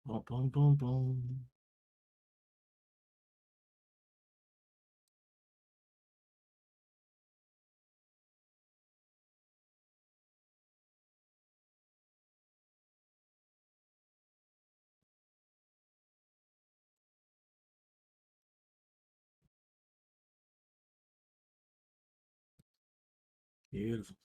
Boom, boom, boom, boom. Beautiful.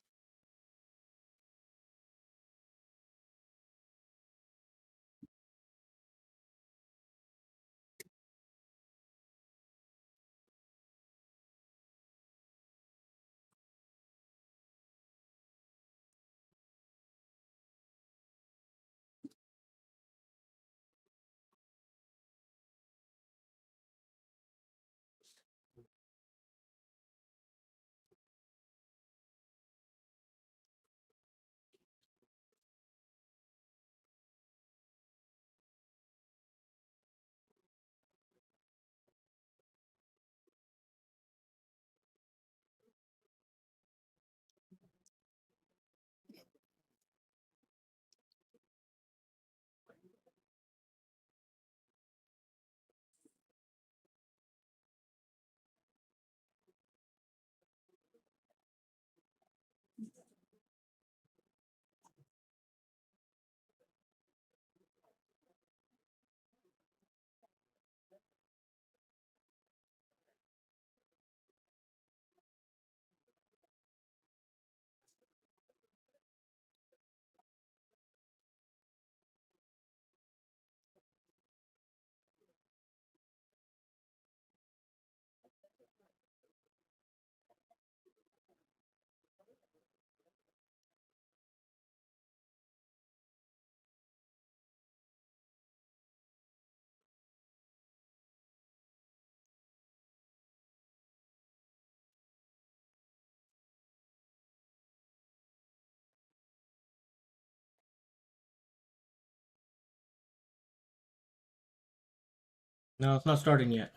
No, it's not starting yet.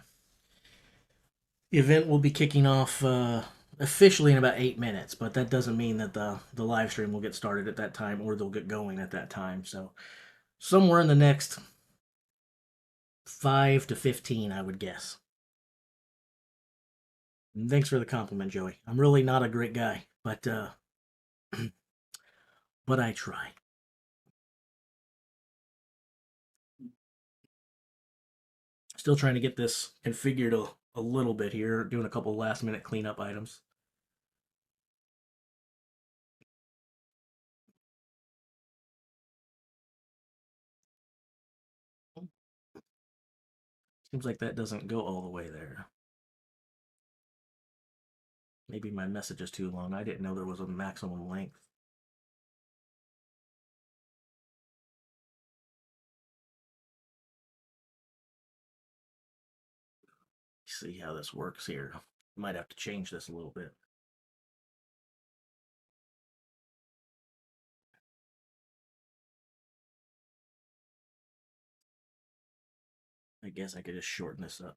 The event will be kicking off officially in about 8 minutes, but that doesn't mean that the live stream will get started at that time or they'll get going at that time. So somewhere in the next 5 to 15, I would guess. And thanks for the compliment, Joey. I'm really not a great guy, but but I try. Still trying to get this configured a little bit here, doing a couple last minute cleanup items. Seems like that doesn't go all the way there. Maybe my message is too long. I didn't know there was a maximum length. See how this works here. Might have to change this a little bit. I guess I could just shorten this up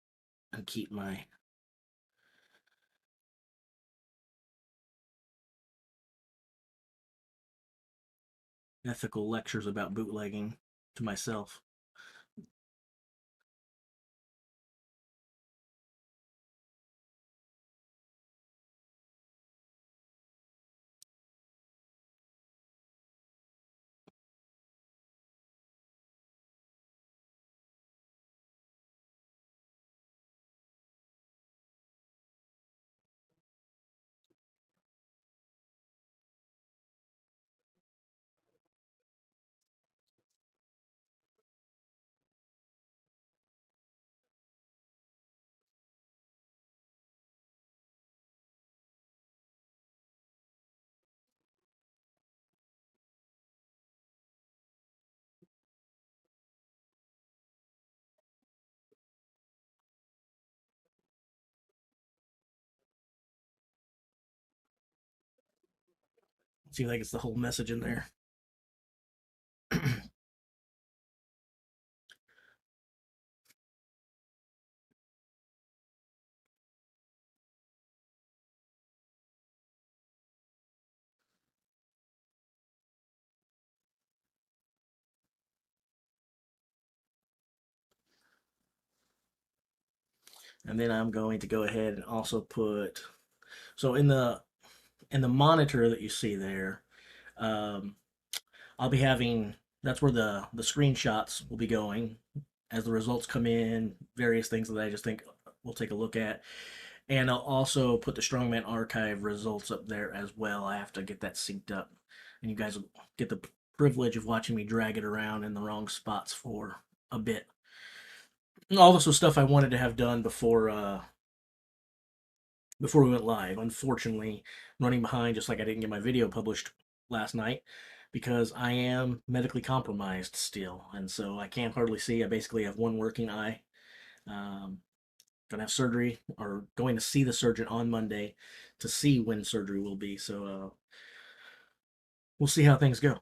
and keep my ethical lectures about bootlegging to myself. Seems like it's the whole message in there. And then I'm going to go ahead and also put, so in the monitor that you see there, um, I'll be having, that's where the screenshots will be going as the results come in, various things that I just think we'll take a look at. And I'll also put the Strongman archive results up there as well. I have to get that synced up. And you guys will get the privilege of watching me drag it around in the wrong spots for a bit. And also stuff I wanted to have done before we went live. Unfortunately, running behind, just like I didn't get my video published last night because I am medically compromised still, and so I can't hardly see. I basically have one working eye. Um, Gonna have surgery, or going to see the surgeon on Monday to see when surgery will be. So we'll see how things go.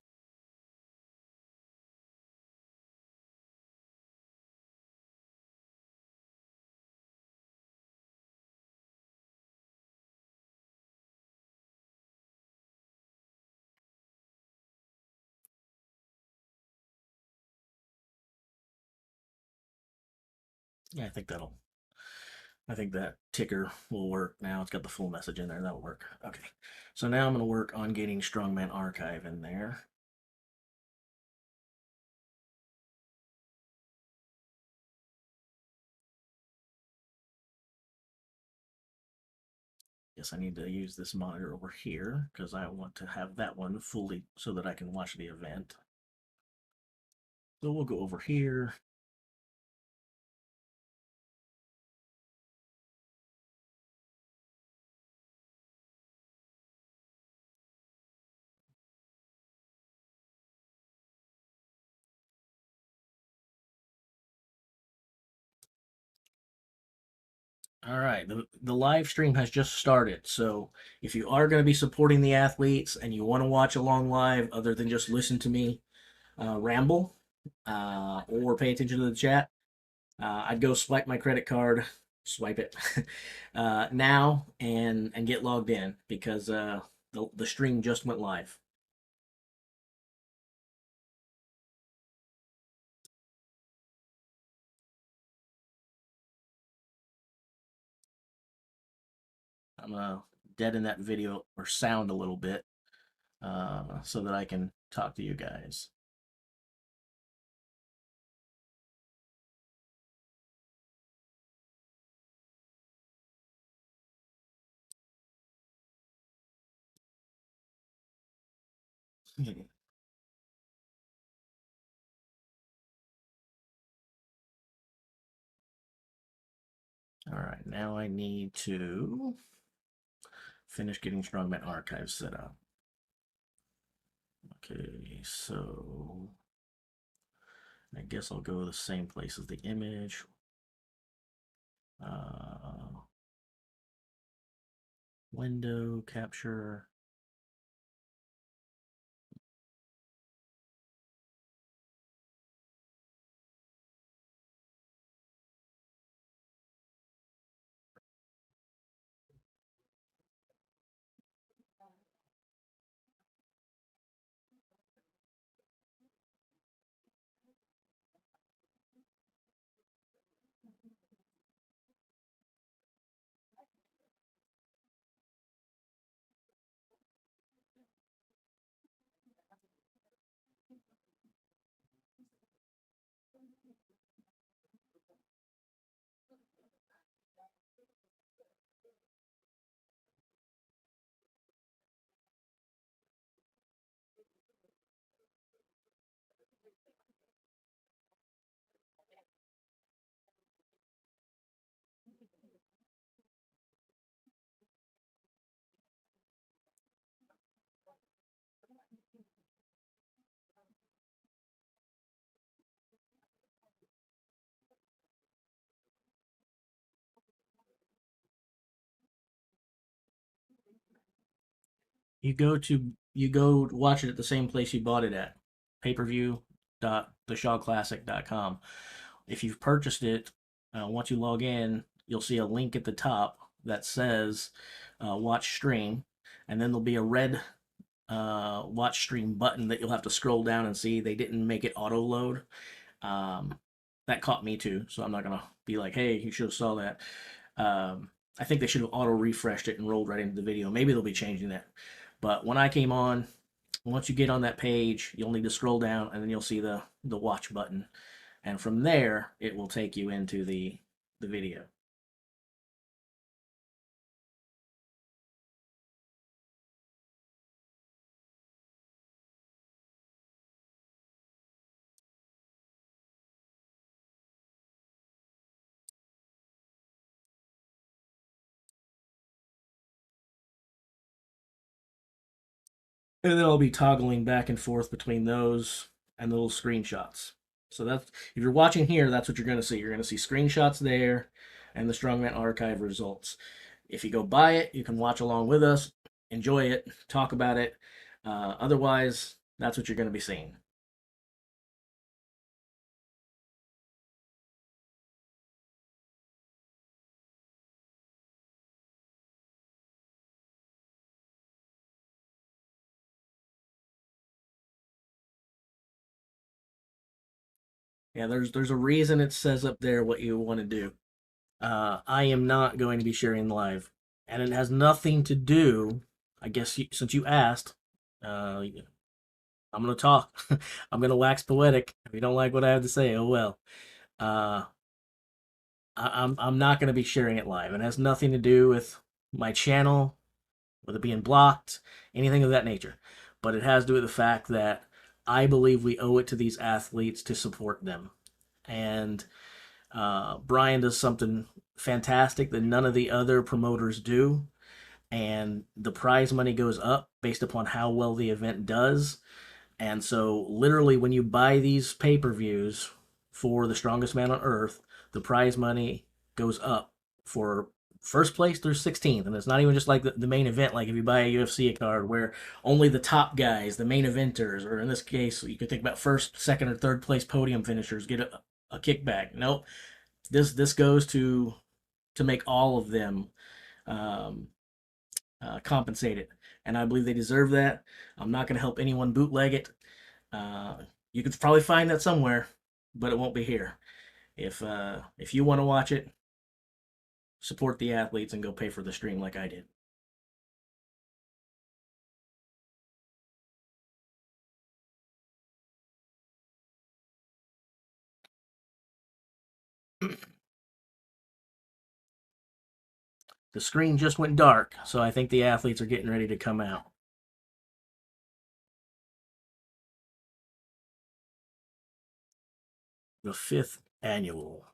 Yeah, I think that ticker will work now. It's got the full message in there. That'll work. Okay. So now I'm going to work on getting Strongman Archive in there. Guess I need to use this monitor over here because I want to have that one fully so that I can watch the event. So we'll go over here. All right, the live stream has just started. So if you are going to be supporting the athletes and you want to watch along live other than just listen to me ramble or pay attention to the chat, I'd go swipe my credit card, swipe it now and get logged in because the stream just went live. I'm gonna deaden that video or sound a little bit so that I can talk to you guys. All right, now I need to finish getting Strongman Archive set up. Okay, so I guess I'll go the same place as the image. Uh, Window capture. You go watch it at the same place you bought it at, pay-per-view.theshawclassic.com. If you've purchased it, once you log in, you'll see a link at the top that says watch stream, and then there'll be a red watch stream button that you'll have to scroll down and see. They didn't make it auto load. Um, that caught me too. So I'm not gonna be like, hey, you should have saw that. I think they should have auto refreshed it and rolled right into the video. Maybe they'll be changing that. But when I came on, once you get on that page, you'll need to scroll down and then you'll see the watch button, and from there it will take you into the video. And then I'll be toggling back and forth between those and the little screenshots. So that's, if you're watching here, that's what you're going to see. You're going to see screenshots there and the Strongman archive results. If you go buy it, you can watch along with us, enjoy it, talk about it. Otherwise, that's what you're going to be seeing. Yeah, there's a reason it says up there what you want to do. I am not going to be sharing live, and it has nothing to do. I guess since you asked, I'm going to talk. I'm going to wax poetic. If you don't like what I have to say, oh well. Uh, I'm not going to be sharing it live. It has nothing to do with my channel, with it being blocked, anything of that nature. But it has to do with the fact that I believe we owe it to these athletes to support them. And Brian does something fantastic that none of the other promoters do. And the prize money goes up based upon how well the event does. And so, literally, when you buy these pay per views for the strongest man on earth, the prize money goes up for first place through 16th. And it's not even just like the main event, like if you buy a UFC card where only the top guys, the main eventers, or in this case, you could think about first, second, or third place podium finishers get a kickback. Nope. This goes to make all of them um, compensated. And I believe they deserve that. I'm not going to help anyone bootleg it. Uh, you could probably find that somewhere, but it won't be here. If you want to watch it, support the athletes and go pay for the stream like I did. The screen just went dark, so I think the athletes are getting ready to come out. The 5th annual.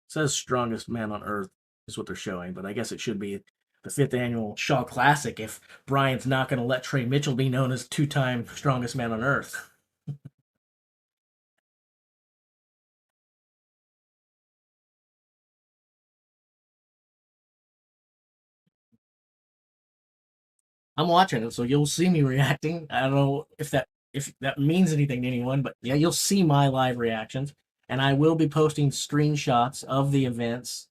It says strongest man on earth is what they're showing, but I guess it should be the 5th annual Shaw Classic if Brian's not going to let Trey Mitchell be known as two-time strongest man on earth. I'm watching it, so you'll see me reacting. I don't know if that means anything to anyone, but yeah, you'll see my live reactions, and I will be posting screenshots of the events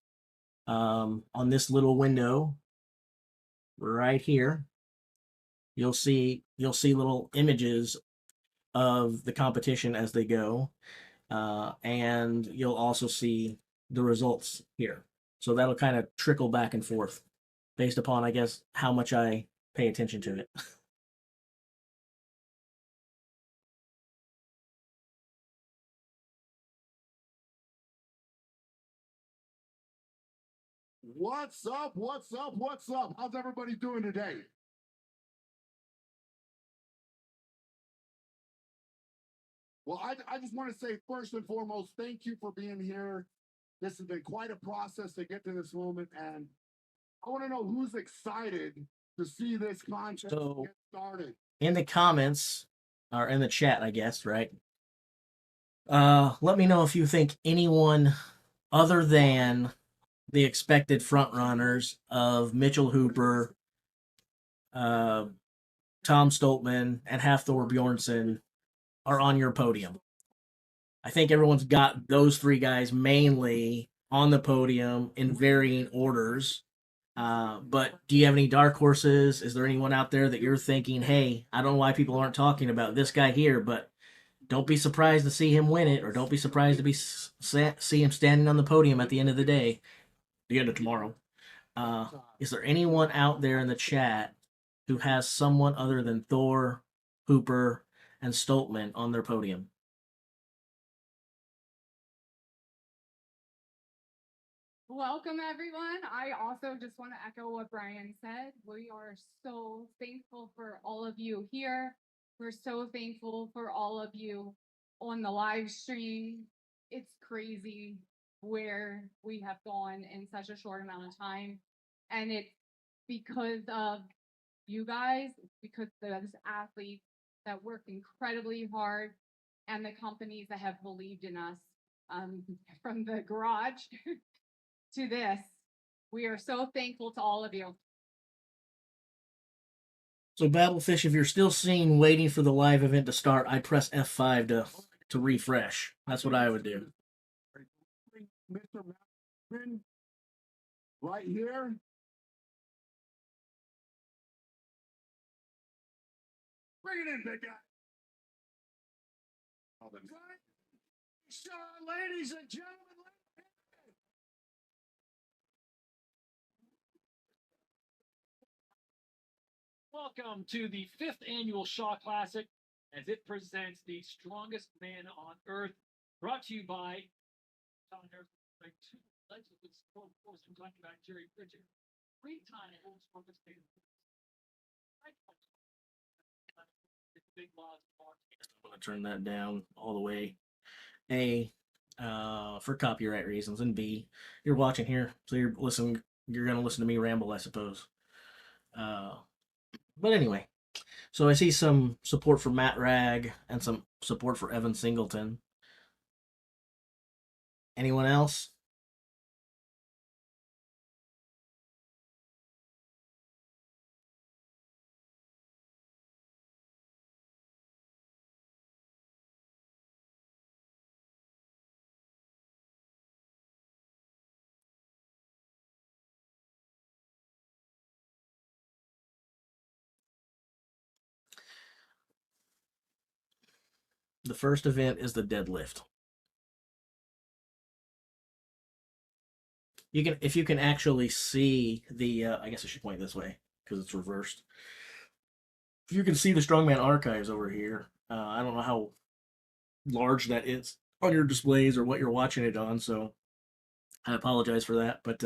on this little window right here. You'll see little images of the competition as they go, and you'll also see the results here. So that'll kind of trickle back and forth based upon, I guess, how much I pay attention to it. What's up? What's up? What's up? How's everybody doing today? Well, I just want to say first and foremost, thank you for being here. This has been quite a process to get to this moment, and I want to know who's excited to see this contest So, get started. in the comments or in the chat, I guess, right? Let me know if you think anyone other than the expected front runners of Mitchell Hooper, uh, Tom Stoltman, and Hafthor Bjornsson are on your podium. I think everyone's got those three guys mainly on the podium in varying orders. But do you have any dark horses? Is there anyone out there that you're thinking, hey, I don't know why people aren't talking about this guy here, but Don't be surprised to see him win it, or don't be surprised to see him standing on the podium at the end of the day, the end of tomorrow. Is there anyone out there in the chat who has someone other than Thor, Hooper, and Stoltman on their podium? Welcome, everyone. I also just want to echo what Brian said. We are so thankful for all of you here. We're so thankful for all of you on the live stream. It's crazy where we have gone in such a short amount of time. And it's because of you guys, because those athletes that work incredibly hard and the companies that have believed in us, from the garage to this. We are so thankful to all of you. So, Babblefish, if you're still seeing waiting for the live event to start, I press F5 to refresh. That's what I would do. Mr. Madison, right here. Bring it in, big guy. Ladies and gentlemen. Welcome to the 5th annual Shaw Classic as it presents the strongest man on earth, brought to you by two legends with sport force. I'm talking about Jerry Bridget, 3-time world's strongest man. Big laws. I'm going to turn that down all the way. A, for copyright reasons, and B, you're watching here, so you're listening. You're going to listen to me ramble, I suppose. But anyway, so I see some support for Matt Rag and some support for Evan Singleton. Anyone else? The first event is the deadlift. You can, if you can actually see the, I guess I should point this way because it's reversed. If you can see the Strongman archives over here, I don't know how large that is on your displays or what you're watching it on, so I apologize for that. But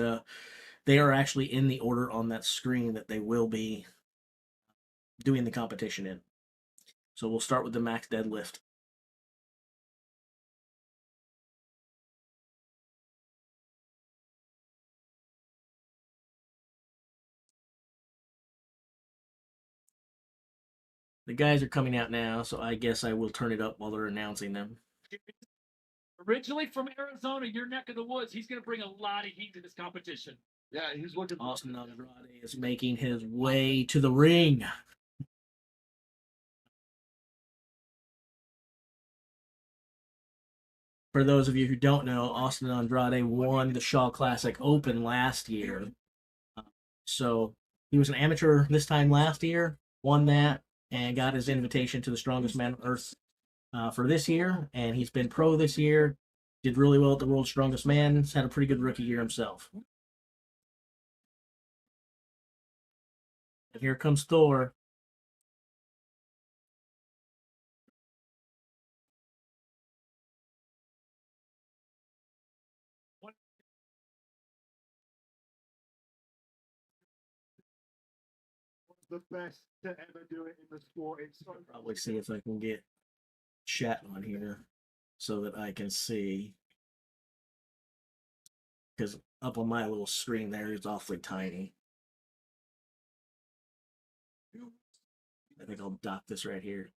they are actually in the order on that screen that they will be doing the competition in. So we'll start with the max deadlift. The guys are coming out now, so I guess I will turn it up while they're announcing them. Originally from Arizona, your neck of the woods, he's going to bring a lot of heat to this competition. Yeah, he's looking. Austin Andrade is making his way to the ring. For those of you who don't know, Austin Andrade won the Shaw Classic Open last year. So he was an amateur this time last year, won that, and got his invitation to the Strongest Man on Earth for this year. And he's been pro this year, did really well at the World's Strongest Man, he's had a pretty good rookie year himself. And here comes Thor. The best to ever do it in the sport. It's so Probably see if I can get chat on here so that I can see. Because up on my little screen there, it's awfully tiny. I think I'll dock this right here.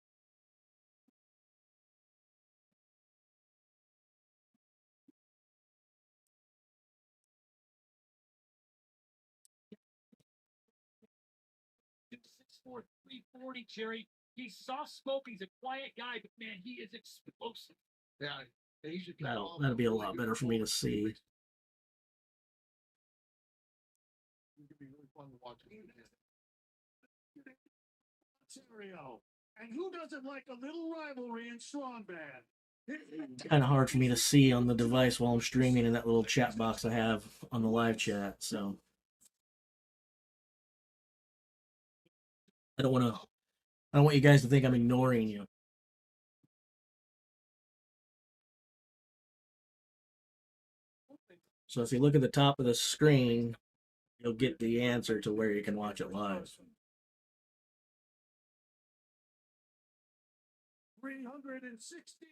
.6'4", 340, Jerry. He's soft spoken. He's a quiet guy, but man, he is explosive. yeah. He should That'll be a lot better for me to see. It could be really fun to watch. Ontario. And who doesn't like a little rivalry in strongman? Kind of hard for me to see on the device while I'm streaming in that little chat box I have on the live chat. So I don't want to. I don't want you guys to think I'm ignoring you. So if you look at the top of the screen, you'll get the answer to where you can watch it live. 360.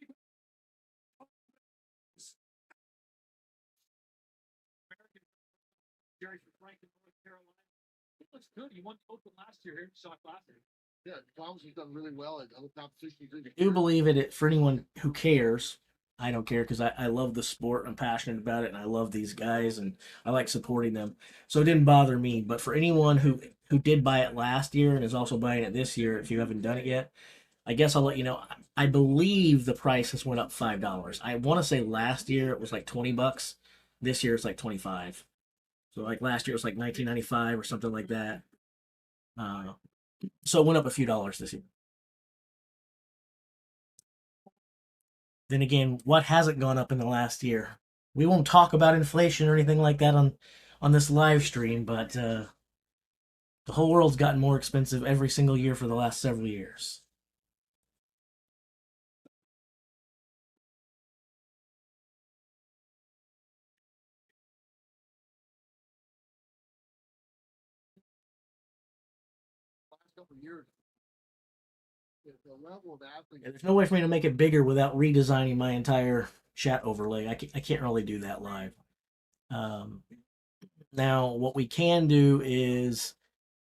Jerry from Franklin, North Carolina. He looks good. He won Open last year here in Shot Classic. Yeah, Thomas has done really well at other competitions. I do believe it for anyone who cares. I don't care because I love the sport. I'm passionate about it, and I love these guys, and I like supporting them. So it didn't bother me. But for anyone who did buy it last year and is also buying it this year, if you haven't done it yet, I guess I'll let you know. I believe the price has went up $5. I want to say last year it was like $20. This year it's like 25. So like last year it was like 19.95 or something like that. So it went up a few dollars this year. Then again, what hasn't gone up in the last year? We won't talk about inflation or anything like that on this live stream, but the whole world's gotten more expensive every single year for the last several years. Last couple of years, the level of athlete. Yeah, there's no way for me to make it bigger without redesigning my entire chat overlay. I can't really do that live. Now, what we can do is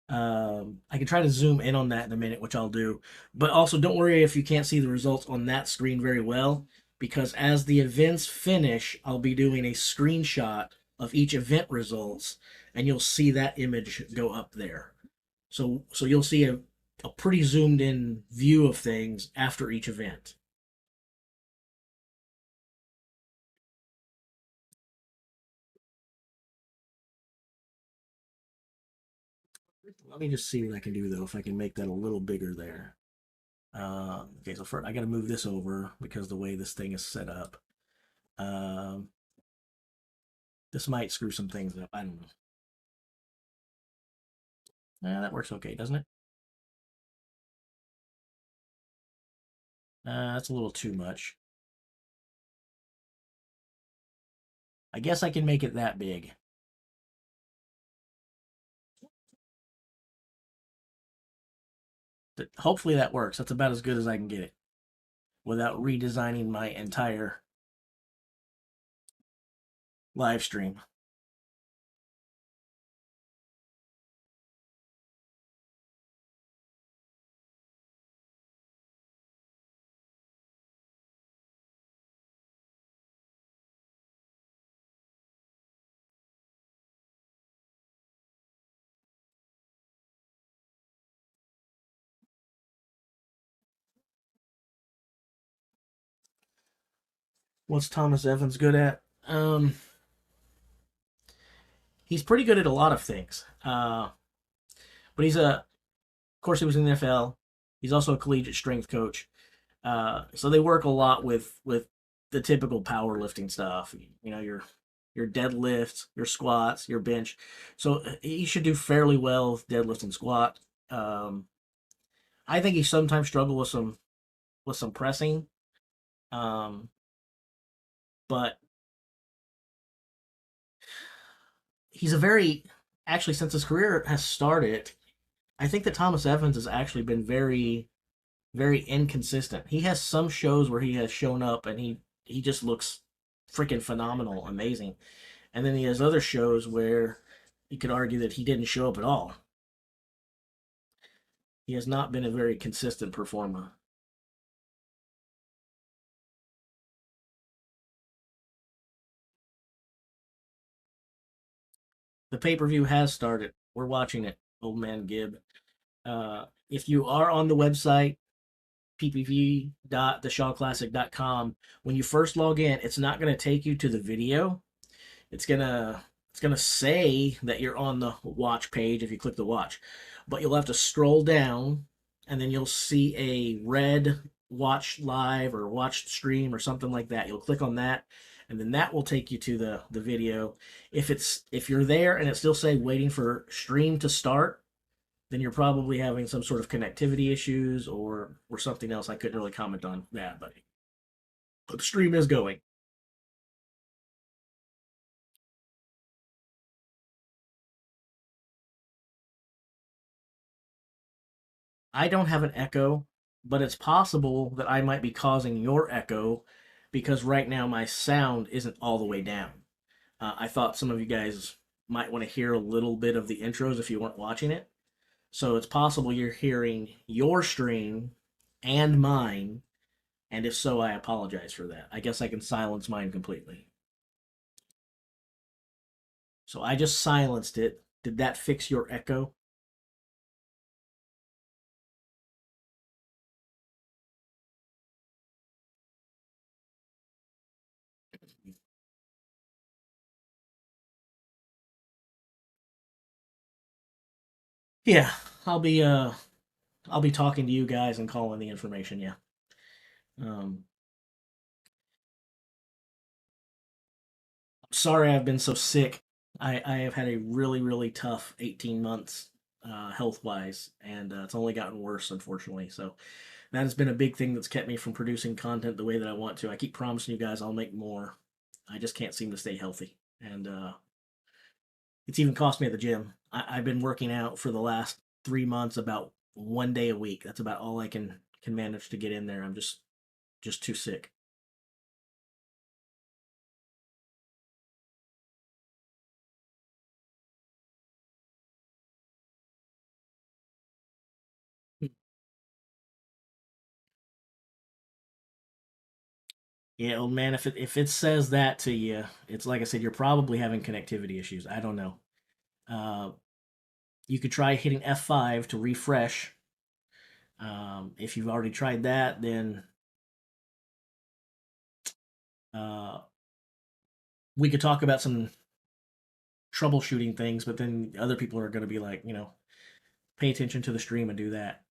I can try to zoom in on that in a minute, which I'll do. But also, don't worry if you can't see the results on that screen very well, because as the events finish, I'll be doing a screenshot of each event results, and you'll see that image go up there. So you'll see a pretty zoomed in view of things after each event. Let me just see what I can do though, if I can make that a little bigger there. Okay, so first I got to move this over because the way this thing is set up. This might screw some things up. I don't know. That works okay, doesn't it? That's a little too much. I guess I can make it that big. Hopefully that works. That's about as good as I can get it without redesigning my entire live stream. What's Thomas Evans good at? He's pretty good at a lot of things. But of course, he was in the NFL. He's also a collegiate strength coach. So they work a lot with the typical powerlifting stuff. You know, your deadlifts, your squats, your bench. So he should do fairly well with deadlift and squat. I think he sometimes struggles with some pressing. But he's actually, since his career has started, I think that Thomas Evans has actually been very, very inconsistent. He has some shows where he has shown up and he just looks freaking phenomenal, amazing. And then he has other shows where you could argue that he didn't show up at all. He has not been a very consistent performer. The pay-per-view has started. We're watching it, old man Gibb. If you are on the website, ppv.theshawclassic.com, when you first log in, it's not going to take you to the video. It's gonna say that you're on the watch page if you click the watch, but you'll have to scroll down and then you'll see a red watch live or watch stream or something like that. You'll click on that, and then that will take you to the video. If you're there and it still say waiting for stream to start, then you're probably having some sort of connectivity issues or something else. I couldn't really comment on that, but the stream is going. I don't have an echo, but it's possible that I might be causing your echo because right now my sound isn't all the way down. I thought some of you guys might want to hear a little bit of the intros if you weren't watching it. So it's possible you're hearing your stream and mine, and if so, I apologize for that. I guess I can silence mine completely. So I just silenced it. Did that fix your echo? Yeah, I'll be uh I'll be talking to you guys and calling the information, yeah. Um Sorry I've been so sick. I have had a really, really tough 18 months health wise, and it's only gotten worse, unfortunately. So that has been a big thing that's kept me from producing content the way that I want to. I keep promising you guys I'll make more. I just can't seem to stay healthy. And it's even cost me at the gym. I've been working out for the last 3 months about 1 day a week. That's about all I can manage to get in there. I'm just too sick. Yeah, old man. If it says that to you, it's like I said. You're probably having connectivity issues. I don't know. Uh, you could try hitting F5 to refresh. If you've already tried that, then uh, we could talk about some troubleshooting things. But then other people are going to be like, pay attention to the stream and do that.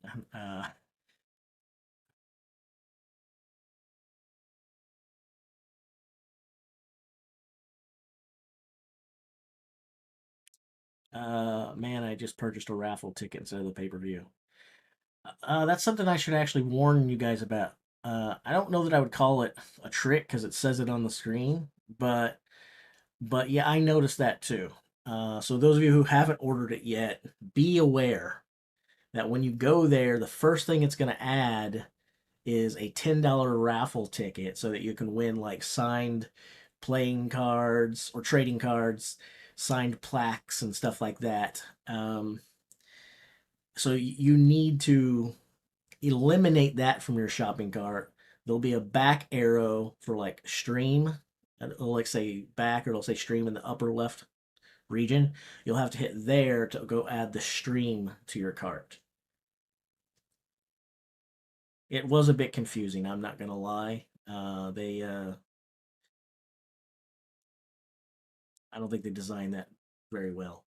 Uh, man, I just purchased a raffle ticket instead of the pay per view. That's something I should actually warn you guys about. I don't know that I would call it a trick because it says it on the screen, but yeah, I noticed that too. So those of you who haven't ordered it yet, be aware that when you go there, the first thing it's going to add is a $10 raffle ticket so that you can win like signed playing cards or trading cards, signed plaques and stuff like that. So you need to eliminate that from your shopping cart. There'll be a back arrow for like stream. It'll like say back or it'll say stream in the upper left region. You'll have to hit there to go add the stream to your cart. It was a bit confusing, I'm not gonna lie. They I don't think they designed that very well.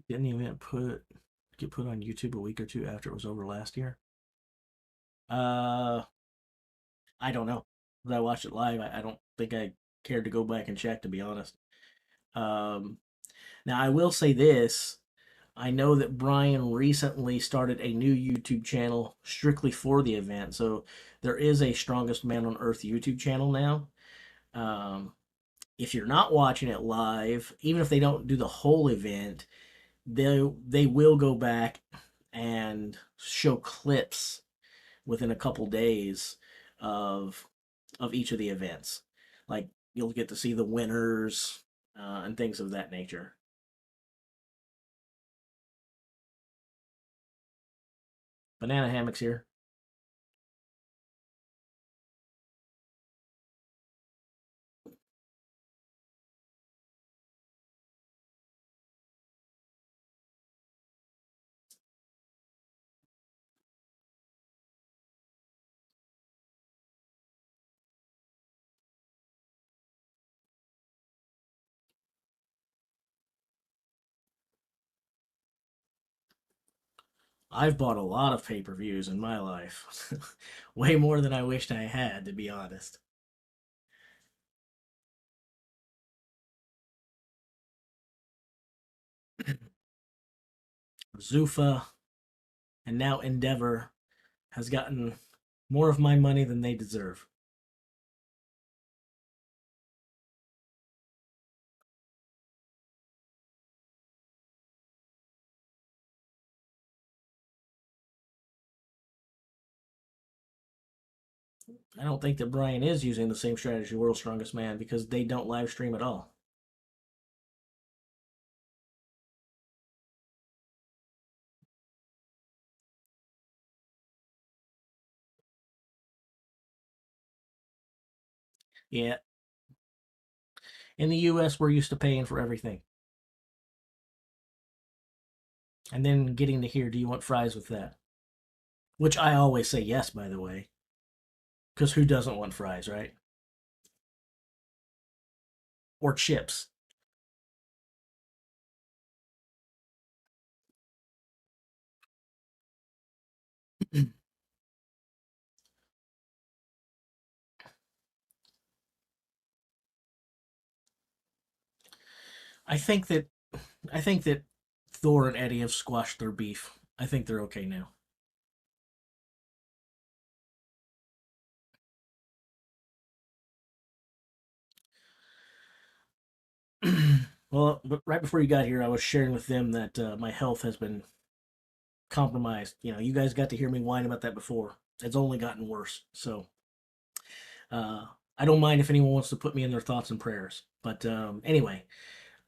Didn't the event get put on YouTube a week or two after it was over last year? Uh, I don't know. 'Cause I watched it live. I don't think I cared to go back and check, to be honest. Um, Now, I will say this. I know that Brian recently started a new YouTube channel strictly for the event. So there is a Strongest Man on Earth YouTube channel now. Um, if you're not watching it live, even if they don't do the whole event, they will go back and show clips within a couple days of each of the events. Like you'll get to see the winners and things of that nature. Banana hammocks here. I've bought a lot of pay-per-views in my life. Way more than I wished I had, to be honest. Zuffa and now Endeavor has gotten more of my money than they deserve. I don't think that Brian is using the same strategy World's Strongest Man because they don't live stream at all. Yeah. In the US, we're used to paying for everything. And then getting to hear, do you want fries with that? Which I always say yes, by the way. Because who doesn't want fries, right? Or chips. I think that I think that Thor and Eddie have squashed their beef. I think they're okay now. Well, but right before you got here, I was sharing with them that my health has been compromised. You know, you guys got to hear me whine about that before. It's only gotten worse. So uh, I don't mind if anyone wants to put me in their thoughts and prayers. But anyway,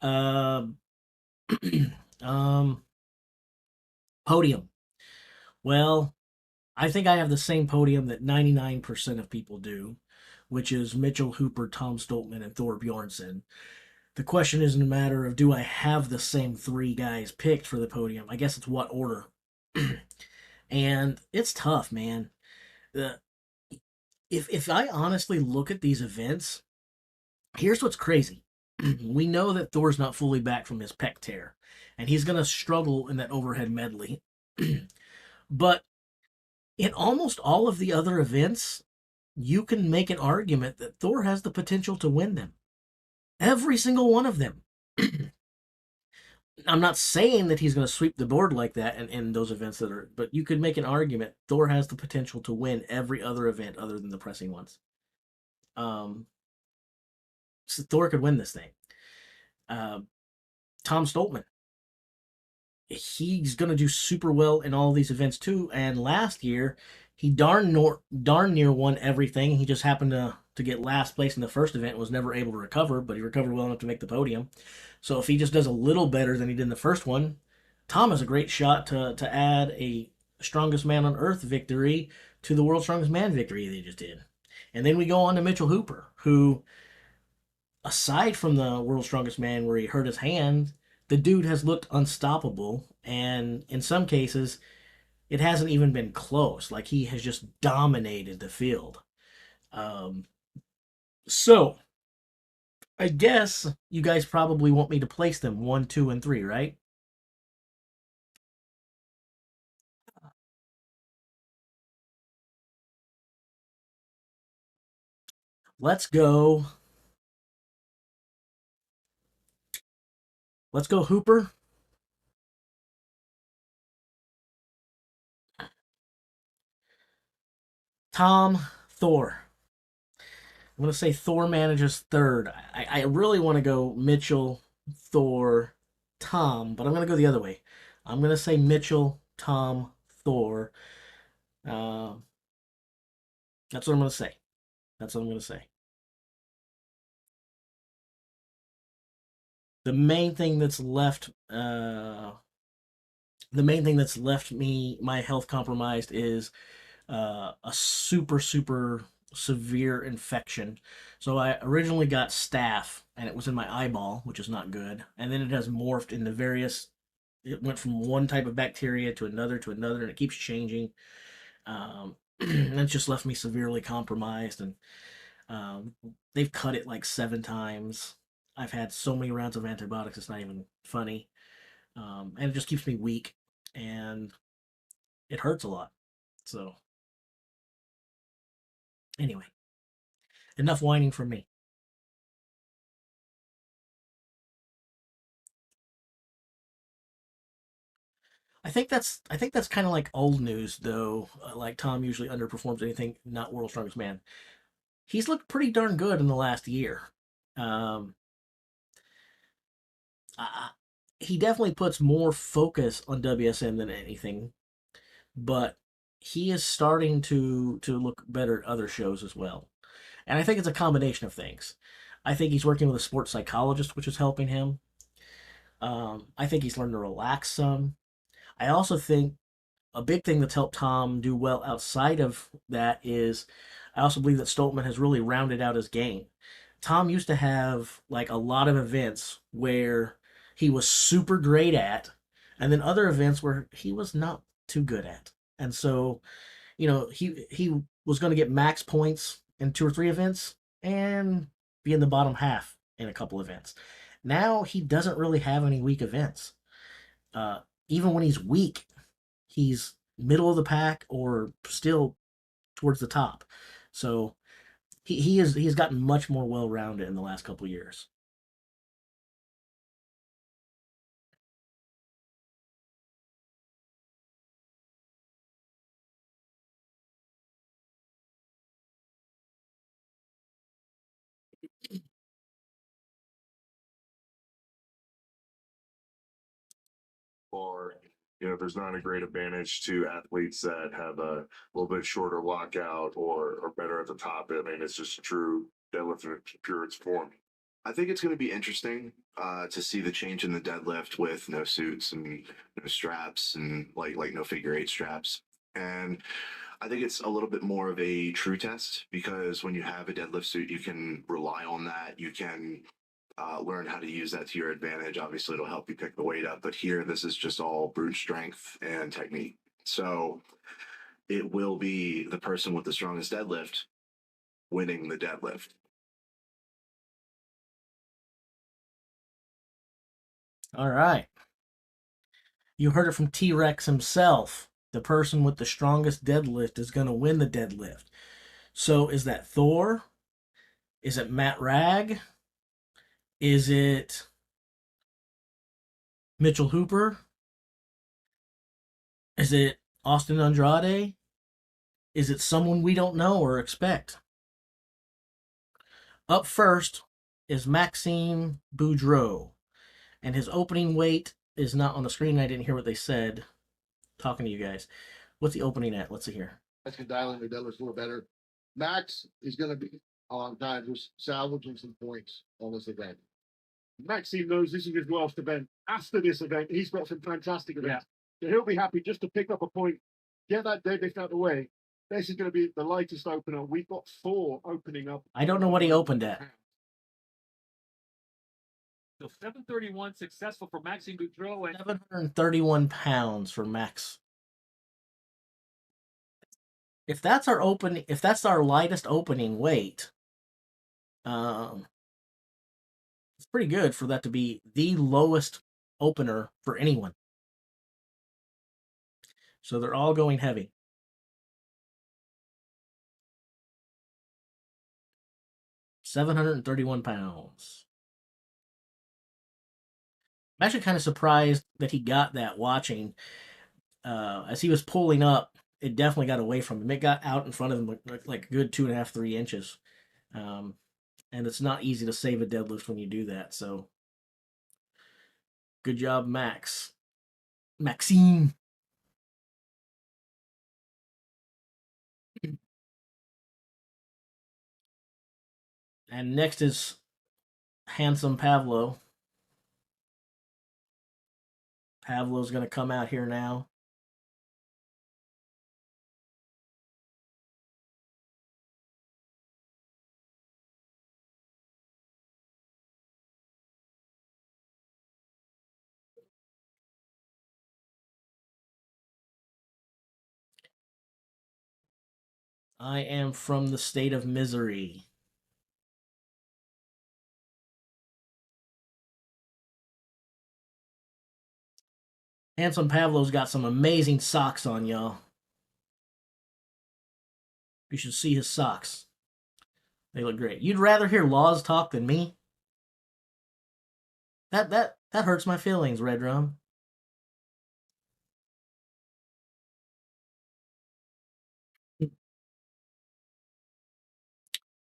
uh, um, podium. Well, I think I have the same podium that 99% of people do, which is Mitchell Hooper, Tom Stoltman, and Thor Bjornsson. The question isn't a matter of do I have the same three guys picked for the podium. I guess it's what order. And it's tough, man. Uh, if I honestly look at these events, here's what's crazy. We know that Thor's not fully back from his pec tear, and he's going to struggle in that overhead medley. But in almost all of the other events, you can make an argument that Thor has the potential to win them. Every single one of them. I'm not saying that he's going to sweep the board like that in those events that are, but you could make an argument Thor has the potential to win every other event other than the pressing ones. So Thor could win this thing. Tom Stoltman, he's going to do super well in all these events too. And last year, he darn near won everything. He just happened to get last place in the first event, was never able to recover, but he recovered well enough to make the podium. So if he just does a little better than he did in the first one, Tom has a great shot to add a Strongest Man on Earth victory to the World's Strongest Man victory they just did. And then we go on to Mitchell Hooper, who, aside from the World's Strongest Man where he hurt his hand, the dude has looked unstoppable. And in some cases, it hasn't even been close. Like he has just dominated the field. Um, so I guess you guys probably want me to place them 1, 2, and 3, right? Let's go. Let's go, Hooper. Tom, Thor. I'm going to say Thor manages third. I really want to go Mitchell, Thor, Tom, but I'm going to go the other way. I'm going to say Mitchell, Tom, Thor. Uh, that's what I'm going to say. That's what I'm going to say. The main thing that's left, me my health compromised is a super severe infection. So I originally got staph, and it was in my eyeball, which is not good. And then it has morphed into various. It went from one type of bacteria to another, and it keeps changing. And it's just left me severely compromised, and um, they've cut it like 7 times. I've had so many rounds of antibiotics; it's not even funny, and it just keeps me weak, and it hurts a lot. So anyway, enough whining from me. I think that's kind of like old news though. Like Tom usually underperforms anything not World's Strongest Man. He's looked pretty darn good in the last year. Um, I, he definitely puts more focus on WSM than anything, but he is starting to look better at other shows as well. And I think it's a combination of things. I think he's working with a sports psychologist, which is helping him. I think he's learned to relax some. I also think a big thing that's helped Tom do well outside of that is I also believe that Stoltman has really rounded out his game. Tom used to have like a lot of events where he was super great at, and then other events where he was not too good at. And so, he was going to get max points in 2 or 3 events and be in the bottom half in a couple events. Now he doesn't really have any weak events. Uh, Even when he's weak, he's middle of the pack or still towards the top. So he has gotten much more well rounded in the last couple of years. Or there's not a great advantage to athletes that have a little bit shorter lockout or better at the top. I mean, it's just true deadlift in its purest form. I think it's going to be interesting to see the change in the deadlift with no suits and no straps and like no figure eight straps. And I think it's a little bit more of a true test because when you have a deadlift suit, you can rely on that. You can learn how to use that to your advantage. Obviously, it'll help you pick the weight up. But here, this is just all brute strength and technique. So it will be the person with the strongest deadlift winning the deadlift. All right. You heard it from T Rex himself. The person with the strongest deadlift is going to win the deadlift. So is that Thor? Is it Matt Rag? Is it Mitchell Hooper? Is it Austin Andrade? Is it someone we don't know or expect? Up first is Maxime Boudreau, and his opening weight is not on the screen. I didn't hear what they said. Talking to you guys. What's the opening at? Let's see here. Guys can dial in the deadlift a little better. Max is going to be on time just salvaging some points on this event. Maxime knows this is his last event. After this event, he's got some fantastic events. So he'll be happy just to pick up a point, get that deadlift out of the way. This is going to be the lightest opener. We've got 4 opening up. I don't know what he opened at. So 731 successful for Maxime Boudreau and 731 pounds for Max. If that's our lightest opening weight, it's pretty good for that to be the lowest opener for anyone. So they're all going heavy. 731 pounds. I'm actually kind of surprised that he got that watching. As he was pulling up, it definitely got away from him. It got out in front of him like a good 2.5, 3 inches. And it's not easy to save a deadlift when you do that. So good job, Maxime. And next is handsome Pavlo. Pavlo's going to come out here now. I am from the state of misery. Handsome Pavlo's got some amazing socks on, y'all. You should see his socks. They look great. You'd rather hear Laws talk than me? That hurts my feelings, Red Rum.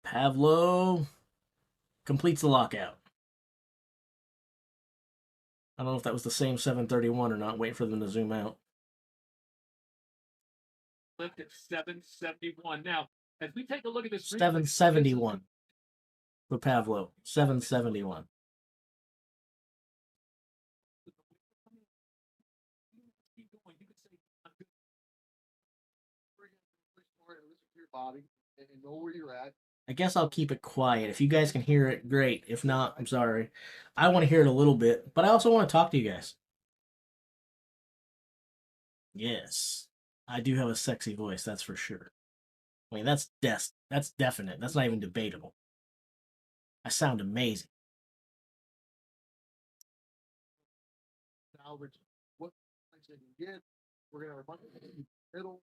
Pavlo completes the lockout. I don't know if that was the same 731 or not. Wait for them to zoom out. Lift at 771. Now, as we take a look at this, 771 for Pavlo. 771. Keep going. You could say, your body and know where you're at. I guess I'll keep it quiet. If you guys can hear it, great. If not, I'm sorry. I want to hear it a little bit, but I also want to talk to you guys. Yes, I do have a sexy voice, that's for sure. I mean, that's definite. That's not even debatable. I sound amazing. Salvage what you can get. We're gonna have a bunch of middle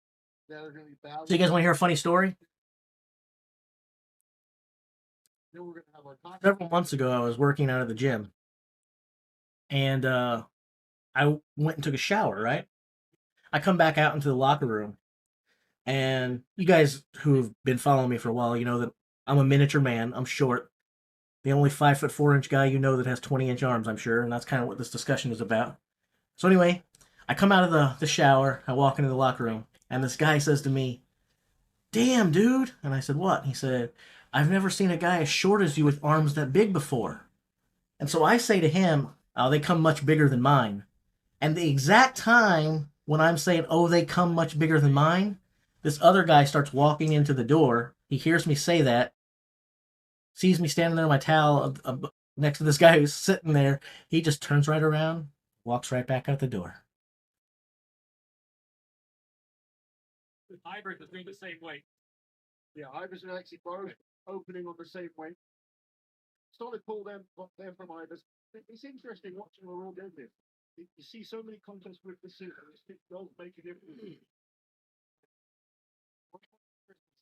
that are gonna be balanced. So you guys want to hear a funny story? Then we're gonna have our Several months ago, I was working out of the gym, and I went and took a shower. Right, I come back out into the locker room, and you guys who have been following me for a while, you know that I'm a miniature man. I'm short, the only 5'4" guy you know that has 20-inch arms. I'm sure, and that's kind of what this discussion is about. So anyway, I come out of the shower, I walk into the locker room, and this guy says to me, "Damn, dude!" And I said, "What?" He said, "I've never seen a guy as short as you with arms that big before." And so I say to him, "Oh, they come much bigger than mine." And the exact time when I'm saying, "Oh, they come much bigger than mine," this other guy starts walking into the door. He hears me say that, sees me standing there in my towel next to this guy who's sitting there. He just turns right around, walks right back out the door. hybrids are doing the same way. Yeah, Ibis and actually both opening on the same way. Solid pull them from Ibis. It's interesting watching the raw deadlift. You see so many contests with the suit, and it does make a difference.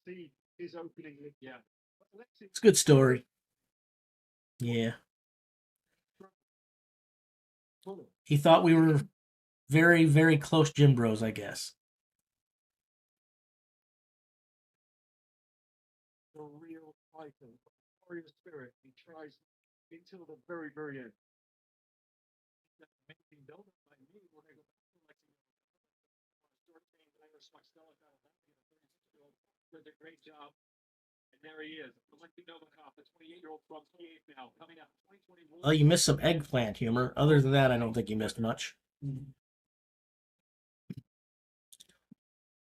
See his opening. Yeah, It's a good story. Yeah. He thought we were very, very close gym bros, I guess. The real fighter, warrior spirit. He tries until the very, very end. amazing build up by me. We're going to go back to did a great job. And there he is, Alexei Novikov, the 28-year-old from 28 now, coming out 2021. Well, you missed some eggplant humor. Other than that, I don't think you missed much.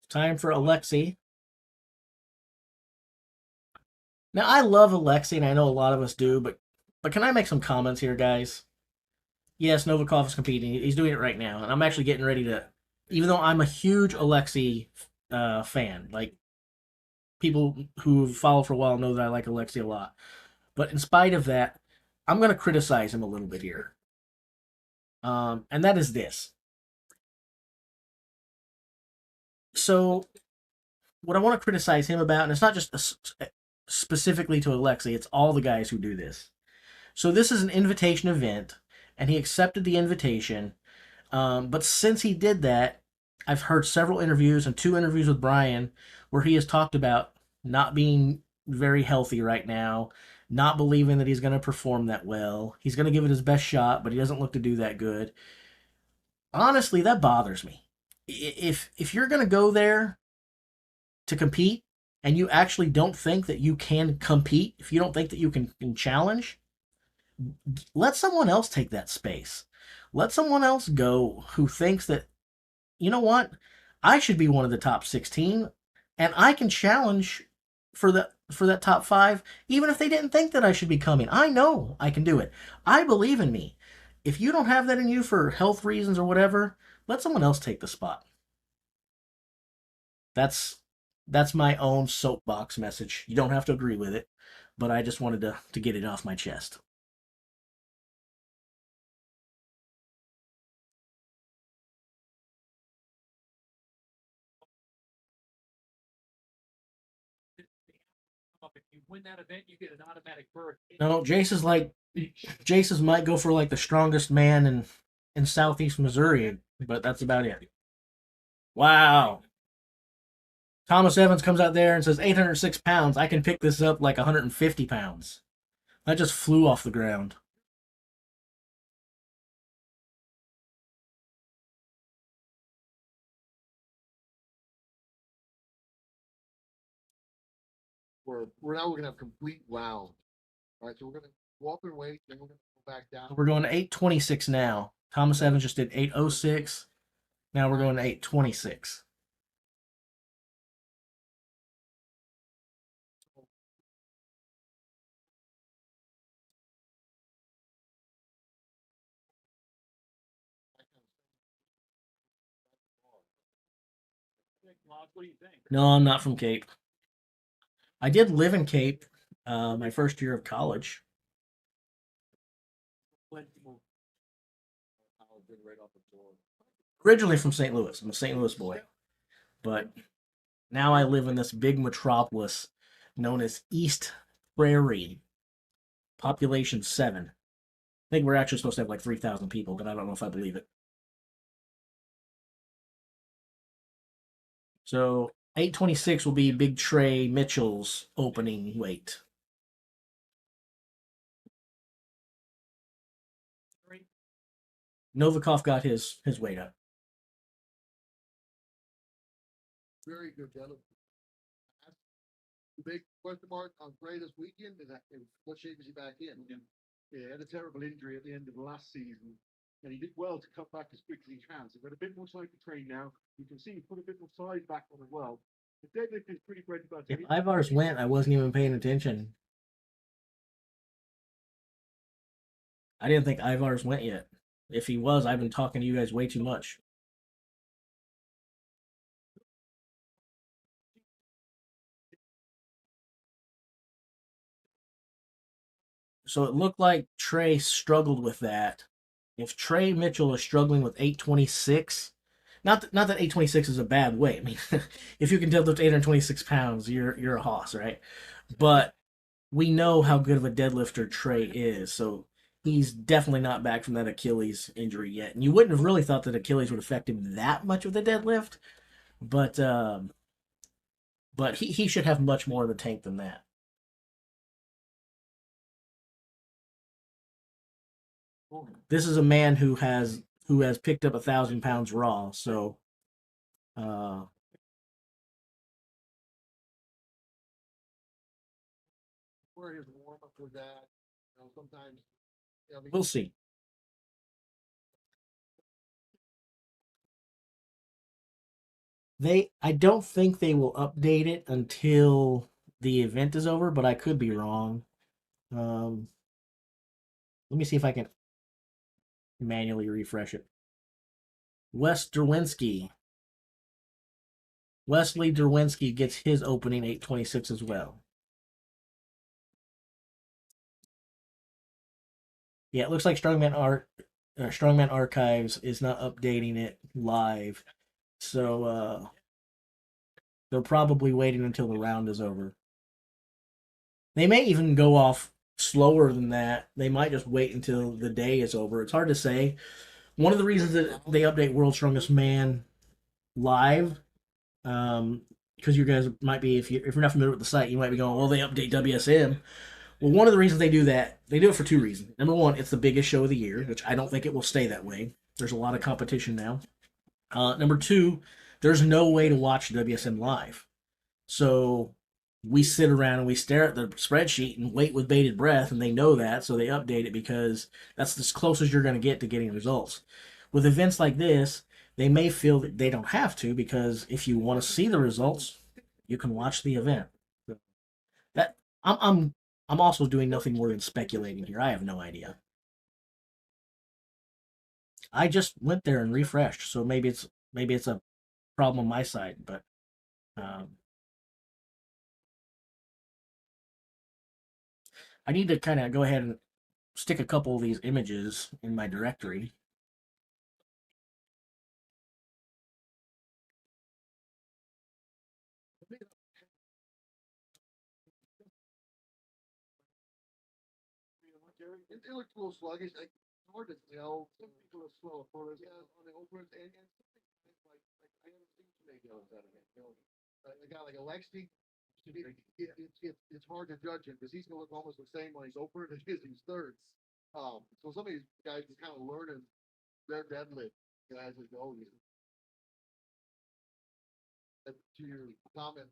Time for Alexei. Now, I love Alexei, and I know a lot of us do, but can I make some comments here, guys? Yes, Novikov is competing. He's doing it right now, and I'm actually getting ready to, even though I'm a huge Alexei fan, like, people who follow for a while know that I like Alexei a lot. But in spite of that, I'm going to criticize him a little bit here. And that is this. So, what I want to criticize him about, and it's not just specifically to Alexei. It's all the guys who do this. So this is an invitation event, and he accepted the invitation. But since he did that, I've heard several interviews and 2 interviews with Brian where he has talked about not being very healthy right now, not believing that he's going to perform that well. He's going to give it his best shot, but he doesn't look to do that good. Honestly, that bothers me. If you're going to go there to compete and you actually don't think that you can compete, if you don't think that you can challenge, let someone else take that space. Let someone else go who thinks that, you know what, I should be one of the top 16 and I can challenge for that top 5 even if they didn't think that I should be coming. I know I can do it. I believe in me. If you don't have that in you for health reasons or whatever, let someone else take the spot. That's my own soapbox message. You don't have to agree with it, but I just wanted to get it off my chest. If you win that event, you get an automatic berth. No, Jace's might go for like the strongest man in Southeast Missouri, but that's about it. Wow. Thomas Evans comes out there and says 806 pounds. I can pick this up like 150 pounds. That just flew off the ground. We're now gonna have complete round. All right, so we're gonna walk our weight, then we're gonna go back down. We're going to 826 now. Thomas Evans just did 806. Now we're going to 826. What do you think? No, I'm not from Cape. I did live in Cape my first year of college. Originally from St. Louis. I'm a St. Louis boy. But now I live in this big metropolis known as East Prairie. Population 7. I think we're actually supposed to have like 3,000 people, but I don't know if I believe it. So 826 will be Big Trey Mitchell's opening weight. Novikov got his weight up. Very good, Dylan. The big question mark on Gray this weekend is that what shape is he back in? Yeah, he had a terrible injury at the end of last season, and he did well to cut back as quick as he can. So he's got a bit more time to train now. You can see he put a bit more size back on as well. The deadlift is pretty great about If Ivar's went, I wasn't even paying attention. I didn't think Ivar's went yet. If he was, I've been talking to you guys way too much. So it looked like Trey struggled with that. If Trey Mitchell is struggling with 826, not that 826 is a bad weight. I mean, if you can deadlift 826 pounds, you're a hoss, right? But we know how good of a deadlifter Trey is, so he's definitely not back from that Achilles injury yet. And you wouldn't have really thought that Achilles would affect him that much with the deadlift, but he should have much more in the tank than that. This is a man who has picked up 1,000 pounds raw, so where his warm up was at. You know, sometimes we'll see. I don't think they will update it until the event is over, but I could be wrong. Let me see if I can manually refresh it. Wesley Derwinski gets his opening 826 as well. Yeah, it looks like Strongman Archives is not updating it live, so they're probably waiting until the round is over. They may even go off slower than that. They might just wait until the day is over. It's hard to say. One of the reasons that they update World's Strongest Man live, because you guys might be, if you're not familiar with the site, you might be going, well, they update WSM. Well, one of the reasons they do that, they do it for two reasons. Number one, it's the biggest show of the year, which I don't think it will stay that way. There's a lot of competition now. Number two, there's no way to watch WSM live. So we sit around and we stare at the spreadsheet and wait with bated breath, and they know that, so they update it because that's as close as you're going to get to getting results. With events like this, they may feel that they don't have to because if you want to see the results, you can watch the event. That I'm also doing nothing more than speculating here. I have no idea. I just went there and refreshed, so maybe it's a problem on my side, but um, I need to kind of go ahead and stick a couple of these images in my directory. It looked a little sluggish. Like, it's hard to tell. Some people are slow for us on the opens, and like I haven't seen too many guys out of it. A guy like Alexi, it's hard to judge him because he's gonna look almost the same when he's open as he's thirds. So some of these guys are kind of learning their deadlift as they go. To your comment,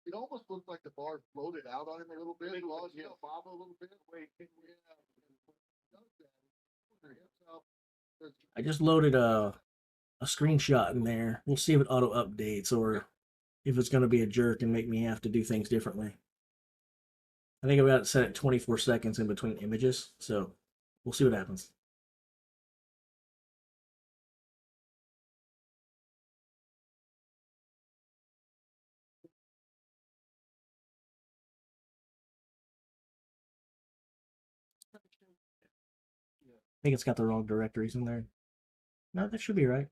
it almost looked like the bar floated out on him a little bit. It lost, bob a little bit. I just loaded a screenshot in there. We'll see if it auto updates or if it's going to be a jerk and make me have to do things differently. I think I've got it set at 24 seconds in between images, so we'll see what happens. I think it's got the wrong directories in there. No, that should be right.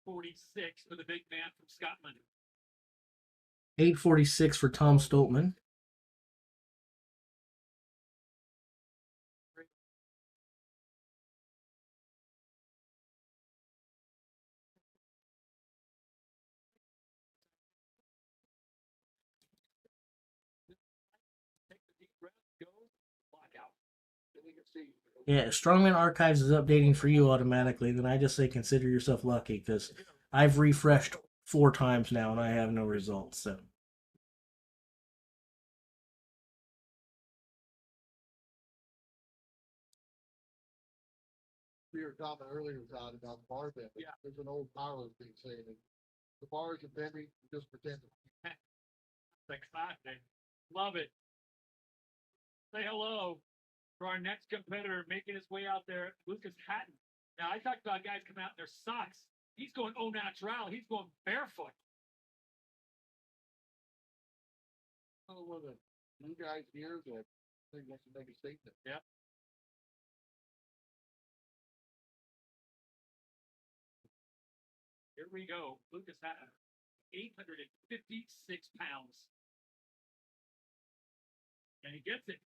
$8.46 for the big man from Scotland. 8:46 for Tom Stoltman. Take the deep breath, go, lock out. Yeah, Strongman Archives is updating for you automatically. Then I just say consider yourself lucky because I've refreshed 4 times now and I have no results. So We were talking earlier about bar bend. Yeah. There's an old power thing saying that the bars are bending, just pretend. It's exciting. Love it. Say hello for our next competitor making his way out there, Lucas Hatton. Now, I talked about guys coming out in their socks. He's going au natural. He's going barefoot. One of the new guys here that I think wants to make a statement. Yep. Here we go. Lucas Hatton, 856 pounds. And he gets it.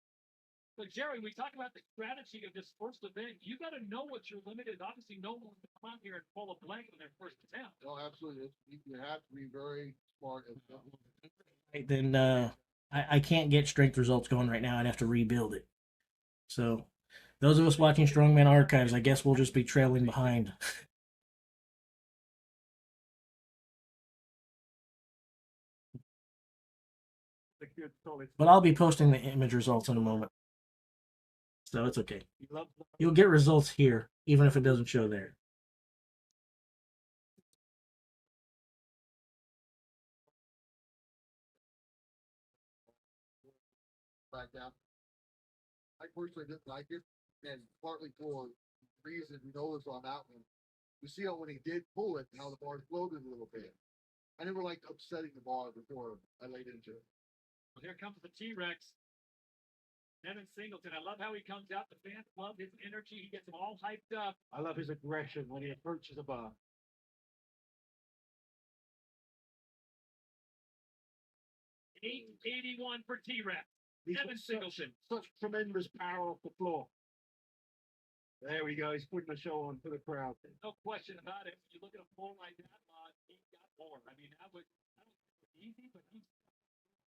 So, Jerry, we talk about the strategy of this first event. You got to know what your limit is. Obviously, no one can come out here and fall a blank on their first attempt. No, absolutely. You have to be very smart. then I can't get strength results going right now. I'd have to rebuild it. So those of us watching Strongman Archives, I guess we'll just be trailing behind. But I'll be posting the image results in a moment. So it's okay. You'll get results here, even if it doesn't show there. Back down. I personally didn't like it, and partly for reasons we know this on that one. You see how when he did pull it, how the bar floated a little bit. I never liked upsetting the bar before I laid into it. Well, here comes the T-Rex. Devin Singleton. I love how he comes out. The fans love his energy. He gets them all hyped up. I love his aggression when he approaches a bar. 881 for T-Rex. He's Devin got Singleton. such tremendous power off the floor. There we go. He's putting a show on for the crowd. No question about it. When you look at a floor like that, he got more. I mean, I don't think it was easy, but he's.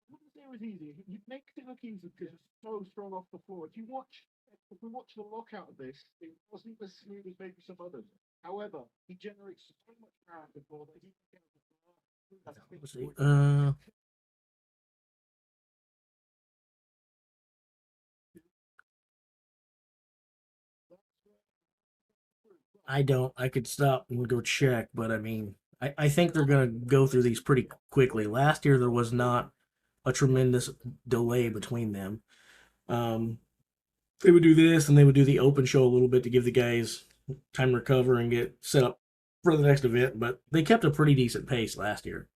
I wouldn't say it was easy. He makes it look easy because it's so strong off the floor. If we watch the lockout of this, it wasn't as smooth as maybe some others. However, he generates so much power off the floor that he can get off the floor. That's a big Let's see. point. I don't. I could stop and go check, but I mean, I think they're going to go through these pretty quickly. Last year, there was not a tremendous delay between them. They would do this, and they would do the open show a little bit to give the guys time to recover and get set up for the next event, but they kept a pretty decent pace last year.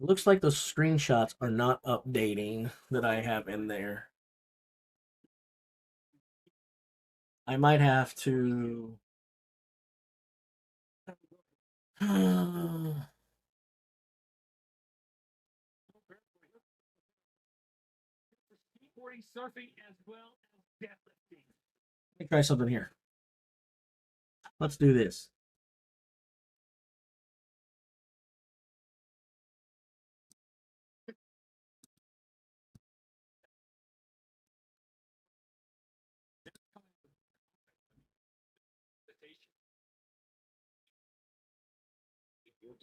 Looks like the screenshots are not updating that I have in there. I might have to. Skateboarding, surfing, as well as deadlifting. Let me try something here. Let's do this.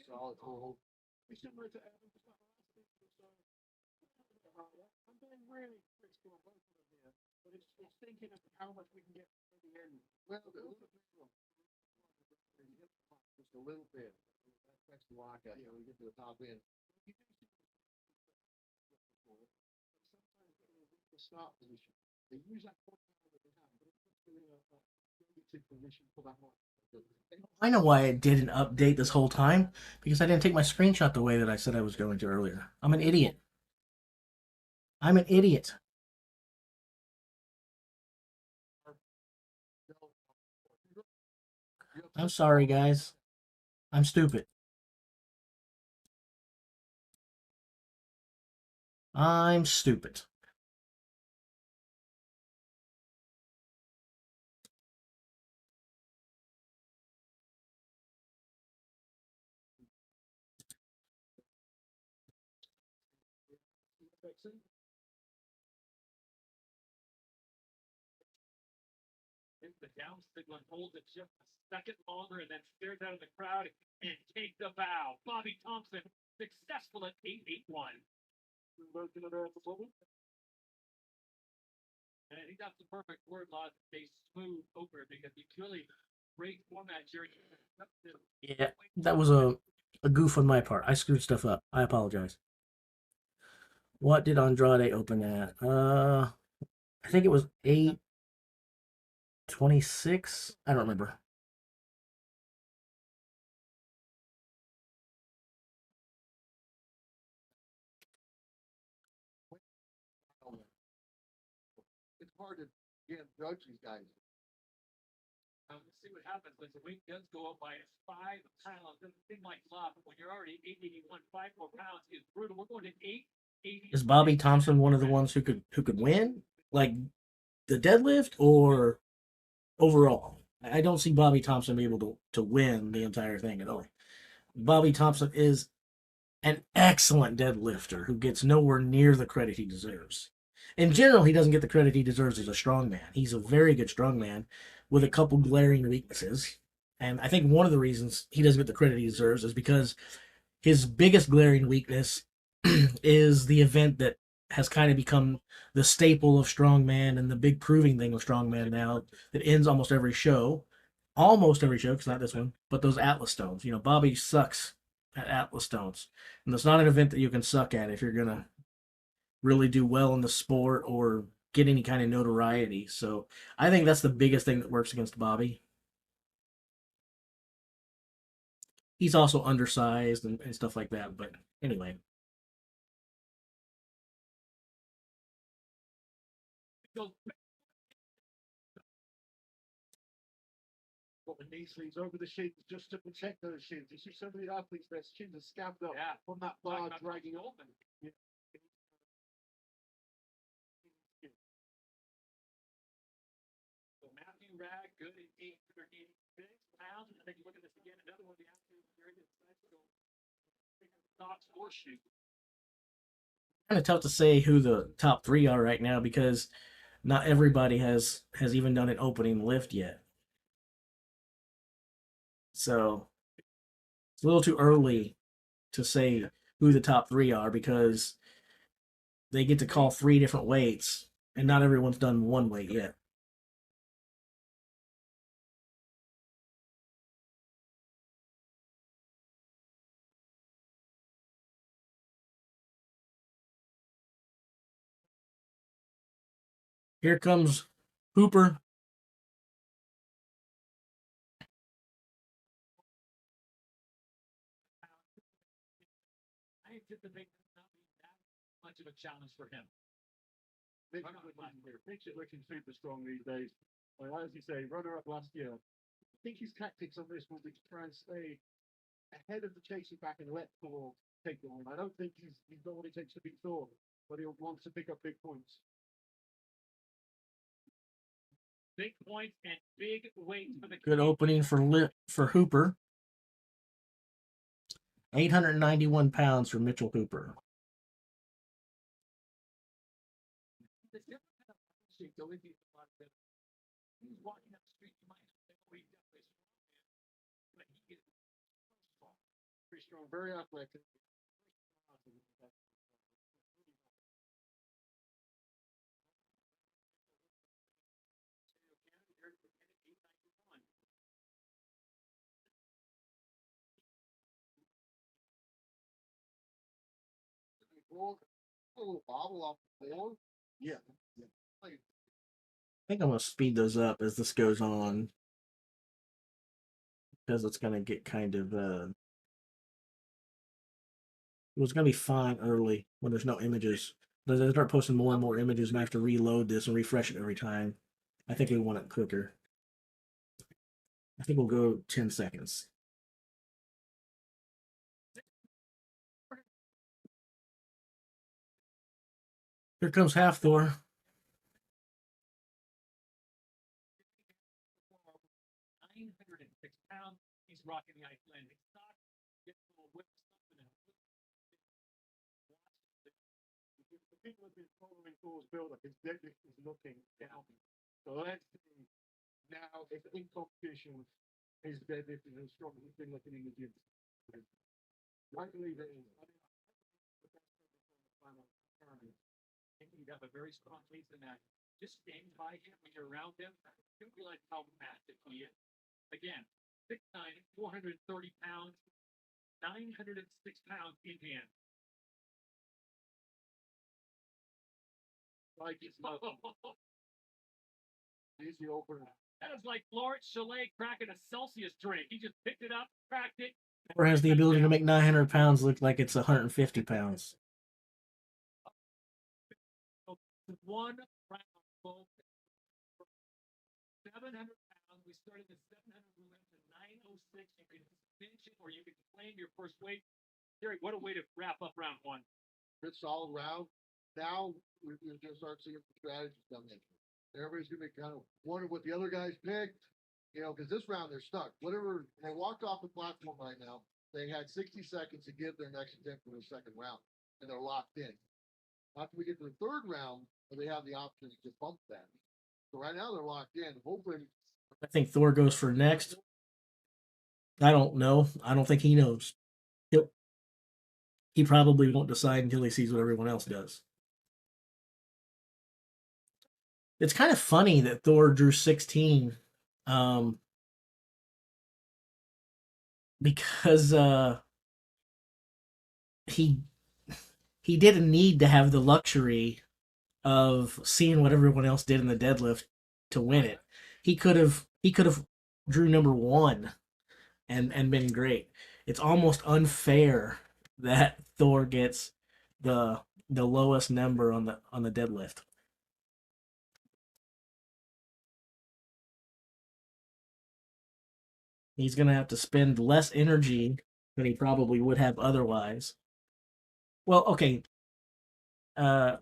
Solid hold. It's similar to Adam. I'm being really critical of both of them here, but it's thinking of how much we can get at the end. Well, just a little bit. That's the lockout. You know, we get to the top end. You do see the start position. They use that point that they have, but it puts them in a limited position for that one. I know why it didn't update this whole time, because I didn't take my screenshot the way that I said I was going to earlier. I'm an idiot. I'm an idiot. I'm sorry, guys. I'm stupid. I'm stupid. The down signal and holds it just a second longer and then stares out of the crowd and takes a bow. Bobby Thompson successful at 881. And I think that's the perfect word, Law, to say smooth over, because he really great format here. Yeah, that was a goof on my part. I screwed stuff up. I apologize. What did Andrade open at? I think it was 826. I don't remember. It's hard to judge these guys. Let's see what happens when the weight does go up by 5 pounds. Doesn't seem like a lot, but when you're already 881, 5 more pounds is brutal. We're going to 880. Is Bobby Thompson one of the ones who could win, like the deadlift, or overall? I don't see Bobby Thompson be able to win the entire thing at all. Bobby Thompson is an excellent deadlifter who gets nowhere near the credit he deserves. In general, he doesn't get the credit he deserves as a strongman. He's a very good strongman with a couple glaring weaknesses. And I think one of the reasons he doesn't get the credit he deserves is because his biggest glaring weakness is the event that has kind of become the staple of strongman and the big proving thing of strongman now that ends almost every show. Almost every show, because not this one, but those Atlas stones. You know, Bobby sucks at Atlas Stones. And it's not an event that you can suck at if you're going to really do well in the sport or get any kind of notoriety. So I think that's the biggest thing that works against Bobby. He's also undersized and stuff like that. But anyway. So, Got the knee sleeves over the shins just to protect those shins. You see some of the athletes, their shins are scabbed up yeah. from that Talking bar about dragging Chris on. Coleman. So Matthew Ragg, good at 886 pounds. I think you look at this again, another one of the athletes very good size. So socks or shoes. Kind of tough to say who the top three are right now because not everybody has even done an opening lift yet. So it's a little too early to say who the top three are because they get to call three different weights and not everyone's done one weight yet. Here comes Hooper. I anticipate this not being that much of a challenge for him. Makes it looking super strong these days. Well, as you say, runner up last year. I think his tactics on this will be to try and stay ahead of the chasing back and let Thor take the one. I don't think he's got what it takes to beat Thor, but he'll want to pick up big points. Big points and big weight for the Good opening for Hooper. 891 pounds for Mitchell Hooper. The different kind of shape, though, is a lot better. He's walking up the street, you might say, oh, he's definitely a strong man, but he is strong. Pretty strong, very athletic. A little bobble off the floor. Yeah. I think I'm going to speed those up as this goes on because it's going to get kind of it was going to be fine early when there's no images. But as I start posting more and more images and I have to reload this and refresh it every time, I think we want it quicker. I think we'll go 10 seconds. Here comes Half Thor. 906 pounds. He's rocking the Icelandic sock. Gets a little whip something and The people have been following Thor's build-up. His deadlift is looking down. So let's see. Now, if in competition, his deadlift is as strong as he's been looking in the gym. I believe it is. I think he'd have a very strong case in that. Just standing by him when you're around him, you realize how massive he is. Again, 6'9", 430 pounds, 906 pounds in hand. Like it's not easy opener. That is like Florence Chalet cracking a Celsius drink. He just picked it up, cracked it. Or has the ability to make 900 pounds look like it's 150 pounds. One round, both 700 pounds. We started at 700, we went to 906. You can finish it or you can claim your first weight. Jerry, what a way to wrap up round one. Good solid round. Now we're going to start seeing the strategies come in. Everybody's going to be kind of wondering what the other guys picked, because this round they're stuck. Whatever they walked off the platform right now, they had 60 seconds to give their next attempt for the second round, and they're locked in. After we get to the third round, they have the option to bump that. So right now they're locked in. Hopefully, I think Thor goes for next. I don't know. I don't think he knows. He probably won't decide until he sees what everyone else does. It's kind of funny that Thor drew 16 because he he didn't need to have the luxury of seeing what everyone else did in the deadlift to win it. He could have drew number one and been great. It's almost unfair that Thor gets the lowest number on the deadlift. He's gonna have to spend less energy than he probably would have otherwise. Well, okay. Uh,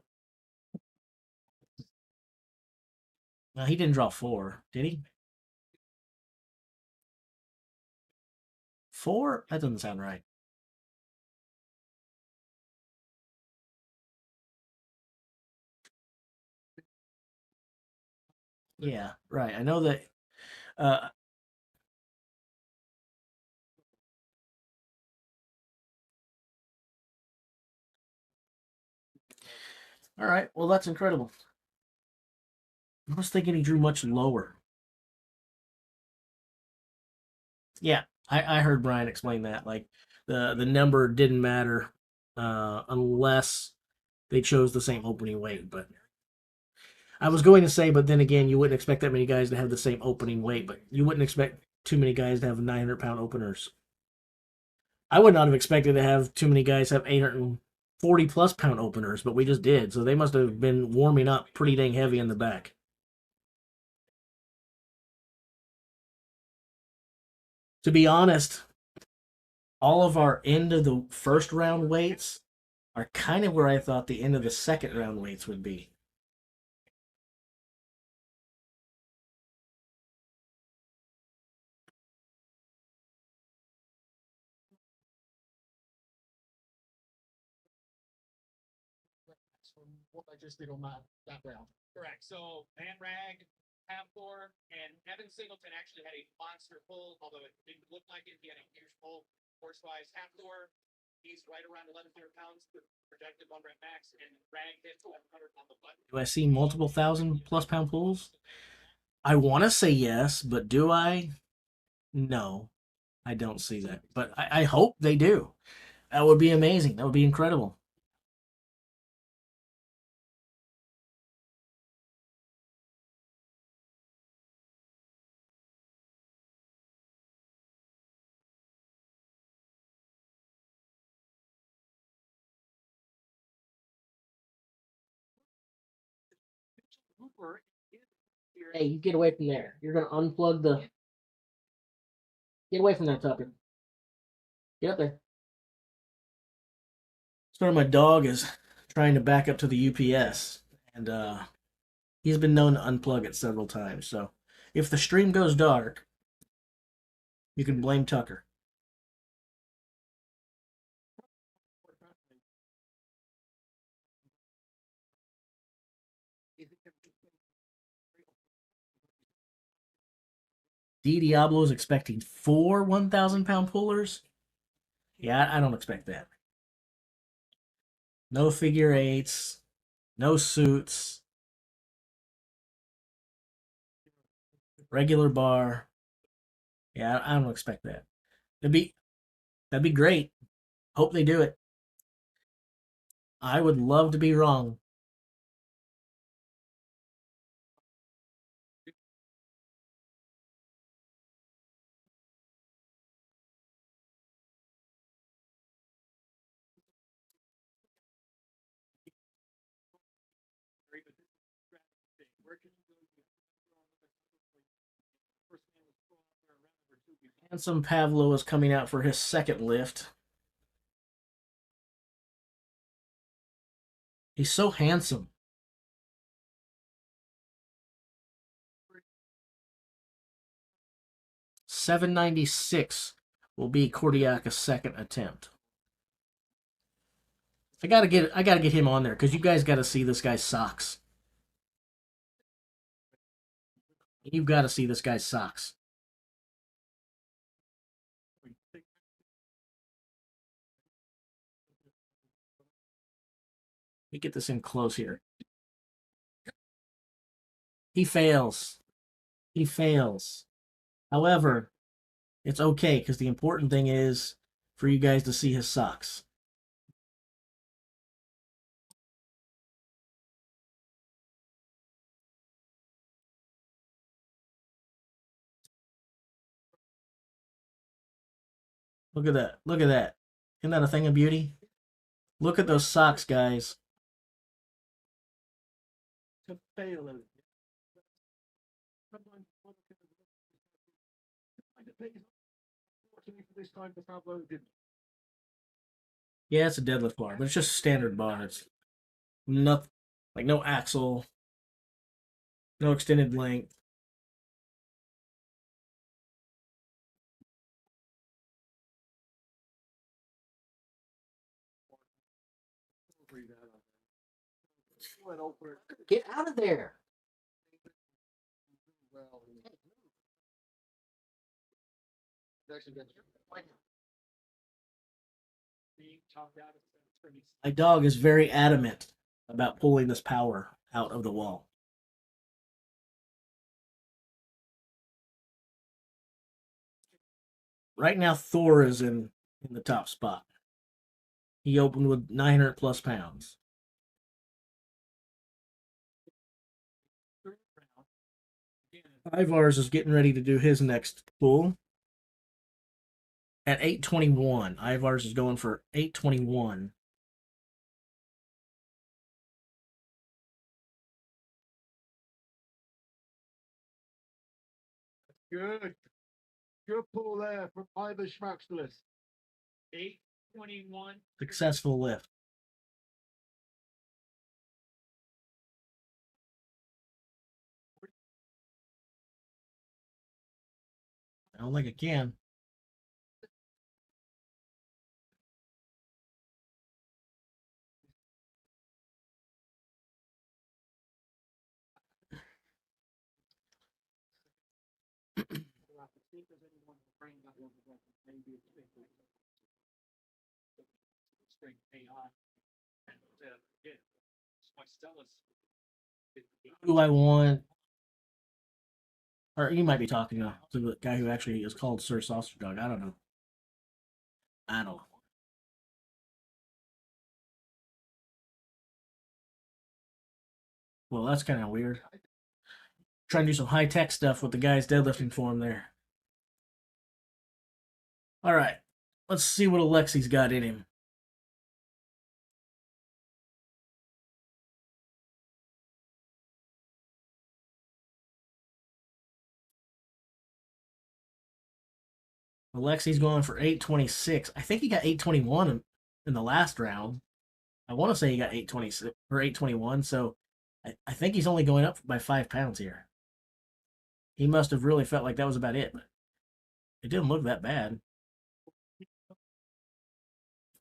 no, he didn't draw four, did he? Four? That doesn't sound right. Yeah, right. I know that. Uh, all right. Well, that's incredible. I was thinking he drew much lower. Yeah, I heard Brian explain that. Like the number didn't matter unless they chose the same opening weight. But I was going to say, but then again, you wouldn't expect that many guys to have the same opening weight. But you wouldn't expect too many guys to have 900-pound openers. I would not have expected to have too many guys have 840 plus pound openers, but we just did. So they must have been warming up pretty dang heavy in the back. To be honest, all of our end of the first round weights are kind of where I thought the end of the second round weights would be. From what they just did on that round. Correct. So Van Rag, Pavthor, and Evan Singleton actually had a monster pull, although it didn't look like it. He had a huge pull force-wise. Pavthor, he's right around 1,100 pounds, projected 1 rep max, and Rag hit 1,100 on the button. Do I see multiple thousand plus pound pulls? I want to say yes, but do I? No, I don't see that. But I hope they do. That would be amazing. That would be incredible. Hooper is here. Hey, you get away from there. You're gonna unplug the. Get away from there, Tucker. Get up there. So my dog is trying to back up to the UPS, and he's been known to unplug it several times. So if the stream goes dark, you can blame Tucker. D Diablo is expecting 4 1,000-pound pullers. Yeah, I don't expect that. No figure eights, no suits, regular bar. Yeah, I don't expect that. That'd be great. Hope they do it. I would love to be wrong. Handsome Pavlo is coming out for his second lift. He's so handsome. $796 will be Kordiak's second attempt. I gotta get him on there because you guys gotta see this guy's socks. You've got to see this guy's socks. Let me get this in close here. He fails. He fails. However, it's okay because the important thing is for you guys to see his socks. Look at that. Look at that. Isn't that a thing of beauty? Look at those socks, guys. To fail a little. Sometimes unfortunately for this time, the Pablo didn't. Yeah, it's a deadlift bar, but it's just standard bar. It's nothing like no axle, no extended length. Went over it. Get out of there. Well, actually, that's Being chopped out of the trees. My dog is very adamant about pulling this power out of the wall. Right now, Thor is in the top spot. He opened with 900 plus pounds. Third round. Again, Ivars is getting ready to do his next pull at 821. Ivars is going for 821. good. Good pull there from Ivan Schmaxtelis. 821. Successful lift. I don't think I can. Strength AI. And yeah, Marcellus. Who do I want? Or you might be talking to the guy who actually is called Sir Sausage Dog. I don't know. I don't know. Well, that's kind of weird. Trying to do some high tech stuff with the guy's deadlifting form there. All right, let's see what Alexi's got in him. Alexi's going for 826. I think he got 821 in the last round. I want to say he got 826 or 821. So I think he's only going up by 5 pounds here. He must have really felt like that was about it. But it didn't look that bad.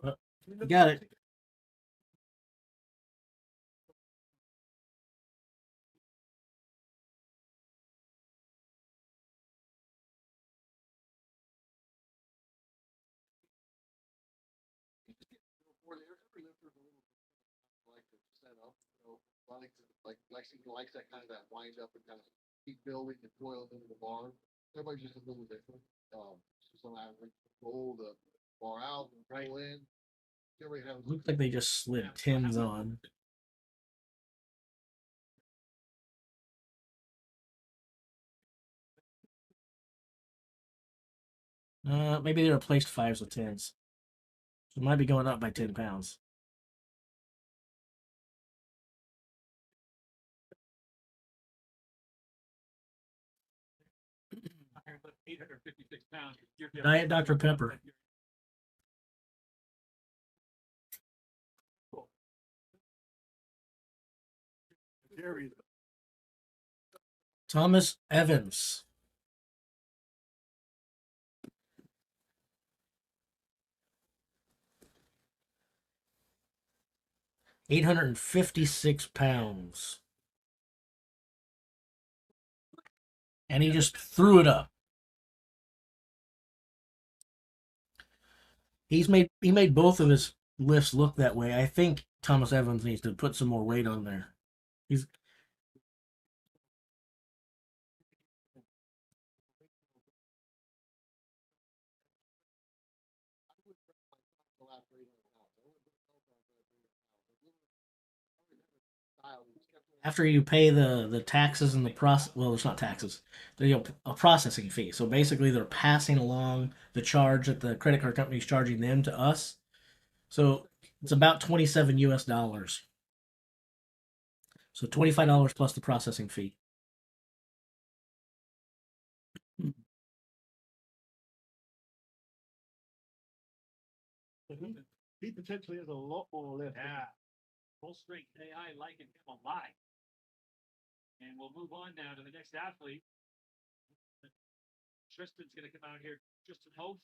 But you got it. Like to set up, like Lexington likes that kind of that wind up and kind of keep building and toiling into the bar. Everybody's just a little different. So some average roll the bar out and roll in. Everybody has Looks like they just slid tins on. Maybe they replaced 5s with 10s. So it might be going up by 10 pounds. Iron lift 856 pounds. Diet Dr. Pepper. Thomas Evans. £856. And he just threw it up. He made both of his lifts look that way. I think Thomas Evans needs to put some more weight on there. He's after you pay the taxes and the process, well, it's not taxes, the a processing fee. So basically, they're passing along the charge that the credit card company is charging them to us. So it's about 27 US dollars. So $25 plus the processing fee. He potentially has a lot more left. Yeah. Full strength AI liking him a lot. And we'll move on now to the next athlete. Tristan's going to come out here. Tristan Hope,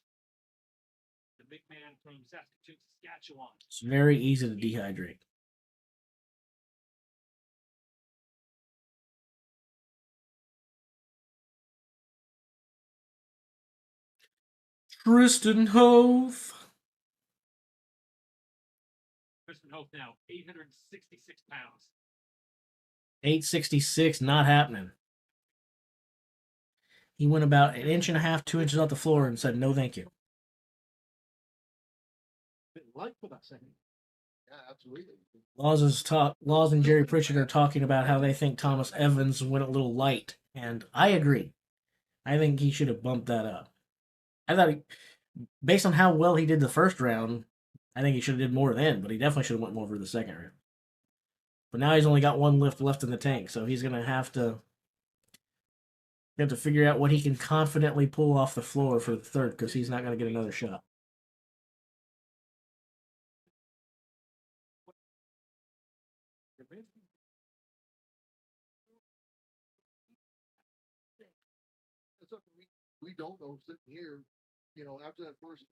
the big man from Saskatoon, Saskatchewan. It's very easy to dehydrate. Tristan Hove. Tristan Hope now, 866 pounds. 866, not happening. He went about an inch and a half, 2 inches off the floor and said, no, thank you. Bit light for that second. Yeah, absolutely. Laws and Jerry Pritchard are talking about how they think Thomas Evans went a little light, and I agree. I think he should have bumped that up. I thought, based on how well he did the first round, I think he should have did more then, but he definitely should have went more for the second round. But now he's only got one lift left in the tank, so he's gonna have to figure out what he can confidently pull off the floor for the third, because he's not gonna get another shot. That's something we don't know sitting here. You know, after that first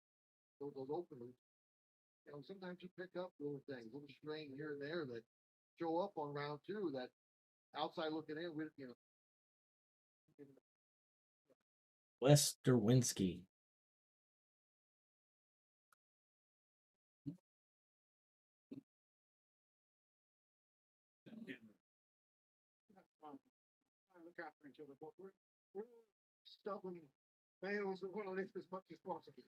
those openers, you know, sometimes you pick up little things, little strain here and there that show up on round two. That outside looking in, with you know. Wes Derwinski. Look after each other, but we're stubborn males that want to lift as much as possible.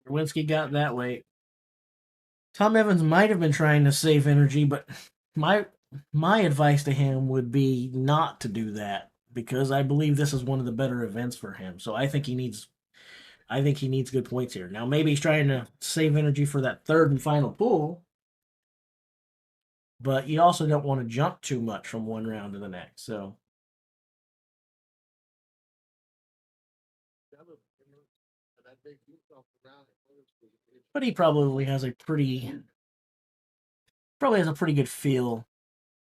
Derwinski got that weight. Tom Evans might have been trying to save energy, but my advice to him would be not to do that, because I believe this is one of the better events for him. So I think he needs good points here. Now maybe he's trying to save energy for that third and final pull, but you also don't want to jump too much from one round to the next. So but he probably has a pretty good feel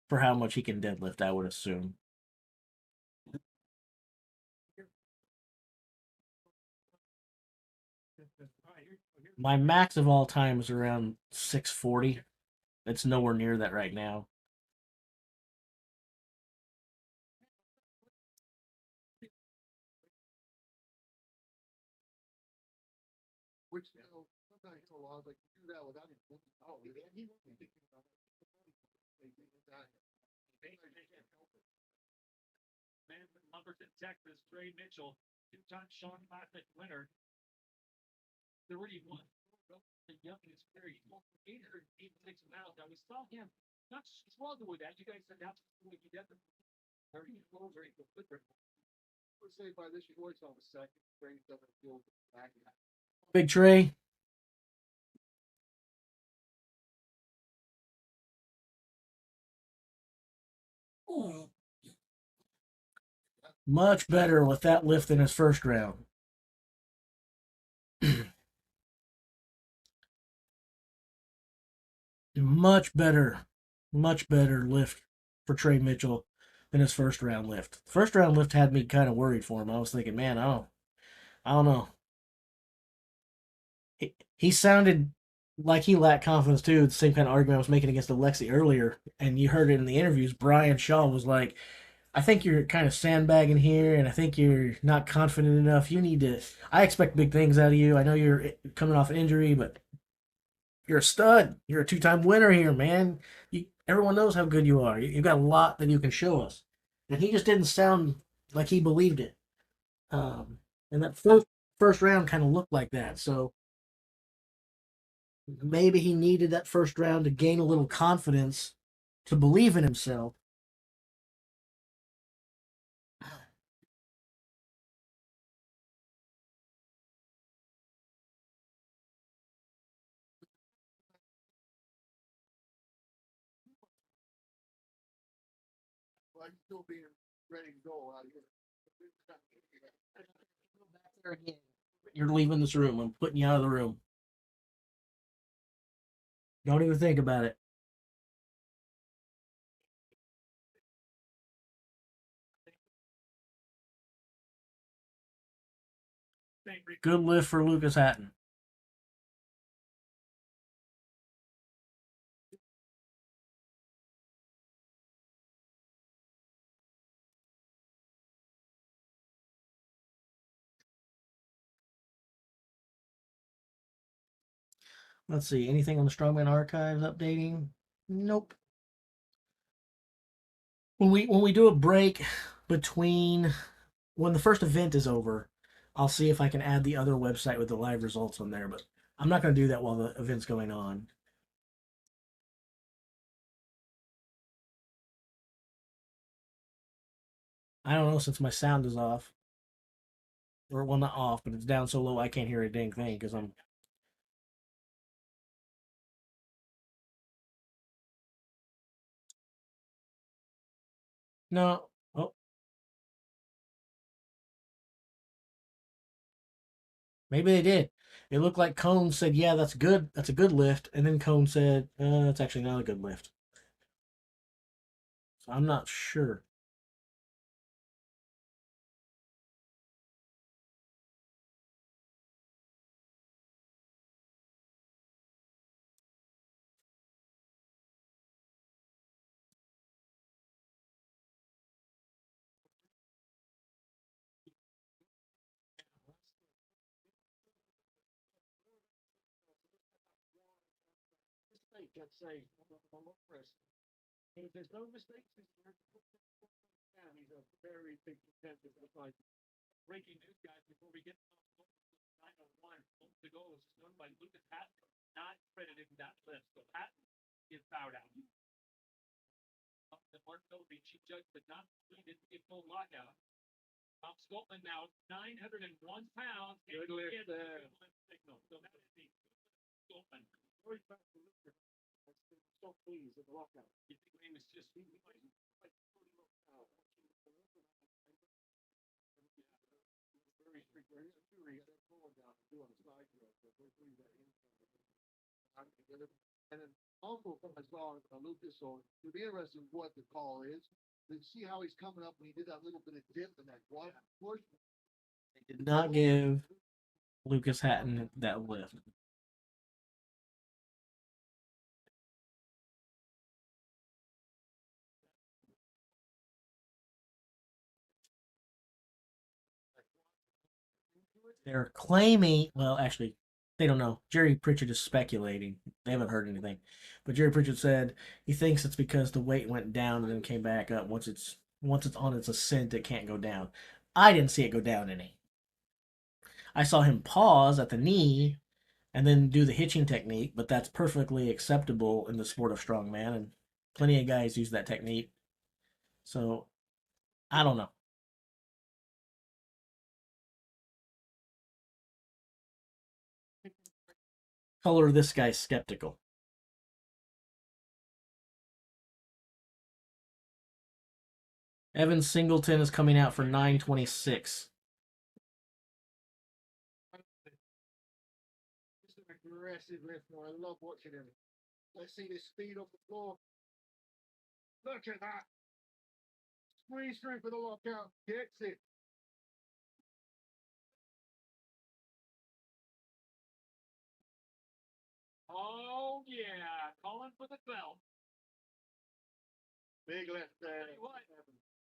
for how much he can deadlift, I would assume. My max of all time is around 640. It's nowhere near that right now. Which, you know, sometimes you know, laws like do that without him. Oh, yeah, he won't be thinking about it. Man from Lumberton, Texas, Trey Mitchell, two-time Sean Classic winner. 31. The youngest period. 886 pounds. Now we saw him not struggle with that. You guys said that's what he did. Very close, very good. I would say by this voice on the second, Trey doesn't feel back. Big Trey. Much better with that lift in his first round. much better lift for Trey Mitchell than his first round lift. The first round lift had me kind of worried for him. I was thinking, man, I don't know. He sounded like he lacked confidence too. The same kind of argument I was making against Alexi earlier, and you heard it in the interviews. Brian Shaw was like, I think you're kind of sandbagging here, and I think you're not confident enough. You need to. I expect big things out of you. I know you're coming off an injury, but you're a stud. You're a two-time winner here, man. Everyone knows how good you are. You've got a lot that you can show us. And he just didn't sound like he believed it. And that first round kind of looked like that. So maybe he needed that first round to gain a little confidence to believe in himself. Like still being ready to go out of here. You're leaving this room. I'm putting you out of the room. Don't even think about it. Good lift for Lucas Hatton. Let's see. Anything on the Strongman archives updating? Nope. When we do a break between when the first event is over, I'll see if I can add the other website with the live results on there, but I'm not going to do that while the event's going on. I don't know, since my sound is off. Or, well, not off, but it's down so low I can't hear a dang thing because I'm. No. Oh. Maybe they did. It looked like Cone said, yeah, that's good. That's a good lift. And then Cone said, that's actually not a good lift. So I'm not sure. Let's say, on what press. If there's no mistakes, he's a very big contender for the fight. Breaking news, guys, before we get 901 to go, is done by Lucas Hatton, not credited in that list. So Hatton is bowed out. The Mark Phillippe chief judge did not plead in full lockout. Scotland now 901 pounds. Good lift there. Signal. So that is the Scotland. Very fast to lift it. So pleased at the lockout. You think he was just Very strict. Here's a theory. He had that pull down to do on the side grip. So we're putting that in. And then also I saw Lucas, so it'll be interesting what the call is. Then see how he's coming up when he did that little bit of dip and that quad push. They did not give Lucas Hatton that lift. They're claiming, well, actually, they don't know. Jerry Pritchard is speculating. They haven't heard anything. But Jerry Pritchard said he thinks it's because the weight went down and then came back up. Once it's on its ascent, it can't go down. I didn't see it go down any. I saw him pause at the knee and then do the hitching technique, but that's perfectly acceptable in the sport of strongman, and plenty of guys use that technique. So, I don't know. Color this guy skeptical. Evan Singleton is coming out for 926. This is an aggressive lift. I love watching him. Let's see this speed off the floor. Look at that. Squeeze through for the lockout. Gets it. Oh, yeah. Calling for the belt. Big lift there. Tell you what,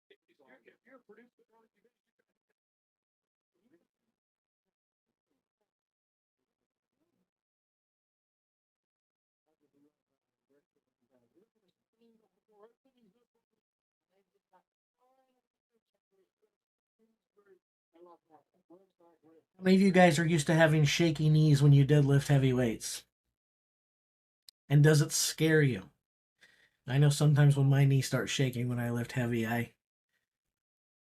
if you're a producer, How many of you guys are used to having shaky knees when you deadlift heavy weights? And does it scare you? I know sometimes when my knee starts shaking when I lift heavy,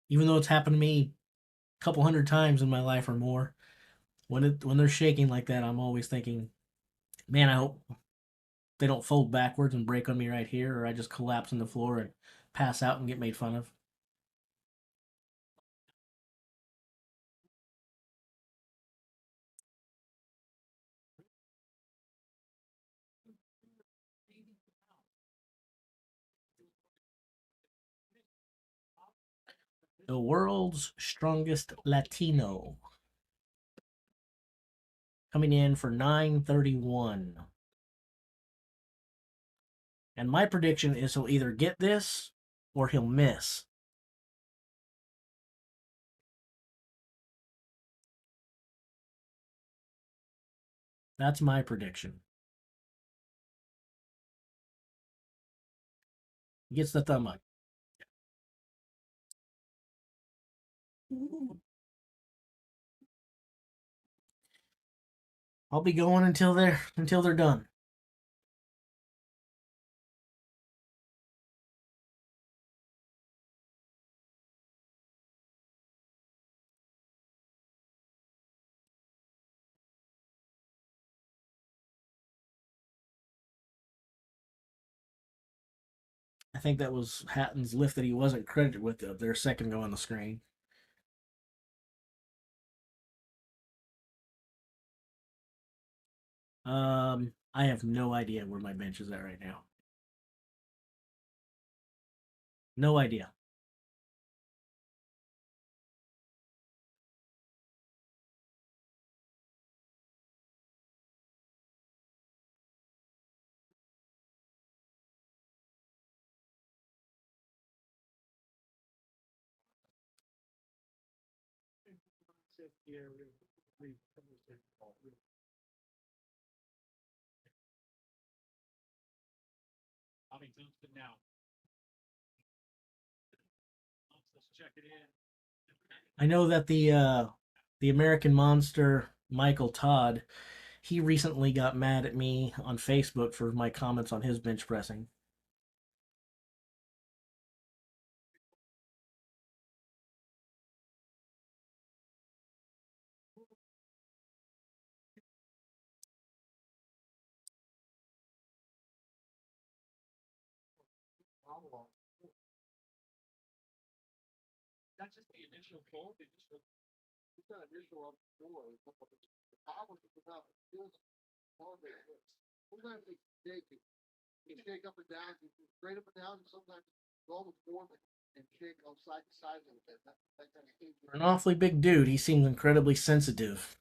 even though it's happened to me a couple hundred times in my life or more, when they're shaking like that, I'm always thinking, man, I hope they don't fold backwards and break on me right here, or I just collapse on the floor and pass out and get made fun of. The world's strongest Latino coming in for 931. And my prediction is he'll either get this or he'll miss. That's my prediction. He gets the thumb up. I'll be going until they're done. I think that was Hatton's lift that he wasn't credited with their second go on the screen. I have no idea where my bench is at right now. No idea. Coming Johnston now. Let's check it in. I know that the American Monster Michael Todd, he recently got mad at me on Facebook for my comments on his bench pressing. That's just the initial pull. The initial, It's not initial on the floor. The power is about feels all the hits. Sometimes they shake it. You shake up and down, you can straight up and down, and sometimes go with form and shake on side to side a little bit. That kind of thing. For an awfully big dude, he seems incredibly sensitive.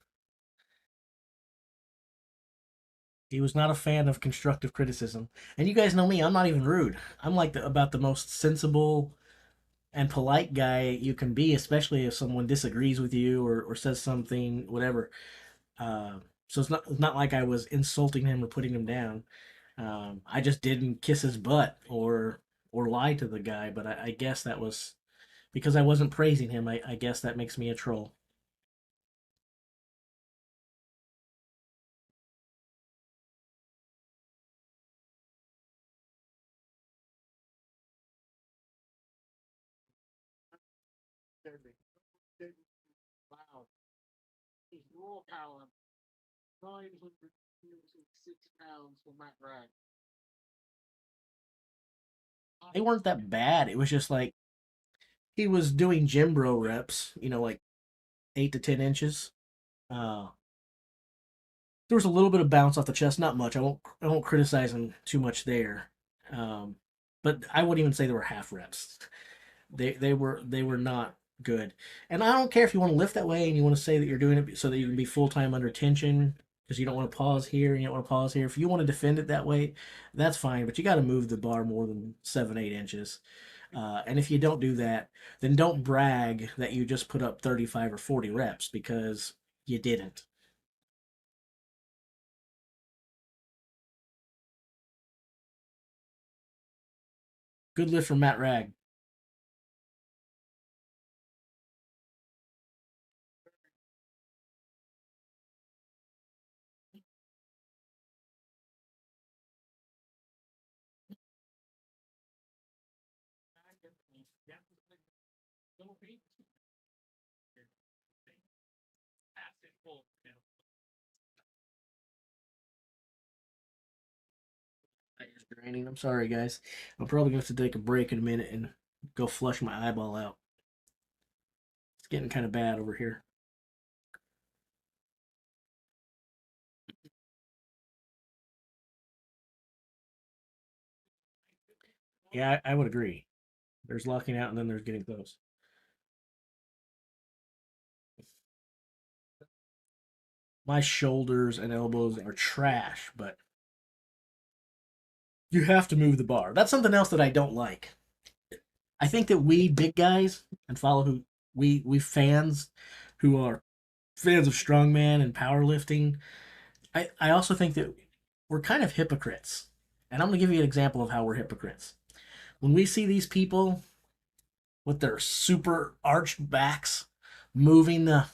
He was not a fan of constructive criticism. And you guys know me, I'm not even rude. I'm like about the most sensible and polite guy you can be, especially if someone disagrees with you or says something, whatever. Uh, so it's not like I was insulting him or putting him down. I just didn't kiss his butt or lie to the guy, but I guess that was because I wasn't praising him. I guess that makes me a troll. Wow. His raw power, 906 pounds for Matt Rag. They weren't that bad. It was just like he was doing gym bro reps, like 8 to 10 inches. Uh, there was a little bit of bounce off the chest, not much. I won't criticize him too much there. Um, but I wouldn't even say they were half reps. They were not good. And I don't care if you want to lift that way and you want to say that you're doing it so that you can be full time under tension because you don't want to pause here and you don't want to pause here. If you want to defend it that way, that's fine. But you got to move the bar more than 7-8 inches. And if you don't do that, then don't brag that you just put up 35 or 40 reps because you didn't. Good lift from Matt Rag. It's draining. I'm sorry, guys. I'm probably going to have to take a break in a minute and go flush my eyeball out. It's getting kind of bad over here. Yeah, I would agree. There's locking out and then there's getting close. My shoulders and elbows are trash, but you have to move the bar. That's something else that I don't like. I think that we big guys and follow who we fans who are fans of strongman and powerlifting, I also think that we're kind of hypocrites. And I'm going to give you an example of how we're hypocrites. When we see these people with their super arched backs moving the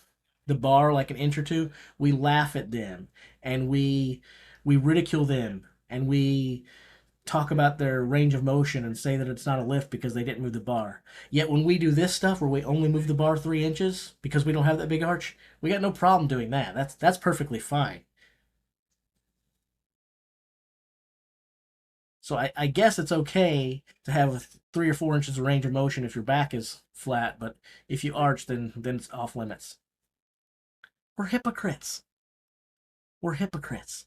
bar like an inch or two, we laugh at them and we ridicule them and we talk about their range of motion and say that it's not a lift because they didn't move the bar. Yet when we do this stuff where we only move the bar 3 inches because we don't have that big arch, we got no problem doing that. That's perfectly fine. So I guess it's okay to have 3 or 4 inches of range of motion if your back is flat, but if you arch, then it's off limits. We're hypocrites. We're hypocrites.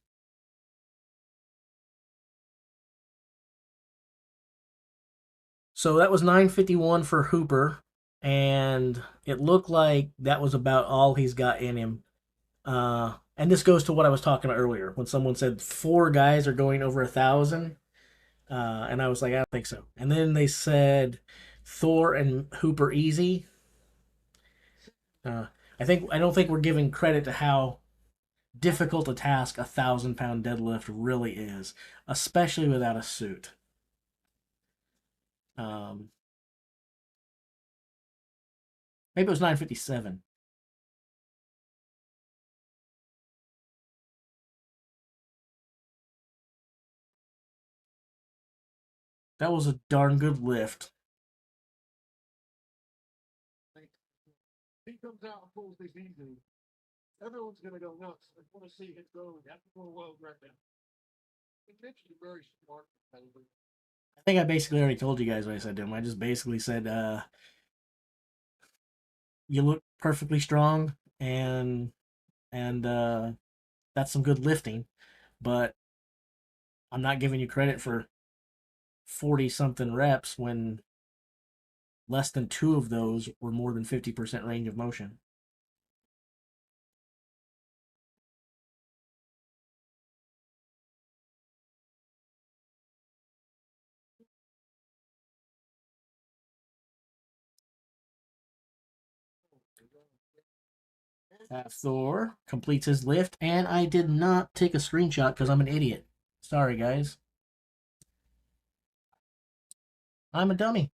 So that was 951 for Hooper, and it looked like that was about all he's got in him. And this goes to what I was talking about earlier when someone said 4 guys are going over 1,000. And I was like, I don't think so. And then they said Thor and Hooper easy. I don't think we're giving credit to how difficult a task 1,000-pound deadlift really is, especially without a suit. Maybe it was 957. That was a darn good lift. He comes out and pulls this easy. Everyone's gonna go nuts. I want to see it go. That's the world right now. It's literally very smart. I think I basically already told you guys what I said to him. I just basically said, you look perfectly strong and that's some good lifting, but I'm not giving you credit for 40 something reps when less than 2 of those were more than 50% range of motion. Thor completes his lift, and I did not take a screenshot because I'm an idiot. Sorry, guys. I'm a dummy.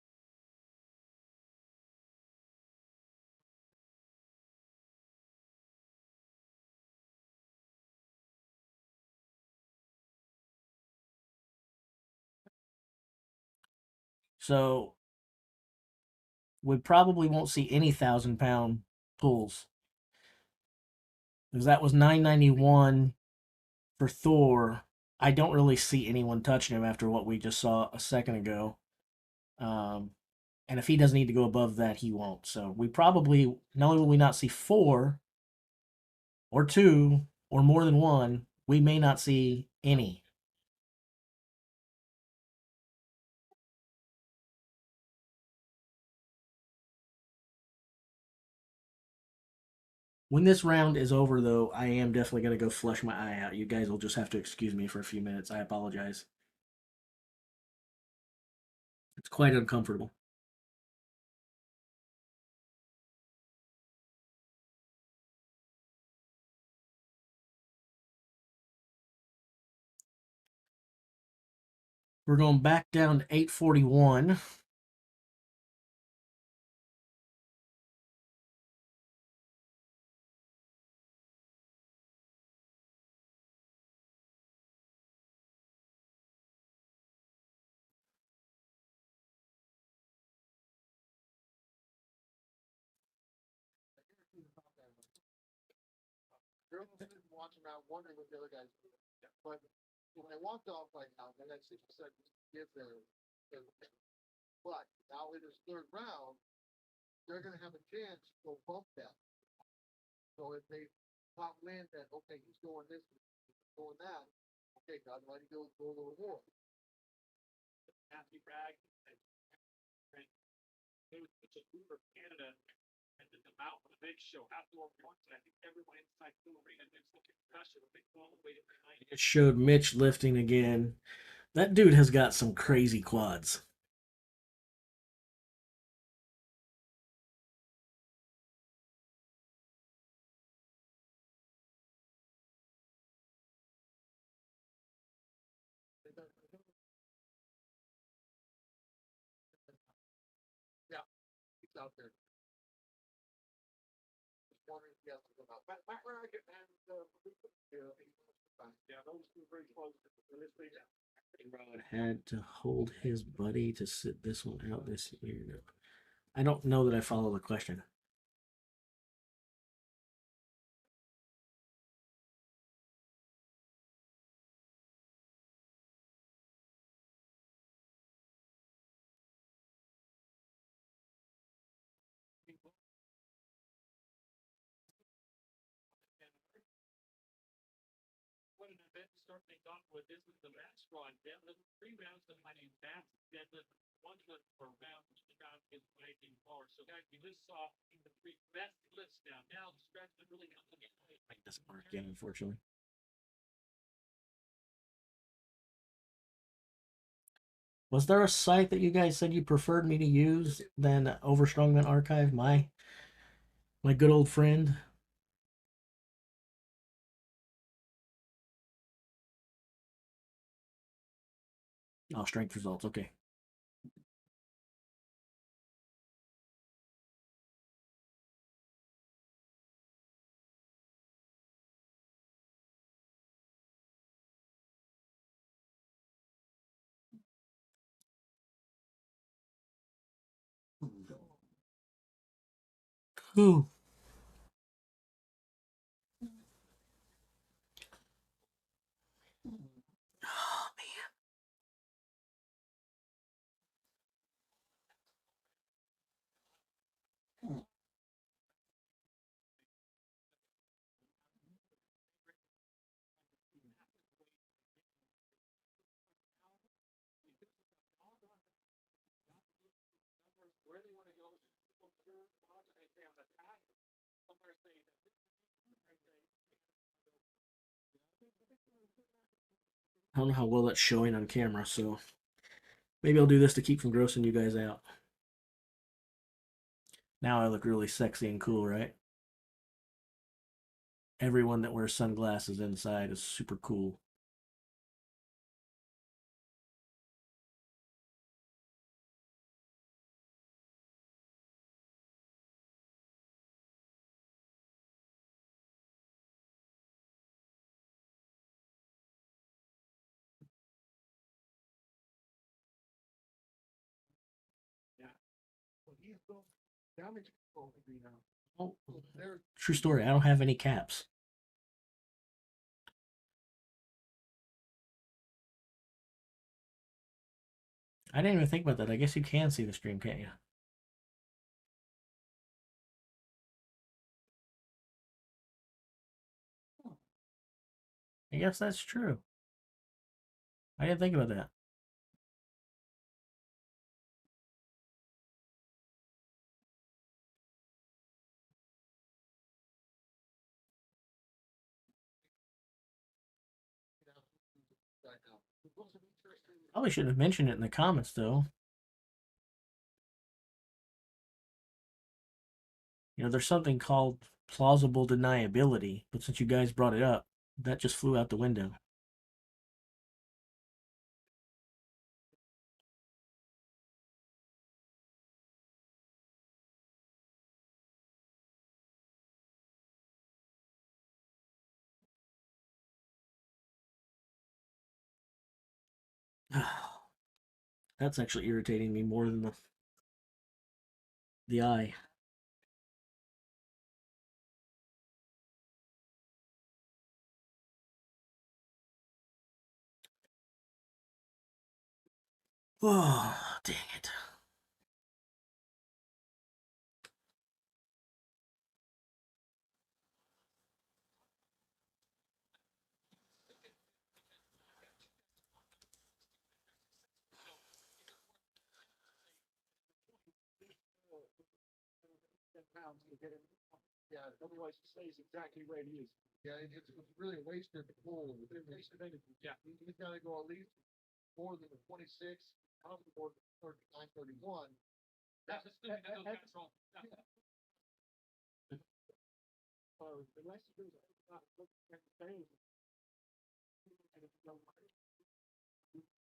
So we probably won't see any 1,000-pound pulls because that was 991 for Thor. I don't really see anyone touching him after what we just saw a second ago. And if he doesn't need to go above that, he won't. So we probably, not only will we not see 4 or 2 or more than 1, we may not see any. When this round is over, though, I am definitely going to go flush my eye out. You guys will just have to excuse me for a few minutes. I apologize. It's quite uncomfortable. We're going back down to 841. You're sitting watching around wondering what the other guys do. But when I walked off right now, they had 60 seconds to give their but now in this third round, they're gonna have a chance to go bump that. So if they top land that, okay, he's going this, he's going that, okay, God, why do you go a little more? Matthew Bragg, it's a group of Canada, and then the out for the big show outdoor once, and I think everyone inside the ring and it's looking pressure, a big all the way to behind. It showed Mitch lifting again. That dude has got some crazy quads. Yeah, he's out there. Just wondering if he has to come out. Matt Ryan and Yeah, those two very close to this thing. Rod had to hold his buddy to sit this one out this year. I don't know that I follow the question. What an event to start things off with. This is the match squad. Deadlift, 3 rounds of my name, Matt. Deadlift, 1 foot per round, which the round is rising bar. So guys, we just saw the 3 best lifts now. Now the stretch is really coming in. It doesn't work again, unfortunately. Was there a site that you guys said you preferred me to use than Over Strongman Archive? My good old friend. Oh, strength results. Okay. Whew. Oh, man. Where they want to go, they say on the attack. Somewhere say that I don't know how well that's showing on camera, so maybe I'll do this to keep from grossing you guys out. Now I look really sexy and cool, right? Everyone that wears sunglasses inside is super cool. Well, he's going damage control to be now. Oh, There, true story. I don't have any caps. I didn't even think about that. I guess you can see the stream, can't you? I guess that's true. I didn't think about that. right now. Probably should have mentioned it in the comments, though. You know, there's something called plausible deniability, but since you guys brought it up, that just flew out the window. That's actually irritating me more than the eye. Oh, dang it. £10 to get him. Yeah, otherwise he stays exactly where he is. Yeah, it's really a waste of the pull. It's a waste of energy. Yeah, he's got to go at least more than the 26, probably more than 39, 31. That's assuming that those guys are all. The rest of it is not looking at the same.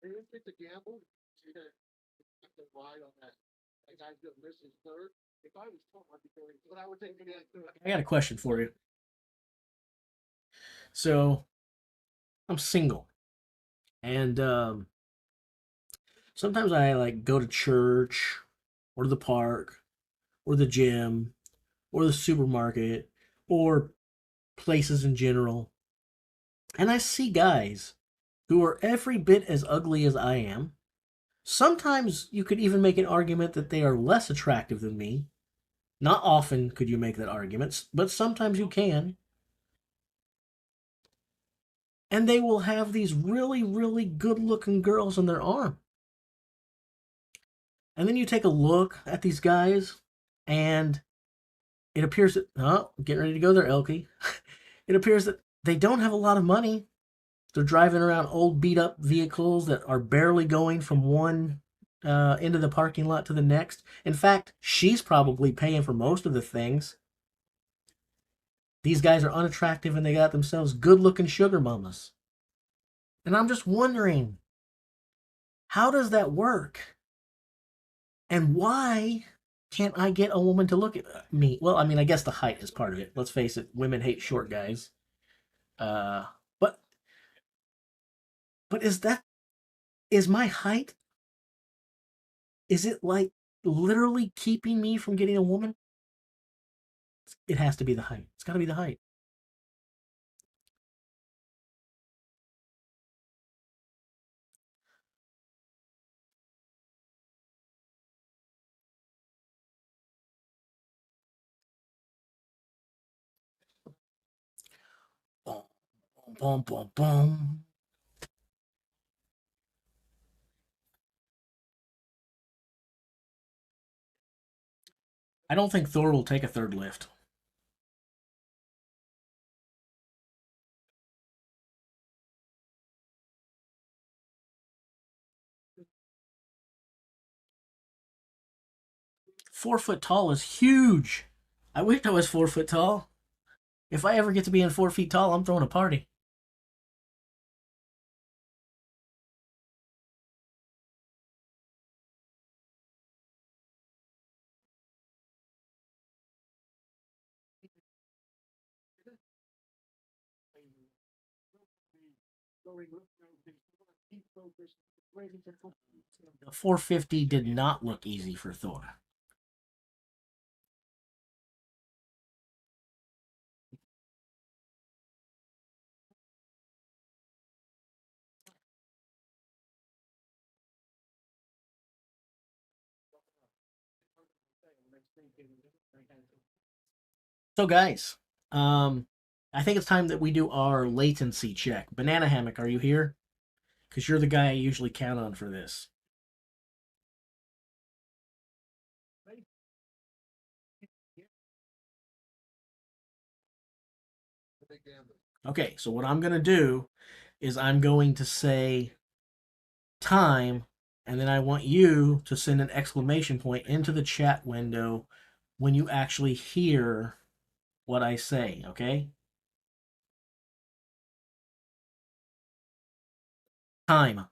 If it's a gamble, you have to ride on that. That guy's gonna miss his third. If I was told, I'd be very, but I would take it at third. I got a question for you. So, I'm single. And sometimes I like go to church or the park or the gym or the supermarket or places in general. And I see guys who are every bit as ugly as I am. Sometimes you could even make an argument that they are less attractive than me. Not often could you make that argument, but sometimes you can. And they will have these really, really good looking girls on their arm. And then you take a look at these guys, and it appears that, oh, getting ready to go there, Elkie. It appears that they don't have a lot of money. They're driving around old beat up vehicles that are barely going from one end of the parking lot to the next. In fact, she's probably paying for most of the things. These guys are unattractive and they got themselves good looking sugar mamas. And I'm just wondering, how does that work? And why can't I get a woman to look at me? Well, I mean, I guess the height is part of it. Let's face it, women hate short guys. Uh, but but is my height, is it like literally keeping me from getting a woman? It has to be the height. It's got to be the height. Boom, boom, boom, boom. I don't think Thor will take a third lift. .4 foot tall is huge. I wish I was 4 foot tall. If I ever get to being 4 feet tall, I'm throwing a party. The 450 did not look easy for Thor. So, guys, I think it's time that we do our latency check. Banana Hammock, are you here? Because you're the guy I usually count on for this. Okay, so what I'm going to do is I'm going to say time, and then I want you to send an exclamation point into the chat window when you actually hear what I say, okay? Time.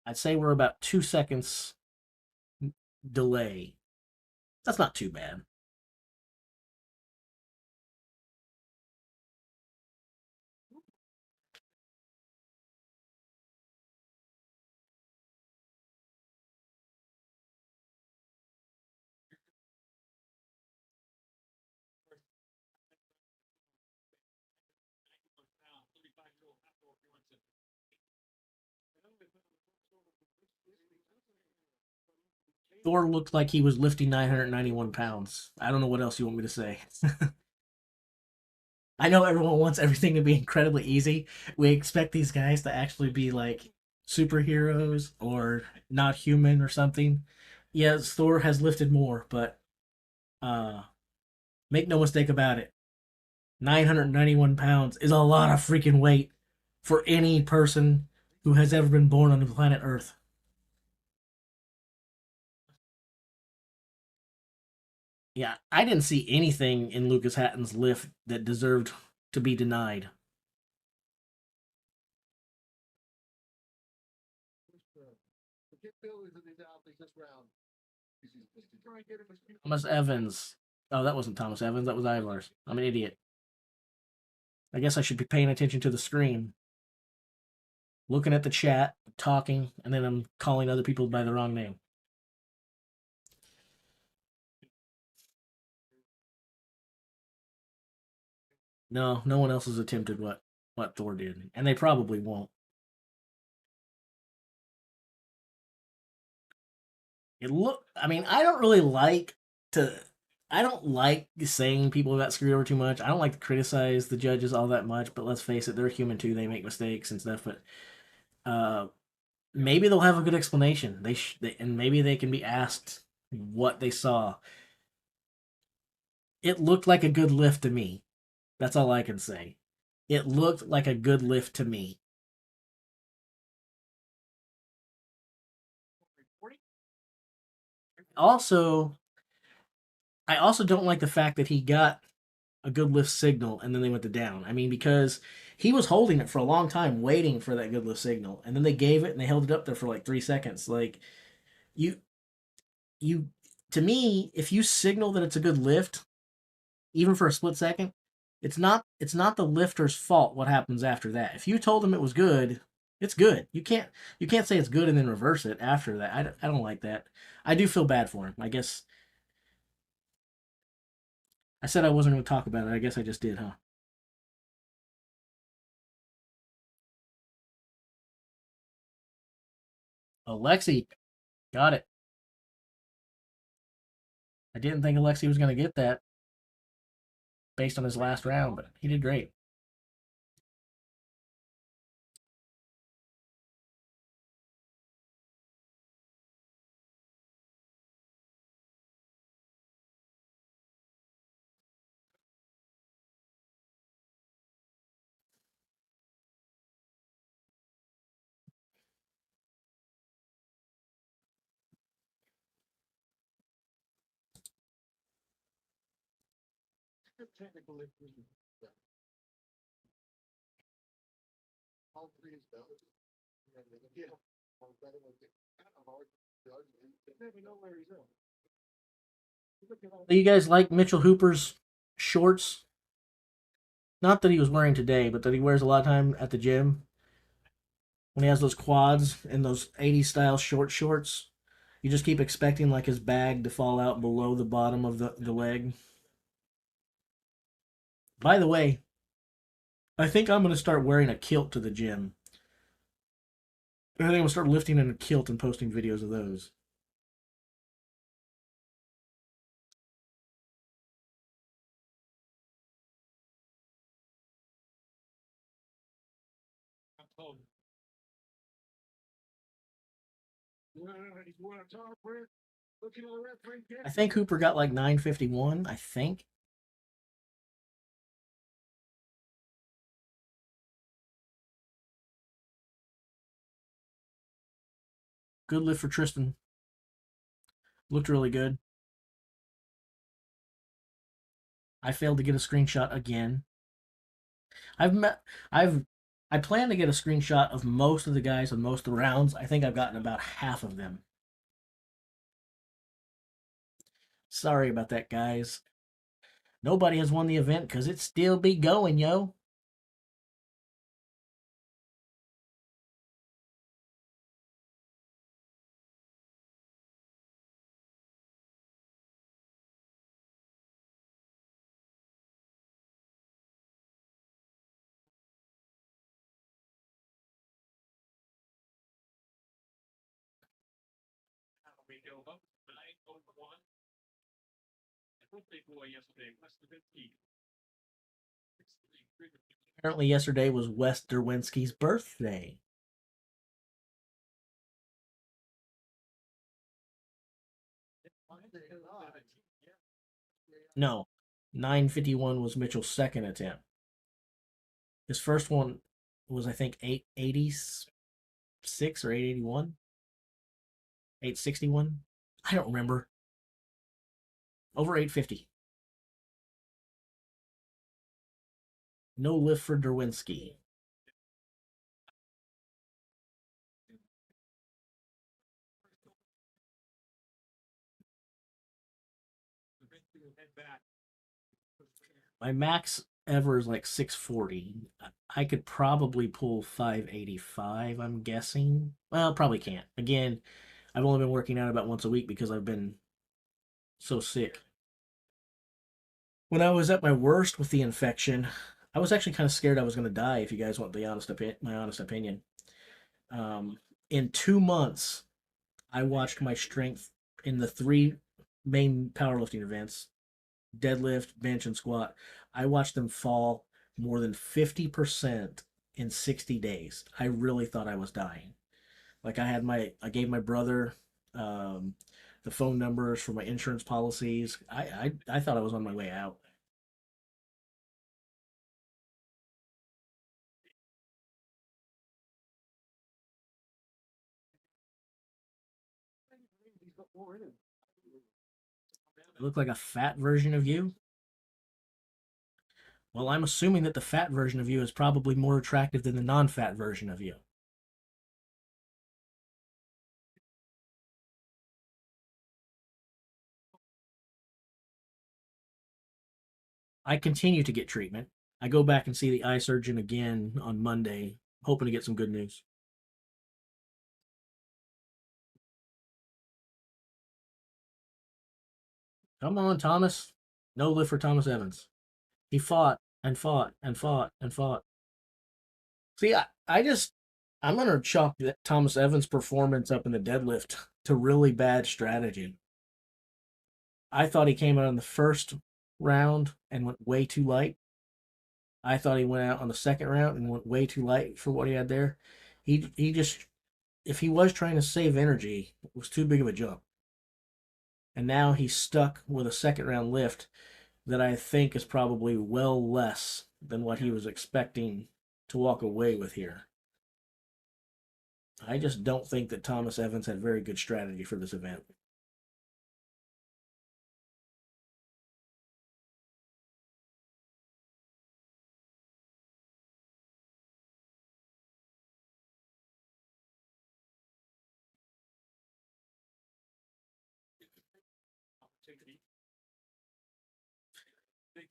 I'd say we're about 2 seconds delay. That's not too bad. Thor looked like he was lifting 991 pounds. I don't know what else you want me to say. I know everyone wants everything to be incredibly easy. We expect these guys to actually be like superheroes or not human or something. Yes, Thor has lifted more, but uh make no mistake about it. 991 pounds is a lot of freaking weight for any person who has ever been born on the planet Earth. Yeah, I didn't see anything in Lucas Hatton's lift that deserved to be denied. Get Billy's in these athletes this round. Just to try and get him as few- Thomas Evans. Oh, that wasn't Thomas Evans. That was Ivar's. I'm an idiot. I guess I should be paying attention to the screen, looking at the chat, talking, and then I'm calling other people by the wrong name. No, no one else has attempted what Thor did, and they probably won't. I mean, to I don't like saying people got screwed over too much. I don't like to criticize the judges all that much, but let's face it, they're human too. They make mistakes and stuff, but uh maybe they'll have a good explanation. And maybe they can be asked what they saw. It looked like a good lift to me. That's all I can say. It looked like a good lift to me. Also, I also don't like the fact that he got a good lift signal and then they went to down. I mean, because he was holding it for a long time, waiting for that good lift signal, and then they gave it and they held it up there for like 3 seconds. Like you, you, to me, if you signal that it's a good lift, even for a split second, it's not the lifter's fault what happens after that. If you told him it was good, it's good. You can't say it's good and then reverse it after that. I don't like that. I do feel bad for him. I guess I said I wasn't going to talk about it. I guess I just did, huh? Alexi got it. I didn't think Alexi was going to get that based on his last round, but he did great. Technical improvement. all three is Billy. Yeah. Well, better than the- kind of hard to judge. You never know where he's at. You look at all Do you guys like Mitchell Hooper's shorts? Not that he was wearing today, but that he wears a lot of time at the gym. When he has those quads and those 80s style short shorts, you just keep expecting like his bag to fall out below the bottom of the leg. By the way, I think I'm going to start wearing a kilt to the gym. I think I'm going to start lifting in a kilt and posting videos of those. I'm told. he's wearing a top print. Looking at the referee. I think Hooper got like 951, I think. Good lift for Tristan. Looked really good. I failed to get a screenshot again. I plan to get a screenshot of most of the guys on most of the rounds. I think I've gotten about half of them. Sorry about that, guys. Nobody has won the event because it still be going, yo. We go up. 1. And birthday boy yesterday, Wes Levinsky. Apparently, yesterday was Wes Derwinski's birthday. No, 951 was Mitchell's second attempt. His first one was, I think, 886 or 881, 861. I don't remember. Over 850. No lift for Derwinski. My max ever is like 640. I could probably pull 585, I'm guessing. Well, probably can't. Again, I've only been working out about once a week because I've been so sick. When I was at my worst with the infection, I was actually kind of scared I was going to die, if you guys want the my honest opinion. In 2 months, I watched my strength in the three main powerlifting events, deadlift, bench, and squat. I watched them fall more than 50% in 60 days. I really thought I was dying. Like I gave my brother the phone numbers for my insurance policies. I thought I was on my way out. He's got more in him. I look like a fat version of you. Well, I'm assuming that the fat version of you is probably more attractive than the non-fat version of you. I continue to get treatment. I go back and see the eye surgeon again on Monday, hoping to get some good news. Come on, Thomas. No lift for Thomas Evans. He fought and fought and fought and fought. See, I'm going to chalk Thomas Evans' performance up in the deadlift to really bad strategy. I thought he came out in the first round and went way too light. I thought he went out on the second round and went way too light for what he had there. He just, if he was trying to save energy, it was too big of a jump. And now he's stuck with a second round lift that I think is probably well less than what he was expecting to walk away with here. I just don't think that Thomas Evans had very good strategy for this event.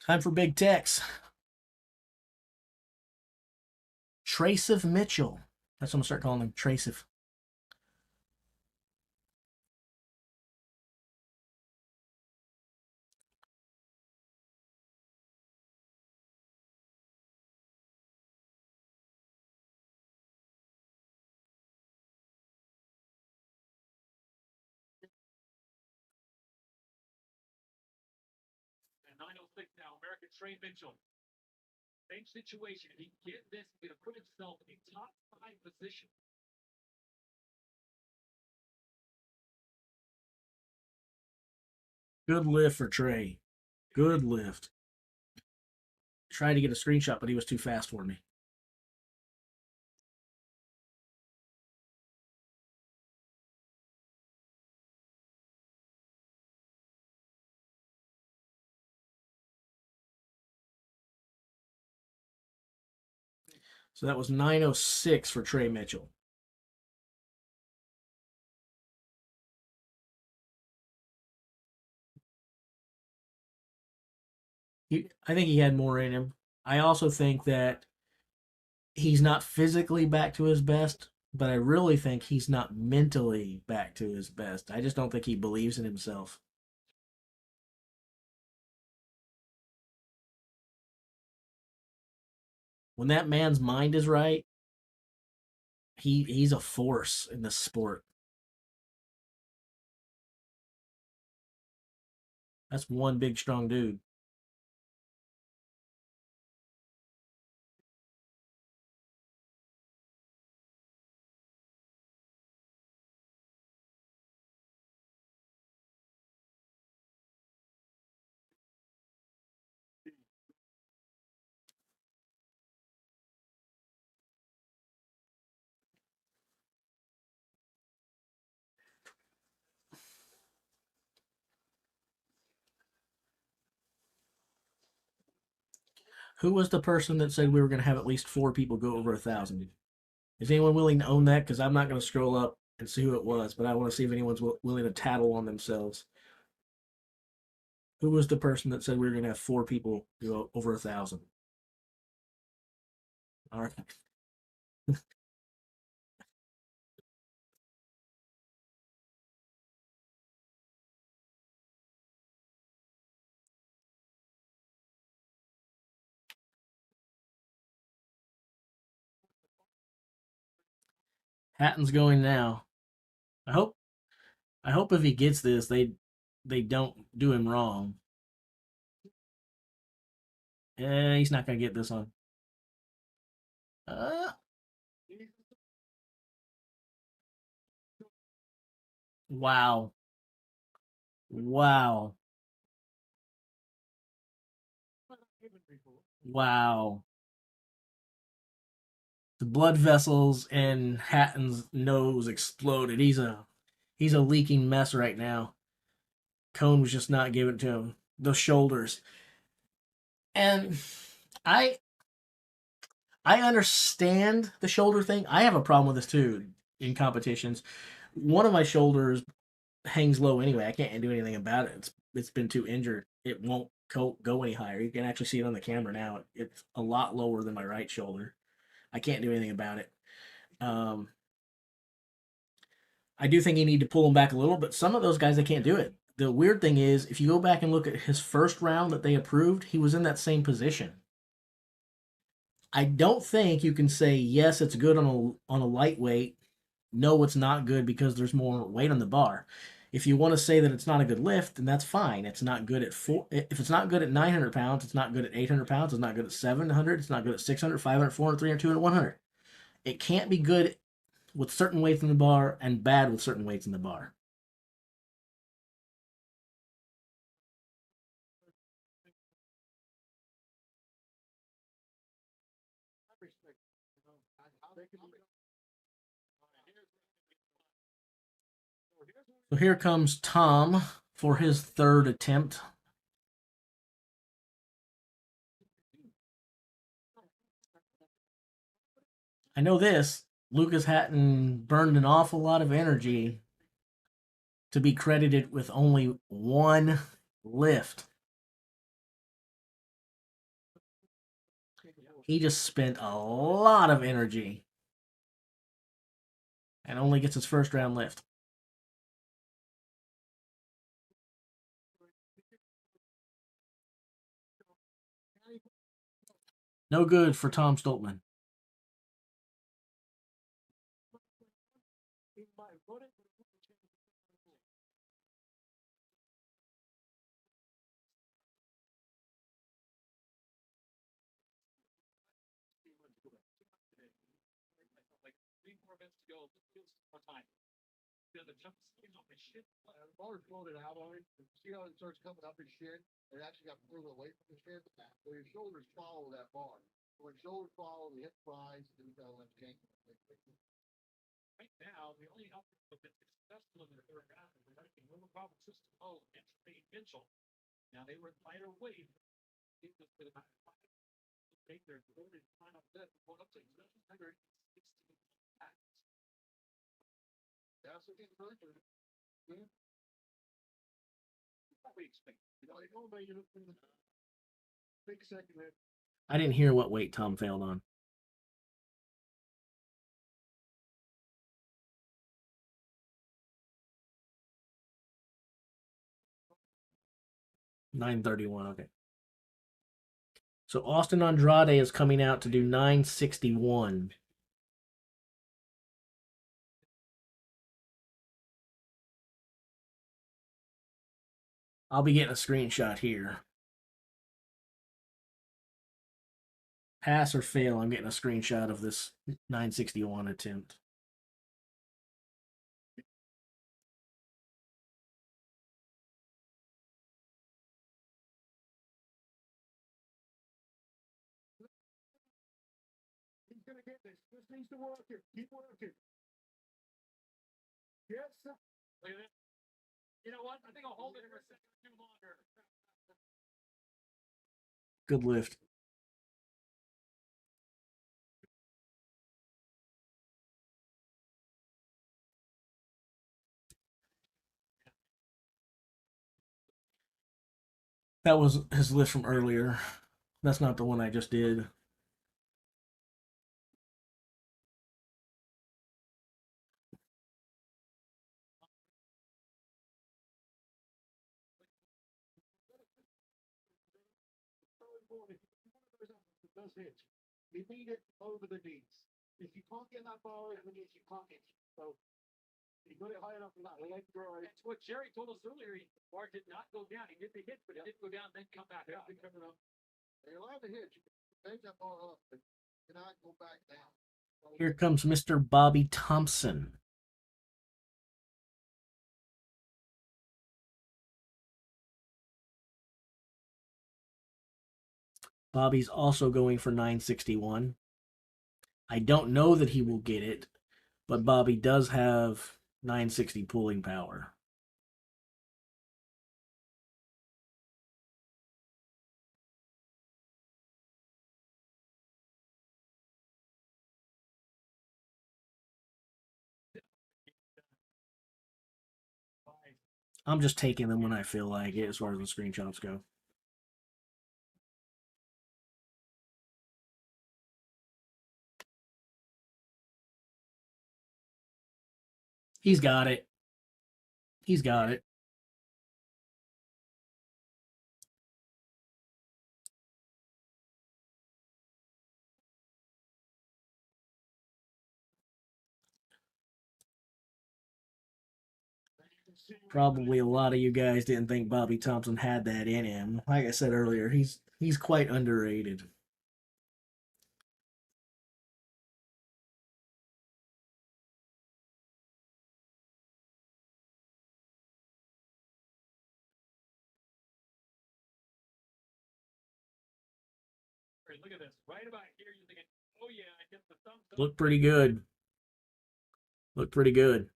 Time for big techs. Traceif Mitchell. That's what I'm going to start calling him, Traceif. And 906 now, American Trey Mitchell. Same situation. If he can get this, he's going to put himself in a top 5 position. Good lift for Trey. Good lift. Tried to get a screenshot, but he was too fast for me. So that was 906 for Trey Mitchell. I think he had more in him. I also think that he's not physically back to his best, but I really think he's not mentally back to his best. I just don't think he believes in himself. When that man's mind is right, he's a force in this sport. That's one big strong dude. Who was the person that said we were going to have at least 4 people go over 1,000? Is anyone willing to own that? Because I'm not going to scroll up and see who it was, but I want to see if anyone's willing to tattle on themselves. Who was the person that said we were going to have 4 people go over 1,000? All right. Hatton's going now. I hope if he gets this, they don't do him wrong. He's not going to get this one. Wow. Wow. Wow. The blood vessels in Hatton's nose exploded. He's a leaking mess right now. Cone was just not giving it to him. Those shoulders. And I understand the shoulder thing. I have a problem with this too in competitions. One of my shoulders hangs low anyway. I can't do anything about it. It's been too injured. It won't go any higher. You can actually see it on the camera now. It's a lot lower than my right shoulder. I can't do anything about it. I do think you need to pull him back a little, but some of those guys, they can't do it. The weird thing is, if you go back and look at his first round that they approved, he was in that same position. I don't think you can say, yes, it's good on a lightweight. No, it's not good because there's more weight on the bar. If you want to say that it's not a good lift, then that's fine. It's not good at if it's not good at 900 pounds, it's not good at 800 pounds, it's not good at 700, it's not good at 600, 500, 400, 300, 200, 100. It can't be good with certain weights in the bar and bad with certain weights in the bar. So here comes Tom for his third attempt. I know this. Lucas Hatton burned an awful lot of energy to be credited with only one lift. He just spent a lot of energy and only gets his first round lift. No good for Tom Stoltman. Like 3 more minutes to go. More time. The jump skin on my shit. The bar floated out on it. See how it starts coming up his shin? It actually got further away from his shin. So your shoulders follow that bar. So when shoulders follow, the hip rise, and you gotta let it change. Right now, the only outfit that's been successful in the third round is the American Mobile Problem System and Trey Mitchell. Now they were lighter weight. It was with about 5 take their voted final bet going up to 1,116 pounds. That's what he's really good. What we expect. You know, you look in the big second there. I didn't hear what weight Tom failed on. $931, okay. So Austin Andrade is coming out to do 961. I'll be getting a screenshot here. Pass or fail, I'm getting a screenshot of this 961 attempt. He's gonna get this. Just needs to work it. Keep working. Yes. Look at it. You know what? I think I'll hold it for a second or two longer. Good lift. That was his lift from earlier. That's not the one I just did. So important. If you one of those athletes that does hit, you need it over the knees. If you can't get that bar over the knees, you can't hit. So you got it high enough for that leg drive. That's what Jerry told us earlier. The bar did not go down. He did the hit, but it didn't go down, then come back up. Coming up. You're allowed to hit. You can bend that bar up, but you cannot go back down. So Here comes Mr. Bobby Thompson. Bobby's also going for 961. I don't know that he will get it, but Bobby does have 960 pulling power. I'm just taking them when I feel like it as far as the screenshots go. He's got it. He's got it. Probably a lot of you guys didn't think Bobby Thompson had that in him. Like I said earlier, he's quite underrated. Look at this. Right about here, you're thinking, oh yeah, I get the thumbs up. Look pretty good. Look pretty good.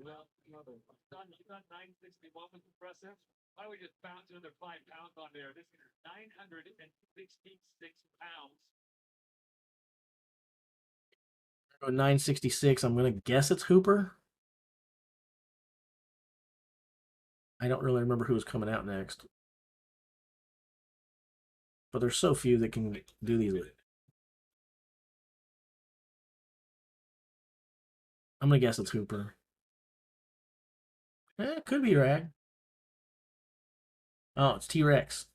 Well, you've done 960. What was impressive? Why don't we just bounce another 5 pounds on there? This is 966 pounds. 966. I'm going to guess it's Hooper. I don't really remember who was coming out next. But there's so few that can do these. I'm going to guess it's Hooper. It could be Rag. Oh, it's T-Rex.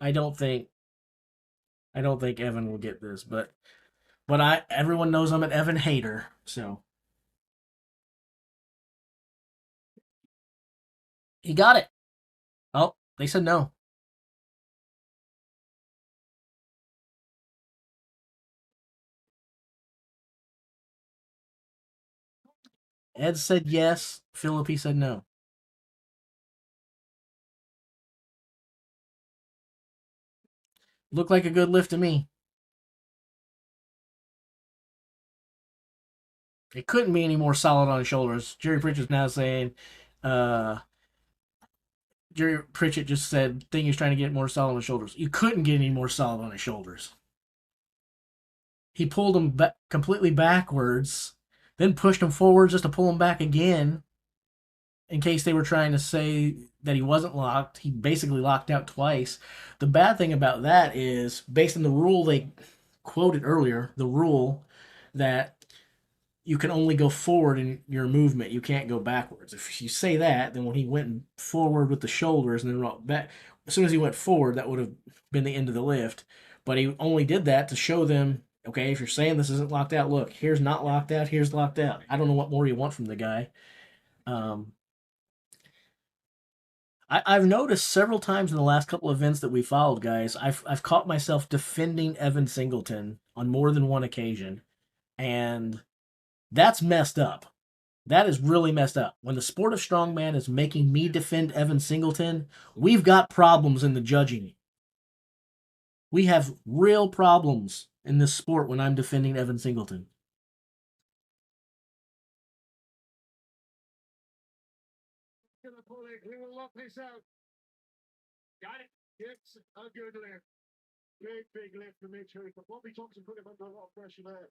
I don't think Evan will get this, but everyone knows I'm an Evan hater, so he got it. Oh, they said no. Ed said yes. Philippi said no. Looked like a good lift to me. It couldn't be any more solid on his shoulders. Jerry Pritchett's now saying, Jerry Pritchett just said, thing he's trying to get more solid on his shoulders. You couldn't get any more solid on his shoulders. He pulled him completely backwards, then pushed him forward just to pull him back again. In case they were trying to say that he wasn't locked, he basically locked out twice. The bad thing about that is, based on the rule they quoted earlier, the rule that you can only go forward in your movement. You can't go backwards. If you say that, then when he went forward with the shoulders and then rocked back, as soon as he went forward, that would have been the end of the lift. But he only did that to show them, okay, if you're saying this isn't locked out, look, here's not locked out, here's locked out. I don't know what more you want from the guy. I've noticed several times in the last couple of events that we followed, guys, I've caught myself defending Evan Singleton on more than one occasion, and that's messed up. That is really messed up. When the sport of strongman is making me defend Evan Singleton, we've got problems in the judging. We have real problems in this sport when I'm defending Evan Singleton. Gonna pull it. He will lock this out. Got it. It's a good lift. Big lift for Mitch Hooper. Bobby Thompson put him under a lot of pressure there.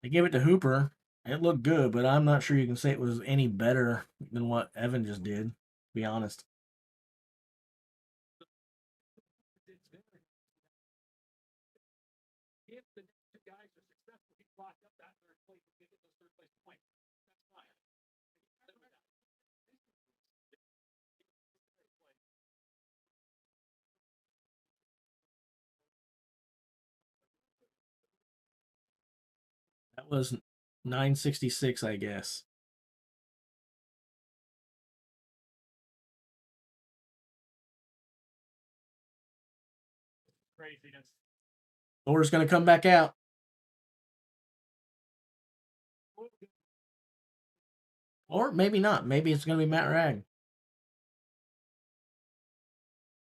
They gave it to Hooper. It looked good, but I'm not sure you can say it was any better than what Evan just did, to be honest. If the next two guys are successful, he locked up that third place and get those third place points. That's fine. That was 966, I guess. Craziness. Thor's going to come back out. Or maybe not. Maybe it's going to be Matt Ragg.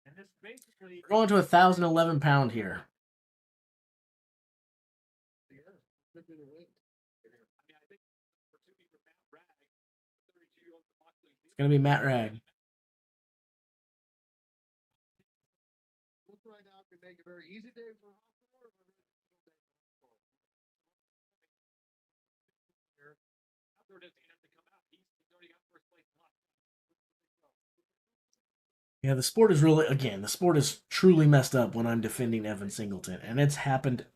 And this basically We're going to 1,011 pound here. I think opportunity for Matt Ragg, 32-year-old Moxley. It's going to be Matt Ragg. Look right now can make a very easy day for Hawthorne. After doesn't have to come out. He's already got first place locked. Yeah, the sport is really, again, the sport is truly messed up when I'm defending Evan Singleton. And it's happened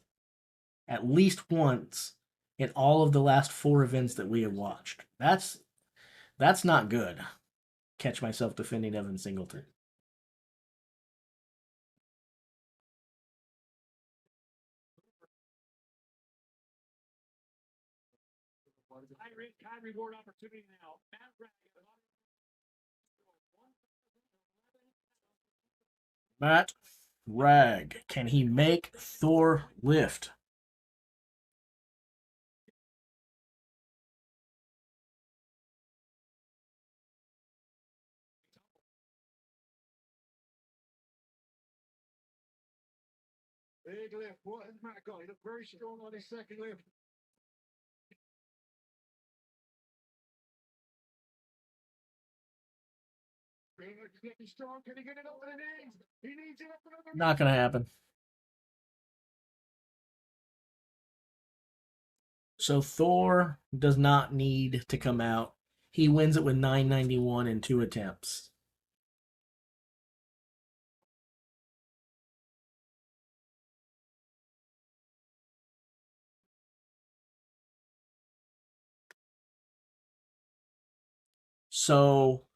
at least once in all of the last 4 events that we have watched. That's not good. Catch myself defending Evan Singleton. High reward opportunity now. Matt Ragg. Matt Ragg. Can he make Thor lift? Big lift. What has Matt got? He looked very strong on his second lift. Getting strong. Can he get it up to the knees? He needs it up to the Not going to happen. So Thor does not need to come out. He wins it with 991 in 2 attempts. So,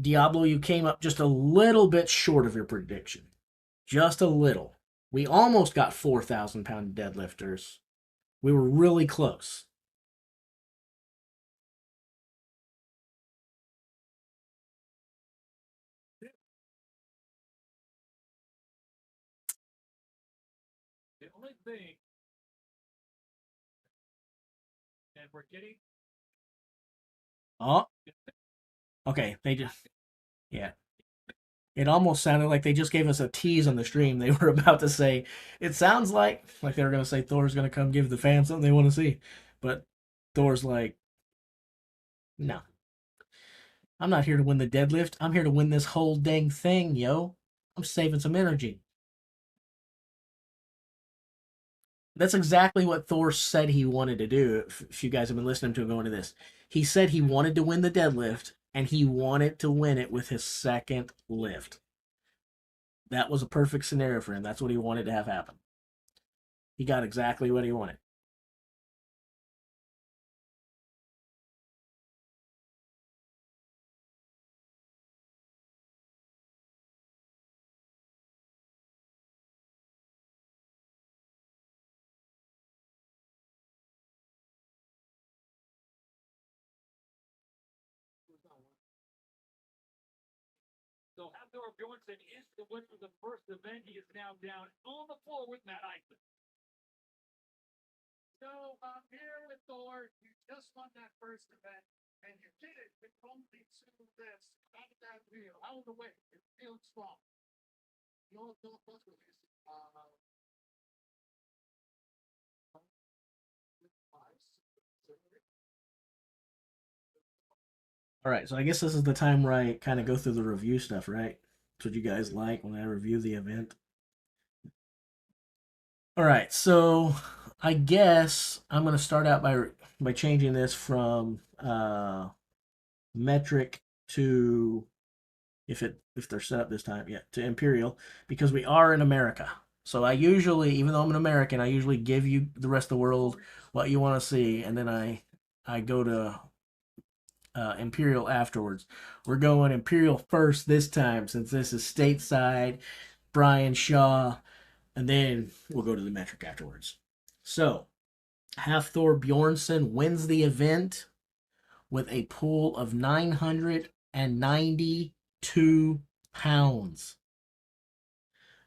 Diablo, you came up just a little bit short of your prediction. Just a little. We almost got 4,000 pound deadlifters. We were really close. The only thing, and we're getting. Oh. Okay, they just. Yeah. It almost sounded like they just gave us a tease on the stream. They were about to say, it sounds like they were going to say Thor's going to come give the fans something they want to see. But Thor's like, no. I'm not here to win the deadlift. I'm here to win this whole dang thing, yo. I'm saving some energy. That's exactly what Thor said he wanted to do. If you guys have been listening to him going to this, he said he wanted to win the deadlift, and he wanted to win it with his second lift. That was a perfect scenario for him. That's what he wanted to have happen. He got exactly what he wanted. So Hafthor Bjornsson is the winner of the first event. He is now down on the floor with Matt Eichmann. So I'm here with Thor. You just won that first event, and you did it with only 2 lifts. How did that feel? How was the weight? It feels strong. No, plus release. All right, so I guess this is the time where I kind of go through the review stuff, right? That's what you guys like when I review the event. All right, so I guess I'm gonna start out by changing this from metric to if they're set up this time, yeah, to imperial because we are in America. So I usually, even though I'm an American, I usually give you the rest of the world what you want to see, and then I go to imperial afterwards. We're going imperial first this time since this is stateside. Brian Shaw, and then we'll go to the metric afterwards. So Hafthor Bjornsson wins the event with a pool of 992 pounds.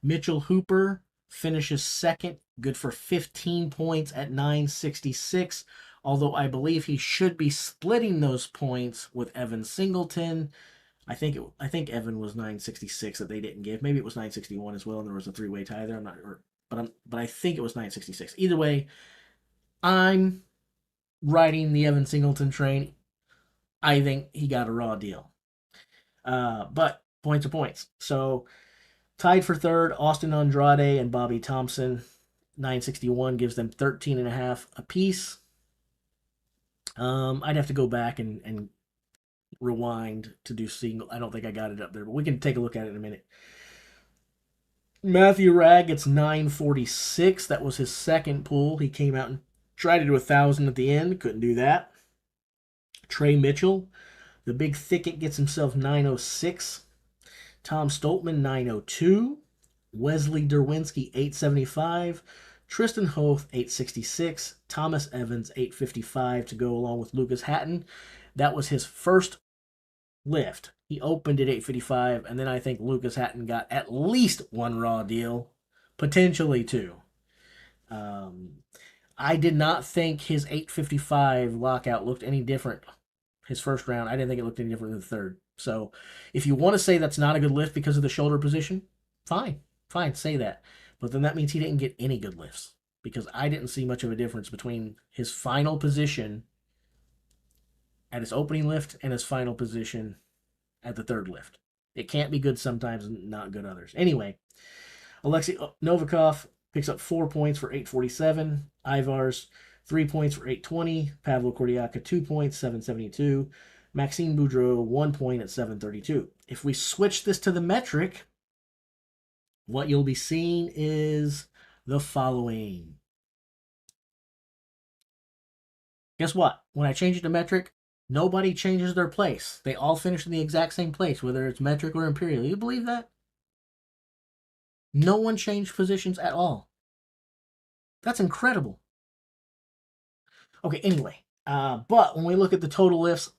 Mitchell Hooper finishes second, good for 15 points at 966, although I believe he should be splitting those points with Evan Singleton. I think Evan was 966 that they didn't give. Maybe it was 961 as well, and there was a 3-way tie there. I'm not, but I think it was 966. Either way, I'm riding the Evan Singleton train. I think he got a raw deal. But points are points. So tied for third, Austin Andrade and Bobby Thompson. 961 gives them 13.5 apiece. I'd have to go back and rewind to do single. I don't think I got it up there, but we can take a look at it in a minute. Matthew Ragg gets 946. That was his second pull. He came out and tried to do 1,000 at the end. Couldn't do that. Trey Mitchell, the big thicket, gets himself 906. Tom Stoltman, 902. Wesley Derwinski, 875. Tristan Hoth, 866. Thomas Evans, 855 to go along with Lucas Hatton. That was his first lift. He opened at 855, and then I think Lucas Hatton got at least one raw deal, potentially two. I did not think his 855 lockout looked any different his first round. I didn't think it looked any different than the third. So if you want to say that's not a good lift because of the shoulder position, fine, say that. But then that means he didn't get any good lifts because I didn't see much of a difference between his final position at his opening lift and his final position at the third lift. It can't be good sometimes and not good others. Anyway, Alexei Novikov picks up 4 points for 847. Ivars 3 points for 820. Pavlo Kordiaka 2 points, 772. Maxime Boudreau 1 point at 732. If we switch this to the metric, what you'll be seeing is the following. Guess what? When I change it to metric, nobody changes their place. They all finish in the exact same place, whether it's metric or imperial. You believe that? No one changed positions at all. That's incredible. Okay, anyway. But when we look at the total lifts,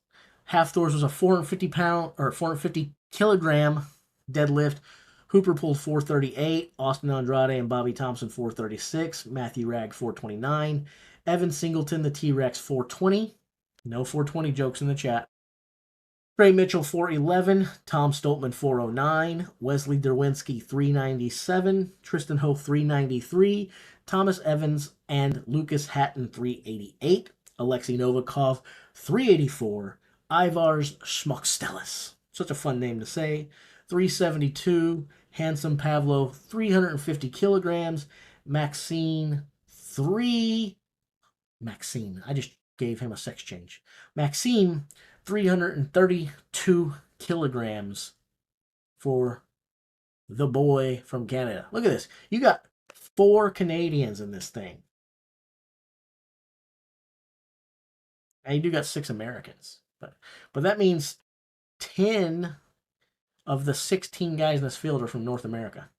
Hafthor's was a 450 pound or 450 kilogram deadlift. Hooper pulled 438. Austin Andrade and Bobby Thompson 436. Matthew Ragg 429. Evan Singleton, the T-Rex 420. No 420 jokes in the chat. Trey Mitchell 411. Tom Stoltman 409. Wesley Derwinski 397. Tristan Ho 393. Thomas Evans and Lucas Hatton 388. Alexei Novikov 384. Ivars Schmockstellis. Such a fun name to say. 372. Handsome Pavlo 350 kilograms. Maxine. I just gave him a sex change. Maxime 332 kilograms for the boy from Canada. Look at this. You got 4 Canadians in this thing. And you do got 6 Americans. But that means 10 of the 16 guys in this field are from North America.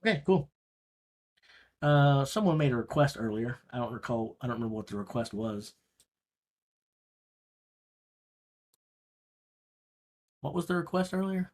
Okay, cool. Someone made a request earlier. I don't recall. I don't remember what the request was. What was the request earlier?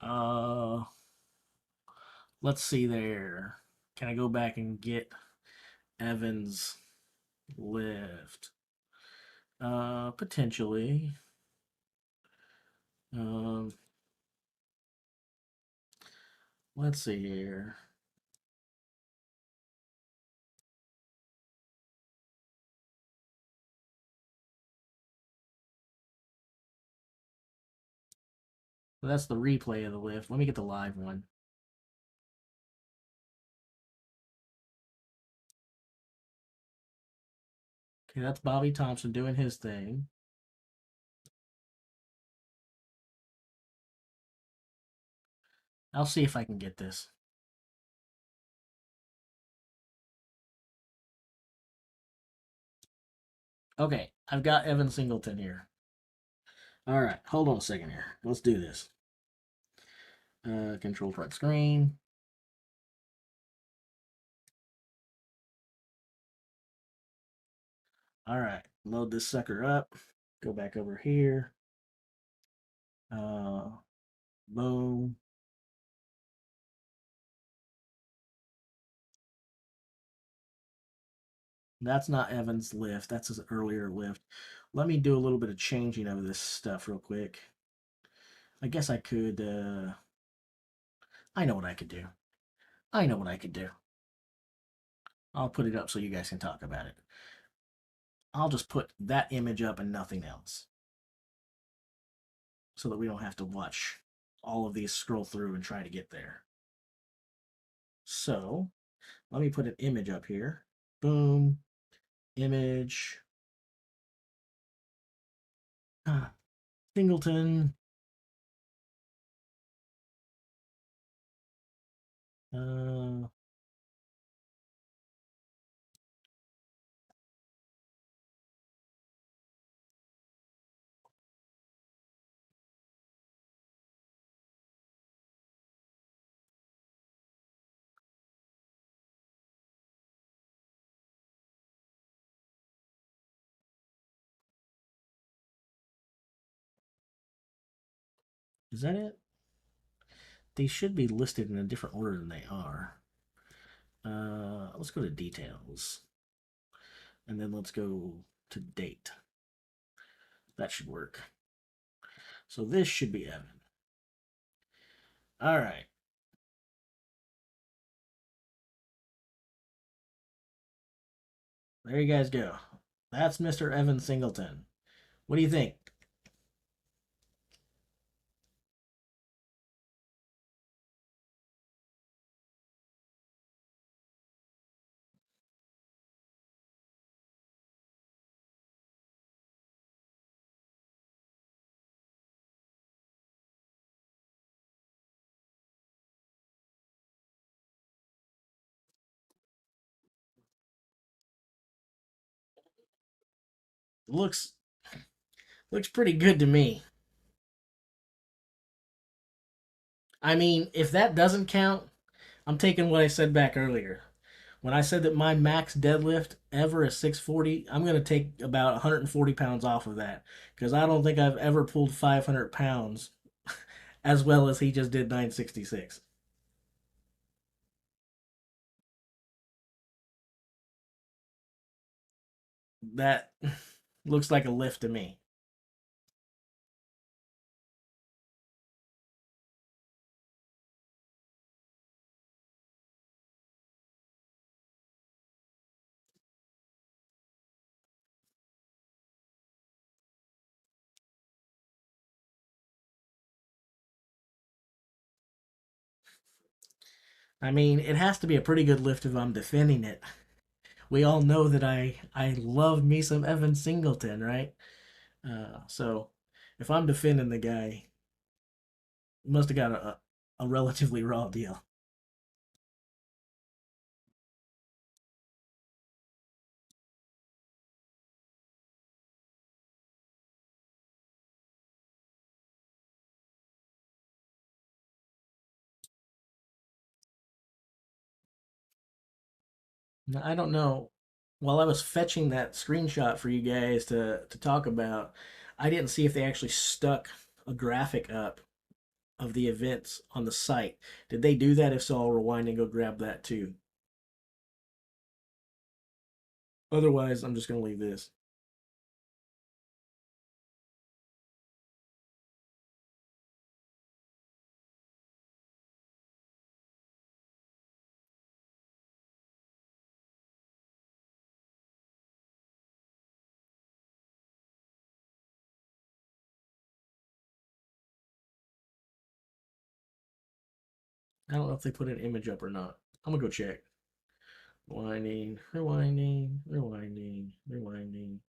Uh, let's see there. Can I go back and get Evan's lift? Potentially. Um, let's see here. That's the replay of the lift. Let me get the live one. Okay, that's Bobby Thompson doing his thing. I'll see if I can get this. Okay, I've got Evan Singleton here. All right, hold on a second here. Let's do this. Control front screen. All right, load this sucker up. Go back over here. Boom. That's not Evan's lift. That's his earlier lift. Let me do a little bit of changing of this stuff real quick. I guess I could. I know what I could do. I know what I could do. I'll put it up so you guys can talk about it. I'll just put that image up and nothing else, so that we don't have to watch all of these scroll through and try to get there. So let me put an image up here. Boom. Image. Singleton. Uh, is that it? They should be listed in a different order than they are. Let's go to details. And then let's go to date. That should work. So this should be Evan. All right. There you guys go. That's Mr. Evan Singleton. What do you think? Looks pretty good to me. I mean, if that doesn't count, I'm taking what I said back earlier. When I said that my max deadlift ever is 640, I'm going to take about 140 pounds off of that because I don't think I've ever pulled 500 pounds as well as he just did 966. That looks like a lift to me. I mean, it has to be a pretty good lift if I'm defending it. We all know that I love me some Evan Singleton, right? So if I'm defending the guy, he must have got a relatively raw deal. Now, I don't know. While I was fetching that screenshot for you guys to talk about, I didn't see if they actually stuck a graphic up of the events on the site. Did they do that? If so, I'll rewind and go grab that too. Otherwise, I'm just going to leave this. I don't know if they put an image up or not. I'm going to go check. Rewinding, rewinding, rewinding, rewinding,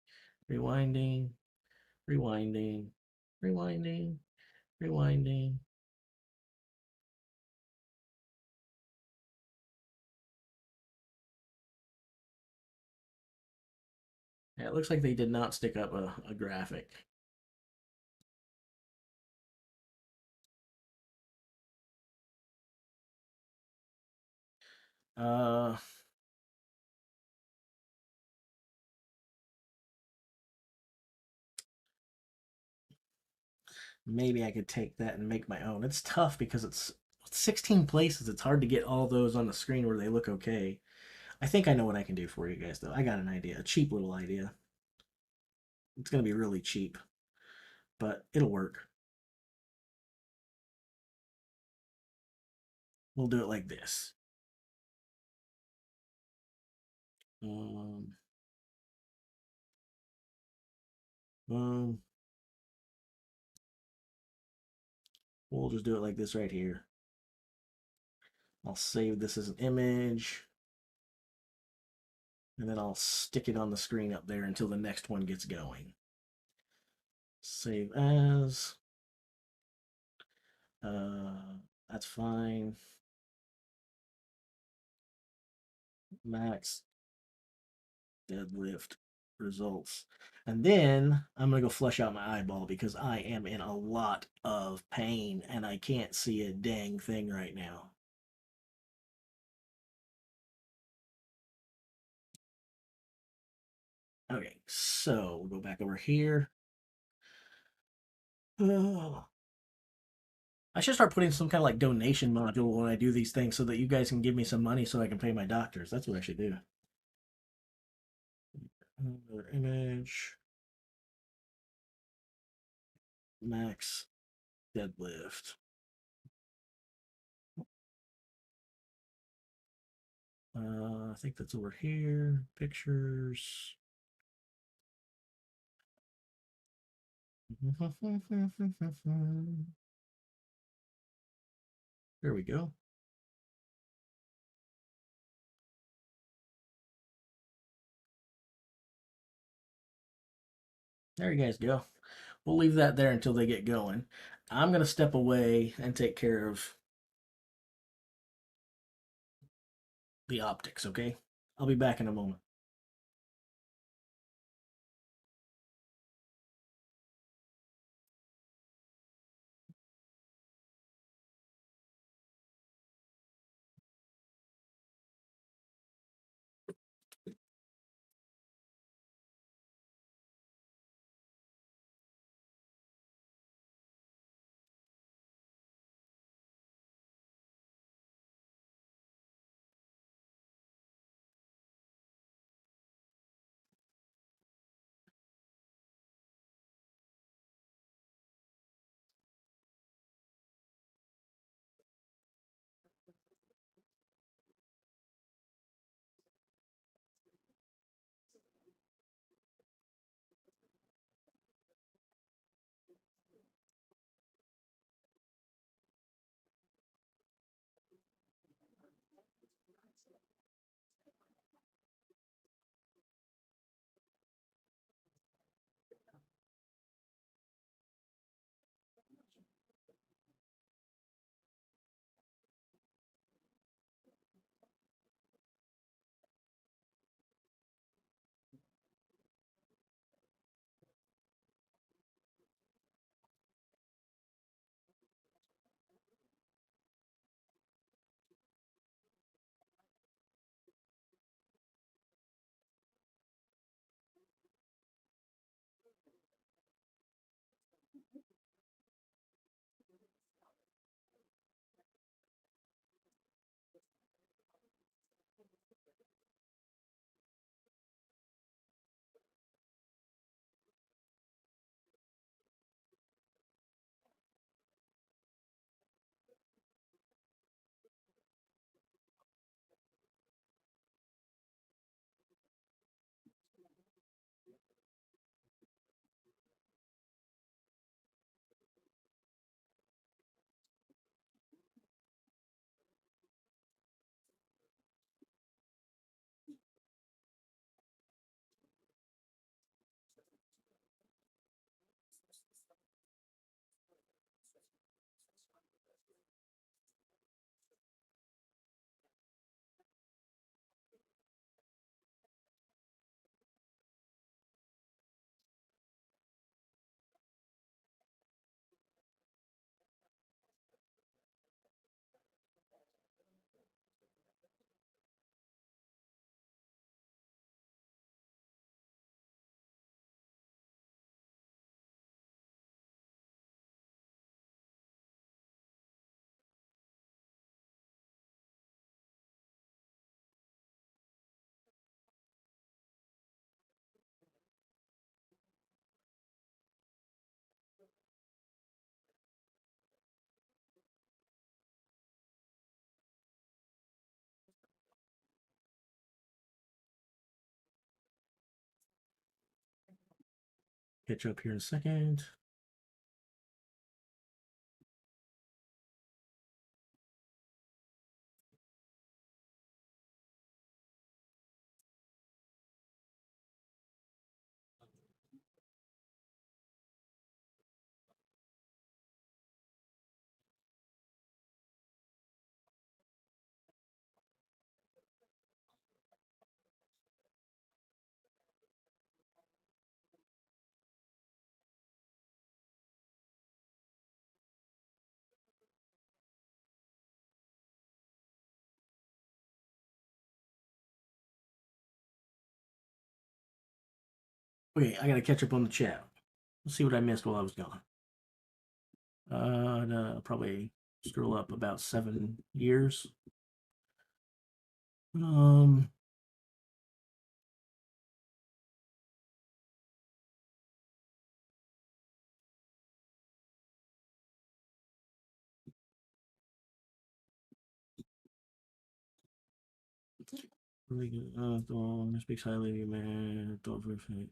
rewinding, rewinding, rewinding, rewinding. Yeah, it looks like they did not stick up a graphic. Uh, maybe I could take that and make my own. It's tough because it's 16 places. It's hard to get all those on the screen where they look okay. I think I know what I can do for you guys, though. I got an idea, a cheap little idea. It's going to be really cheap, but it'll work. We'll do it like this. Um, boom. We'll just do it like this right here. I'll save this as an image. And then I'll stick it on the screen up there until the next one gets going. Save as. That's fine. Max deadlift results. And then I'm going to go flush out my eyeball because I am in a lot of pain and I can't see a dang thing right now. Okay, so we'll go back over here. Oh. I should start putting some kind of like donation module when I do these things so that you guys can give me some money so I can pay my doctors. That's what I should do. Another image. Max deadlift. I think that's over here. Pictures. There we go. There you guys go. We'll leave that there until they get going. I'm going to step away and take care of the optics, okay? I'll be back in a moment. Catch up here in a second. Okay, I gotta catch up on the chat. Let's see what I missed while I was gone. Probably scroll up about 7 years. Um, really good. Speaks highly of you, man. Thought for a fact.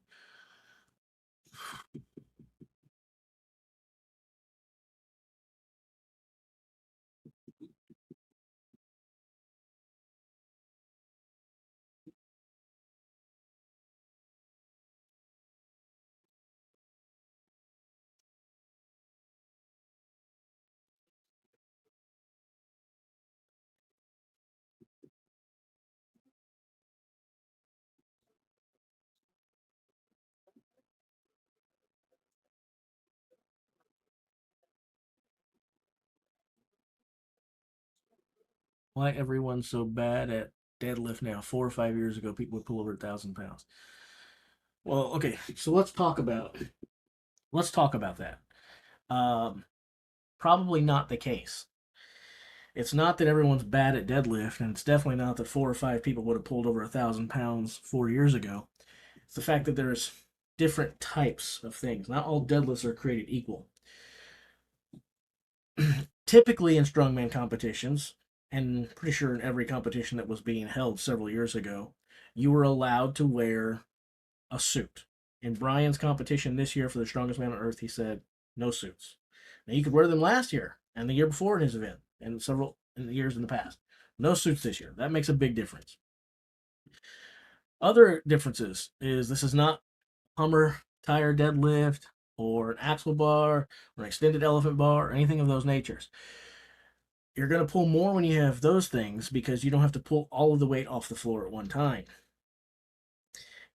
Why everyone's so bad at deadlift now? 4 or 5 years ago, people would pull over 1,000 pounds. Well, okay, so let's talk about that. Probably not the case. It's not that everyone's bad at deadlift, and it's definitely not that 4 or 5 people would have pulled over 1,000 pounds 4 years ago. It's the fact that there's different types of things. Not all deadlifts are created equal. Typically in strongman competitions, and pretty sure in every competition that was being held several years ago, you were allowed to wear a suit. In Brian's competition this year for the strongest man on earth, he said no suits. Now you could wear them last year and the year before in his event, and several in the years in the past. No suits this year. That makes a big difference. Other differences is this is not Hummer tire deadlift or an axle bar or an extended elephant bar or anything of those natures. You're going to pull more when you have those things because you don't have to pull all of the weight off the floor at one time.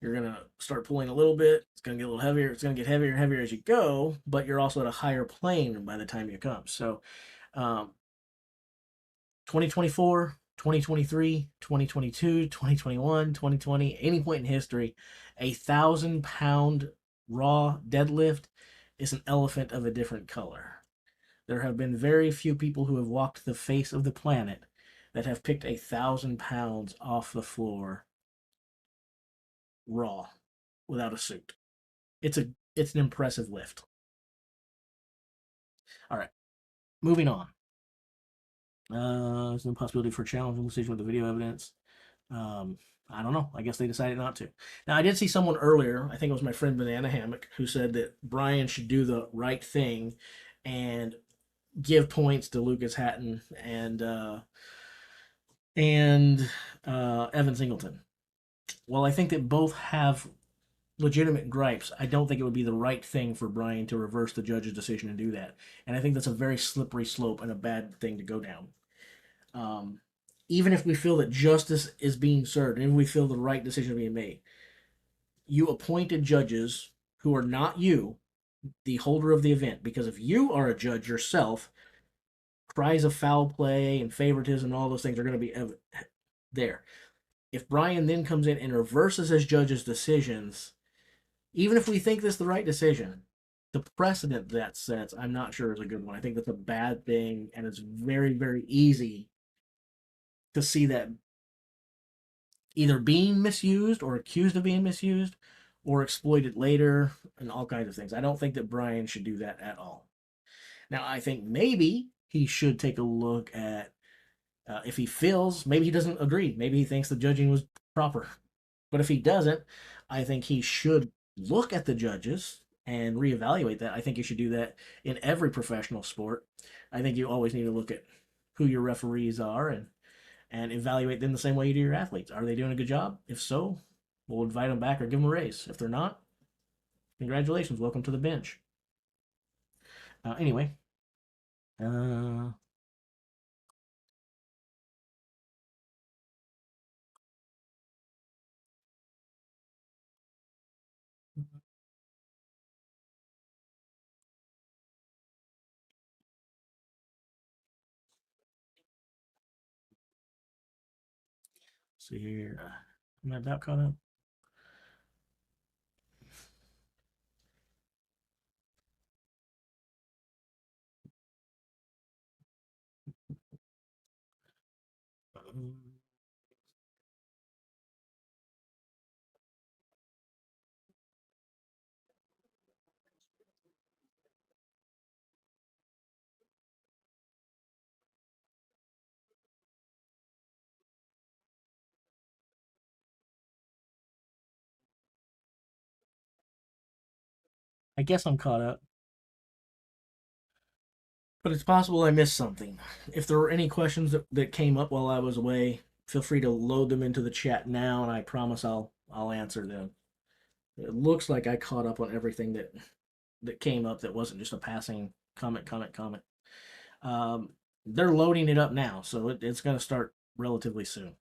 You're going to start pulling a little bit. It's going to get a little heavier. It's going to get heavier and heavier as you go, but you're also at a higher plane by the time you come. So 2024, 2023, 2022, 2021, 2020, any point in history, 1,000-pound raw deadlift is an elephant of a different color. There have been very few people who have walked the face of the planet that have picked 1,000 pounds off the floor raw without a suit. It's an impressive lift. All right, moving on. There's no possibility for a challenging decision with the video evidence. I don't know. I guess they decided not to. Now, I did see someone earlier, I think it was my friend Banana Hammock, who said that Brian should do the right thing and give points to Lucas Hatton and Evan Singleton. Well, I think that both have legitimate gripes. I don't think it would be the right thing for Brian to reverse the judge's decision and do that. And I think that's a very slippery slope and a bad thing to go down. Even if we feel that justice is being served, and if we feel the right decision is being made, you appointed judges who are not you, the holder of the event. Because if you are a judge yourself, cries of foul play and favoritism and all those things are going to be there. If Brian then comes in and reverses his judge's decisions, even if we think this is the right decision, the precedent that sets, I'm not sure is a good one. I think that's a bad thing, and it's very, very easy to see that either being misused or accused of being misused or exploited later and all kinds of things. I don't think that Brian should do that at all. Now, I think maybe he should take a look at if he feels, maybe he doesn't agree. Maybe he thinks the judging was proper. But if he doesn't, I think he should look at the judges and reevaluate that. I think you should do that in every professional sport. I think you always need to look at who your referees are and evaluate them the same way you do your athletes. Are they doing a good job? If so, we'll invite them back or give them a raise. If they're not, congratulations, welcome to the bench. Anyway, see here. Am I about caught up? I guess I'm caught up. But it's possible I missed something. If there were any questions that came up while I was away, feel free to load them into the chat now, and I promise I'll answer them. It looks like I caught up on everything that came up that wasn't just a passing comment. They're loading it up now, so it's going to start relatively soon.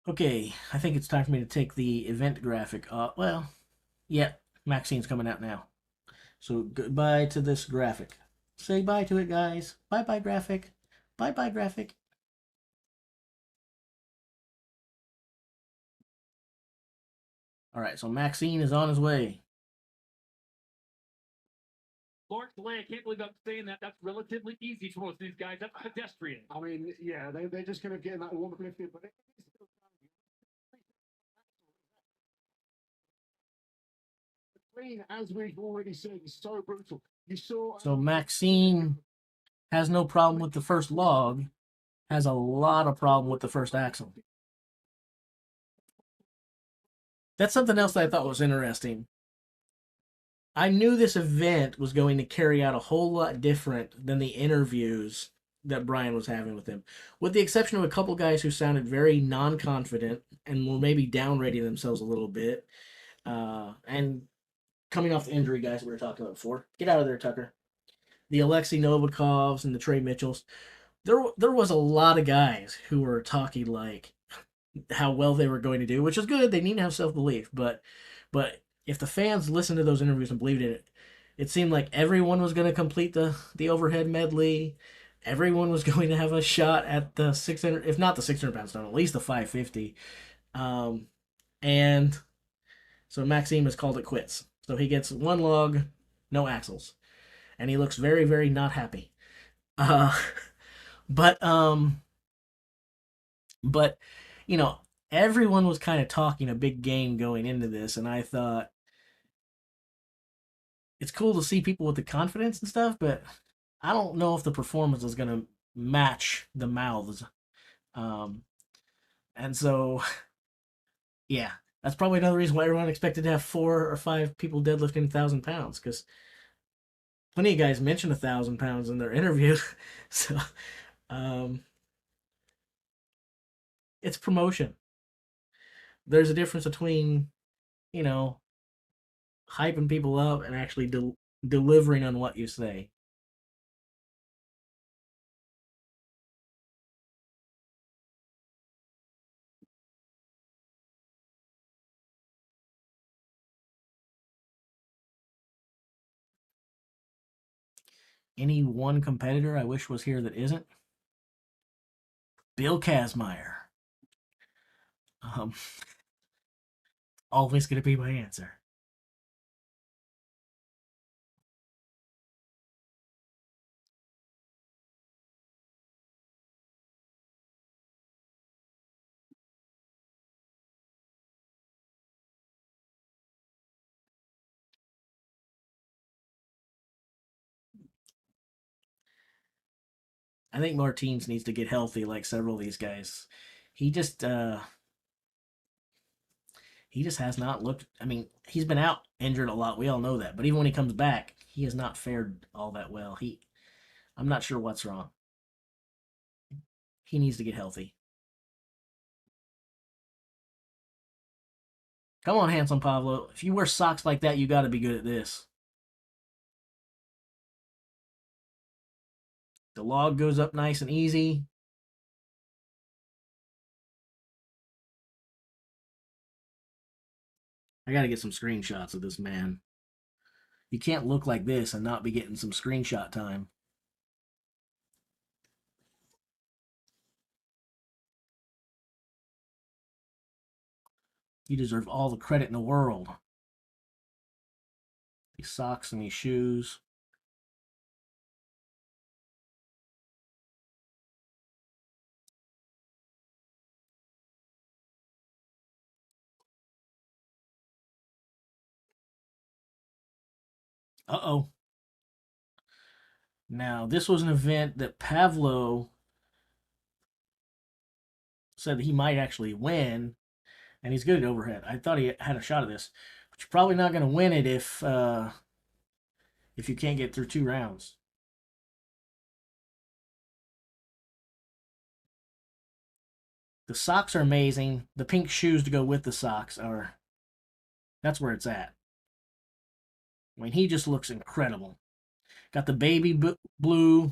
Okay, I think it's time for me to take the event graphic. Well, yeah, Maxine's coming out now. So goodbye to this graphic. Say bye to it, guys. Bye bye, graphic. Bye bye, graphic. All right, so Maxine is on his way. Lawrence Delay, I can't believe I'm saying that. That's relatively easy for most of these guys. That's pedestrian. I mean, yeah, they're just going to get in that warm up lifted, but clean, as we've already said, is so brutal. You saw. So Maxine has no problem with the first log, has a lot of problem with the first axle. That's something else that I thought was interesting. I knew this event was going to carry out a whole lot different than the interviews that Brian was having with him, with the exception of a couple guys who sounded very non-confident and were maybe down-rating themselves a little bit. And coming off the injury guys that we were talking about before. Get out of there, Tucker. The Alexei Novikovs and the Trey Mitchells. There was a lot of guys who were talking like how well they were going to do, which is good. They need to have self-belief, but if the fans listened to those interviews and believed in it, it seemed like everyone was going to complete the overhead medley. Everyone was going to have a shot at the 600, if not the 600-pound stone, at least the 550. And so Maxime has called it quits. So he gets one log, no axles, and he looks very, very not happy. But you know, everyone was kind of talking a big game going into this, and I thought it's cool to see people with the confidence and stuff, but I don't know if the performance is going to match the mouths. And so, yeah, that's probably another reason why everyone expected to have 4 or 5 people deadlifting 1,000 pounds, because plenty of guys mentioned 1,000 pounds in their interview. So, it's promotion. There's a difference between, you know, hyping people up and actually delivering on what you say. Any one competitor I wish was here that isn't? Bill Kazmaier. Always going to be my answer. I think Martins needs to get healthy like several of these guys. He just has not looked. I mean, he's been out injured a lot. We all know that. But even when he comes back, he has not fared all that well. I'm not sure what's wrong. He needs to get healthy. Come on, handsome Pablo. If you wear socks like that, you got to be good at this. The log goes up nice and easy. I got to get some screenshots of this man. You can't look like this and not be getting some screenshot time. You deserve all the credit in the world. These socks and these shoes. Uh-oh. Now, this was an event that Pavlo said that he might actually win, and he's good at overhead. I thought he had a shot at this, but you're probably not going to win it if you can't get through 2 rounds. The socks are amazing. The pink shoes to go with the socks are, that's where it's at. I mean, he just looks incredible. Got the baby blue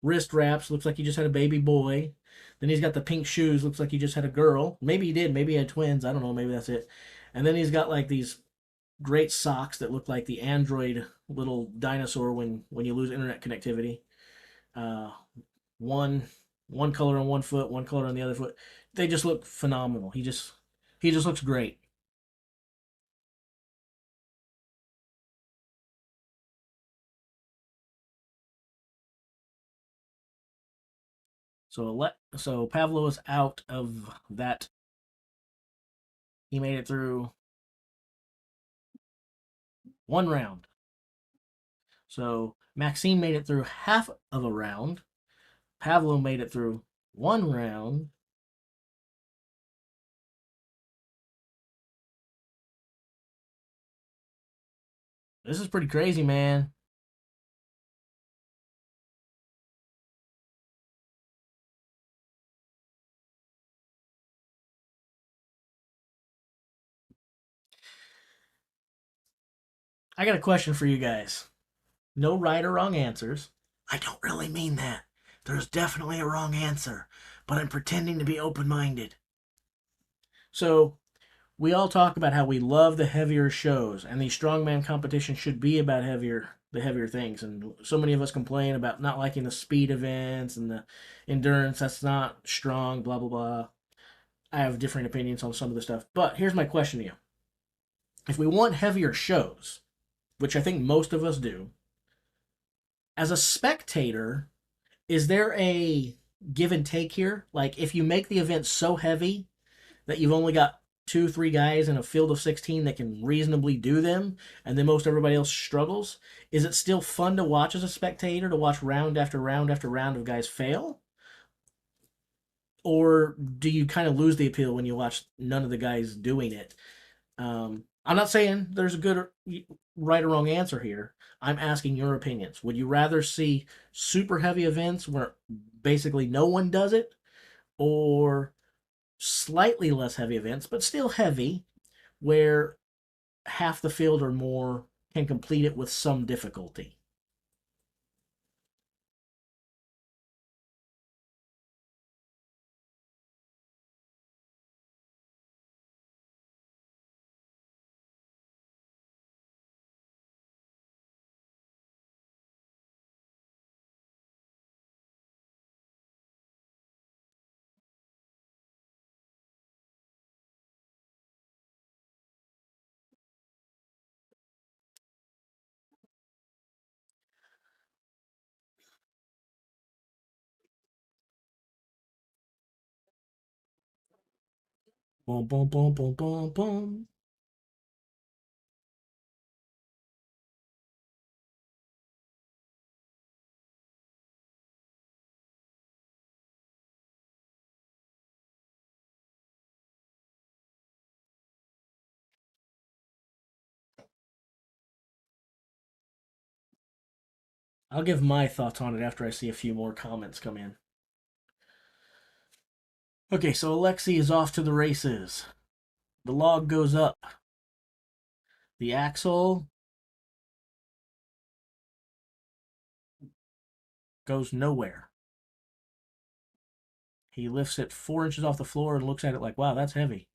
wrist wraps. Looks like he just had a baby boy. Then he's got the pink shoes. Looks like he just had a girl. Maybe he did. Maybe he had twins. I don't know. Maybe that's it. And then he's got like these great socks that look like the Android little dinosaur when you lose internet connectivity. Uh, one color on one foot, one color on the other foot. They just look phenomenal. He just looks great. So Pavlo is out of that. He made it through 1 round. So Maxime made it through half of a round. Pavlo made it through 1 round. This is pretty crazy, man. I got a question for you guys. No right or wrong answers. I don't really mean that. There's definitely a wrong answer, but I'm pretending to be open minded. So, we all talk about how we love the heavier shows, and the strongman competition should be about the heavier things. And so many of us complain about not liking the speed events and the endurance. That's not strong, blah, blah, blah. I have different opinions on some of the stuff. But here's my question to you. If we want heavier shows, which I think most of us do, as a spectator, is there a give and take here? Like, if you make the event so heavy that you've only got 2, 3 guys in a field of 16 that can reasonably do them, and then most everybody else struggles, is it still fun to watch as a spectator, to watch round after round after round of guys fail? Or do you kind of lose the appeal when you watch none of the guys doing it? I'm not saying there's a good or right or wrong answer here. I'm asking your opinions. Would you rather see super heavy events where basically no one does it, or slightly less heavy events, but still heavy, where half the field or more can complete it with some difficulty? Boom, boom, boom, boom, boom, boom. I'll give my thoughts on it after I see a few more comments come in. Okay, so Alexi is off to the races. The log goes up. The axle goes nowhere. He lifts it 4 inches off the floor and looks at it like, wow, that's heavy.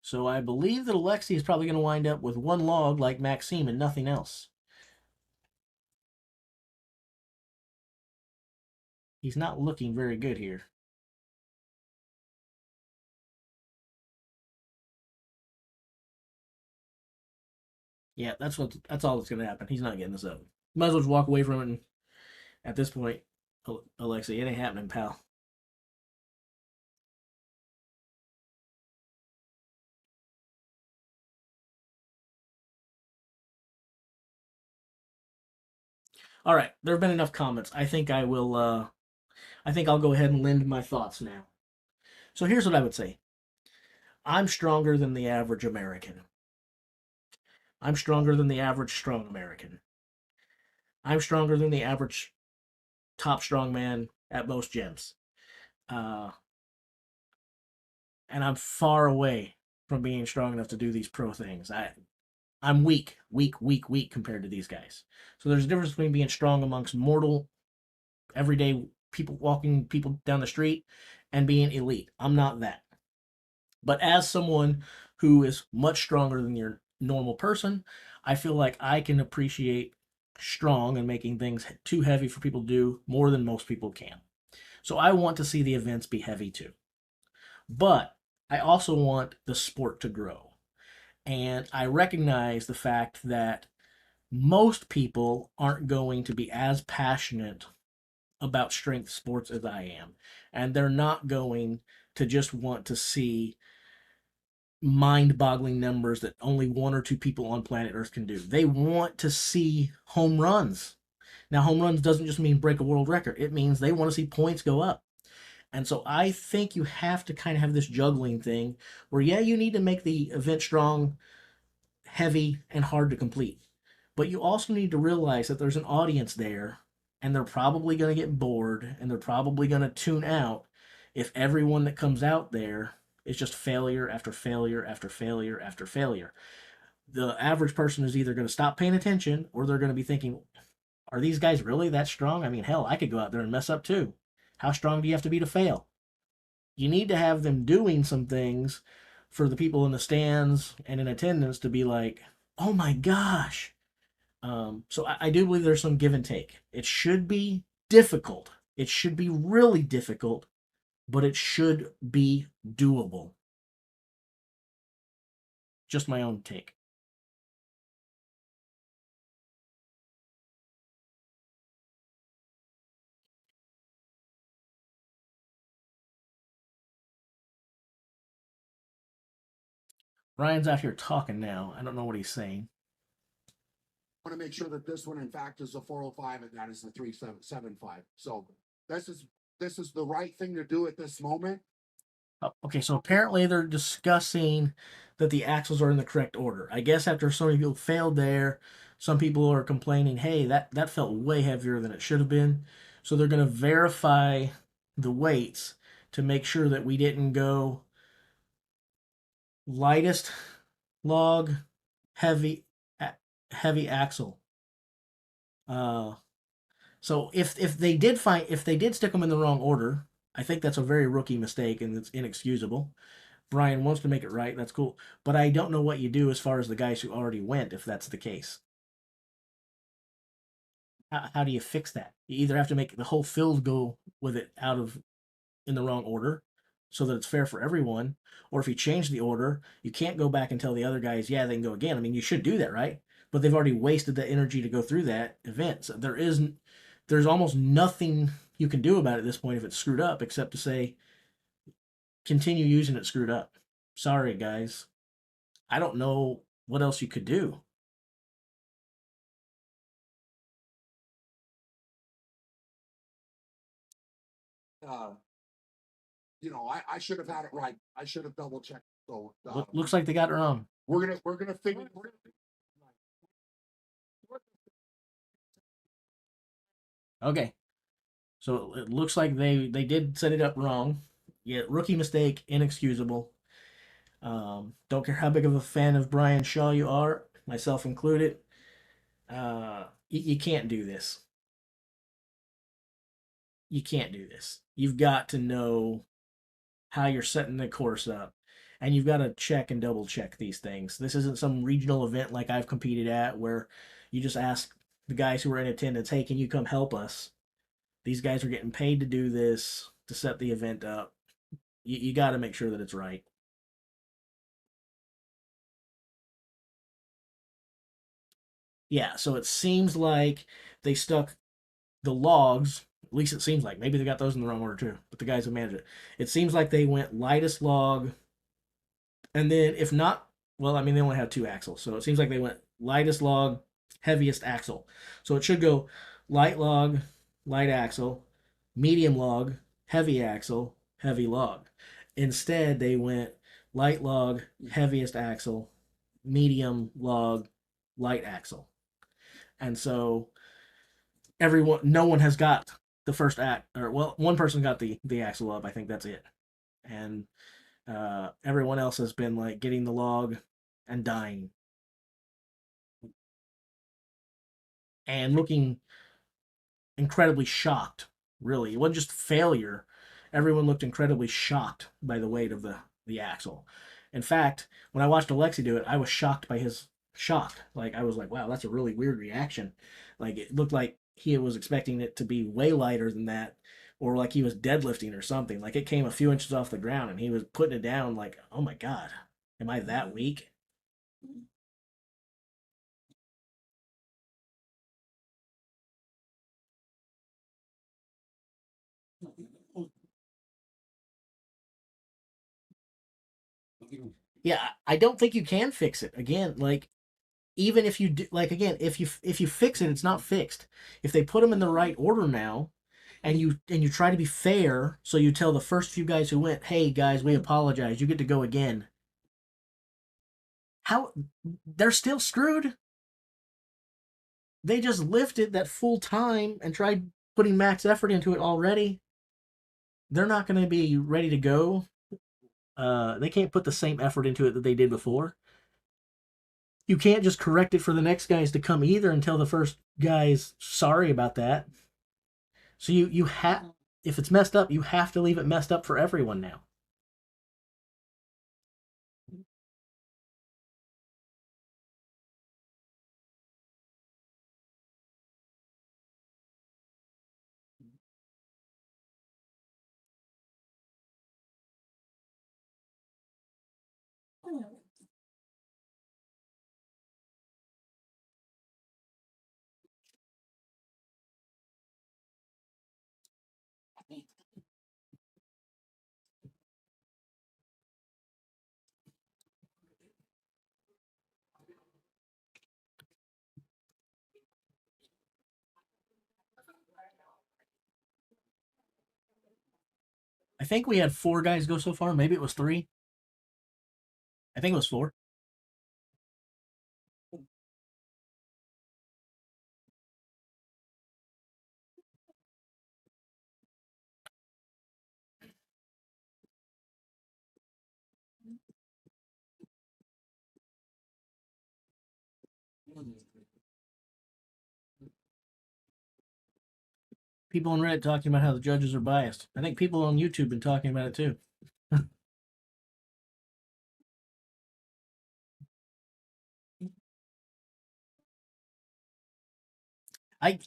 So I believe that Alexi is probably going to wind up with one log like Maxime and nothing else. He's not looking very good here. Yeah, that's all that's going to happen. He's not getting this up. Might as well just walk away from it. And at this point, Alexi, it ain't happening, pal. All right, there have been enough comments. I think I will. I think I'll go ahead and lend my thoughts now. So here's what I would say. I'm stronger than the average American. I'm stronger than the average strong American. I'm stronger than the average top strongman at most gyms. Uh, and I'm far away from being strong enough to do these pro things. I'm weak compared to these guys. So there's a difference between being strong amongst mortal, everyday people walking people down the street and being elite. I'm not that. But as someone who is much stronger than your normal person, I feel like I can appreciate strong and making things too heavy for people to do more than most people can. So I want to see the events be heavy too. But I also want the sport to grow. And I recognize the fact that most people aren't going to be as passionate about strength sports as I am. And they're not going to just want to see mind-boggling numbers that only 1 or 2 people on planet Earth can do. They want to see home runs. Now, home runs doesn't just mean break a world record. It means they want to see points go up. And so I think you have to kind of have this juggling thing where, yeah, you need to make the event strong, heavy, and hard to complete. But you also need to realize that there's an audience there, and they're probably going to get bored, and they're probably going to tune out if everyone that comes out there is just failure after failure after failure after failure. The average person is either going to stop paying attention or they're going to be thinking, are these guys really that strong? I mean, hell, I could go out there and mess up too. How strong do you have to be to fail? You need to have them doing some things for the people in the stands and in attendance to be like, oh my gosh. So I do believe there's some give and take. It should be difficult. It should be really difficult, but it should be doable. Just my own take. Ryan's out here talking now. I don't know what he's saying. I want to make sure that this one, in fact, is a 405 and that is a 375. So this is the right thing to do at this moment. Okay, so apparently they're discussing that the axles are in the correct order. I guess after so many people failed there, some people are complaining, hey, that felt way heavier than it should have been. So they're going to verify the weights to make sure that we didn't go lightest log, heavy axle. So if they did stick them in the wrong order, I think that's a very rookie mistake and it's inexcusable. Brian wants to make it right, that's cool. But I don't know what you do as far as the guys who already went if that's the case. How do you fix that? You either have to make the whole field go with it in the wrong order so that it's fair for everyone, or if you change the order, you can't go back and tell the other guys, yeah, they can go again. I mean, you should do that, right? But they've already wasted the energy to go through that event. So there's almost nothing you can do about it at this point if it's screwed up, except to say, continue using it screwed up. Sorry, guys. I don't know what else you could do. I should have had it right. I should have double checked. So Looks like they got it wrong. we're gonna figure. Okay. So it looks like they did set it up wrong. Yeah, rookie mistake, inexcusable. Don't care how big of a fan of Brian Shaw you are, myself included. You can't do this. You can't do this. You've got to know how you're setting the course up. And you've got to check and double check these things. This isn't some regional event like I've competed at where you just ask the guys who are in attendance, hey, can you come help us? These guys are getting paid to do this, to set the event up. You got to make sure that it's right. Yeah, so it seems like they stuck the logs, at least it seems like. Maybe they got those in the wrong order too, but the guys who manage it. It seems like they went lightest log, and then if not, well, I mean, they only have 2 axles. So it seems like they went lightest log, heaviest axle. So it should go light log, light axle, medium log, heavy axle, heavy log. Instead, they went light log, heaviest axle, medium log, light axle. And so no one has got the first act, or well, one person got the axle up. I think that's it. And everyone else has been like getting the log and dying and looking incredibly shocked. Really, it wasn't just failure. Everyone looked incredibly shocked by the weight of the axle. In fact, when I watched Alexi do it, I was shocked by his shock. Like, I was like, wow, that's a really weird reaction. Like, it looked like he was expecting it to be way lighter than that, or like he was deadlifting or something. Like, it came a few inches off the ground and he was putting it down like, oh my God, am I that weak? Yeah, I don't think you can fix it. Again, like, even if you do, like, again, if you fix it, it's not fixed. If they put them in the right order now, and you try to be fair, so you tell the first few guys who went, hey guys, we apologize, you get to go again. How they're still screwed? They just lifted that full time and tried putting max effort into it already. They're not going to be ready to go. They can't put the same effort into it that they did before. You can't just correct it for the next guys to come either and tell the first guys sorry about that. So you have, if it's messed up, you have to leave it messed up for everyone now. I think we had 4 guys go so far. Maybe it was 3. I think it was 4. People on Reddit talking about how the judges are biased. I think people on YouTube been talking about it too.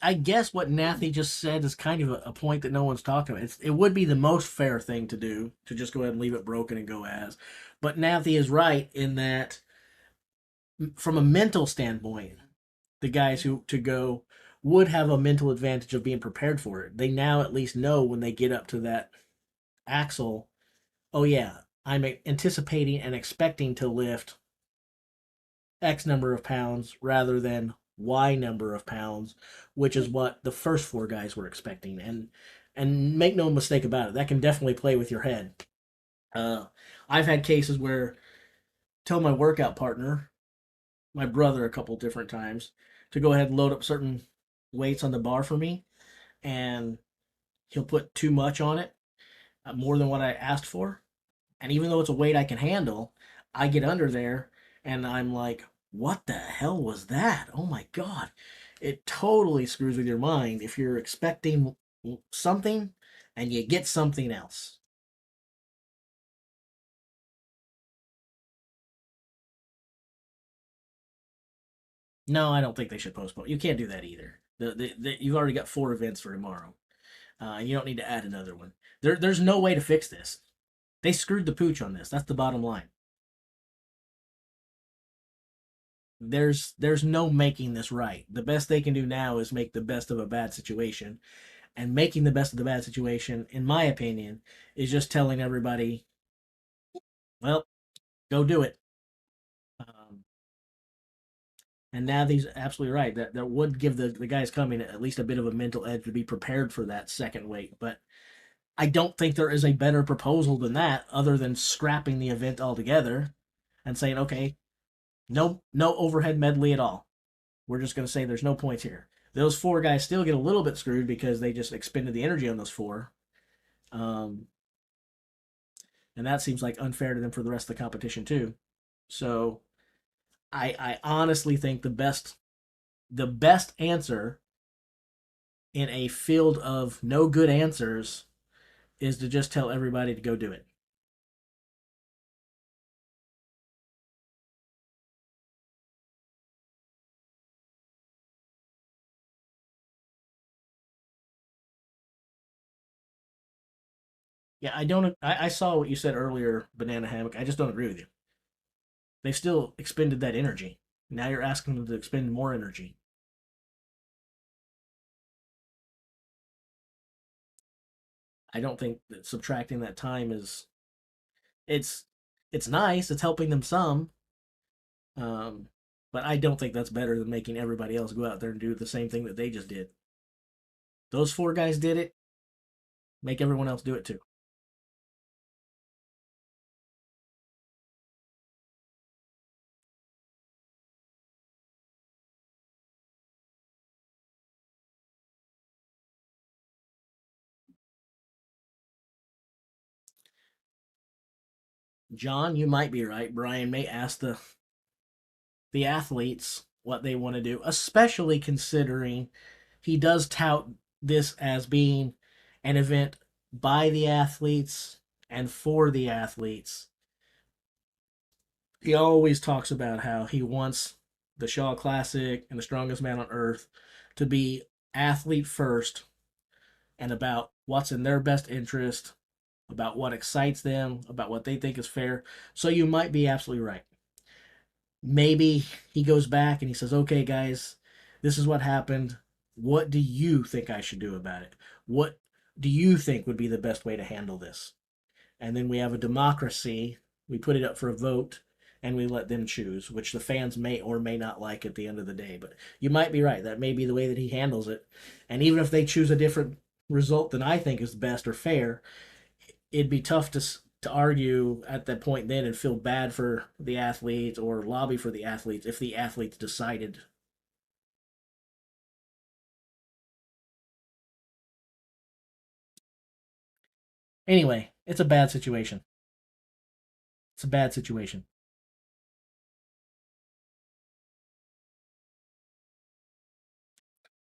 I guess what Nathy just said is kind of a point that no one's talking about. It would be the most fair thing to do, to just go ahead and leave it broken and go as. But Nathy is right in that, from a mental standpoint, the guys who to go, would have a mental advantage of being prepared for it. They now at least know when they get up to that axle, oh yeah, I'm anticipating and expecting to lift X number of pounds rather than Y number of pounds, which is what the first four guys were expecting. And make no mistake about it, that can definitely play with your head. I've had cases where tell my workout partner, my brother, a couple different times to go ahead and load up certain weights on the bar for me, and he'll put too much on it, more than what I asked for. And even though it's a weight I can handle, I get under there and I'm like, what the hell was that? Oh my God. It totally screws with your mind if you're expecting something and you get something else. No, I don't think they should postpone. You can't do that either. You've already got 4 events for tomorrow. You don't need to add another one. There's no way to fix this. They screwed the pooch on this. That's the bottom line. There's no making this right. The best they can do now is make the best of a bad situation. And making the best of the bad situation, in my opinion, is just telling everybody, well, go do it. Um, and Nathy's absolutely right. That would give the guys coming at least a bit of a mental edge to be prepared for that second weight. But I don't think there is a better proposal than that, other than scrapping the event altogether and saying, okay, no overhead medley at all. We're just going to say there's no points here. Those 4 guys still get a little bit screwed because they just expended the energy on those 4. Um, and that seems like unfair to them for the rest of the competition too. So I honestly think the best answer in a field of no good answers is to just tell everybody to go do it. Yeah, I don't. I saw what you said earlier, banana hammock. I just don't agree with you. They've still expended that energy. Now you're asking them to expend more energy. I don't think that subtracting that time is it's it's nice. It's helping them some, um, but I don't think that's better than making everybody else go out there and do the same thing that they just did. Those 4 guys did it. Make everyone else do it too. John, you might be right. Brian may ask the athletes what they want to do, especially considering he does tout this as being an event by the athletes and for the athletes. He always talks about how he wants the Shaw Classic and the Strongest Man on Earth to be athlete first and about what's in their best interest, about what excites them, about what they think is fair. So you might be absolutely right. Maybe he goes back and he says, okay, guys, this is what happened. What do you think I should do about it? What do you think would be the best way to handle this? And then we have a democracy. We put it up for a vote and we let them choose, which the fans may or may not like at the end of the day. But you might be right. That may be the way that he handles it. And even if they choose a different result than I think is best or fair, it'd be tough to argue at that point then and feel bad for the athletes or lobby for the athletes if the athletes decided. Anyway, it's a bad situation. It's a bad situation.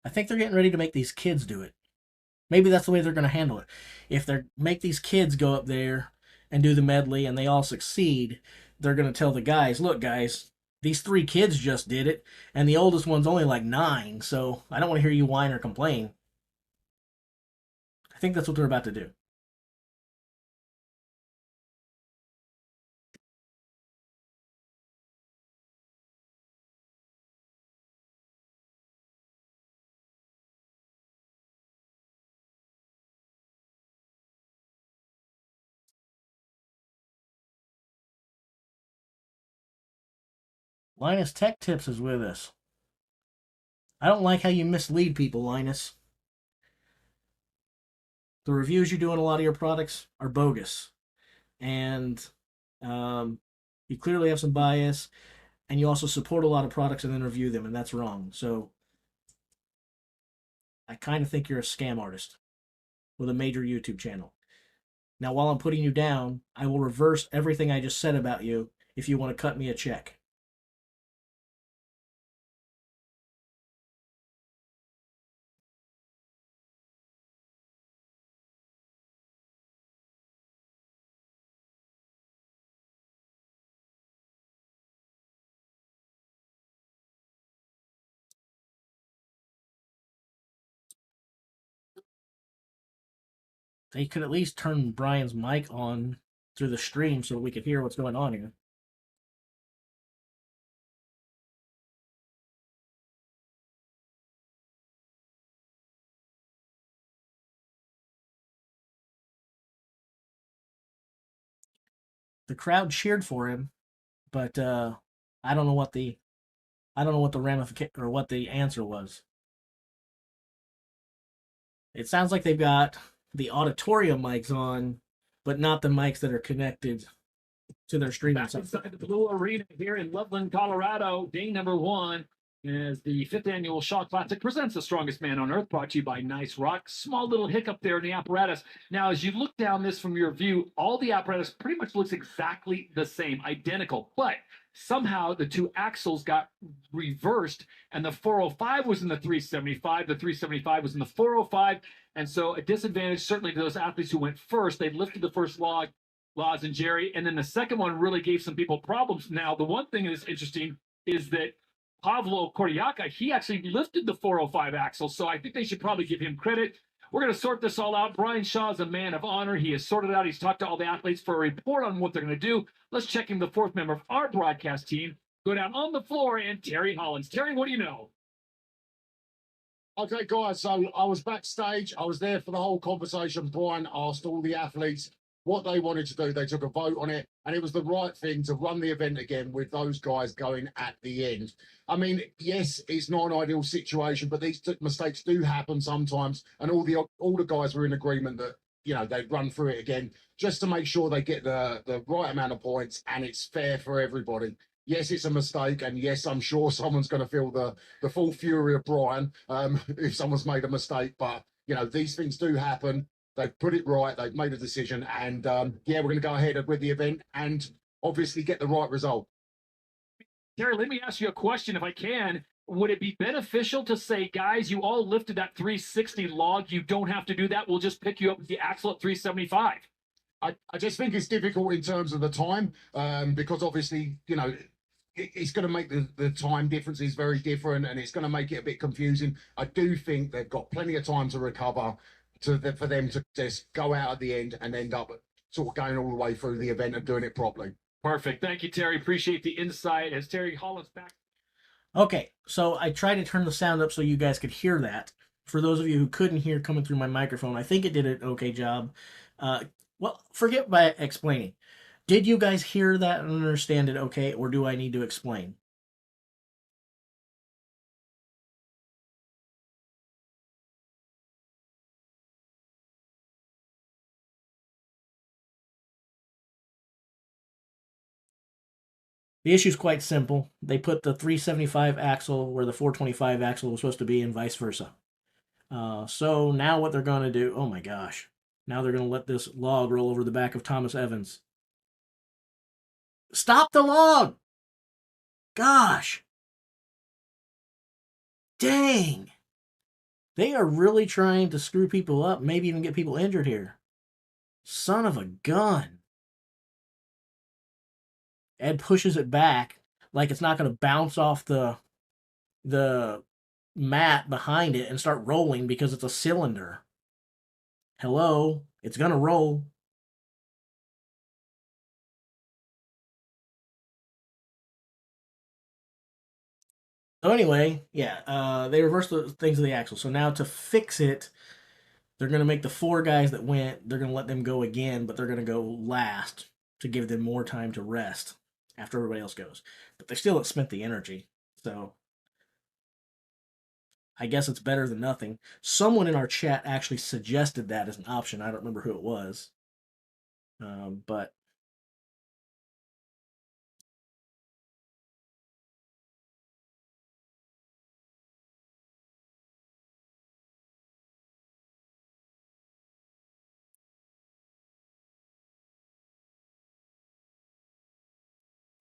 I think they're getting ready to make these kids do it. Maybe that's the way they're going to handle it. If they make these kids go up there and do the medley and they all succeed, they're going to tell the guys, look, guys, these 3 kids just did it, and the oldest one's only like 9, so I don't want to hear you whine or complain. I think that's what they're about to do. Linus Tech Tips is with us. I don't like how you mislead people, Linus. The reviews you do on a lot of your products are bogus. And you clearly have some bias, and you also support a lot of products and then review them, and that's wrong. So I kind of think you're a scam artist with a major YouTube channel. Now, while I'm putting you down, I will reverse everything I just said about you if you want to cut me a check. They could at least turn Brian's mic on through the stream so we could hear what's going on here. The crowd cheered for him, but I don't know what the ramification or what the answer was. It sounds like they've got the auditorium mics on, but not the mics that are connected to their streaming Back site. inside the Blue Arena here in Loveland, Colorado, day number 1 as the 5th annual Shaw Classic presents The Strongest Man on Earth, brought to you by Nice Rock. Small little hiccup there in the apparatus. Now, as you look down this from your view, all the apparatus pretty much looks exactly the same, identical, but somehow the two axles got reversed, and the 405 was in the 375, the 375 was in the 405, and so a disadvantage certainly to those athletes who went first. They lifted the first log, Laws and Jerry, and then the second one really gave some people problems. Now, the one thing that's interesting is that Pavlo Kordiaka, he actually lifted the 405 axle, so I think they should probably give him credit. We're going to sort this all out. Brian Shaw is a man of honor. He has sorted out. He's talked to all the athletes for a report on what they're going to do. Let's check in the 4th member of our broadcast team. Go down on the floor, and Terry Hollins. Terry, what do you know? Okay, guys, so I was backstage. I was there for the whole conversation. Brian asked all the athletes what they wanted to do. They took a vote on it, and it was the right thing to run the event again with those guys going at the end. I mean, yes, it's not an ideal situation, but these mistakes do happen sometimes, and all the guys were in agreement that, you know, they'd run through it again just to make sure they get the right amount of points and it's fair for everybody. Yes, it's a mistake, and yes, I'm sure someone's going to feel the full fury of Brian if someone's made a mistake. But you know, these things do happen. They've put it right. They've made a decision, and yeah, we're going to go ahead with the event and obviously get the right result. Terry, let me ask you a question if I can. Would it be beneficial to say, guys, you all lifted that 360 log. You don't have to do that. We'll just pick you up with the axle at 375. I just think it's difficult in terms of the time because obviously, you know, it's going to make the time differences very different, and it's going to make it a bit confusing. I do think they've got plenty of time to recover for them to just go out at the end and end up sort of going all the way through the event and doing it properly. Perfect. Thank you, Terry. Appreciate the insight. As Terry Hollins back. Okay, so I tried to turn the sound up so you guys could hear that. For those of you who couldn't hear coming through my microphone, I think it did an okay job. Well, forget by explaining. Did you guys hear that and understand it okay, or do I need to explain? The issue is quite simple. They put the 375 axle where the 425 axle was supposed to be and vice versa. So now what they're going to do, oh my gosh, now they're going to let this log roll over the back of Thomas Evans. Stop the log! Gosh! Dang! They are really trying to screw people up, maybe even get people injured here. Son of a gun. Ed pushes it back like it's not going to bounce off the mat behind it and start rolling because it's a cylinder. Hello? It's going to roll. So anyway, yeah, they reversed the things of the axle. So now to fix it, they're going to make the 4 guys that went, they're going to let them go again, but they're going to go last to give them more time to rest. after everybody else goes. But they still haven't spent the energy. So I guess it's better than nothing. Someone in our chat actually suggested that as an option. I don't remember who it was. But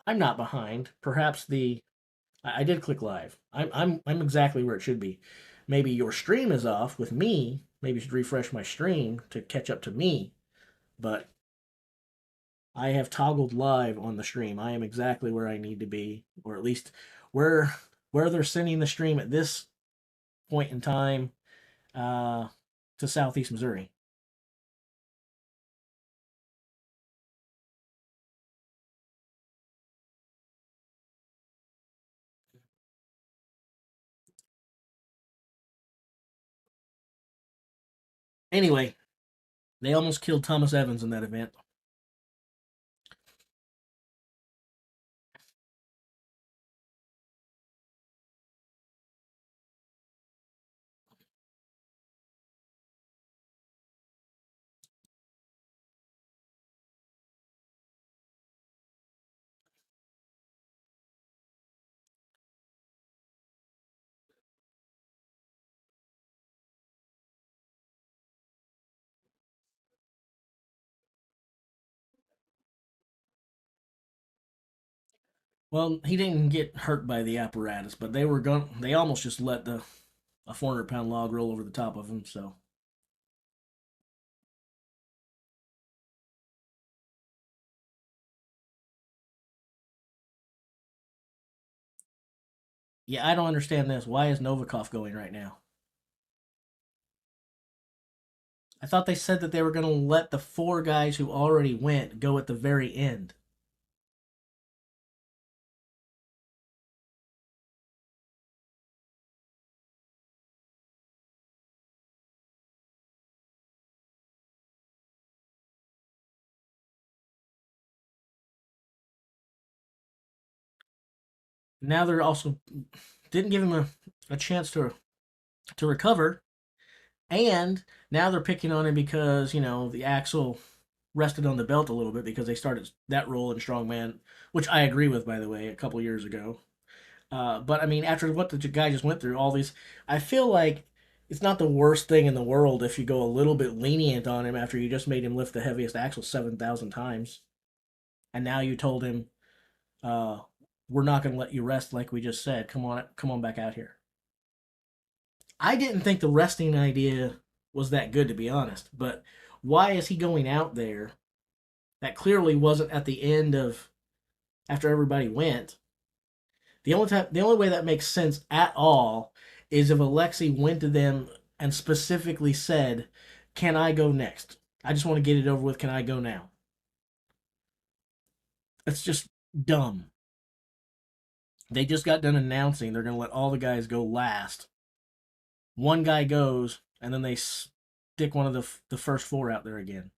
I'm not behind. Perhaps I did click live. I'm exactly where it should be. Maybe your stream is off with me. Maybe you should refresh my stream to catch up to me. But I have toggled live on the stream. I am exactly where I need to be, or at least where they're sending the stream at this point in time to Southeast Missouri. Anyway, they almost killed Thomas Evans in that event. Well, he didn't get hurt by the apparatus, but they almost just let a 400-pound log roll over the top of him. So yeah, I don't understand this. Why is Novikov going right now? I thought they said that they were going to let the 4 guys who already went go at the very end. Now they're also didn't give him a chance to recover, and now they're picking on him because the axle rested on the belt a little bit because they started that role in strongman, which I agree with, by the way, a couple years ago. But I mean, after what the guy just went through, all these, I feel like it's not the worst thing in the world if you go a little bit lenient on him after you just made him lift the heaviest axle 7,000 times, and now you told him, uh, "We're not going to let you rest like we just said. Come on back out here." I didn't think the resting idea was that good, to be honest. But why is he going out there? That clearly wasn't at the end of after everybody went. The only way that makes sense at all is if Alexei went to them and specifically said, "Can I go next? I just want to get it over with. Can I go now?" It's just dumb. They just got done announcing they're going to let all the guys go last. One guy goes, and then they stick one of the first 4 out there again.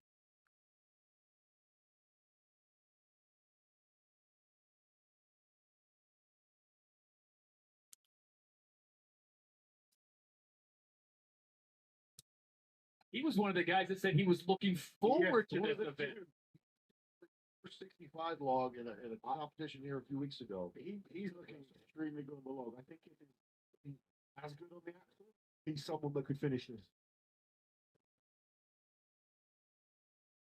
He was one of the guys that said he was looking forward to this event. 65 log in a competition here a few weeks ago. He's looking extremely good on the log. I think he's as good on the axle. He's someone that could finish this.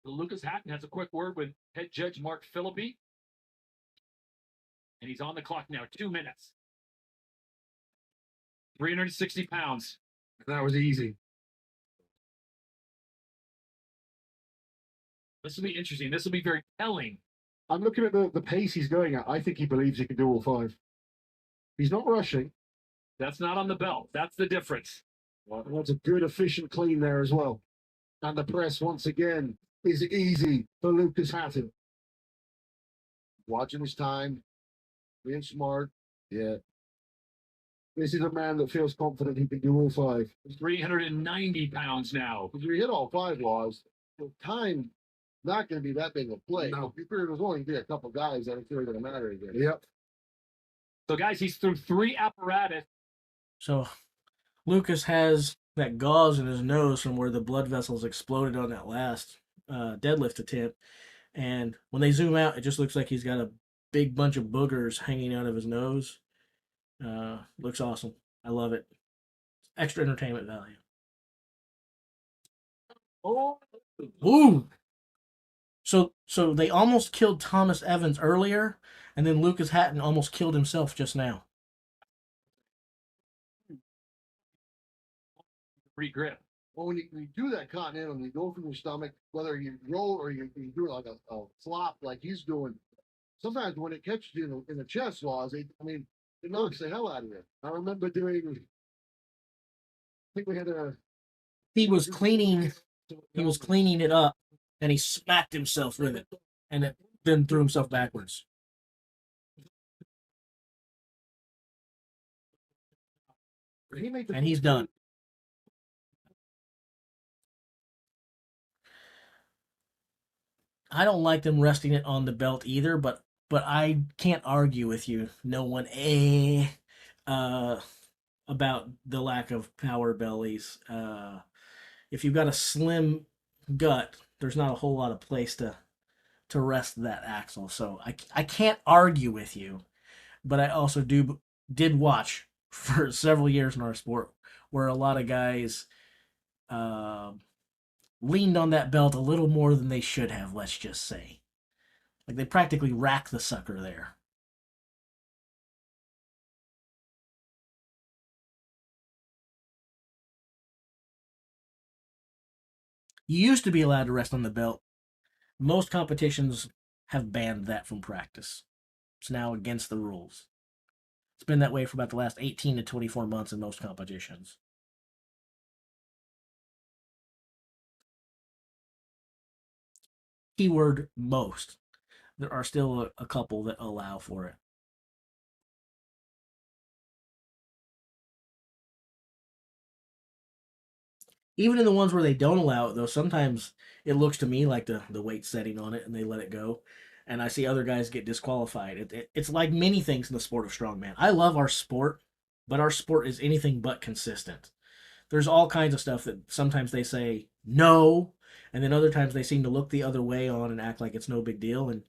Lucas Hatton has a quick word with head judge Mark Philippi. And he's on the clock now, 2 minutes. 360 pounds. That was easy. This will be interesting. This will be very telling. I'm looking at the pace he's going at. I think he believes he can do all 5. He's not rushing. That's not on the belt. That's the difference. Well, that's a good, efficient clean there as well. And the press, once again, is easy for Lucas Hatton. Watching his time, being smart. Yeah. This is a man that feels confident he can do all 5. 390 pounds now. If we hit all 5 laws, the time not going to be that big of a play. No. You figured there's only going to be a couple guys that it's really going to matter again. Yep. So, guys, he's through 3 apparatus. So Lucas has that gauze in his nose from where the blood vessels exploded on that last deadlift attempt. And when they zoom out, it just looks like he's got a big bunch of boogers hanging out of his nose. Looks awesome. I love it. Extra entertainment value. Oh, Ooh. So they almost killed Thomas Evans earlier, and then Lucas Hatton almost killed himself just now. free grip. Well, when you do that continental, and you go from your stomach, whether you roll or you do it like a flop like he's doing, sometimes when it catches you in the chest, it knocks the hell out of you. I remember doing, I think we had a. He was cleaning it up, and he smacked himself with it, and then threw himself backwards. And he's done. I don't like them resting it on the belt either, but I can't argue with you. No one about the lack of power bellies. If you've got a slim gut, there's not a whole lot of place to rest that axle. So I can't argue with you, but I also did watch for several years in our sport where a lot of guys leaned on that belt a little more than they should have, let's just say. Like they practically racked the sucker there. You used to be allowed to rest on the belt. Most competitions have banned that from practice. It's now against the rules. It's been that way for about the last 18 to 24 months in most competitions. Keyword most. There are still a couple that allow for it. Even in the ones where they don't allow it, though, sometimes it looks to me like the weight's setting on it and they let it go. And I see other guys get disqualified. It's like many things in the sport of strongman. I love our sport, but our sport is anything but consistent. There's all kinds of stuff that sometimes they say no, and then other times they seem to look the other way on and act like it's no big deal. And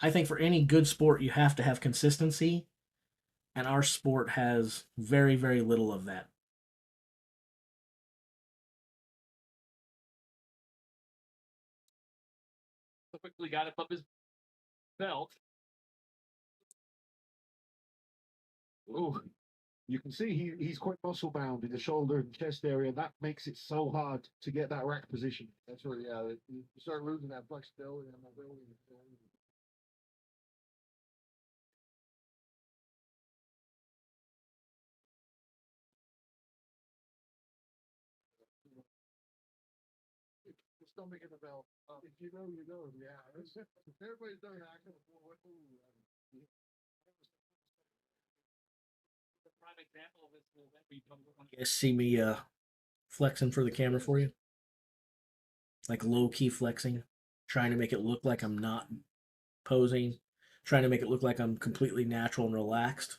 I think for any good sport, you have to have consistency, and our sport has very, very little of that. So quickly got above his belt. Oh, you can see he's quite muscle bound in the shoulder and chest area. That makes it so hard to get that rack position. That's where, yeah, you start losing that flexibility and mobility. The stomach in the belt. If you know, you know. Yeah. Everybody's done an action before. The prime example of this is that we You guys see me flexing for the camera for you? Like low key flexing, trying to make it look like I'm not posing, trying to make it look like I'm completely natural and relaxed,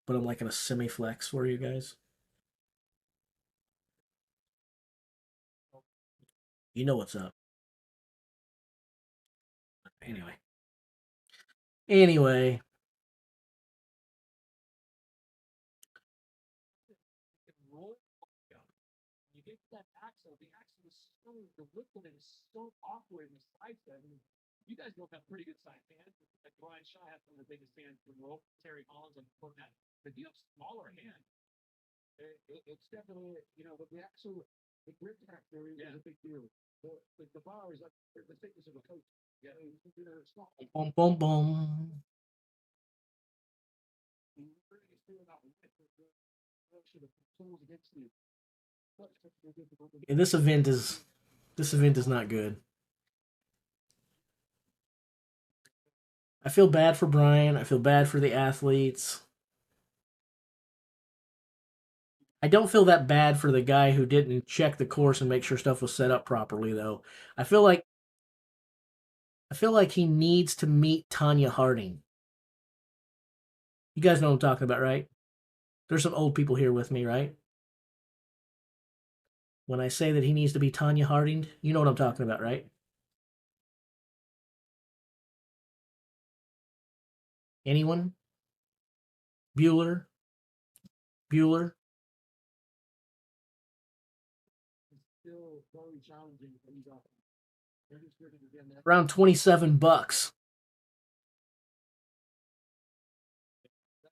but I'm like in a semi flex for you guys. You know what's up. Anyway, roll. You get that axle, the axle is so, the width of it is so awkward in the side set. I mean, you guys both have pretty good side hands. Like Brian Shaw has some of the biggest hands in the world. Terry Collins and that. But you have smaller hands. It's definitely, with the axle, the grip factor is a big deal. The bar is like the thickness of a coat. Yeah, it's not. boom, boom, boom. Yeah, this event is not good. I feel bad for Brian. I feel bad for the athletes. I don't feel that bad for the guy who didn't check the course and make sure stuff was set up properly, though. I feel like he needs to meet Tanya Harding. You guys know what I'm talking about, right? There's some old people here with me, right? When I say that he needs to be Tanya Harding, you know what I'm talking about, right? Anyone? Bueller? Bueller? It's still very challenging for these guys. They're just good at getting there. Around $27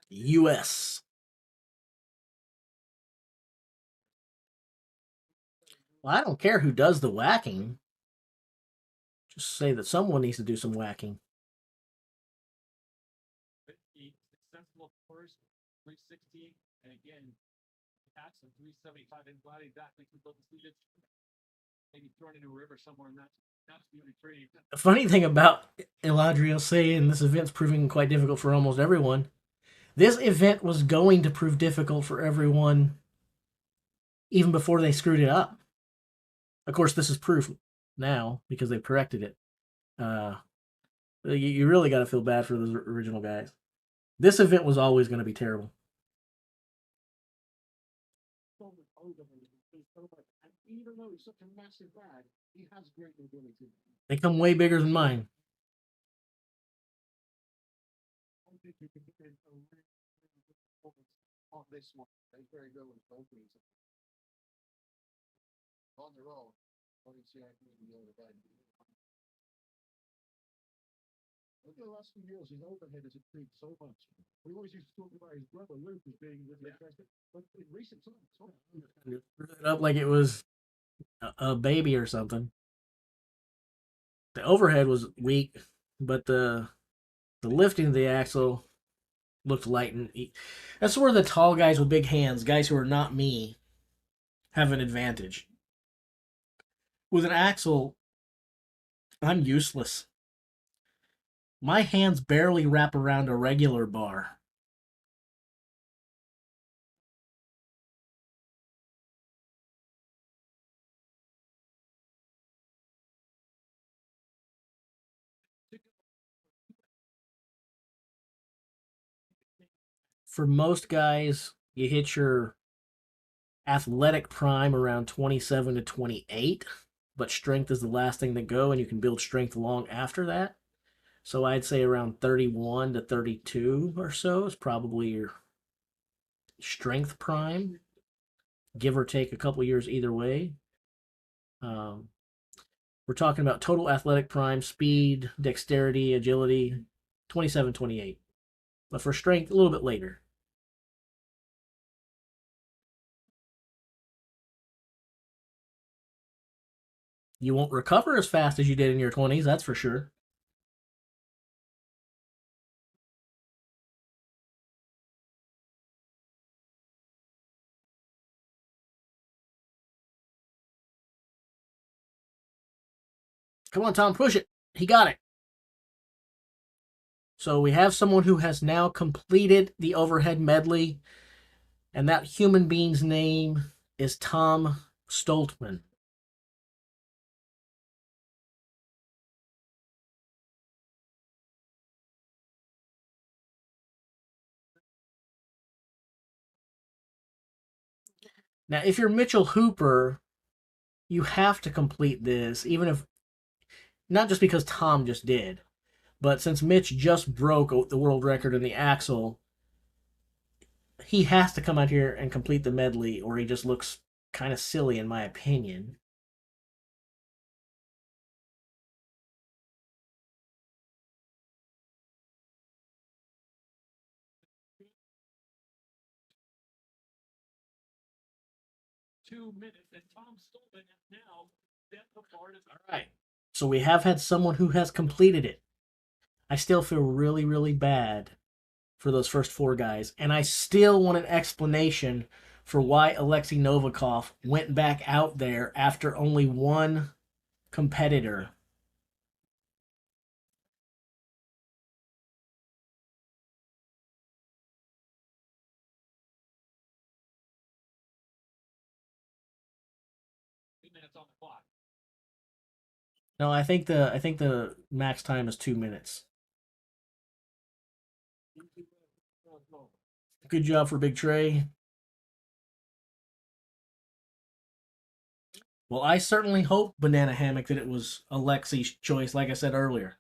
US. Well, I don't care who does the whacking. Just say that someone needs to do some whacking. But the sensible course, 360, and again, that's a 375 and glad exactly to build the students. Maybe thrown into a river somewhere, and that's really pretty. The funny thing about Eladriel saying this event's proving quite difficult for almost everyone, this event was going to prove difficult for everyone even before they screwed it up. Of course, this is proof now because they've corrected it. You really got to feel bad for those original guys. This event was always going to be terrible. And even though he's such a massive bag, he has great ability. They come way bigger than mine. I think you can get a really good performance on this one. They're very good with both of these. On their own, obviously, I think the other guy. Over the last few years, his overhead has improved so much. We always used to talk about his brother Luke as being really aggressive, but in recent times, Threw it up like it was a baby or something. The overhead was weak, but the lifting of the axle looked light and that's where the tall guys with big hands, guys who are not me, have an advantage. With an axle, I'm useless. My hands barely wrap around a regular bar. For most guys, you hit your athletic prime around 27 to 28, but strength is the last thing to go, and you can build strength long after that. So I'd say around 31 to 32 or so is probably your strength prime, give or take a couple years either way. We're talking about total athletic prime, speed, dexterity, agility, 27, 28. But for strength, a little bit later. You won't recover as fast as you did in your 20s, that's for sure. Come on, Tom, push it. He got it. So we have someone who has now completed the overhead medley, and that human being's name is Tom Stoltman. Now, if you're Mitchell Hooper, you have to complete this, even if not just because Tom just did, but since Mitch just broke the world record in the axle, he has to come out here and complete the medley, or he just looks kind of silly, in my opinion. $2 and Tom Stolman now set the bar to. All right. So we have had someone who has completed it. I still feel really, really bad for those first four guys, and I still want an explanation for why Alexei Novikov went back out there after only one competitor. minutes on the clock. No, I think the max time is 2 minutes. Good job for Big Trey. Well, I certainly hope, Banana Hammock, that it was Alexi's choice, like I said earlier.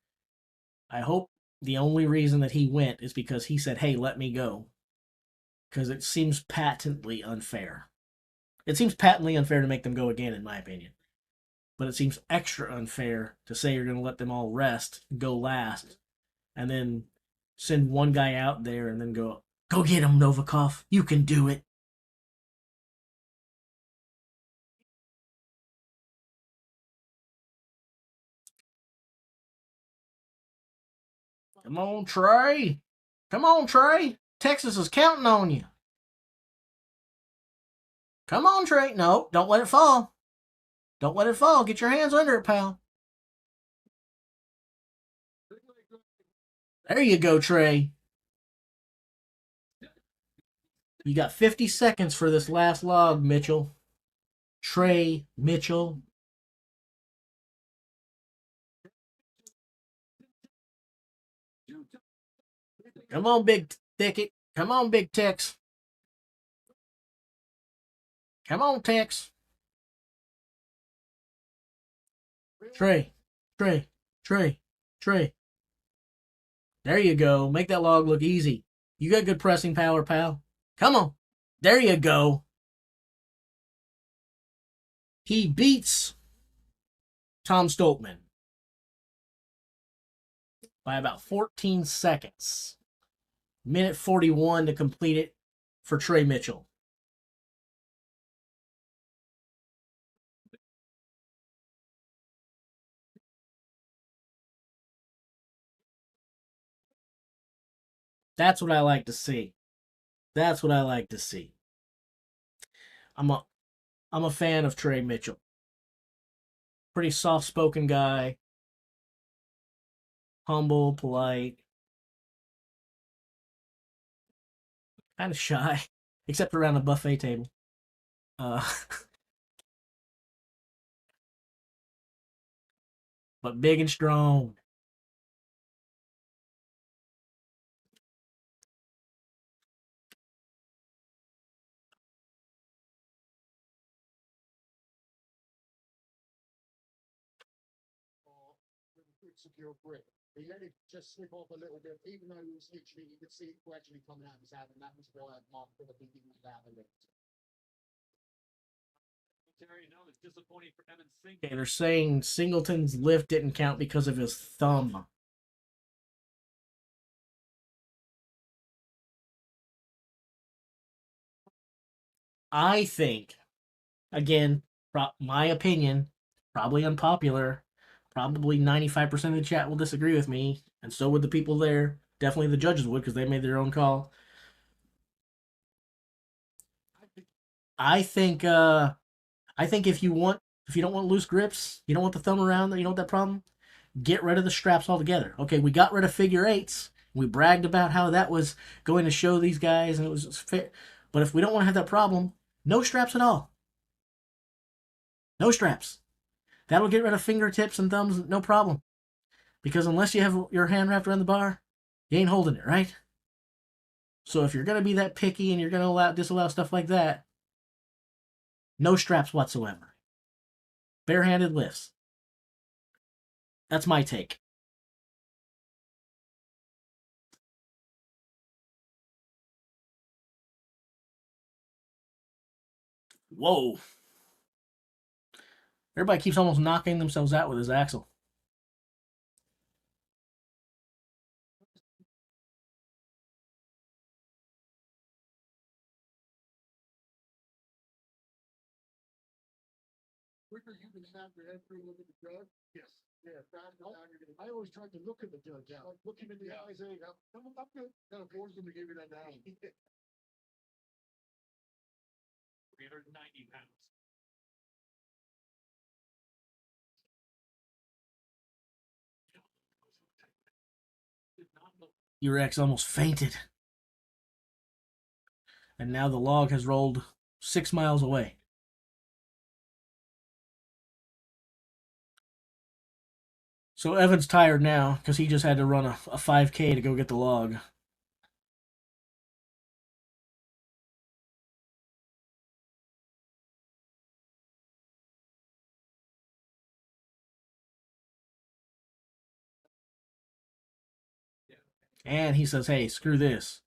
I hope the only reason that he went is because he said, hey, let me go. Because it seems patently unfair. It seems patently unfair to make them go again, in my opinion. But it seems extra unfair to say you're going to let them all rest, go last, and then send one guy out there and then go get him, Novikov. You can do it. Come on, Trey. Come on, Trey. Texas is counting on you. Come on, Trey. No, don't let it fall. Don't let it fall. Get your hands under it, pal. There you go, Trey. You got 50 seconds for this last log, Mitchell. Trey Mitchell. Come on, Big Thicket. Come on, Big Tex. Come on, Tex. Trey. Trey. Trey. Trey. There you go. Make that log look easy. You got good pressing power, pal. Come on. There you go. He beats Tom Stoltman by about 14 seconds. Minute 41 to complete it for Trey Mitchell. That's what I like to see. That's what I like to see. I'm a fan of Trey Mitchell. Pretty soft-spoken guy. Humble, polite. Kind of shy, except around a buffet table. But big and strong. Secure grip. He let it just slip off a little bit, even though he was literally, you could see it gradually coming out of his hand, and that was why Mark could have been giving that a lift. Terry, no, it's disappointing for Evan Singh. Okay, they're saying Singleton's lift didn't count because of his thumb. I think, again, my opinion, probably unpopular. Probably 95% of the chat will disagree with me, and so would the people there. Definitely the judges would, because they made their own call. I think if you don't want loose grips, you don't want the thumb around there, you don't want that problem, get rid of the straps altogether. Okay, we got rid of figure eights. We bragged about how that was going to show these guys, and it was fair. But if we don't want to have that problem, no straps at all. No straps. That'll get rid of fingertips and thumbs, no problem. Because unless you have your hand wrapped around the bar, you ain't holding it, right? So if you're going to be that picky and you're going to disallow stuff like that, no straps whatsoever. Barehanded lifts. That's my take. Whoa. Everybody keeps almost knocking themselves out with his axle. Quicker you can snap your head through, look at the judge. Yes. Yeah, I always tried to look at the judge, like look him in the eyes, saying, I'm good. Kind of force him to give you that down. 390 pounds. Rex almost fainted. And now the log has rolled 6 miles away. So Evan's tired now because he just had to run a 5K to go get the log. And he says, hey, screw this.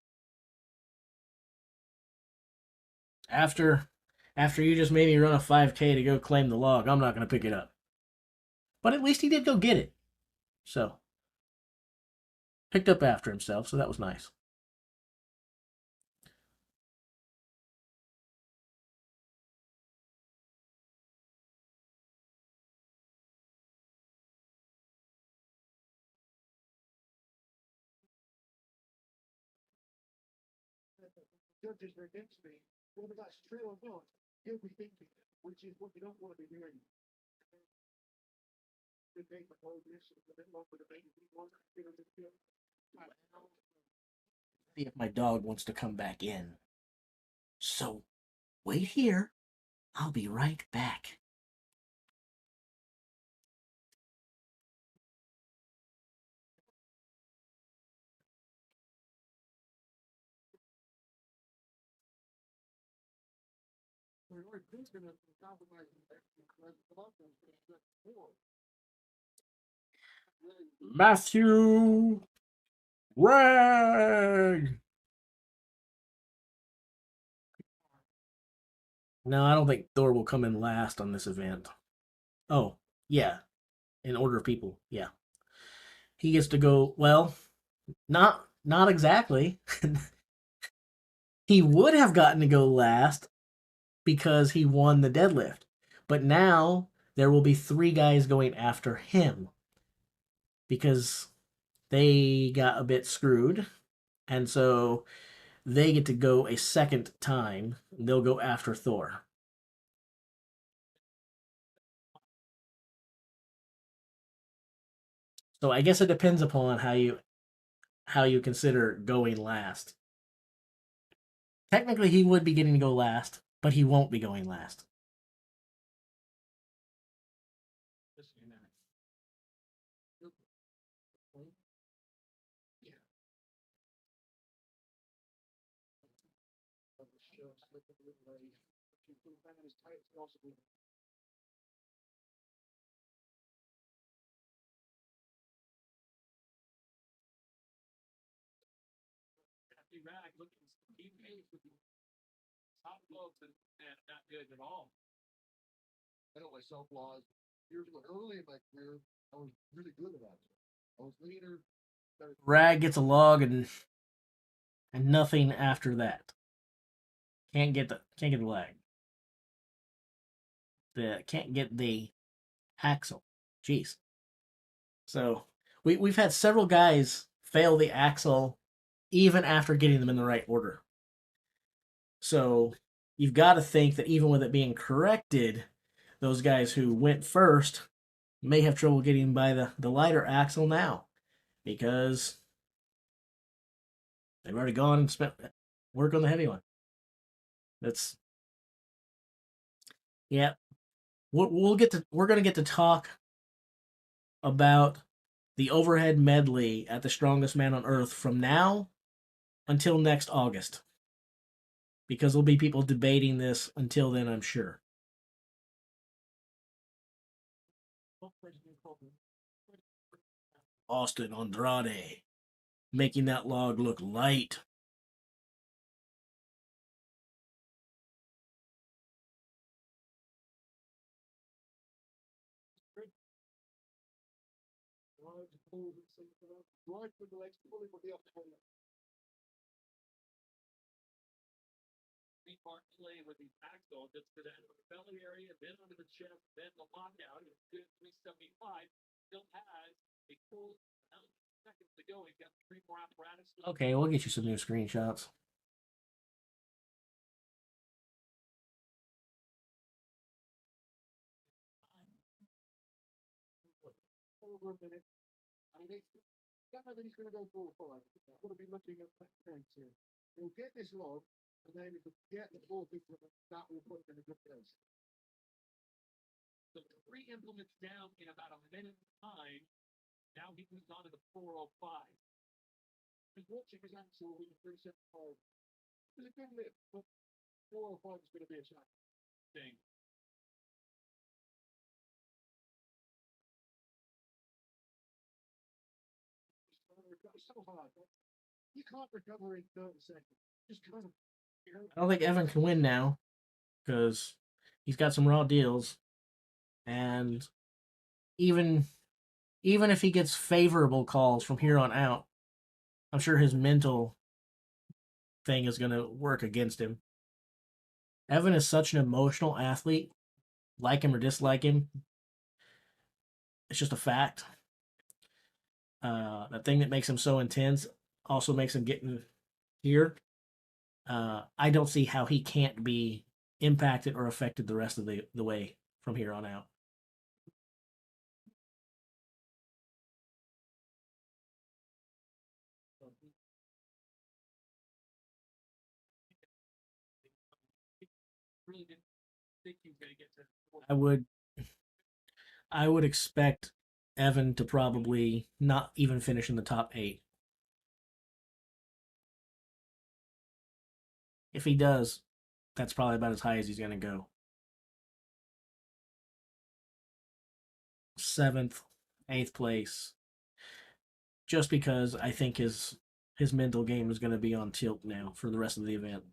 After you just made me run a 5K to go claim the log, I'm not going to pick it up. But at least he did go get it. So, picked up after himself, so that was nice. Judges are against me, whether that's true or not, he'll be thinking, which is what you don't want to be doing. The game of all this is a bit longer than maybe we want to feel the field. See if my dog wants to come back in. So, wait here. I'll be right back. Matthew Rag. No, I don't think Thor will come in last on this event. Oh, yeah. In order of people, yeah. He gets to go, well, not exactly. He would have gotten to go last because he won the deadlift. But now there will be 3 guys going after him because they got a bit screwed. And so they get to go a second time. They'll go after Thor. So I guess it depends upon how you consider going last. Technically, he would be getting to go last, but he won't be going last. Rag looking he pays with the top gloves and not good at all. I know myself laws. Years ago, early in my career, I was really good at that. I was leaner. Rag gets a log and nothing after that. Can't get the leg. Can't get the axle. Jeez. So we've had several guys fail the axle even after getting them in the right order. So you've got to think that even with it being corrected, those guys who went first may have trouble getting by the lighter axle now because they've already gone and spent work on the heavy one. That's yeah. We're going to get to talk about the overhead medley at the strongest man on earth from now until next August. Because there'll be people debating this until then, I'm sure. Austin Andrade making that log look light. Right with the legs, pulling with the upper hand. Play with the axle just to the belly area, then under the chest, then the lockout. It's good 375. Still has a full seconds to go. He's got 3 more apparatus. Okay, we'll get you some new screenshots. Over a minute. I mean, don't know that he's going to go 4-5. I've got to be looking at that fence here. He'll get this log, and then if he get the 450, that will put him in a good place. So 3 implements down in about a minute's time. Now he moves on to the 405. He's watching his answer in 375. It was a good lift, but 405 is going to be a challenge. Thing. It's so hard. You can't recover in 30 seconds. Just kind of, you know, I don't think Evan can win now because he's got some raw deals, and even if he gets favorable calls from here on out, I'm sure his mental thing is going to work against him. Evan is such an emotional athlete, like him or dislike him. It's just a fact. The thing that makes him so intense also makes him get in here. I don't see how he can't be impacted or affected the rest of the way from here on out. Really didn't think he was going to get to. I would expect Evan to probably not even finish in the top 8. If he does, that's probably about as high as he's going to go. 7th, 8th place. Just because I think his mental game is going to be on tilt now for the rest of the event.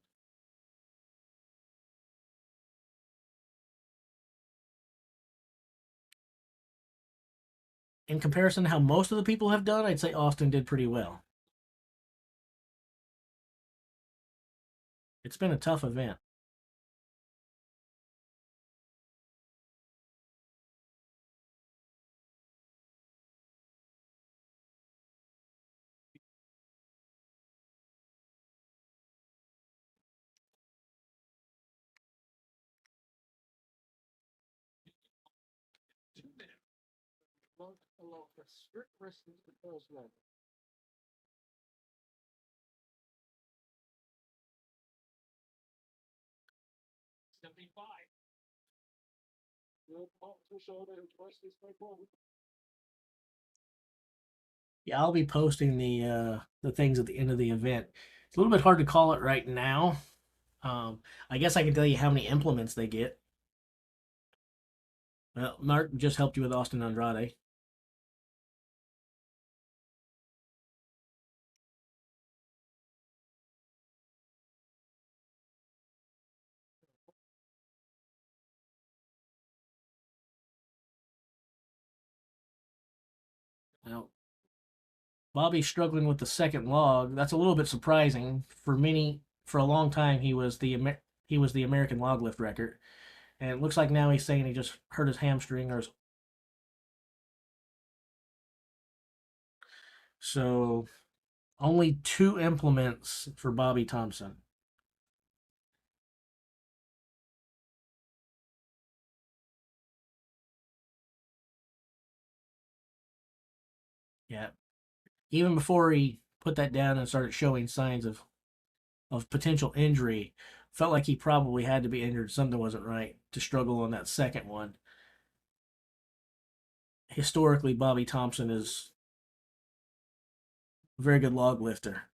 In comparison to how most of the people have done, I'd say Austin did pretty well. It's been a tough event. log along the strict wrestling the first leg. Yeah, I'll be posting the things at the end of the event. It's a little bit hard to call it right now. I guess I can tell you how many implements they get. Well, Mark just helped you with Austin Andrade. Now, Bobby's struggling with the second log. That's a little bit surprising. For a long time, he was the American log lift record, and it looks like now he's saying he just hurt his hamstring or. So, only 2 implements for Bobby Thompson. Yeah. Even before he put that down and started showing signs of potential injury, felt like he probably had to be injured. Something wasn't right to struggle on that second one. Historically, Bobby Thompson is a very good log lifter.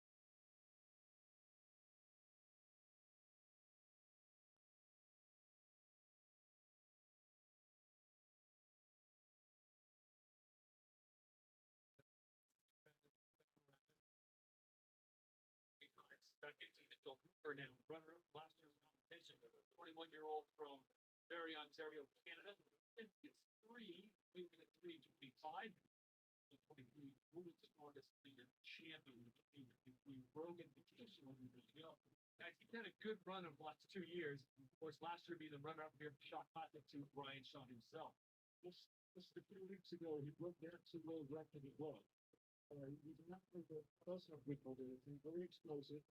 Runner up last year's competition, 21-year-old from Barrie, Ontario, Canada. And it's 3, moving at 325. 23, who was the strongest leader champion between Brogan and Kitchen years ago. Now, he's had a good run of the last 2 years. Of course, last year being the runner-up here for Shot Classic to Brian Shaw himself. Just a few weeks ago, he broke the absolute world record as well. He's not the person of good mobility, very explosive.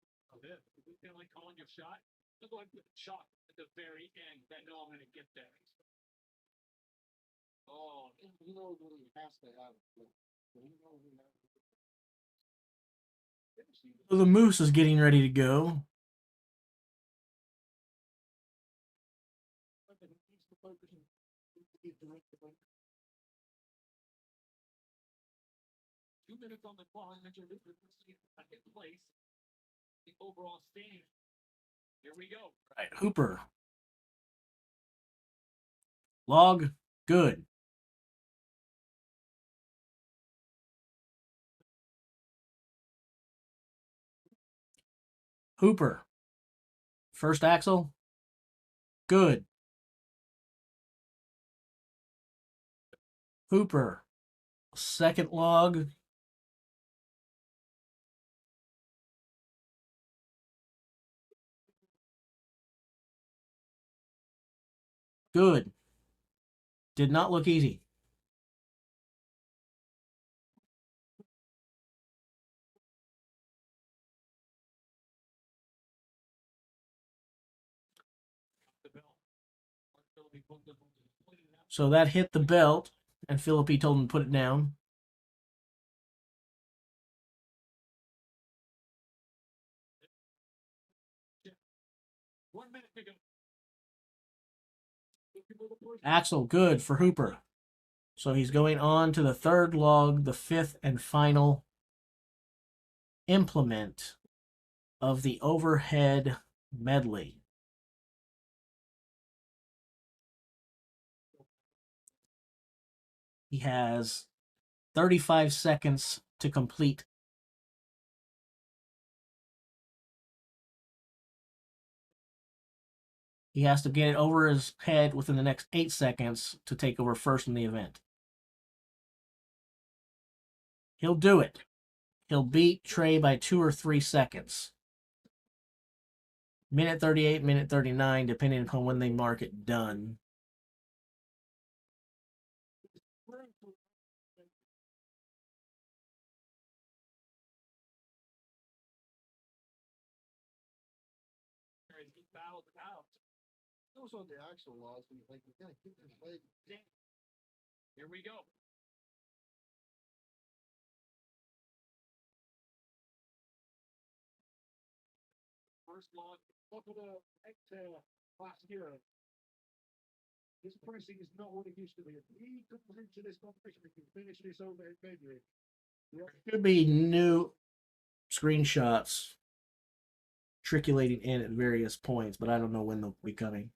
If you feel like calling your shot, look like the shot at the very end. I know I'm going to get there. Oh, he knows what he has to have. He knows he has to. So the Moose is getting ready to go. 2 minutes on the clock. Second place. The overall standing. Here we go. Right, Hooper. Log, good. Hooper. First axle, good. Hooper. Second log, good. Did not look easy. So that hit the belt, and Philippi told him to put it down. Axel, good for Hooper. So he's going on to the third log, the fifth and final implement of the overhead medley. He has 35 seconds to complete. He has to get it over his head within the next 8 seconds to take over first in the event. He'll do it. He'll beat Trey by 2 or 3 seconds. Minute 38, minute 39, depending upon when they mark it done. Also on the actual laws, we like we gotta keep this leg. Here we go. First log. Top of the hectare last year. His pricing is not what it used to be. If he comes into this competition, he can finish this over in February. Could be new screenshots trickulating in at various points, but I don't know when they'll be coming.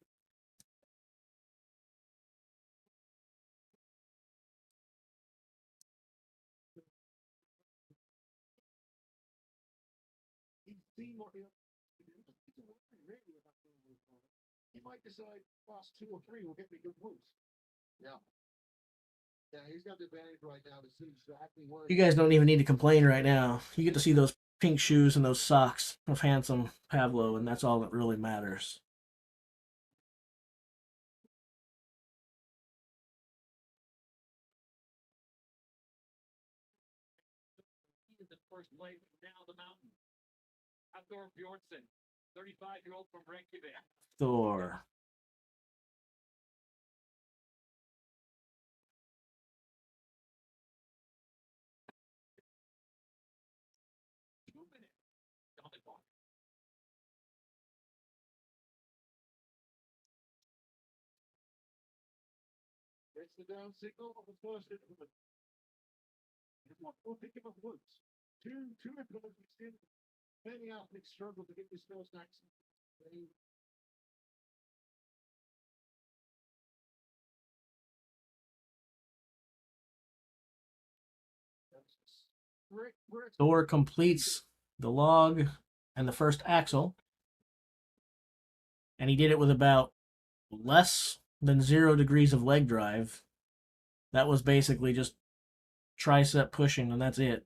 He's seen what he really about he might decide class 2 or 3 will get me good moves. Yeah. Yeah, he's got the advantage right now to see exactly where. You guys don't even need to complain right now. You get to see those pink shoes and those socks of handsome Pablo, and that's all that really matters. He is in first place down the mountain. Outdoor Bjornsson, 35-year-old from Reykjavik. Thor. It's the down signal of the first implement. We'll pick him up once. Two implements in. Many athletes struggle to get this first accent. Thor completes the log and the first axle, and he did it with about less than 0 degrees of leg drive. That was basically just tricep pushing, and that's it.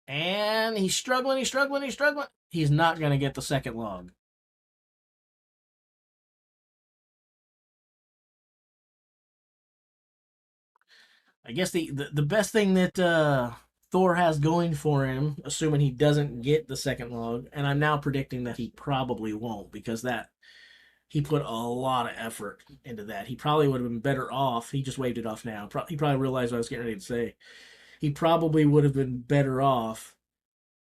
And he's struggling. He's not going to get the second log. I guess the best thing that Thor has going for him, assuming he doesn't get the second log, and I'm now predicting that he probably won't, because that he put a lot of effort into that. He probably would have been better off. He just waved it off now. He probably realized what I was getting ready to say. He probably would have been better off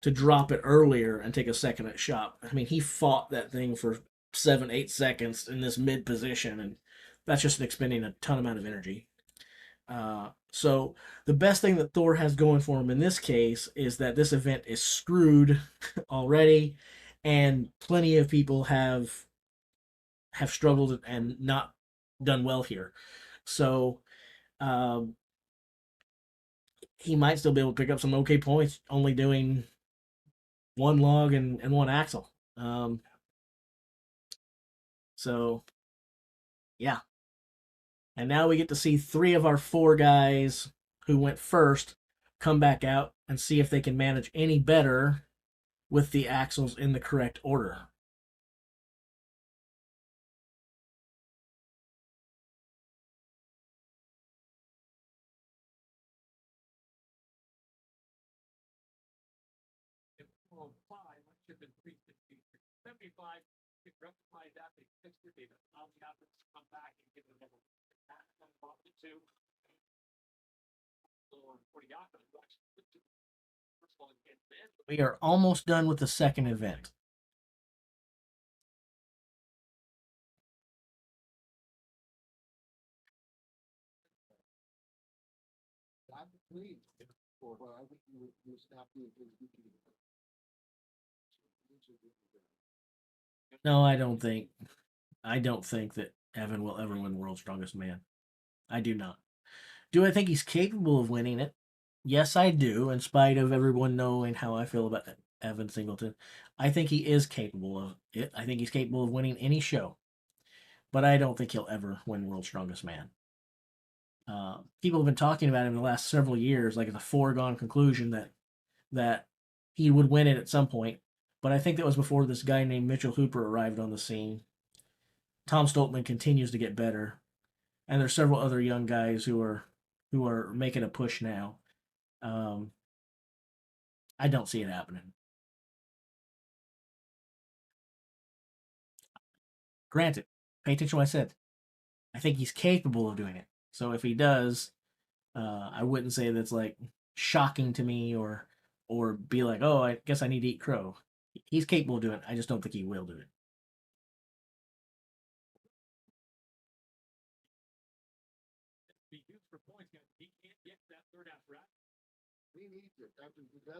to drop it earlier and take a second at shot. I mean, he fought that thing for 7, 8 seconds in this mid position, and that's just expending a ton amount of energy. So the best thing that Thor has going for him in this case is that this event is screwed already, and plenty of people have struggled and not done well here. So um, he might still be able to pick up some okay points, only doing one log and one axle. So yeah, and now we get to see 3 of our 4 guys who went first come back out and see if they can manage any better with the axles in the correct order. Well, 5, I should have been 360. 75, if rectify that, they fixed it. They allowed the athletes to come back and give them a two. Or for the athletes, actually, first of all, We are almost done with the second event. I'm pleased. Well, I think you stop doing things we can do. No, I don't think. I don't think that Evan will ever win World's Strongest Man. I do not. Do I think he's capable of winning it? Yes, I do, in spite of everyone knowing how I feel about Evan Singleton. I think he is capable of it. I think he's capable of winning any show. But I don't think he'll ever win World's Strongest Man. People have been talking about him the last several years, like it's a foregone conclusion that he would win it at some point. But I think that was before this guy named Mitchell Hooper arrived on the scene. Tom Stoltman continues to get better, and there's several other young guys who are making a push now. I don't see it happening. Granted, pay attention to what I said. I think he's capable of doing it. So if he does, I wouldn't say that's like shocking to me or be like, oh, I guess I need to eat crow. He's capable of doing it. I just don't think he will do it. be used for points. He can't get that third after that. We need to.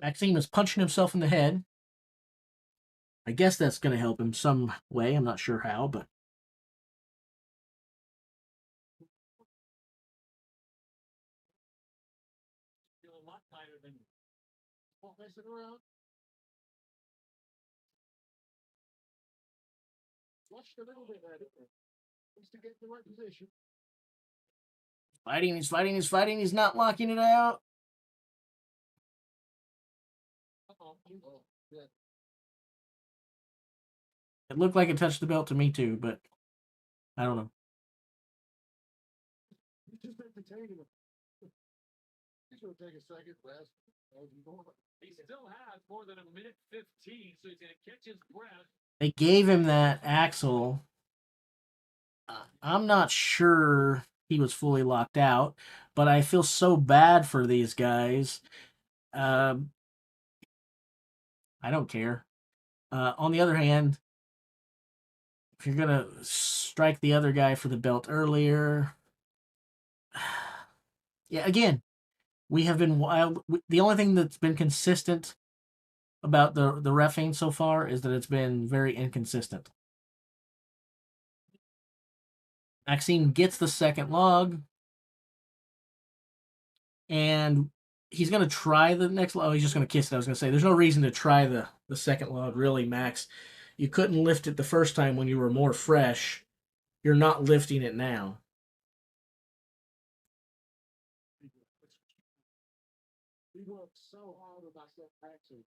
Maxime is punching himself in the head. I guess that's going to help him some way. I'm not sure how, but Feel a lot tighter than Won't mess it around. Rushed a little bit at it. Needs to get in the right position. fighting, he's fighting, he's fighting. He's not locking it out. Oh, yeah. It looked like it touched the belt to me too, but I don't know. He's just entertaining him. He's going to take a second rest. he still has more than a minute 15, so he's going to catch his breath. They gave him that axle. I'm not sure he was fully locked out, but I feel so bad for these guys. I don't care. On the other hand, if you're gonna strike the other guy for the belt earlier, yeah, again, we have been wild. The only thing that's been consistent about the reffing so far is that it's been very inconsistent. Maxime gets the second log, and he's going to try the next log. Oh, he's just going to kiss it. I was going to say, there's no reason to try the second log, really, Max. You couldn't lift it the first time when you were more fresh. You're not lifting it now. He worked so hard on that action.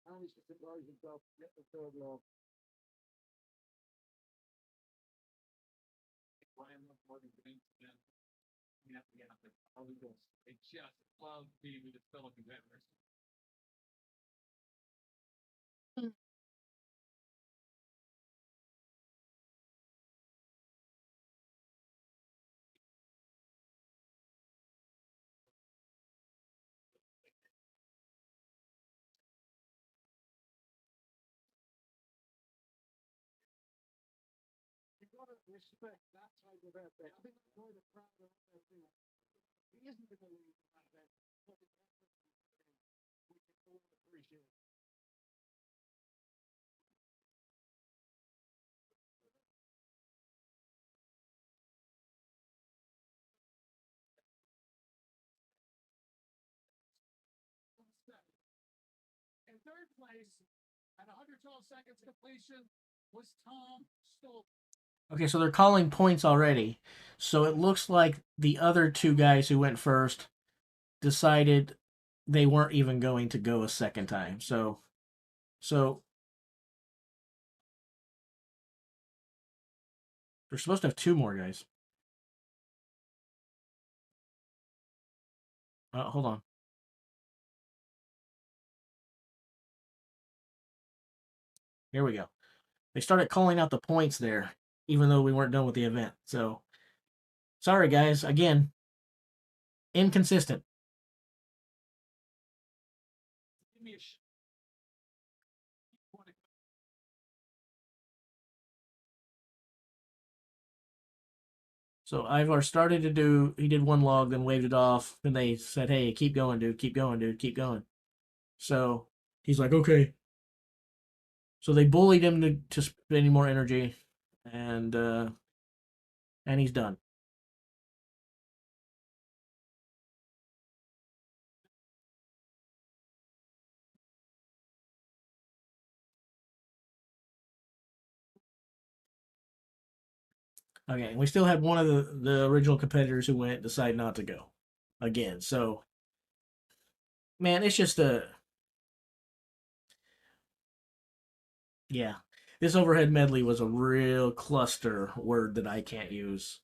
Now he's going to surprise himself to get the third log. Brian loves more than Vince and they just love being with his fellow competitors. respect that type of effort. I think that's why the crowd are out there doing it. He isn't going to leave that then, but the effort we can all appreciate. In third place, at 112 seconds completion, was Tom Stoll. Okay, so they're calling points already. So it looks like the other two guys who went first decided they weren't even going to go a second time. So they're supposed to have two more guys. Hold on. Here we go. They started calling out the points there, even though we weren't done with the event. So, sorry guys, again, inconsistent. Give me a So Ivar started to do, he did one log, then waved it off. Then they said, hey, keep going, dude, keep going, dude, keep going. So he's like, okay. So they bullied him to spend more energy, and he's done. Okay, and we still had one of the original competitors who went decide not to go again. So, man, it's just yeah. This overhead medley was a real cluster word that I can't use.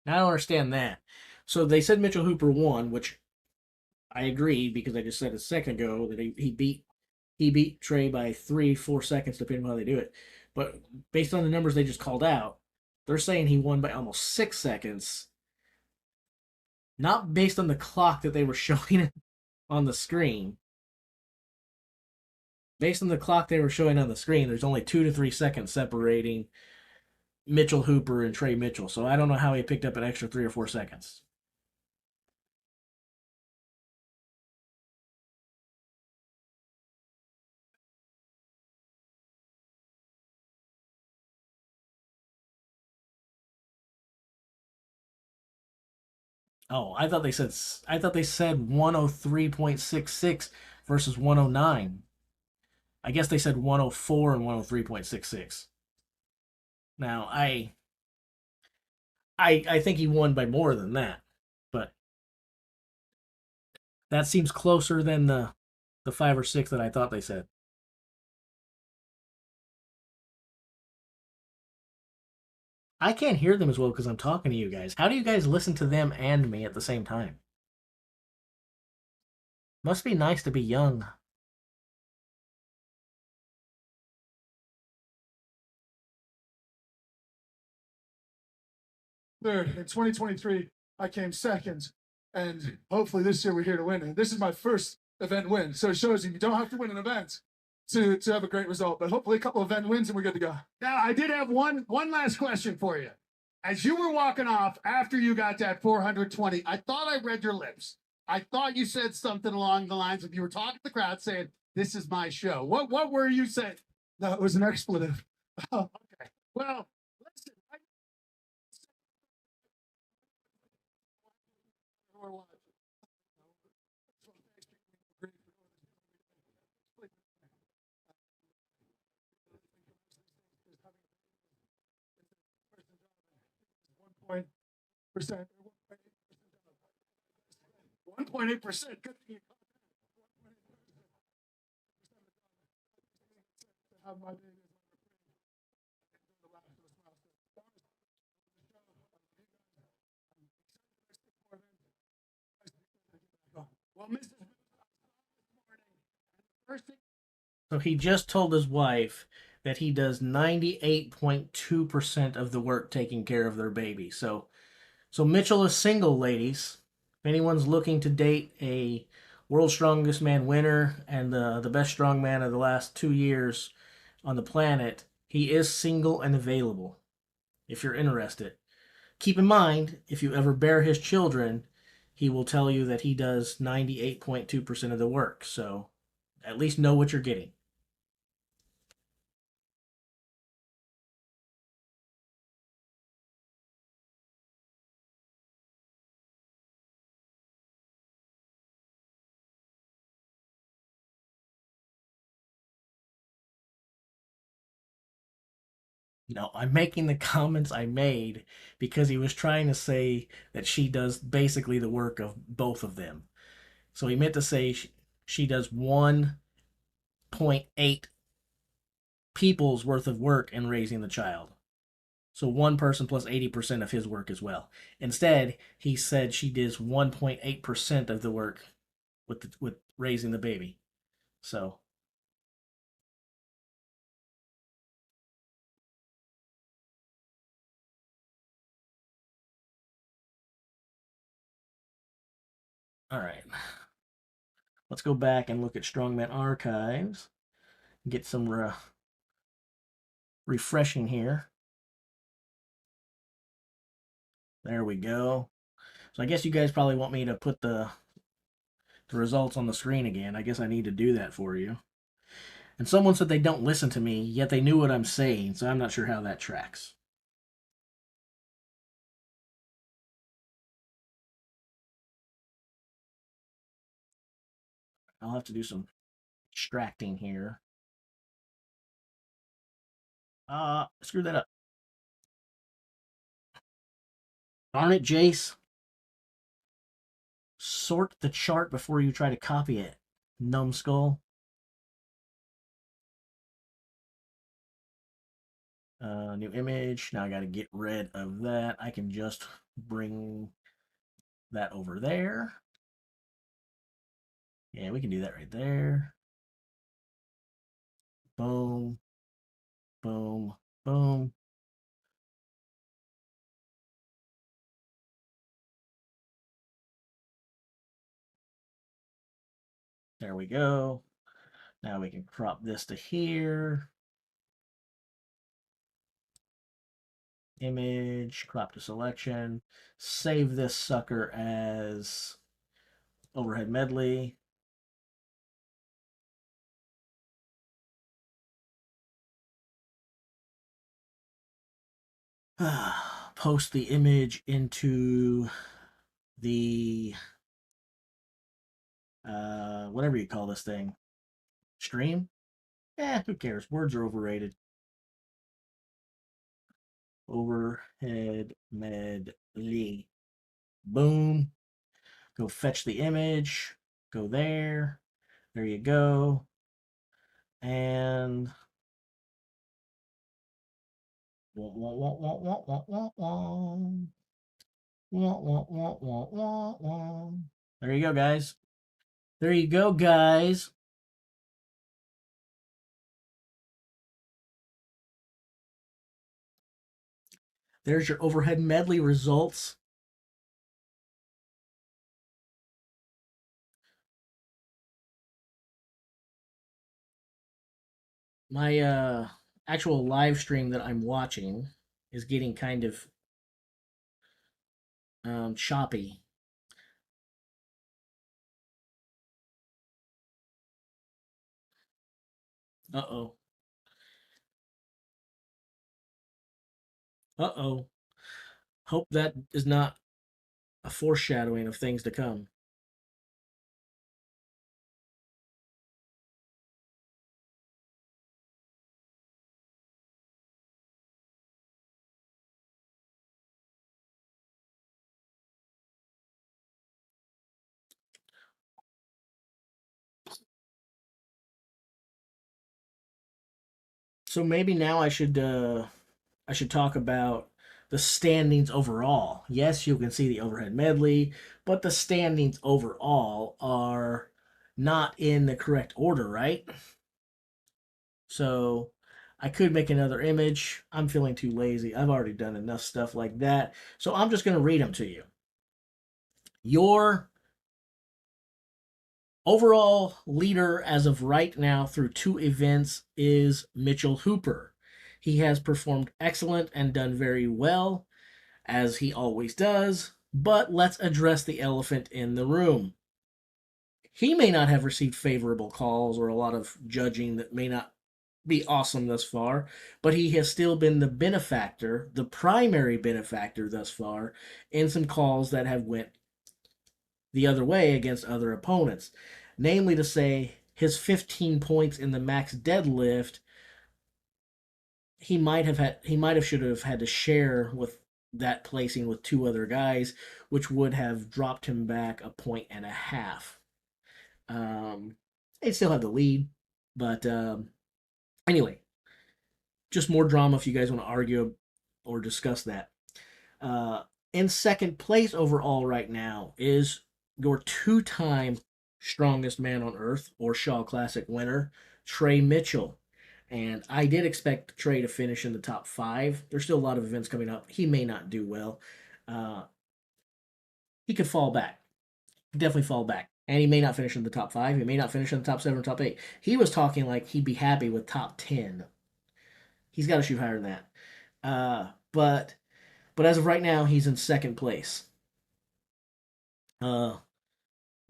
I don't understand that. So they said Mitchell Hooper won, which I agree because I just said a second ago that he beat Trey by 3-4 seconds depending on how they do it. But based on the numbers they just called out, they're saying he won by almost 6 seconds. Not based on the clock that they were showing on the screen. Based on the clock they were showing on the screen, there's only 2 to 3 seconds separating Mitchell Hooper and Trey Mitchell. So I don't know how he picked up an extra 3 or 4 seconds. Oh, I thought they said 103.66 versus 109. I guess they said 104 and 103.66. Now, I think he won by more than that, but that seems closer than the 5 or 6 that I thought they said. I can't hear them as well because I'm talking to you guys. How do you guys listen to them and me at the same time? Must be nice to be young. Third in 2023, I came second, and hopefully this year we're here to win. And this is my first event win, so it shows you don't have to win an event to have a great result. But hopefully a couple event wins and we're good to go. Now I did have one last question for you. As you were walking off after you got that 420, I thought I read your lips. I thought you said something along the lines of you were talking to the crowd saying, "This is my show." What were you saying? No, it was an expletive. Oh, okay. Well, listen. Percent. 1.8%. Good thing you caught that. Have my baby. Well, Mrs. First thing So he just told his wife that he does 98.2% of the work taking care of their baby. So Mitchell is single, ladies. If anyone's looking to date a World's Strongest Man winner and the best strongman of the last 2 years on the planet, he is single and available if you're interested. Keep in mind, if you ever bear his children, he will tell you that he does 98.2% of the work. So at least know what you're getting. No, I'm making the comments I made because he was trying to say that she does basically the work of both of them. So he meant to say she does 1.8 people's worth of work in raising the child. So one person plus 80% of his work as well. Instead, he said she does 1.8% of the work with raising the baby. So all right. Let's go back and look at Strongman archives. Get some refreshing here. There we go. So I guess you guys probably want me to put the results on the screen again. I guess I need to do that for you. And someone said they don't listen to me, yet they knew what I'm saying, so I'm not sure how that tracks. I'll have to do some extracting here. Screw that up. Darn it, Jace. Sort the chart before you try to copy it, numbskull. New image. Now I got to get rid of that. I can just bring that over there. Yeah, we can do that right there. Boom. Boom. Boom. There we go. Now we can crop this to here. Image, crop to selection. Save this sucker as overhead medley. Post the image into the whatever you call this thing. Stream? Who cares? Words are overrated. Overhead medley. Boom. Go fetch the image. Go there. There you go. And there you go, guys. There you go, guys. There's your overhead medley results. My actual live stream that I'm watching is getting kind of choppy. Uh-oh. Uh-oh. Hope that is not a foreshadowing of things to come. So maybe now I should talk about the standings overall. Yes, you can see the overhead medley, but the standings overall are not in the correct order, right? So I could make another image. I'm feeling too lazy. I've already done enough stuff like that. So I'm just going to read them to you. Your overall leader as of right now through 2 events is Mitchell Hooper. He has performed excellent and done very well, as he always does. But let's address the elephant in the room. He may not have received favorable calls or a lot of judging that may not be awesome thus far, but he has still been the benefactor, the primary benefactor thus far, in some calls that have went the other way against other opponents. Namely to say, his 15 points in the max deadlift, he might have should have had to share with that placing with 2 other guys, which would have dropped him back a point and a half. They still have the lead, but anyway, just more drama if you guys want to argue or discuss that. In second place overall right now is your 2-time strongest man on earth or Shaw Classic winner, Trey Mitchell. And I did expect Trey to finish in the top 5. There's still a lot of events coming up. He may not do well. He could fall back. Definitely fall back. And he may not finish in the top 5. He may not finish in the top 7 or top 8. He was talking like he'd be happy with top 10. He's got to shoot higher than that. But as of right now, he's in second place.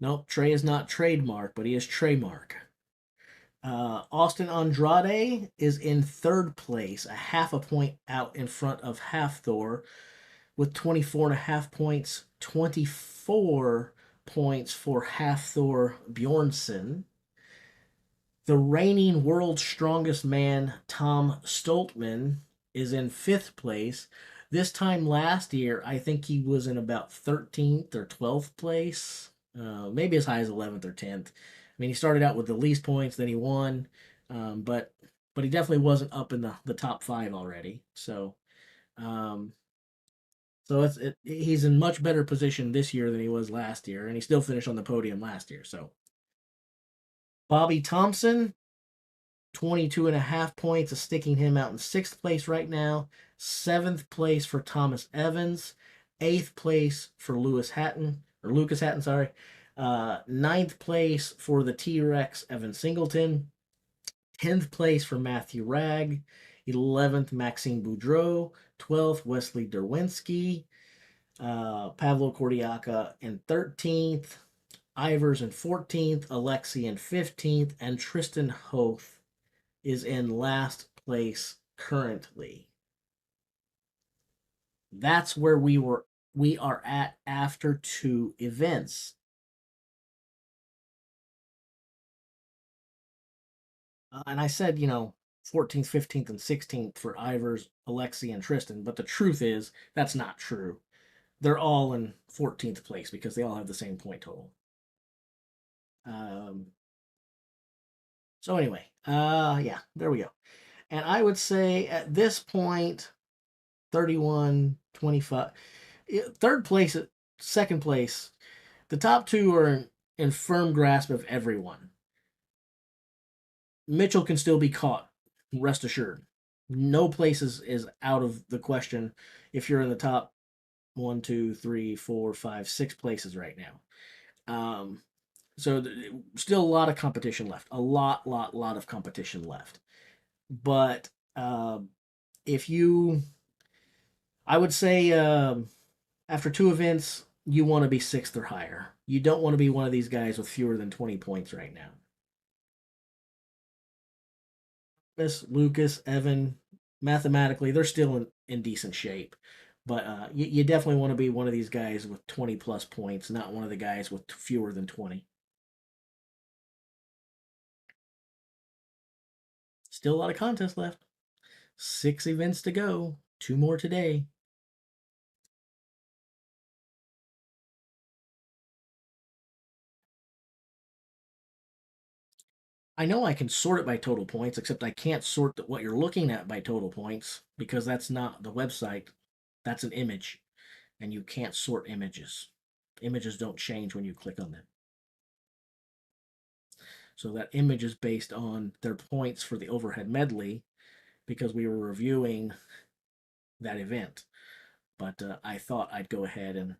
Nope, Trey is not trademark, but he is Treymark. Austin Andrade is in third place, a half a point out in front of Half Thor with 24.5 points, 24 points for Half Thor Bjornsson. The reigning world's strongest man, Tom Stoltman, is in fifth place. This time last year, I think he was in about 13th or 12th place, maybe as high as 11th or 10th. I mean, he started out with the least points, then he won, but he definitely wasn't up in the top 5 already. So, he's in much better position this year than he was last year, and he still finished on the podium last year. So, Bobby Thompson, 22.5 points is sticking him out in 6th place right now. 7th place for Thomas Evans. 8th place for Lucas Hatton, sorry. 9th place for the T-Rex, Evan Singleton. 10th place for Matthew Ragg. 11th, Maxime Boudreau. 12th, Wesley Derwinski. Pavlo Kordiaka in 13th. Ivers in 14th. Alexi in 15th. And Tristan Hoth is in last place currently. That's where we are at after 2 events. And I said, 14th, 15th, and 16th for Ivers, Alexi, and Tristan, but the truth is that's not true. They're all in 14th place because they all have the same point total. So anyway, yeah, there we go. And I would say at this point, 31, 25, third place, second place, the top 2 are in firm grasp of everyone. Mitchell can still be caught, rest assured. No place is out of the question if you're in the top 1, 2, 3, 4, 5, 6 places right now. So still a lot of competition left. A lot of competition left. But I would say after 2 events, you want to be 6th or higher. You don't want to be one of these guys with fewer than 20 points right now. Lucas, Evan, mathematically, they're still in decent shape. But you definitely want to be one of these guys with 20 plus points, not one of the guys with fewer than 20. Still a lot of contests left. 6 events to go. 2 more today. I know I can sort it by total points, except I can't sort what you're looking at by total points because that's not the website. That's an image, and you can't sort images. Images don't change when you click on them. So that image is based on their points for the overhead medley because we were reviewing that event. But I thought I'd go ahead and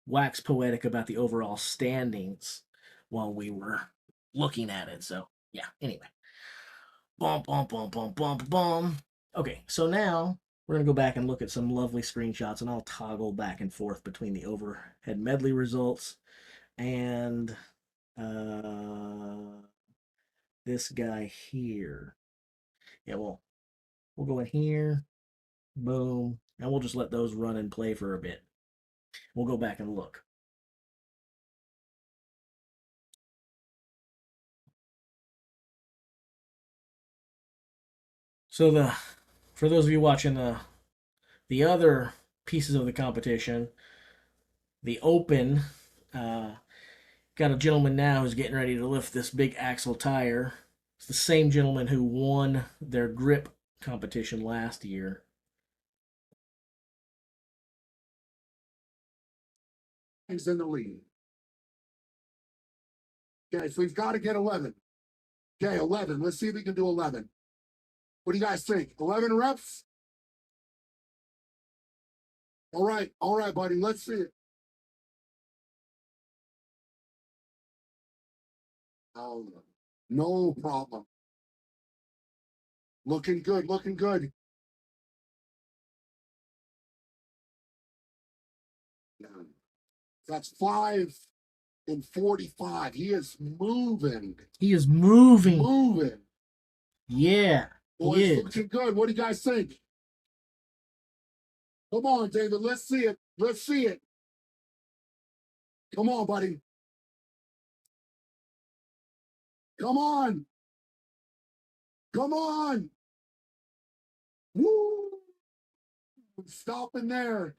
wax poetic about the overall standings while we were looking at it. So, yeah, anyway. Bum, bum, bum, bum, bum, bum. Okay, so now we're going to go back and look at some lovely screenshots, and I'll toggle back and forth between the overhead medley results and this guy here. Yeah, well, we'll go in here, boom, and we'll just let those run and play for a bit. We'll go back and look. So for those of you watching the other pieces of the competition, the open, got a gentleman now who's getting ready to lift this big axle tire. It's the same gentleman who won their grip competition last year. He's in the lead. Okay, so he's got to get 11. Okay, 11. Let's see if he can do 11. What do you guys think? 11 reps? All right, buddy. Let's see it. Oh, no problem. Looking good, looking good. Yeah. That's 5 and 45. He is moving. He is moving. Moving. Yeah. Boy, He it's is. looking good. What do you guys think? Come on, David. Let's see it. Let's see it. Come on, buddy. Come on. Come on. Woo. Stopping there.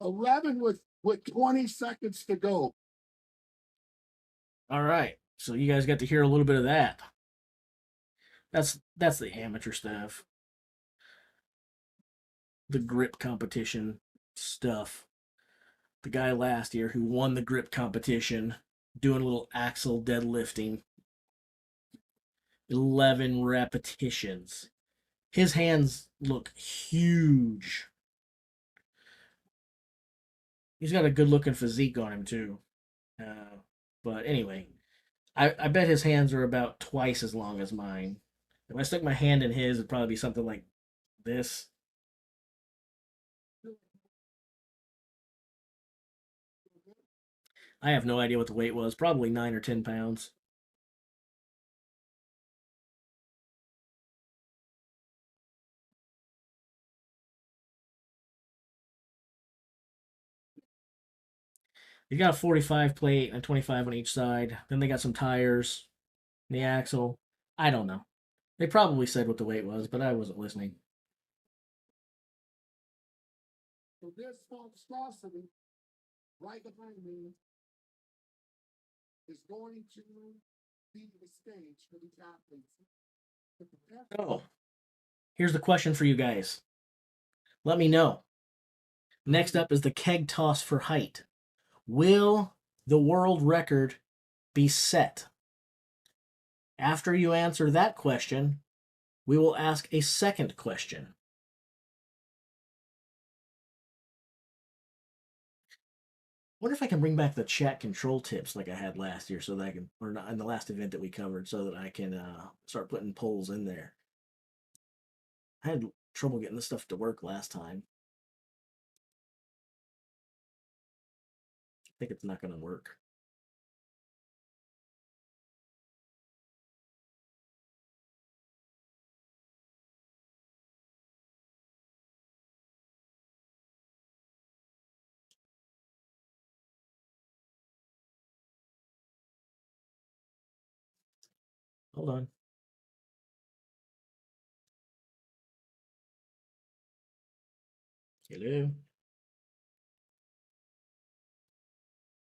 11 with 20 seconds to go. All right. So you guys got to hear a little bit of that. That's the amateur stuff. The grip competition stuff. The guy last year who won the grip competition doing a little axle deadlifting. 11 repetitions. His hands look huge. He's got a good looking physique on him too. But anyway, I bet his hands are about twice as long as mine. If I stuck my hand in his, it'd probably be something like this. I have no idea what the weight was. Probably 9 or 10 pounds. You got a 45 plate and a 25 on each side. Then they got some tires, the axle. I don't know. They probably said what the weight was, but I wasn't listening. So this monstrosity right behind me is going to be the stage for these athletes. So, here's the question for you guys. Let me know. Next up is the keg toss for height. Will the world record be set? After you answer that question, we will ask a second question. Wonder if I can bring back the chat control tips like I had last year, so that I can, or not, in the last event that we covered, so that I can start putting polls in there. I had trouble getting this stuff to work last time. I think it's not going to work. Hold on. Hello.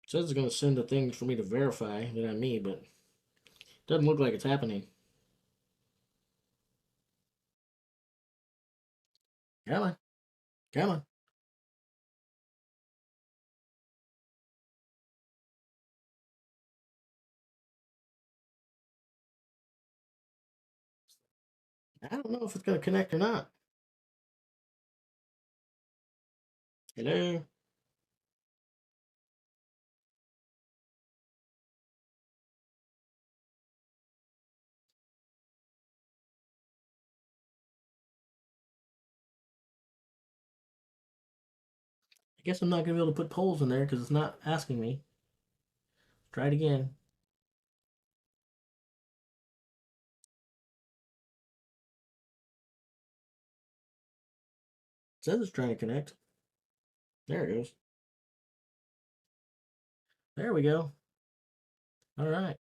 It says it's going to send a thing for me to verify that I'm me, but it doesn't look like it's happening. Come on. Come on. I don't know if it's going to connect or not. Hello? I guess I'm not going to be able to put polls in there because it's not asking me. Try it again. It says it's trying to connect. There it goes. There we go. All right.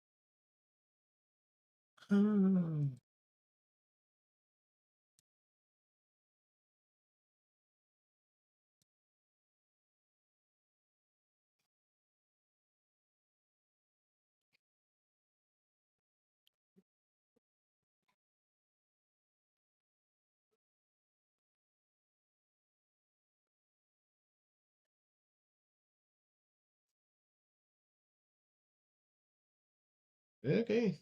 Okay.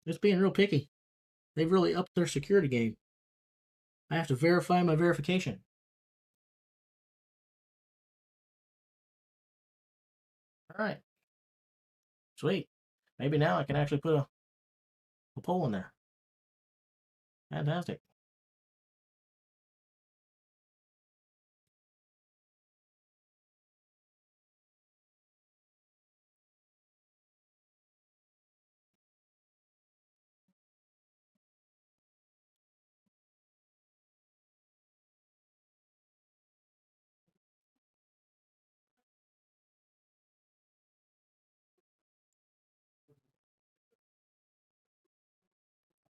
It's being real picky. They've really upped their security game. I have to verify my verification. All right. Sweet. Maybe now I can actually put a poll in there. Fantastic.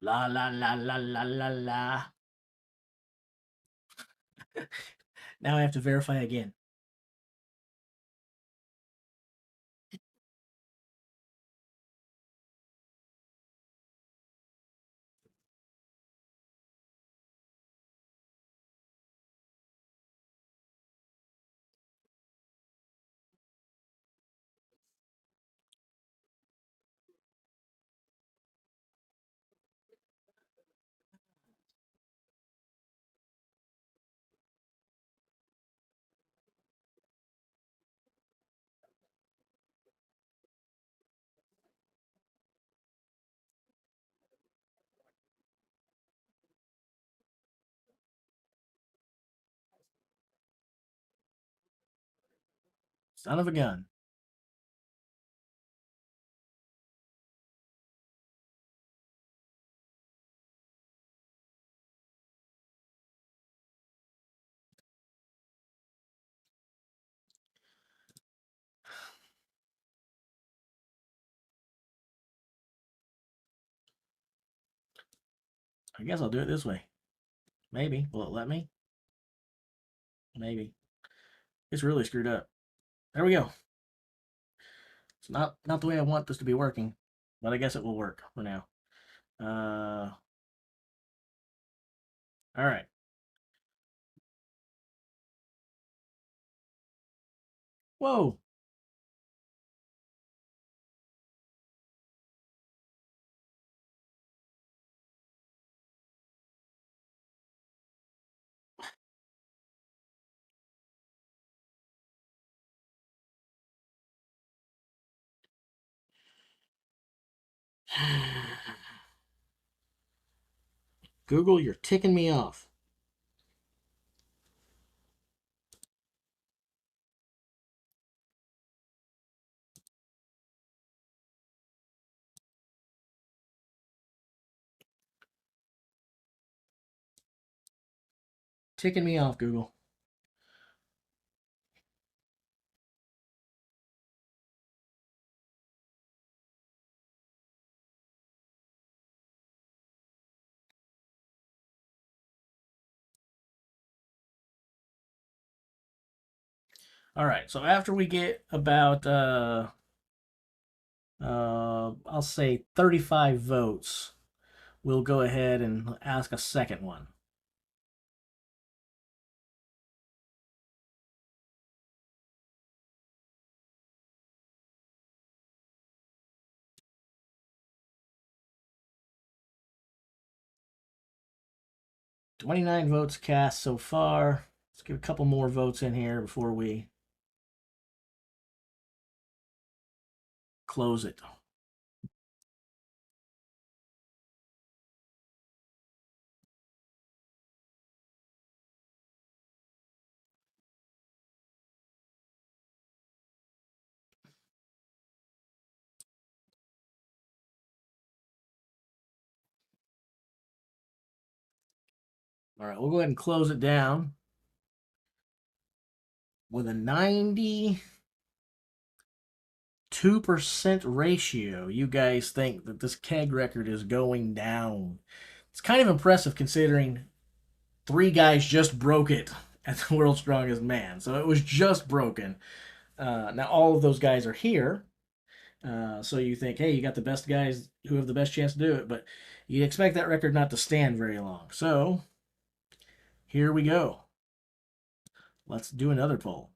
La la la la la la la. Now I have to verify again. Son of a gun. I guess I'll do it this way. Maybe. Will it let me? Maybe. It's really screwed up. There we go. It's not the way I want this to be working, but I guess it will work for now. All right. Whoa. Google, you're ticking me off. Ticking me off, Google. All right. So after we get about I'll say 35 votes, we'll go ahead and ask a second one. 29 votes cast so far. Let's get a couple more votes in here before we close it. All right, we'll go ahead and close it down with a 92% ratio. You guys think that this keg record is going down. It's kind of impressive considering 3 guys just broke it at the World's Strongest Man. So it was just broken. Now all of those guys are here. So you think, hey, you got the best guys who have the best chance to do it, but you'd expect that record not to stand very long. So here we go. Let's do another poll.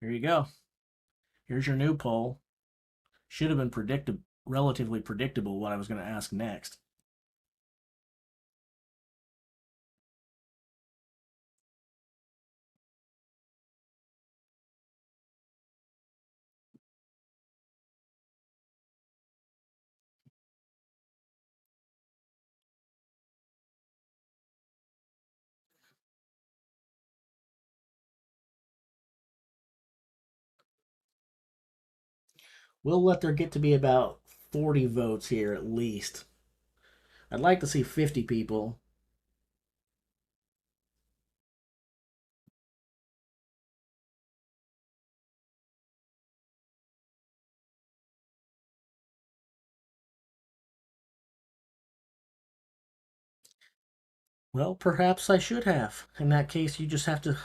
Here you go. Here's your new poll. Should have been relatively predictable what I was going to ask next. We'll let there get to be about 40 votes here at least. I'd like to see 50 people. Well, perhaps I should have. In that case, you just have to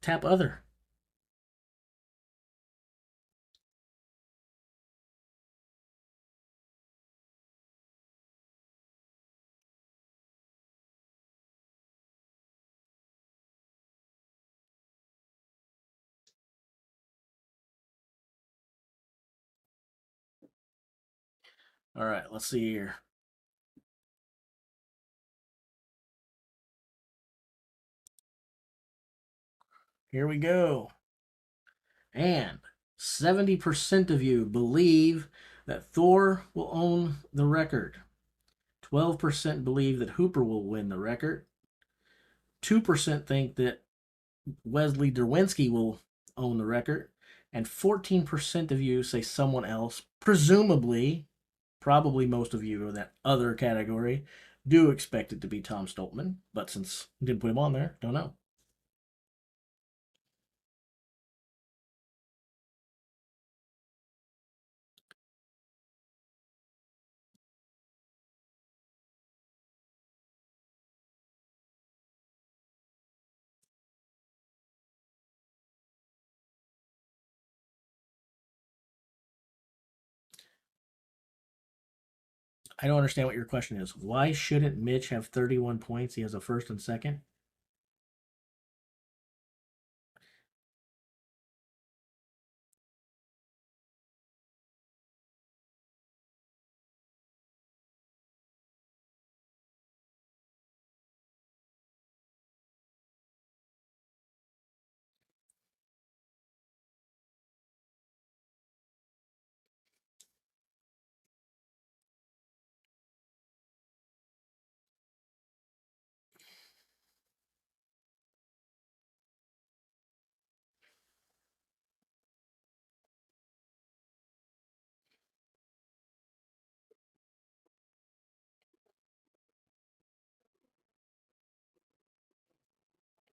tap other. All right, let's see here. Here we go. And 70% of you believe that Thor will own the record. 12% believe that Hooper will win the record. 2% think that Wesley Derwinski will own the record. And 14% of you say someone else, presumably, probably most of you in that other category, do expect it to be Tom Stoltman. But since I didn't put him on there, don't know. I don't understand what your question is. Why shouldn't Mitch have 31 points? He has a first and second.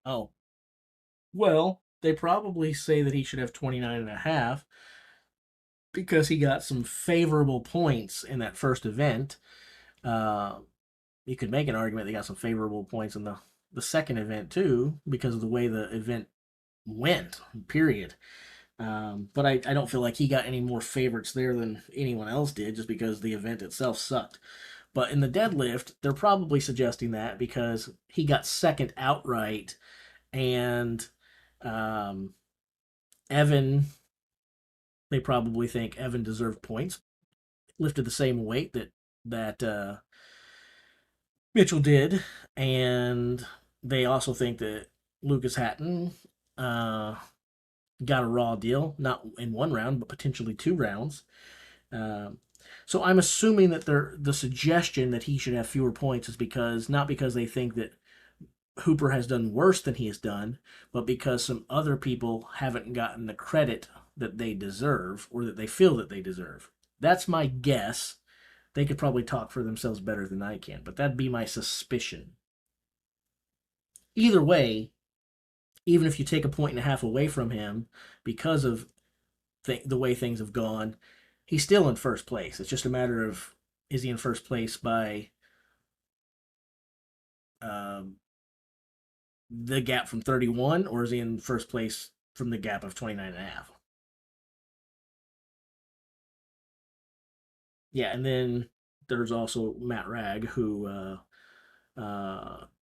Oh, well, they probably say that he should have 29 and a half because he got some favorable points in that first event. You could make an argument they got some favorable points in the second event too, because of the way the event went, period. But I don't feel like he got any more favorites there than anyone else did just because the event itself sucked. But in the deadlift, they're probably suggesting that because he got second outright and um, Evan, they probably think Evan deserved points, lifted the same weight that Mitchell did, and they also think that Lucas Hatton uh, got a raw deal, not in one round, but potentially 2 rounds. Um, so I'm assuming that the suggestion that he should have fewer points is because not because they think that Hooper has done worse than he has done, but because some other people haven't gotten the credit that they deserve or that they feel that they deserve. That's my guess. They could probably talk for themselves better than I can, but that'd be my suspicion. Either way, even if you take a point and a half away from him because of the way things have gone, he's still in first place. It's just a matter of is he in first place by um, the gap from 31 or is he in first place from the gap of 29 and a half? Yeah, and then there's also Matt Ragg who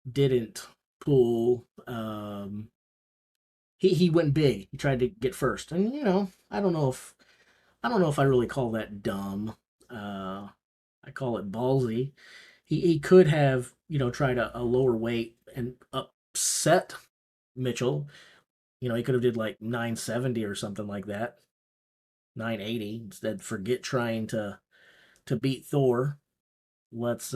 didn't pull. He went big. He tried to get first, and I don't know if I really call that dumb. I call it ballsy. He could have tried a lower weight and upset Mitchell. He could have did like 970 or something like that, 980 instead. Forget trying to beat Thor. Let's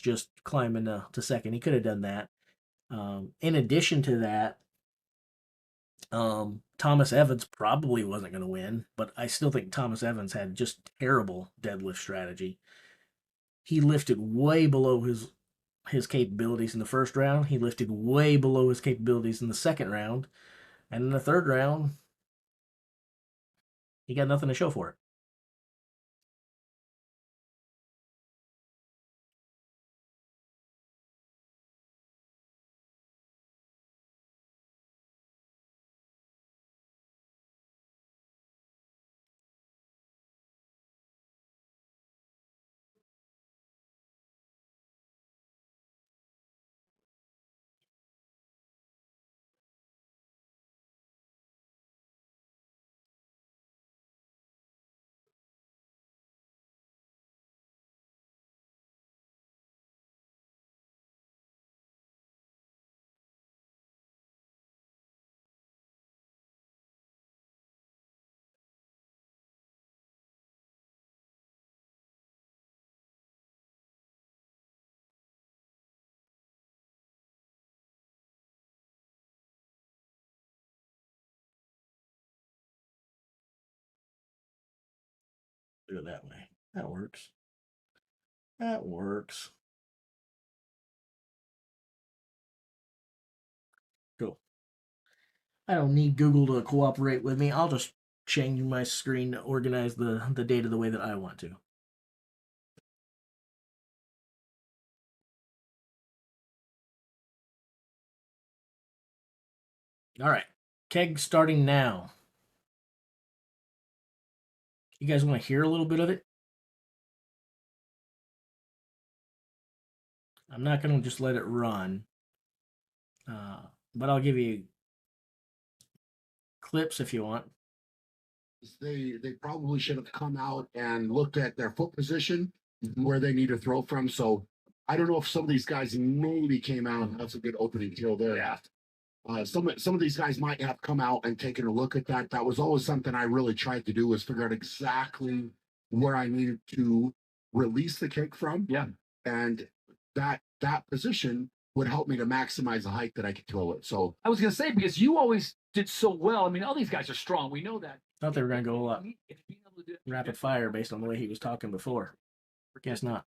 just climb into to second. He could have done that. In addition to that, Thomas Evans probably wasn't going to win, but I still think Thomas Evans had just terrible deadlift strategy. He lifted way below his capabilities in the first round. He lifted way below his capabilities in the second round, and in the third round, he got nothing to show for it. Do it that way. That works. That works. Cool. I don't need Google to cooperate with me. I'll just change my screen to organize the data the way that I want to. All right. Keg starting now. You guys want to hear a little bit of it? I'm not going to just let it run, but I'll give you clips if you want. They probably should have come out and looked at their foot position, where they need to throw from. So I don't know if some of these guys maybe came out. That's a good opening kill there. Yeah. Some of these guys might have come out and taken a look at that. That was always something I really tried to do, was figure out exactly where I needed to release the kick from. Yeah. And that position would help me to maximize the height that I could throw it. So I was going to say, because you always did so well. I mean, all these guys are strong. We know that. Thought they were going to go up rapid fire based on the way he was talking before. Guess not.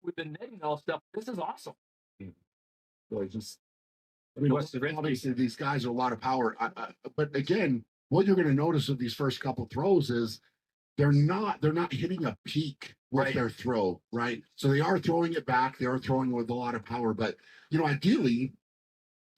With the netting and all stuff, this is awesome. so I just I mean, What's the risk? obviously these guys are a lot of power. But again, what you're going to notice with these first couple throws is they're not hitting a peak with Right. their throw, right? So they are throwing it back. They are throwing with a lot of power. But ideally,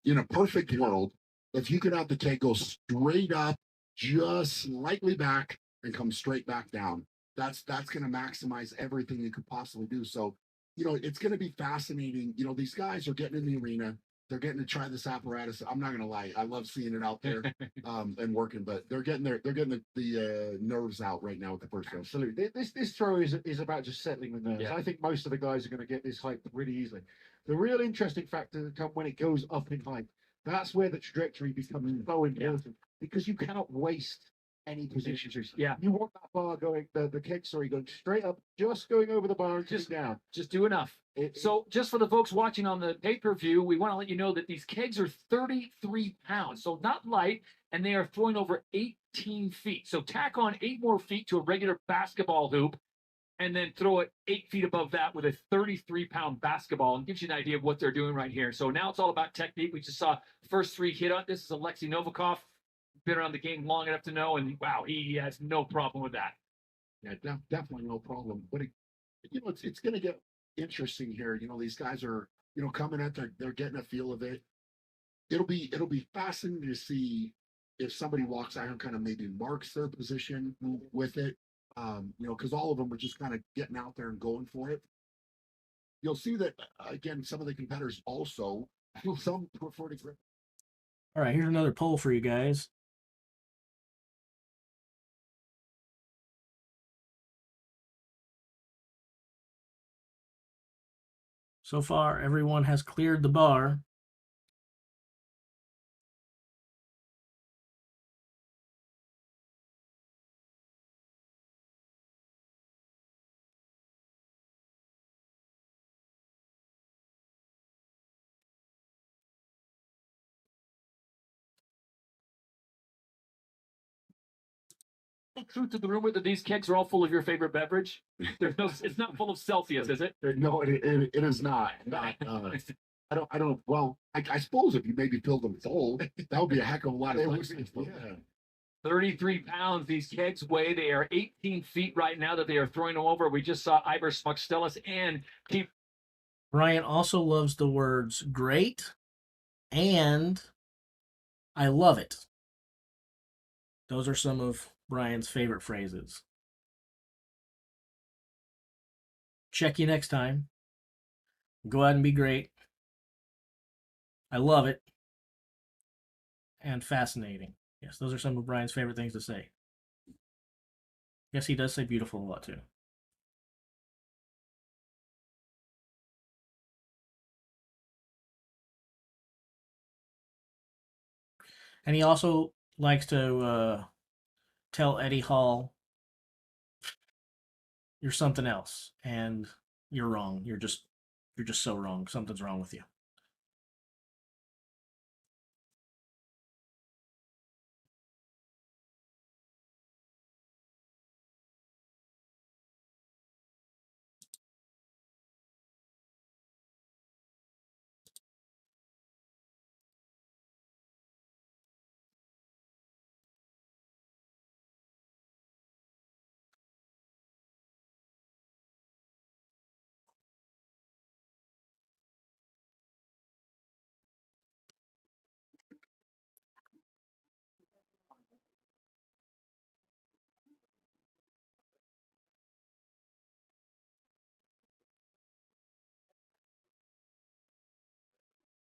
in a perfect world, if you could have the keg go straight up, just slightly back, and come straight back down, that's going to maximize everything you could possibly do. So, it's going to be fascinating. These guys are getting in the arena. They're getting to try this apparatus. I'm not going to lie. I love seeing it out there and working, but they're getting the nerves out right now with the first throw. Absolutely. This throw is about just settling the nerves. Yeah. I think most of the guys are going to get this height really easily. The real interesting factor comes when it goes up in height. That's where the trajectory becomes so important because you cannot waste any positions. Yeah. You want that bar going, the keg, sorry, going straight up, just going over the bar and Just- just down. Just do enough. So just for the folks watching on the pay-per-view, we want to let you know that these kegs are 33 pounds, so not light, and they are throwing over 18 feet. So tack on 8 more feet to a regular basketball hoop, and then throw it 8 feet above that with a 33-pound basketball, and gives you an idea of what they're doing right here. So now it's all about technique. We just saw first 3 hit on. This is Alexei Novikov, been around the game long enough to know, and wow, he has no problem with that. Yeah, definitely no problem. But it's going to get interesting here. These guys are coming at they're getting a feel of it. It'll be fascinating to see if somebody walks out and kind of maybe marks their position with it. Because all of them are just kind of getting out there and going for it. You'll see that again. Some of the competitors also some prefer to grip. All right, here's another poll for you guys. So far, everyone has cleared the bar. Truth to the rumor that these kegs are all full of your favorite beverage. There's no, it's not full of Celsius, is it? No, it is not. I don't. Well, I suppose if you maybe filled them full, that would be a heck of a lot of It would places. be, Yeah. 33 pounds these kegs weigh. They are 18 feet right now that they are throwing them over. We just saw Ivor Smuckstellis and Keith. Ryan also loves the words great and I love it. Those are some of Brian's favorite phrases. Check you next time. Go out and be great. I love it. And fascinating. Yes, those are some of Brian's favorite things to say. Yes, he does say beautiful a lot too. And he also likes to tell Eddie Hall, you're something else, and you're wrong. You're just so wrong. Something's wrong with you.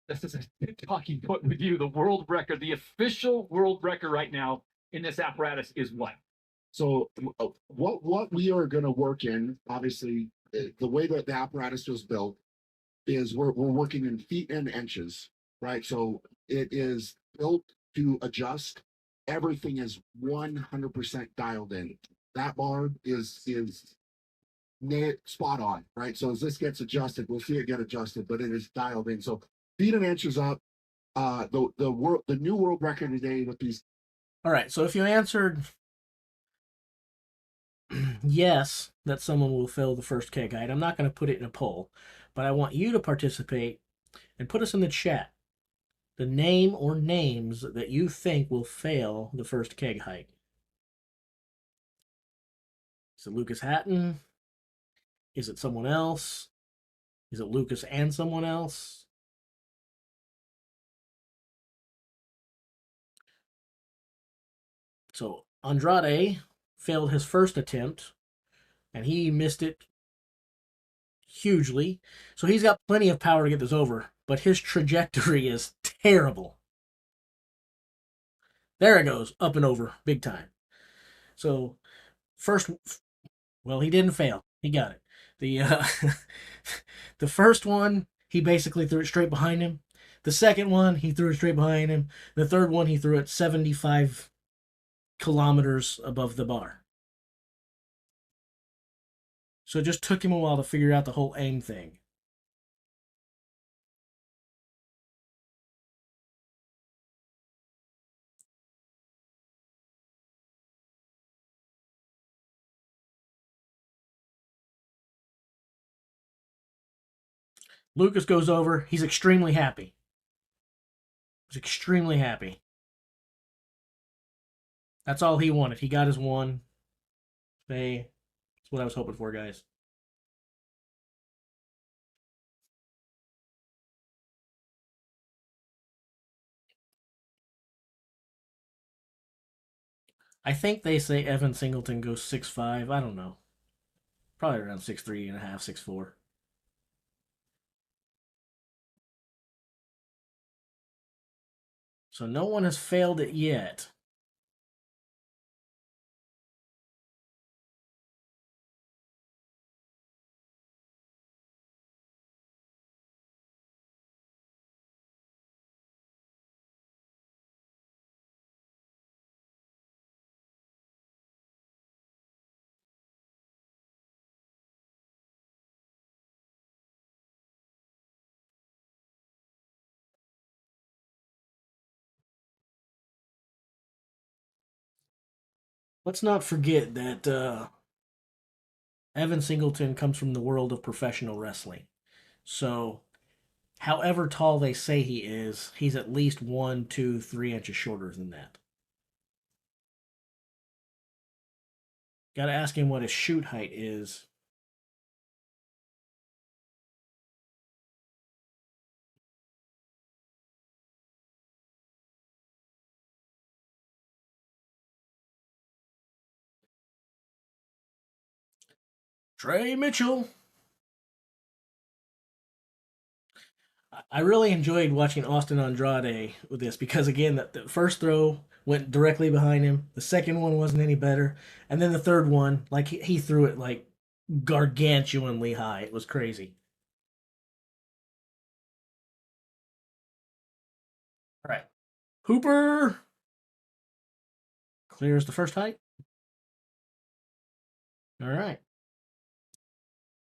This is a talking point with you. The world record, the official world record right now in this apparatus is what? So what we are going to work in, obviously, the way that the apparatus was built is we're working in feet and inches, right? So it is built to adjust. Everything is 100% dialed in. That bar is spot on, right? So as this gets adjusted, we'll see it get adjusted, but it is dialed in. So feet and inches up. The new world record today with these. All right, so if you answered yes, that someone will fill the first keg height, I'm not going to put it in a poll, but I want you to participate and put us in the chat. the name or names that you think will fail the first keg height. Is it Lucas Hatton? Is it someone else? Is it Lucas and someone else? So Andrade failed his first attempt, and he missed it hugely. So he's got plenty of power to get this over, but his trajectory is terrible. There it goes, up and over, big time. So first, well, he didn't fail. He got it. The the first one, he basically threw it straight behind him. The second one, he threw it straight behind him. The third one, he threw it 75 kilometers above the bar. So it just took him a while to figure out the whole aim thing. Lucas goes over. He's extremely happy. He's extremely happy. That's all he wanted. He got his one. Hey, that's what I was hoping for, guys. I think they say Evan Singleton goes 6'5". I don't know. Probably around 6'3 and a half, 6'4". So no one has failed it yet. Let's not forget that Evan Singleton comes from the world of professional wrestling. So, however tall they say he is, he's at least 1, 2, 3 inches shorter than that. Got to ask him what his shoot height is. Trey Mitchell. I really enjoyed watching Austin Andrade with this because, again, the first throw went directly behind him. The second one wasn't any better. And then the third one, like, he threw it, like, gargantuanly high. It was crazy. All right. Hooper clears the first height. All right.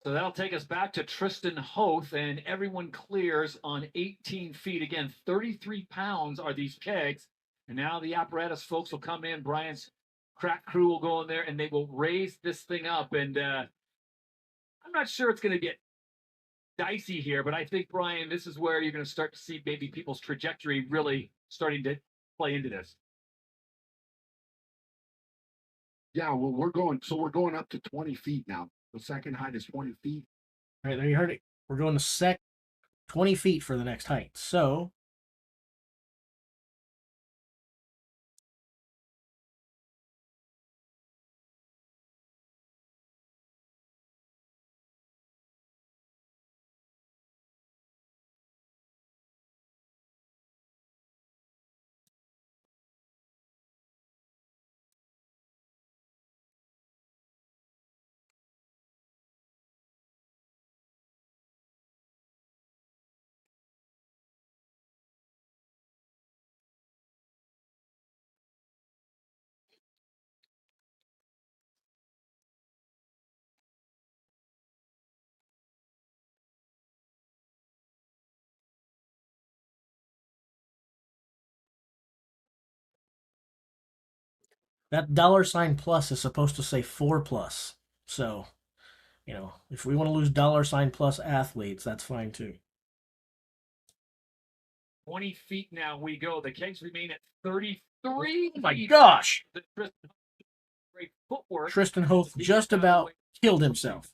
So that'll take us back to Tristan Hoth, and everyone clears on 18 feet. Again, 33 pounds are these kegs. And now the apparatus folks will come in. Brian's crack crew will go in there, and they will raise this thing up. And I'm not sure it's going to get dicey here, but I think, Brian, this is where you're going to start to see maybe people's trajectory really starting to play into this. Yeah, well, we're going up to 20 feet now. The second height is 20 feet. All right, there you heard it. We're going to 20 feet for the next height. So that $+ is supposed to say 4+. So, if we want to lose $+ athletes, that's fine too. 20 feet now we go. The kegs remain at 33. Oh my gosh! Great footwork. Tristan Hoth just about killed himself.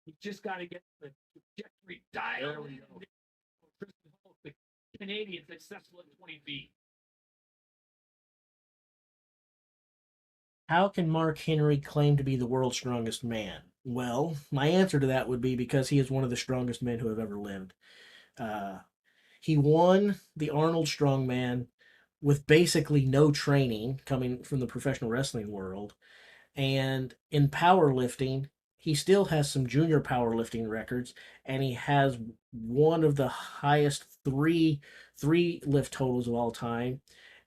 You just got to get the trajectory dialed. There we go. Tristan Hoth, the Canadian, successful at 20 feet. How can Mark Henry claim to be the world's strongest man? Well, my answer to that would be because he is one of the strongest men who have ever lived. He won the Arnold Strongman with basically no training coming from the professional wrestling world. And in powerlifting, he still has some junior powerlifting records, and he has one of the highest three lift totals of all time.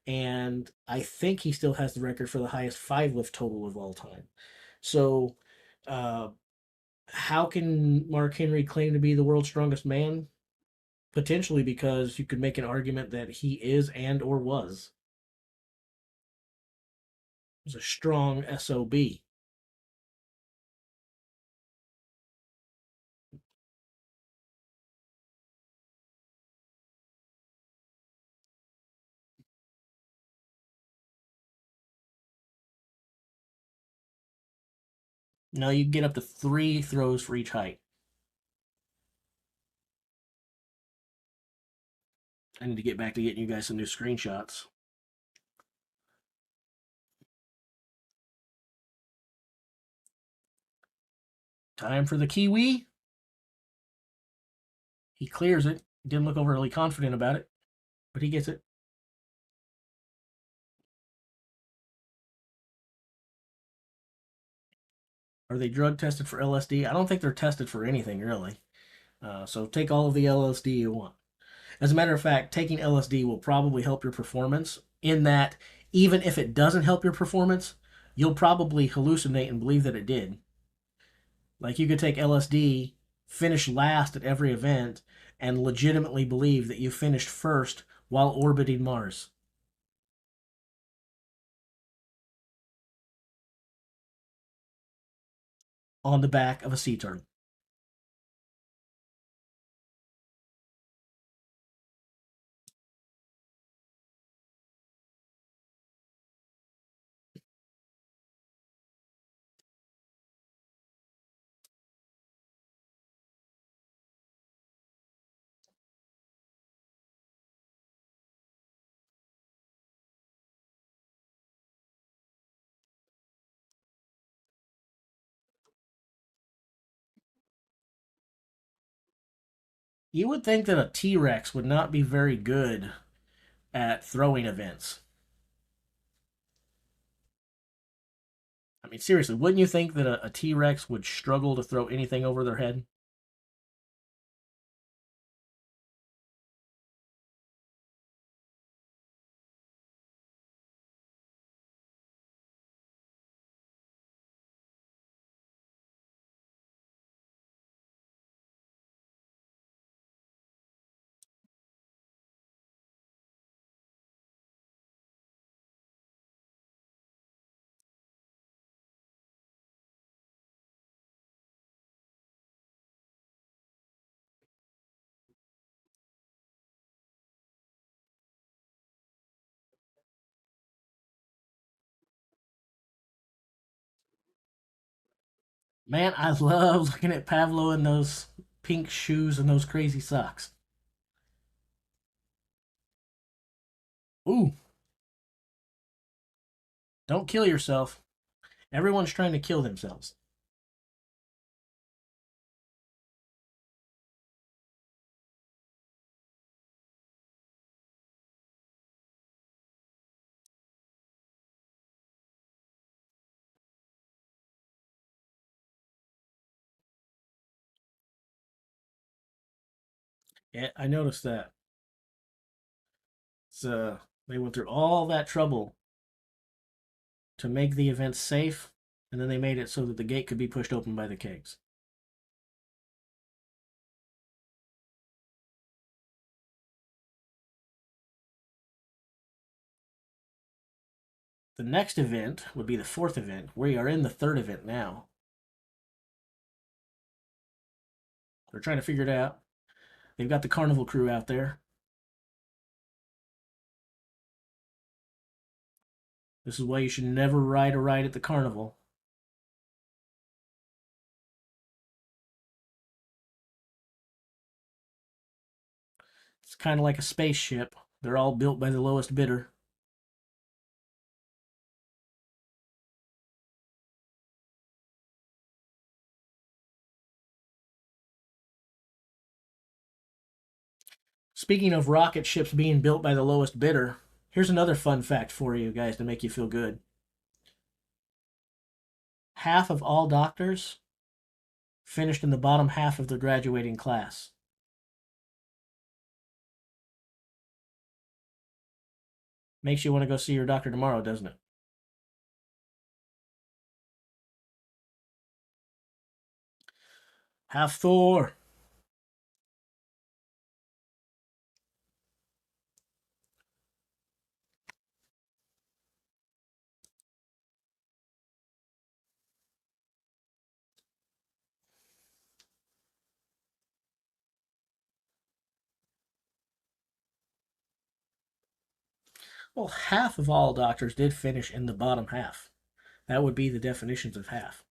And I think he still has the record for the highest 5 lift total of all time. So, how can Mark Henry claim to be the world's strongest man? Potentially because you could make an argument that he is and or was. He's a strong SOB. Now you can get up to 3 throws for each height. I need to get back to getting you guys some new screenshots. Time for the Kiwi. He clears it. Didn't look overly confident about it, but he gets it. Are they drug tested for LSD? I don't think they're tested for anything, really. So take all of the LSD you want. As a matter of fact, taking LSD will probably help your performance in that even if it doesn't help your performance, you'll probably hallucinate and believe that it did. Like you could take LSD, finish last at every event, and legitimately believe that you finished first while orbiting Mars. On the back of a sea turtle. You would think that a T-Rex would not be very good at throwing events. I mean, seriously, wouldn't you think that a T-Rex would struggle to throw anything over their head? Man, I love looking at Pavlo in those pink shoes and those crazy socks. Ooh, don't kill yourself. Everyone's trying to kill themselves. Yeah, I noticed that. So they went through all that trouble to make the event safe, and then they made it so that the gate could be pushed open by the kegs. The next event would be the 4th event. We are in the 3rd event now. They're trying to figure it out. They've got the carnival crew out there. This is why you should never ride a ride at the carnival. It's kind of like a spaceship. They're all built by the lowest bidder. Speaking of rocket ships being built by the lowest bidder, here's another fun fact for you guys to make you feel good. Half of all doctors finished in the bottom half of their graduating class. Makes you want to go see your doctor tomorrow, doesn't it? Half Thor. Well, half of all doctors did finish in the bottom half. That would be the definitions of half.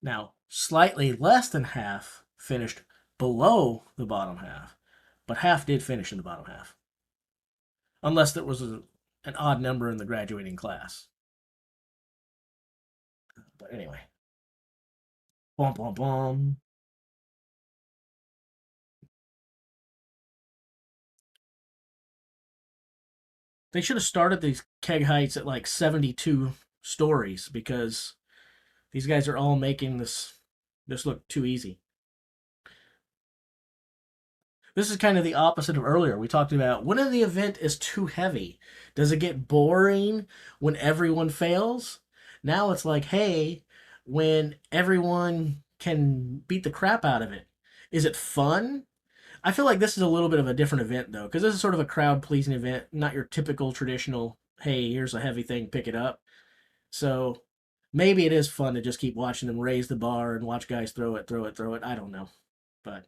Now, slightly less than half finished below the bottom half, but half did finish in the bottom half. Unless there was an odd number in the graduating class. But anyway. Bum, bum, bum. They should have started these keg heights at like 72 stories because these guys are all making this look too easy. This is kind of the opposite of earlier. We talked about when the event is too heavy. Does it get boring when everyone fails? Now it's like, hey, when everyone can beat the crap out of it. Is it fun? I feel like this is a little bit of a different event, though, because this is sort of a crowd-pleasing event, not your typical traditional, hey, here's a heavy thing, pick it up. So maybe it is fun to just keep watching them raise the bar and watch guys throw it, throw it, throw it. I don't know. But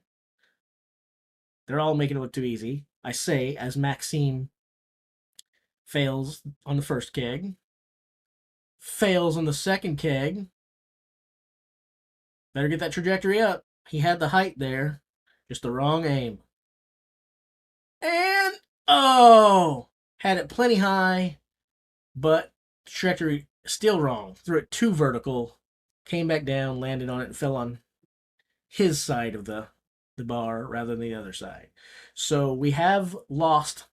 they're all making it look too easy. I say, as Maxime fails on the first keg, fails on the second keg. Better get that trajectory up. He had the height there, just the wrong aim. And, oh! Had it plenty high, but trajectory still wrong. Threw it too vertical, came back down, landed on it, and fell on his side of the bar rather than the other side. So we have lost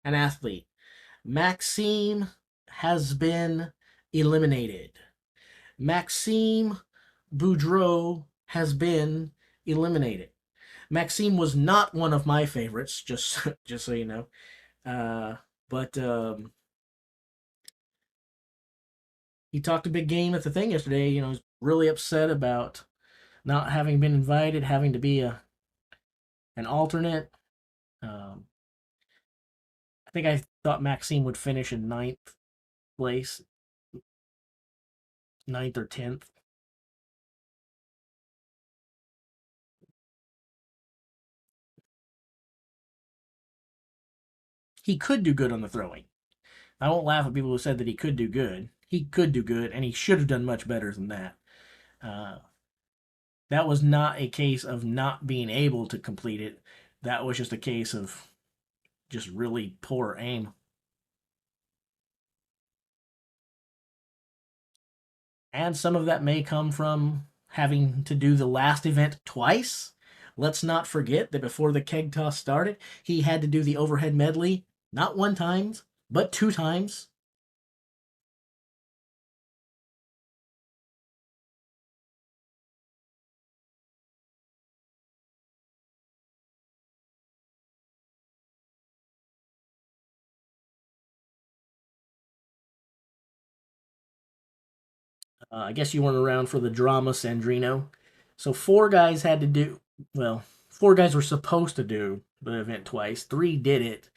an athlete. Maxime has been eliminated. Maxime Boudreau has been eliminated. Maxime was not one of my favorites, just so you know. But he talked a big game at the thing yesterday. You know, he's really upset about not having been invited, having to be an alternate. I think I thought Maxime would finish in ninth place, 9th or 10th. He could do good on the throwing. I won't laugh at people who said that he could do good. He could do good, and he should have done much better than that. That was not a case of not being able to complete it. That was just a case of just really poor aim. And some of that may come from having to do the last event twice. Let's not forget that before the keg toss started, he had to do the overhead medley not one time, but 2 times. I guess you weren't around for the drama, Sandrino. So 4 guys had to do, well, 4 guys were supposed to do the event twice. 3 did it.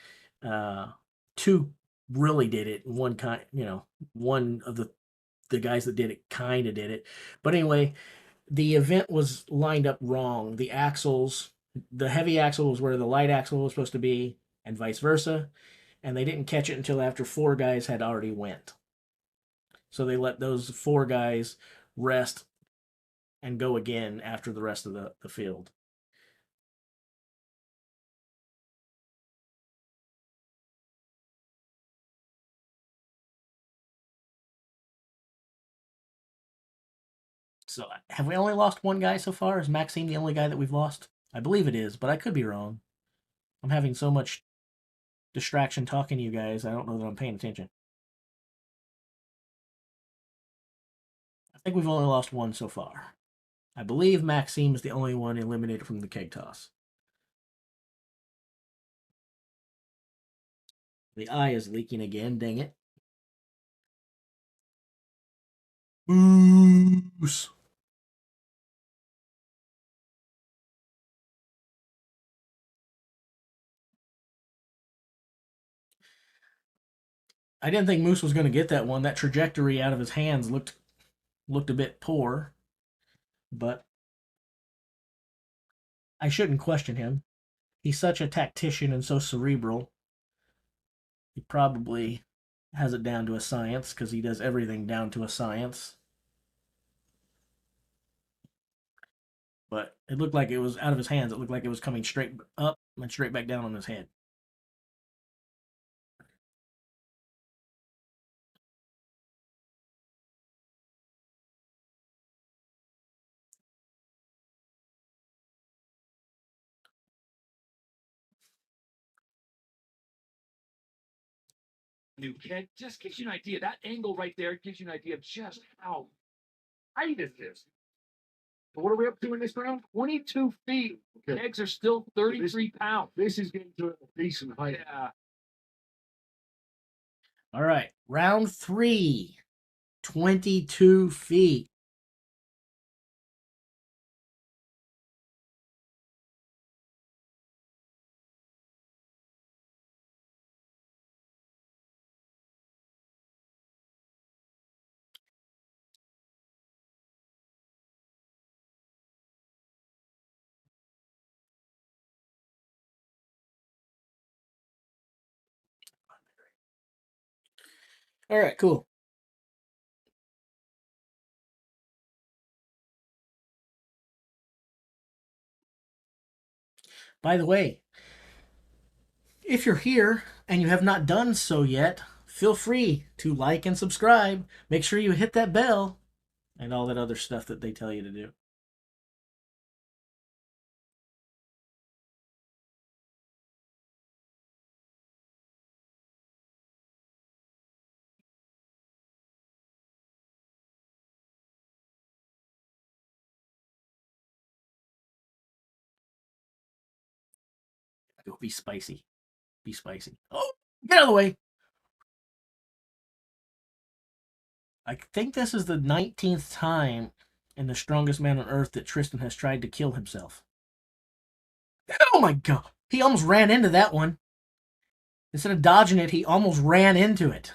2 really did it. One kind, one of the guys that did it kind of did it. But anyway, the event was lined up wrong. The axles, the heavy axle was where the light axle was supposed to be, and vice versa. And they didn't catch it until after 4 guys had already went. So they let those 4 guys rest and go again after the rest of the field. So have we only lost 1 guy so far? Is Maxime the only guy that we've lost? I believe it is, but I could be wrong. I'm having so much distraction talking to you guys, I don't know that I'm paying attention. I think we've only lost 1 so far. I believe Maxime is the only one eliminated from the keg toss. The eye is leaking again, dang it. Moose! I didn't think Moose was going to get that one. That trajectory out of his hands looked a bit poor, but I shouldn't question him. He's such a tactician and so cerebral. He probably has it down to a science because he does everything down to a science. But it looked like it was out of his hands. It looked like it was coming straight up and straight back down on his head. New keg just gives you an idea. That angle right there gives you an idea of just how tight it is. So what are we up to in this round? 22 feet. Okay. Kegs are still 33 pounds. This is getting to a decent height. Yeah. All right, round 3, 22 feet. All right, cool. By the way, if you're here and you have not done so yet, feel free to like and subscribe. Make sure you hit that bell and all that other stuff that they tell you to do. Go be spicy. Be spicy. Oh, get out of the way. I think this is the 19th time in The Strongest Man on Earth that Tristan has tried to kill himself. Oh my god. He almost ran into that one. Instead of dodging it, he almost ran into it.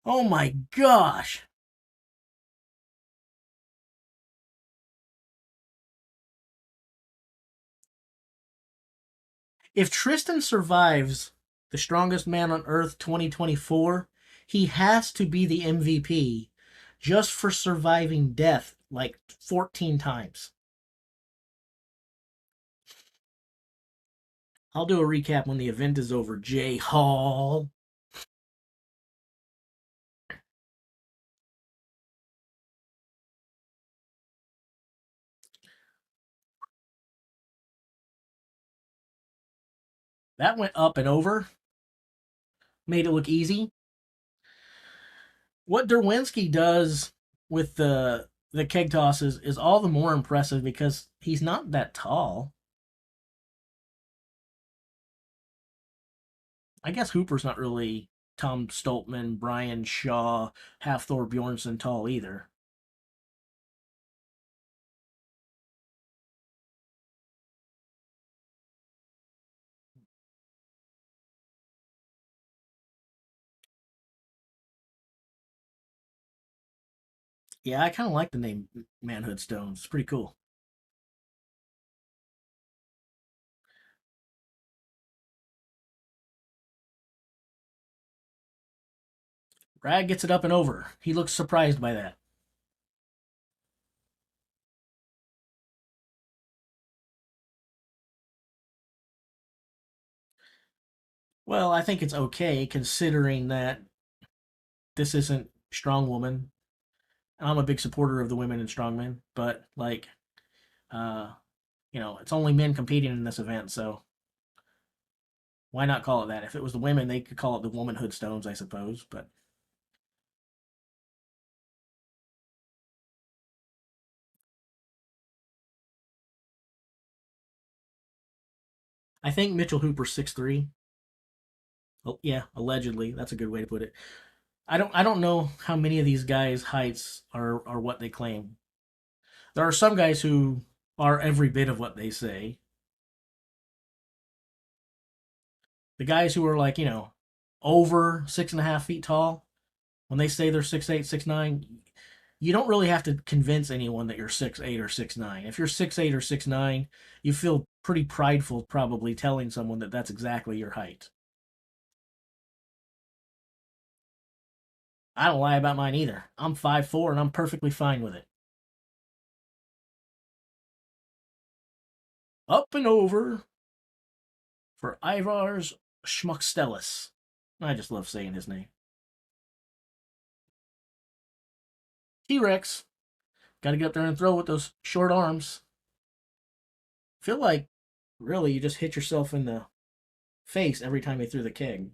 Oh my gosh. If Tristan survives The Strongest Man on Earth 2024, he has to be the MVP just for surviving death like 14 times. I'll do a recap when the event is over, Jay Hall. That went up and over. Made it look easy. What Derwinski does with the keg tosses is all the more impressive because he's not that tall. I guess Hooper's not really Tom Stoltman, Brian Shaw, Hafthor Bjornsson tall either. Yeah, I kind of like the name Manhood Stones. It's pretty cool. Brad gets it up and over. He looks surprised by that. Well, I think it's okay considering that this isn't Strong Woman. I'm a big supporter of the women in strongman, but like, uh, it's only men competing in this event, so why not call it that? If it was the women, they could call it the womanhood stones, I suppose. But I think Mitchell Hooper's 6'3". Oh, yeah, allegedly. That's a good way to put it. I don't know how many of these guys' heights are what they claim. There are some guys who are every bit of what they say. The guys who are like, over 6.5 feet tall, when they say they're 6'8", 6'9", you don't really have to convince anyone that you're 6'8" or 6'9". If you're 6'8" or 6'9", you feel pretty prideful probably telling someone that that's exactly your height. I don't lie about mine either. I'm 5'4" and I'm perfectly fine with it. Up and over for Ivars Schmuckstellis. I just love saying his name. T-Rex. Got to get up there and throw with those short arms. Feel like, really, you just hit yourself in the face every time you threw the keg.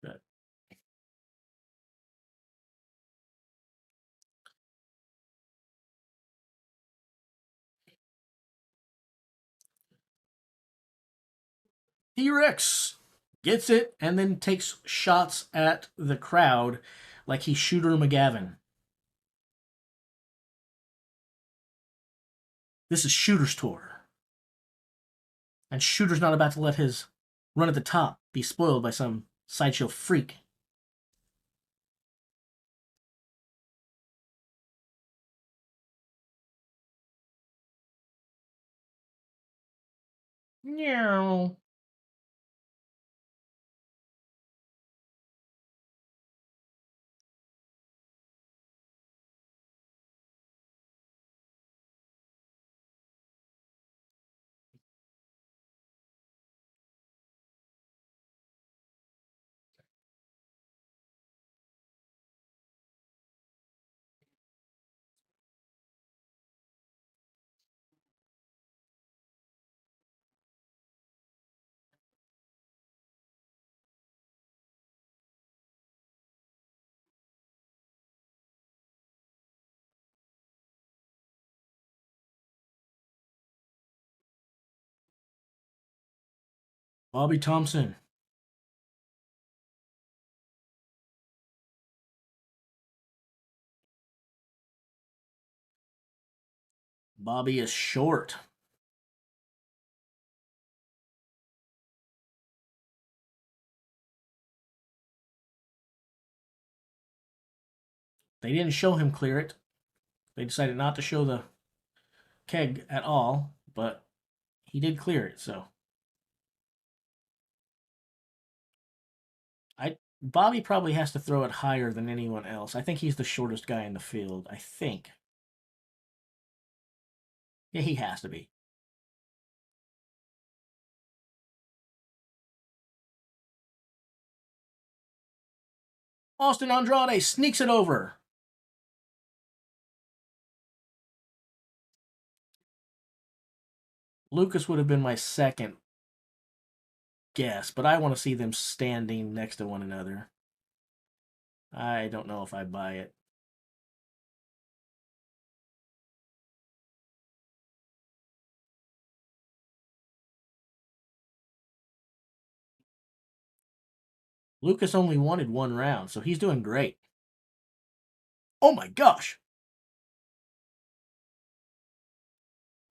But T-Rex gets it and then takes shots at the crowd like he's Shooter McGavin. This is Shooter's tour. And Shooter's not about to let his run at the top be spoiled by some sideshow freak. Meow. Bobby Thompson. Bobby is short. They didn't show him clear it. They decided not to show the keg at all, but he did clear it, so. Bobby probably has to throw it higher than anyone else. I think he's the shortest guy in the field. I think. Yeah, he has to be. Austin Andrade sneaks it over. Lucas would have been my second guess, but I want to see them standing next to one another. I don't know if I buy it. Lucas only wanted one round, so he's doing great. Oh my gosh!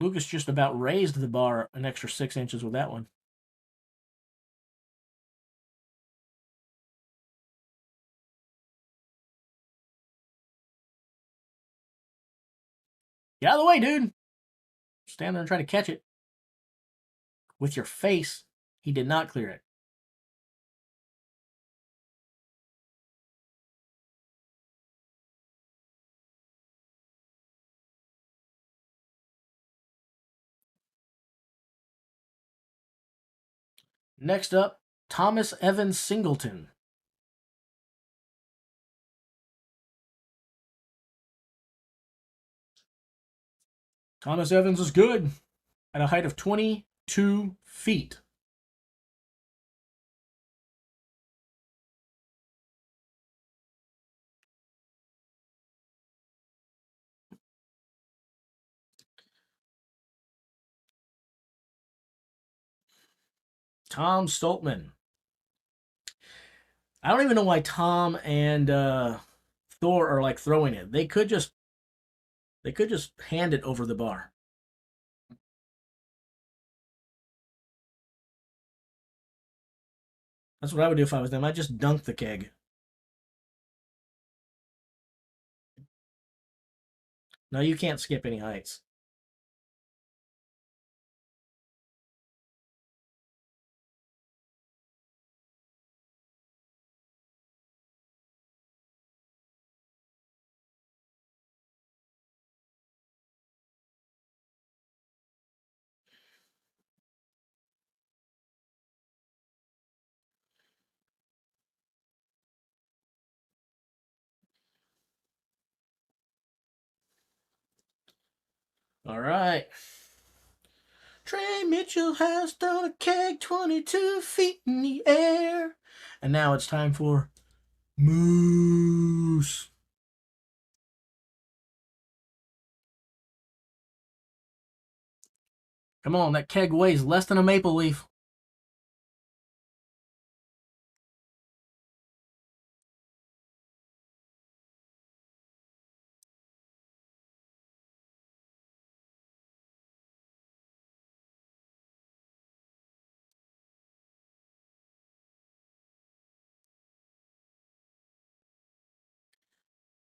Lucas just about raised the bar an extra 6 inches with that one. Get out of the way, dude. Stand there and try to catch it. With your face, he did not clear it. Next up, Thomas Evans Singleton. Thomas Evans is good at a height of 22 feet. Tom Stoltman. I don't even know why Tom and Thor are like throwing it. They could just hand it over the bar. That's what I would do if I was them. I'd just dunk the keg. No, you can't skip any heights. All right. Trey Mitchell has thrown a keg 22 feet in the air. And now it's time for Moose. Come on, that keg weighs less than a maple leaf.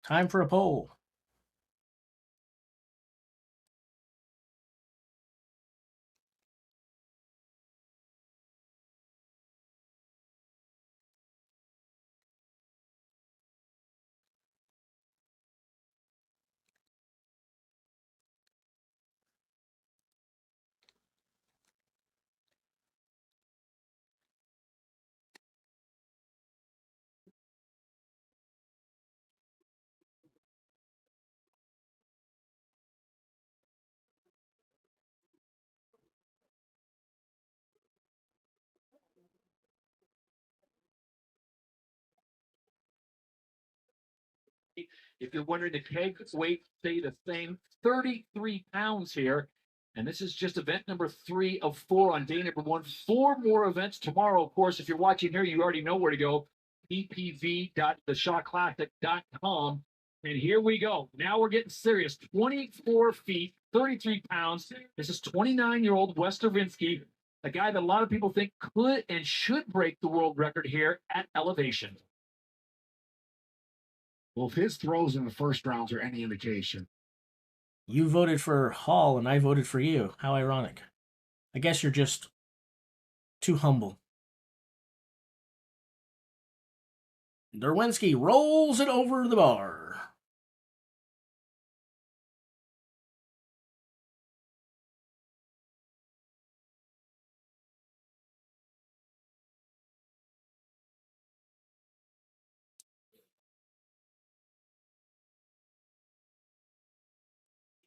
Time for a poll. If you're wondering, the keg weight stay the same, 33 pounds here. And this is just event number 3 of 4 on day number 1. 4 more events tomorrow. Of course, if you're watching here, you already know where to go. ppv.theshotclassic.com. And here we go. Now we're getting serious. 24 feet, 33 pounds. This is 29-year-old Wes Stravinsky, a guy that a lot of people think could and should break the world record here at elevation. Well, if his throws in the first rounds are any indication, You voted for Hall and I voted for you. How ironic. I guess you're just too humble. Derwinski rolls it over the bar.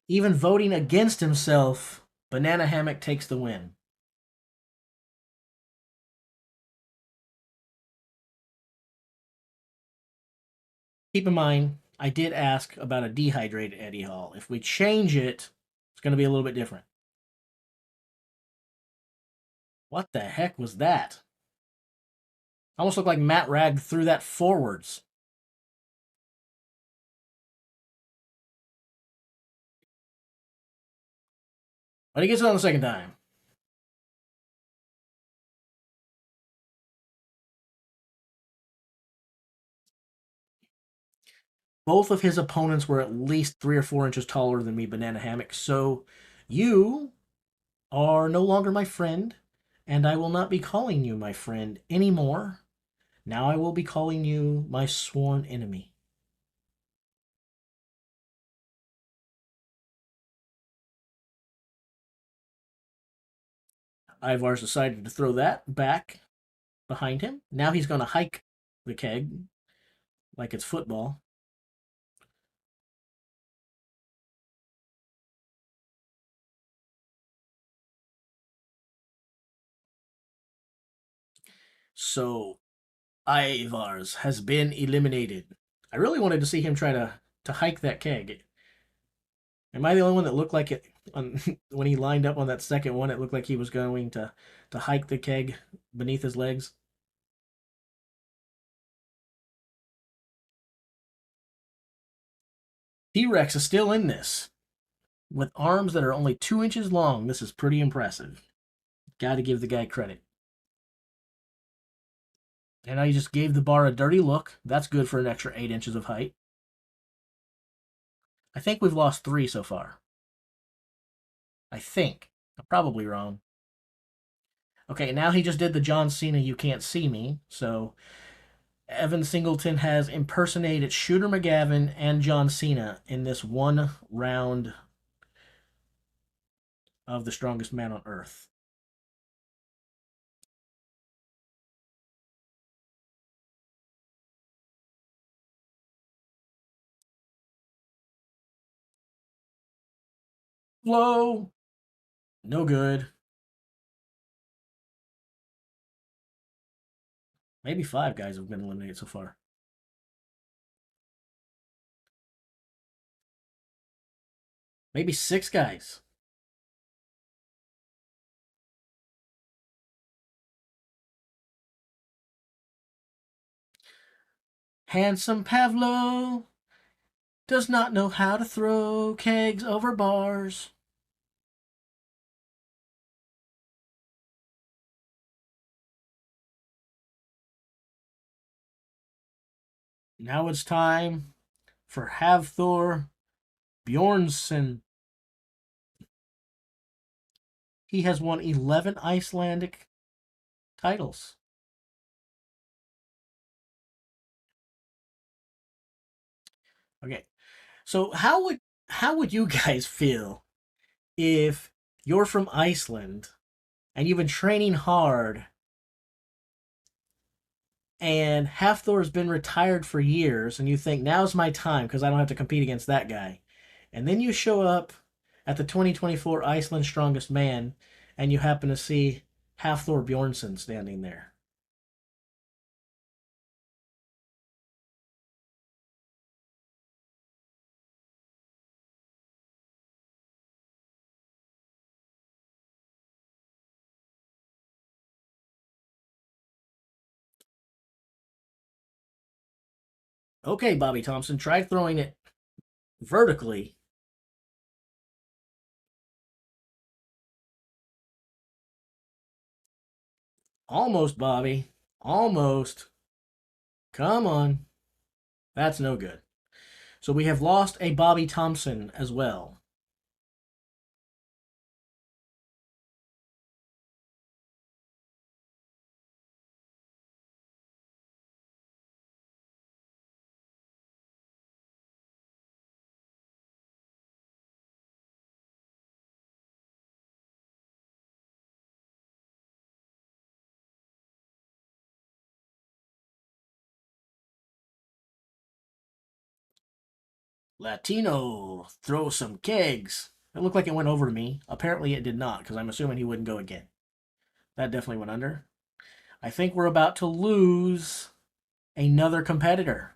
Even voting against himself, Banana Hammock takes the win. Keep in mind, I did ask about a dehydrated Eddie Hall. If we change it, it's going to be a little bit different. What the heck was that? Almost looked like Matt Rag threw that forwards. But he gets it on the second time. both of his opponents were at least 3 or 4 inches taller than me, Banana Hammock. So you are no longer my friend, and I will not be calling you my friend anymore. Now I will be calling you my sworn enemy. Ivar's decided to throw that back behind him. Now he's going to hike the keg like it's football. So Ivar's has been eliminated. I really wanted to see him try to hike that keg. Am I the only one that looked like it when he lined up on that second one? It looked like he was going to hike the keg beneath his legs. T-Rex is still in this with arms that are only 2 inches long. This is pretty impressive. Got to give the guy credit. And I just gave the bar a dirty look. That's good for an extra 8 inches of height. I think we've lost 3 so far. I think. I'm probably wrong. Okay, now he just did the John Cena "you can't see me." So Evan Singleton has impersonated Shooter McGavin and John Cena in this one round of the strongest man on earth. Flow. No good. Maybe 5 guys have been eliminated so far. Maybe 6 guys. Handsome Pavlo does not know how to throw kegs over bars. Now it's time for Havthor Bjornsson. He has won 11 Icelandic titles. Okay. So how would you guys feel if you're from Iceland and you've been training hard and Hafthor's been retired for years and you think now's my time because I don't have to compete against that guy. And then you show up at the 2024 Iceland Strongest Man and you happen to see Hafthor Bjornsson standing there. Okay, Bobby Thompson, try throwing it vertically. Almost, Bobby. Almost. Come on. That's no good. So we have lost a Bobby Thompson as well. Latino, throw some kegs. It looked like it went over to me. Apparently it did not, because I'm assuming he wouldn't go again. That definitely went under. I think we're about to lose another competitor.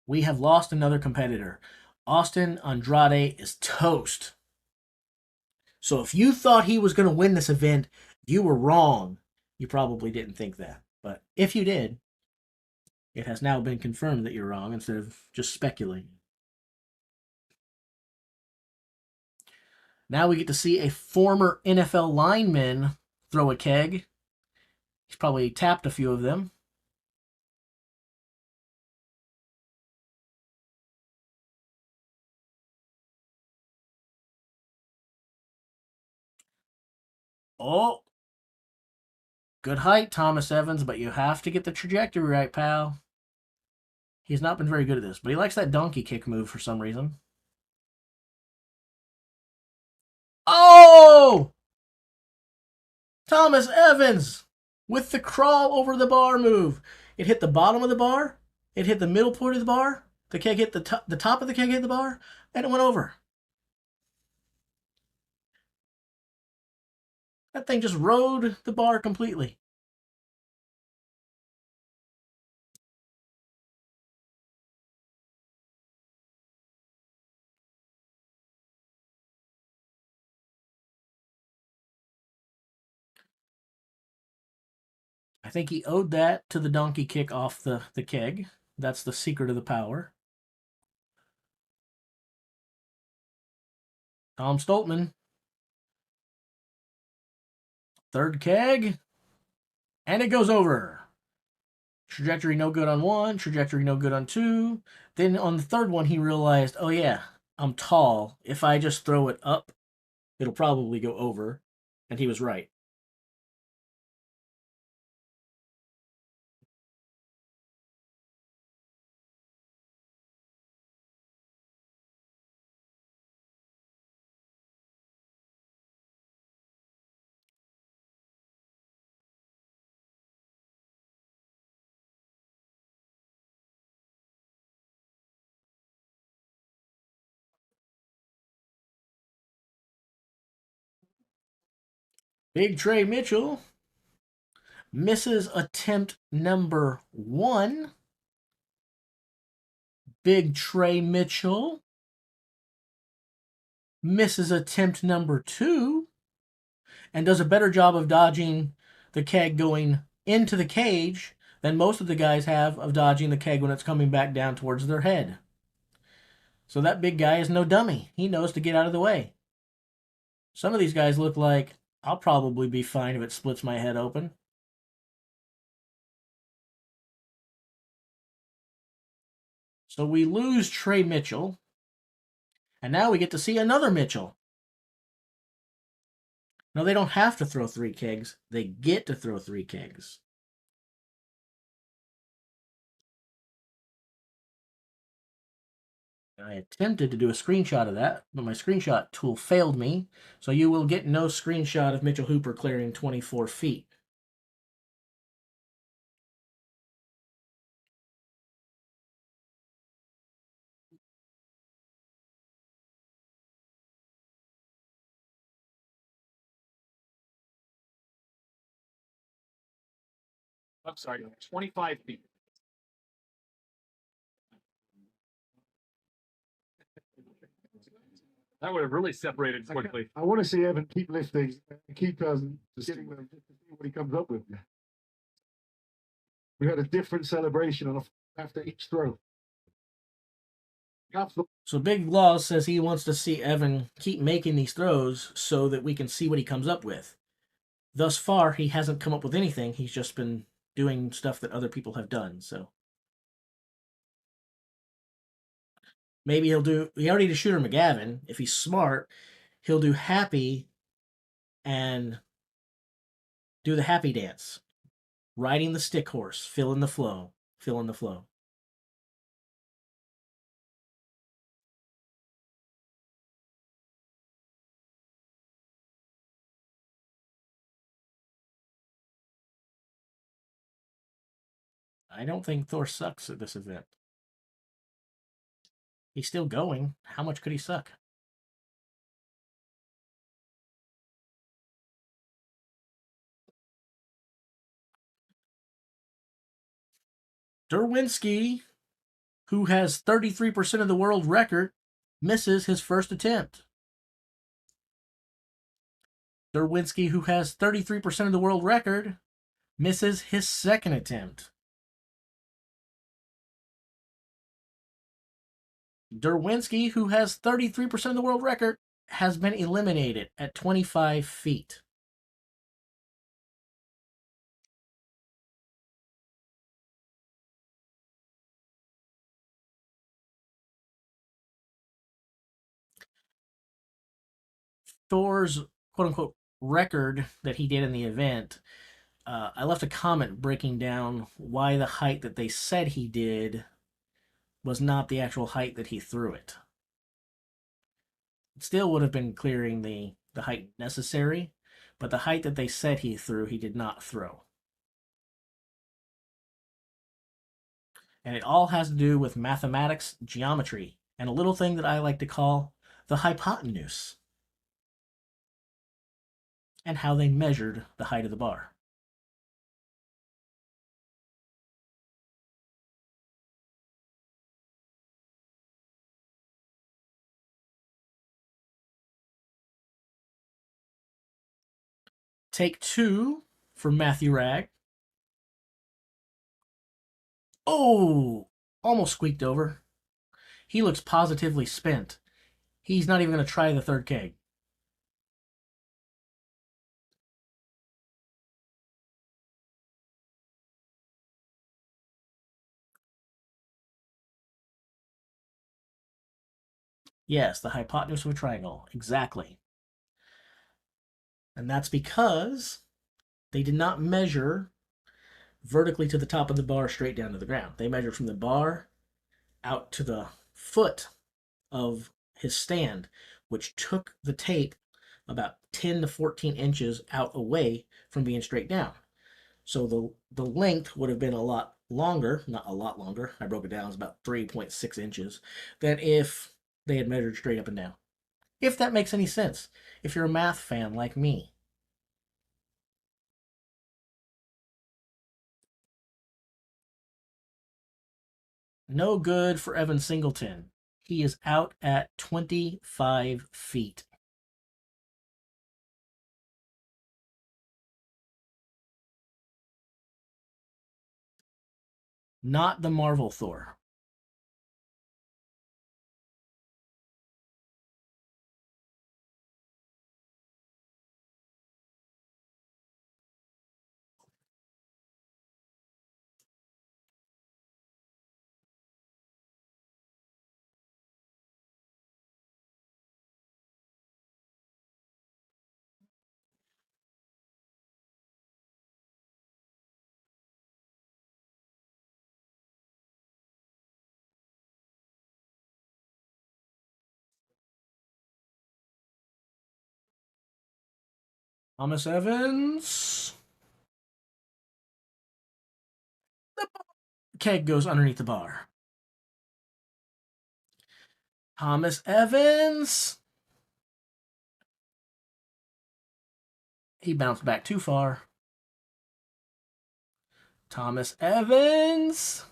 We have lost another competitor. Austin Andrade is toast. So if you thought he was going to win this event, you were wrong. You probably didn't think that. But if you did, it has now been confirmed that you're wrong instead of just speculating. Now we get to see a former NFL lineman throw a keg. He's probably tapped a few of them. Oh, good height, Thomas Evans, but you have to get the trajectory right, pal. He's not been very good at this, but he likes that donkey kick move for some reason. Oh! Thomas Evans with the crawl over the bar move. It hit the bottom of the bar. It hit the middle point of the bar. The keg hit the top of the keg hit the bar, and it went over. That thing just rode the bar completely. I think he owed that to the donkey kick off the keg. That's the secret of the power. Tom Stoltman. Third keg. And it goes over. Trajectory no good on one. Trajectory no good on two. Then on the third one, he realized, oh yeah, I'm tall. If I just throw it up, it'll probably go over. And he was right. Big Trey Mitchell misses attempt number 1. Big Trey Mitchell misses attempt number 2 and does a better job of dodging the keg going into the cage than most of the guys have of dodging the keg when it's coming back down towards their head. So that big guy is no dummy. He knows to get out of the way. Some of these guys look like, I'll probably be fine if it splits my head open. So we lose Trey Mitchell. And now we get to see another Mitchell. No, they don't have to throw 3 kegs. They get to throw 3 kegs. I attempted to do a screenshot of that, but my screenshot tool failed me. So you will get no screenshot of Mitchell Hooper clearing 24 feet. I'm sorry, 25 feet. That would have really separated quickly. I want to see Evan keep lifting and keep getting them just to see what he comes up with. We had a different celebration after each throw. So Big Laws says he wants to see Evan keep making these throws so that we can see what he comes up with. Thus far, he hasn't come up with anything. He's just been doing stuff that other people have done. So maybe he already did Shooter McGavin. If he's smart, he'll do Happy and do the Happy dance. Riding the stick horse, fill in the flow. I don't think Thor sucks at this event. He's still going. How much could he suck? Derwinski, who has 33% of the world record, misses his first attempt. Derwinski, who has 33% of the world record, misses his second attempt. Derwinski, who has 33% of the world record, has been eliminated at 25 feet. Thor's quote unquote record that he did in the event, I left a comment breaking down why the height that they said he did was not the actual height that he threw it. It still would have been clearing the height necessary, but the height that they said he threw, he did not throw. And it all has to do with mathematics, geometry, and a little thing that I like to call the hypotenuse, and how they measured the height of the bar. Take 2 for Matthew Ragg. Oh, almost squeaked over. He looks positively spent. He's not even going to try the third keg. Yes, the hypotenuse of a triangle. Exactly. And that's because they did not measure vertically to the top of the bar straight down to the ground. They measured from the bar out to the foot of his stand, which took the tape about 10 to 14 inches out away from being straight down. So the length would have been a lot longer, not a lot longer, I broke it down, it's about 3.6 inches, than if they had measured straight up and down. If that makes any sense, if you're a math fan like me. No good for Evan Singleton. He is out at 25 feet. Not the Marvel Thor. Thomas Evans. The keg goes underneath the bar. Thomas Evans. He bounced back too far. Thomas Evans.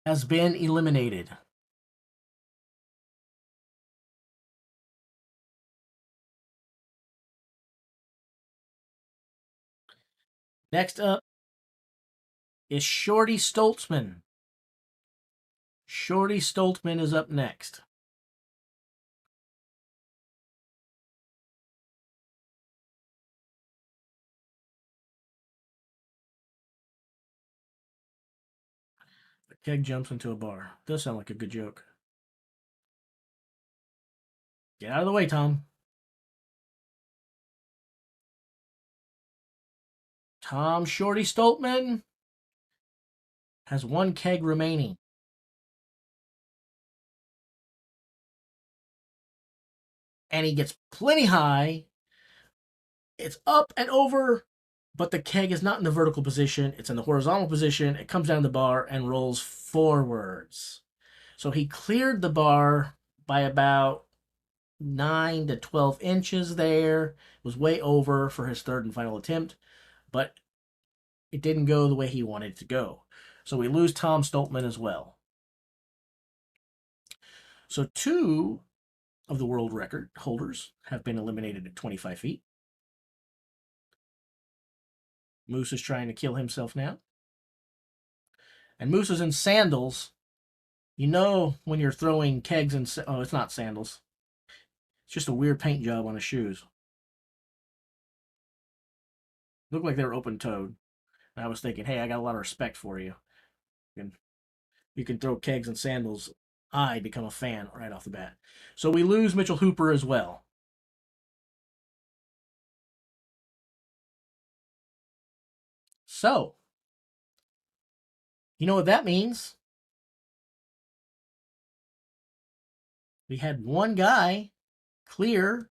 Has been eliminated. Next up is Shorty Stoltzman. Shorty Stoltzman is up next. The keg jumps into a bar. Does sound like a good joke. Get out of the way, Tom. Tom Shorty Stoltzman has 1 keg remaining. And he gets plenty high. It's up and over, but the keg is not in the vertical position. It's in the horizontal position. It comes down the bar and rolls forwards. So he cleared the bar by about 9 to 12 inches there. It was way over for his third and final attempt, but it didn't go the way he wanted it to go. So we lose Tom Stoltzman as well. So 2 of the world record holders have been eliminated at 25 feet. Moose is trying to kill himself now. And Moose is in sandals. You know when you're throwing kegs and... Oh, it's not sandals. It's just a weird paint job on his shoes. Looked like they were open-toed. And I was thinking, hey, I got a lot of respect for you. And you can throw kegs and sandals, I become a fan right off the bat. So we lose Mitchell Hooper as well. So, you know what that means? We had one guy clear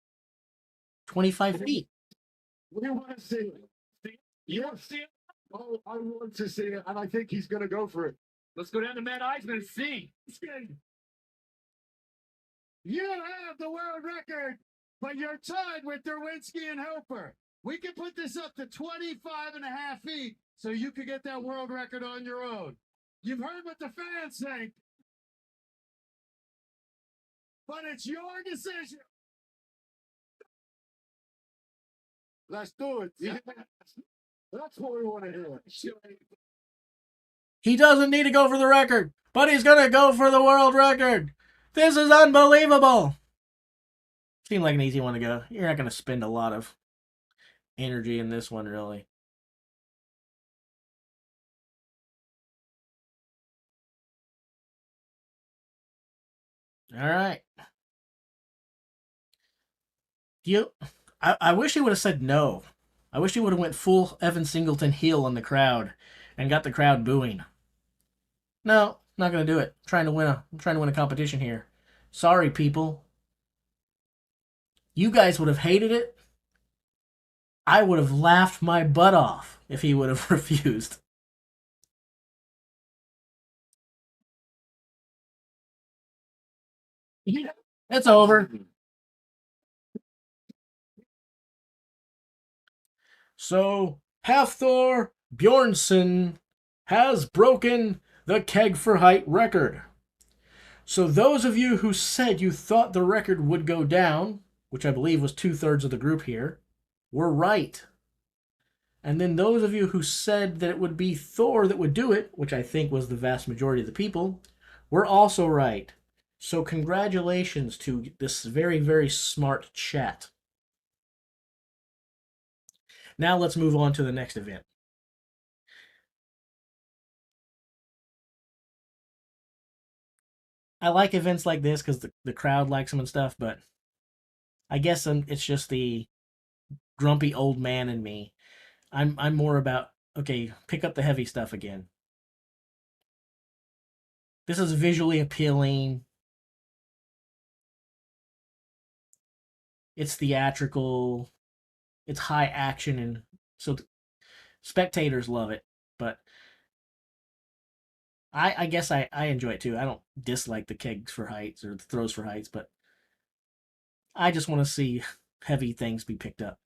25 feet. We want to see it. You want to see it? Oh, I want to see it, and I think he's going to go for it. Let's go down to Matt Eisman and see. You have the world record, but you're tied with Derwinski and Hooper. We can put this up to 25.5 feet so you could get that world record on your own. You've heard what the fans think, but it's your decision. Let's do it. Yeah. That's what we want to hear. He doesn't need to go for the record, but he's going to go for the world record. This is unbelievable. Seemed like an easy one to go. You're not going to spend a lot of energy in this one, really. All right. I wish he would have said no. I wish he would have went full Evan Singleton heel on the crowd and got the crowd booing. No, not going to do it. I'm trying to win a competition here. Sorry, people. You guys would have hated it. I would have laughed my butt off if he would have refused. It's over. So, Hafthor Bjornsson has broken the keg for height record. So those of you who said you thought the record would go down, which I believe was 2/3 of the group here, were right. And then those of you who said that it would be Thor that would do it, which I think was the vast majority of the people, were also right. So congratulations to this very, very smart chat. Now let's move on to the next event. I like events like this because the crowd likes them and stuff, but I guess it's just the grumpy old man in me. I'm more about, okay, pick up the heavy stuff again. This is visually appealing. It's theatrical. It's high action, and so spectators love it. But I guess I enjoy it too. I don't dislike the kegs for heights or the throws for heights, but I just want to see heavy things be picked up.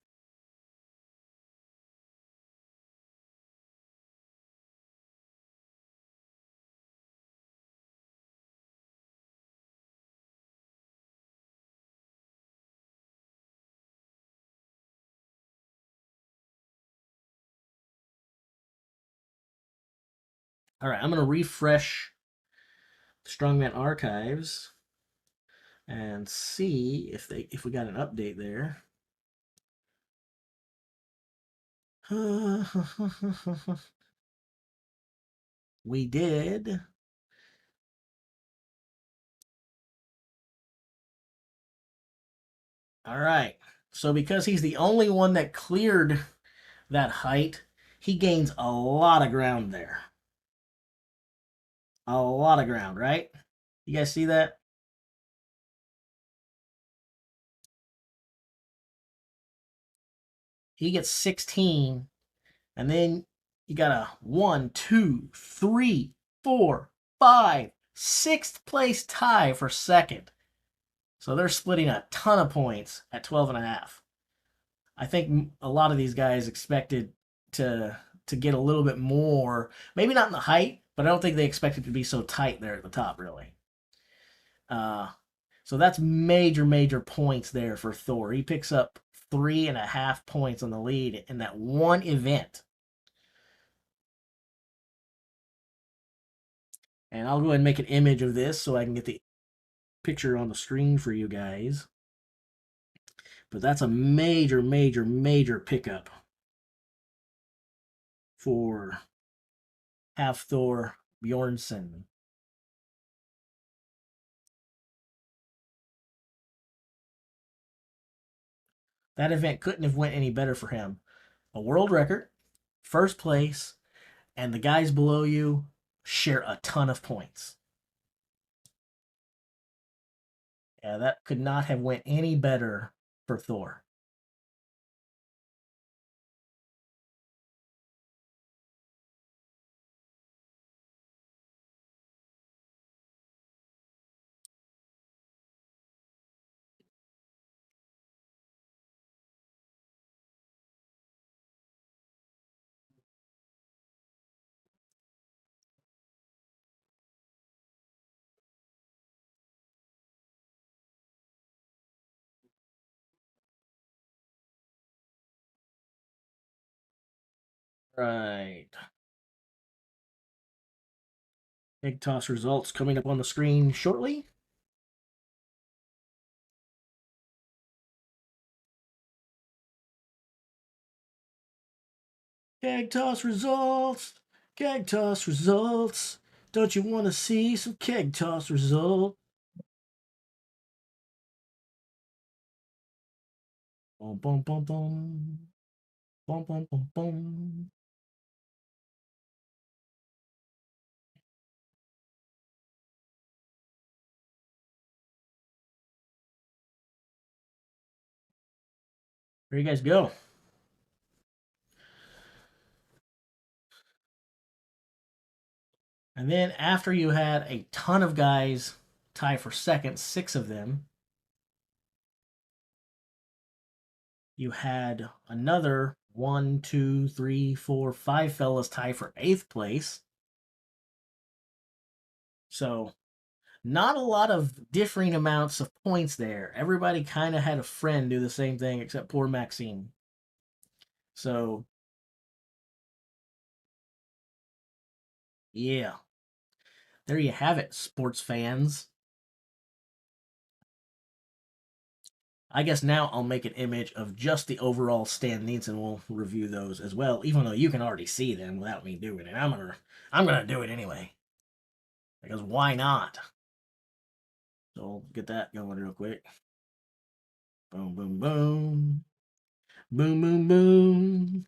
All right, I'm going to refresh Strongman archives and see if we got an update there. We did. All right. So because he's the only one that cleared that height, he gains a lot of ground there. A lot of ground, right? You guys see that? He gets 16, and then you got a 1, 2, 3, 4, 5, 6th place tie for second. So they're splitting a ton of points at 12.5. I think a lot of these guys expected to get a little bit more, maybe not in the height, but I don't think they expected to be so tight there at the top, really. So that's major points there for Thor. He picks up 3.5 points on the lead in that one event. And I'll go ahead and make an image of this so I can get the picture on the screen for you guys. But that's a major pickup for Hafthor Bjornsson. That event couldn't have went any better for him. A world record, first place, and the guys below you share a ton of points. Yeah, that could not have went any better for Thor. Right. Egg toss results coming up on the screen shortly. Keg toss results. Keg toss results. Don't you want to see some keg toss results? Boom, boom, boom, boom. Boom, boom, boom, boom. There you guys go. And then after you had a ton of guys tie for second, 6 of them, you had another 1, 2, 3, 4, 5 fellas tie for 8th place. So not a lot of differing amounts of points there. Everybody kind of had a friend do the same thing except poor Maxine. So, yeah. There you have it, sports fans. I guess now I'll make an image of just the overall standings and we'll review those as well, even though you can already see them without me doing it. I'm gonna do it anyway. Because why not? So I'll get that going real quick. Boom, boom, boom. Boom, boom, boom.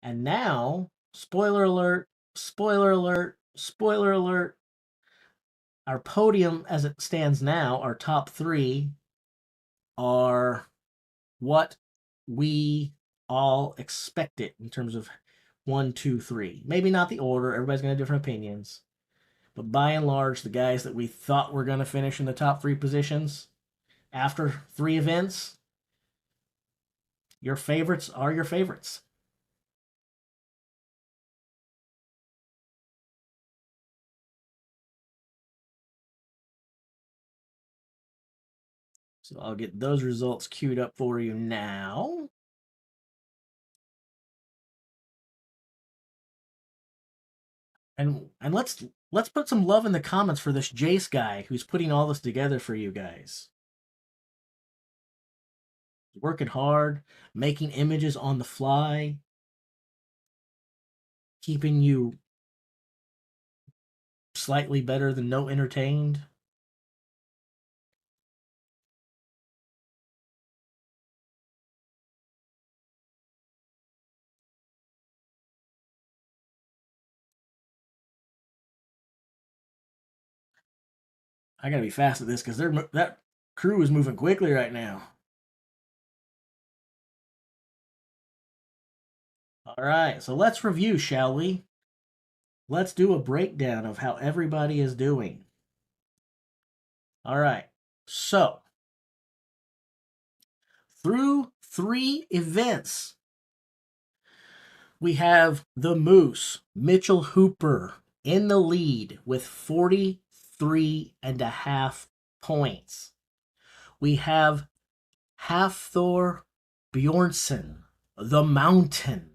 And now, spoiler alert, spoiler alert, spoiler alert. Our podium as it stands now, our top 3 are what we all expected in terms of 1, 2, 3. Maybe not the order, everybody's going to have different opinions. But by and large, the guys that we thought were going to finish in the top 3 positions after 3 events, your favorites are your favorites. So I'll get those results queued up for you now. And let's put some love in the comments for this Jace guy who's putting all this together for you guys. Working hard, making images on the fly, keeping you slightly better than no entertained. I gotta be fast at this because that crew is moving quickly right now. All right, so let's review, shall we? Let's do a breakdown of how everybody is doing. All right, so through 3 events, we have the Moose, Mitchell Hooper, in the lead with 43.5 points. We have Hafthor Bjornsson, the Mountain,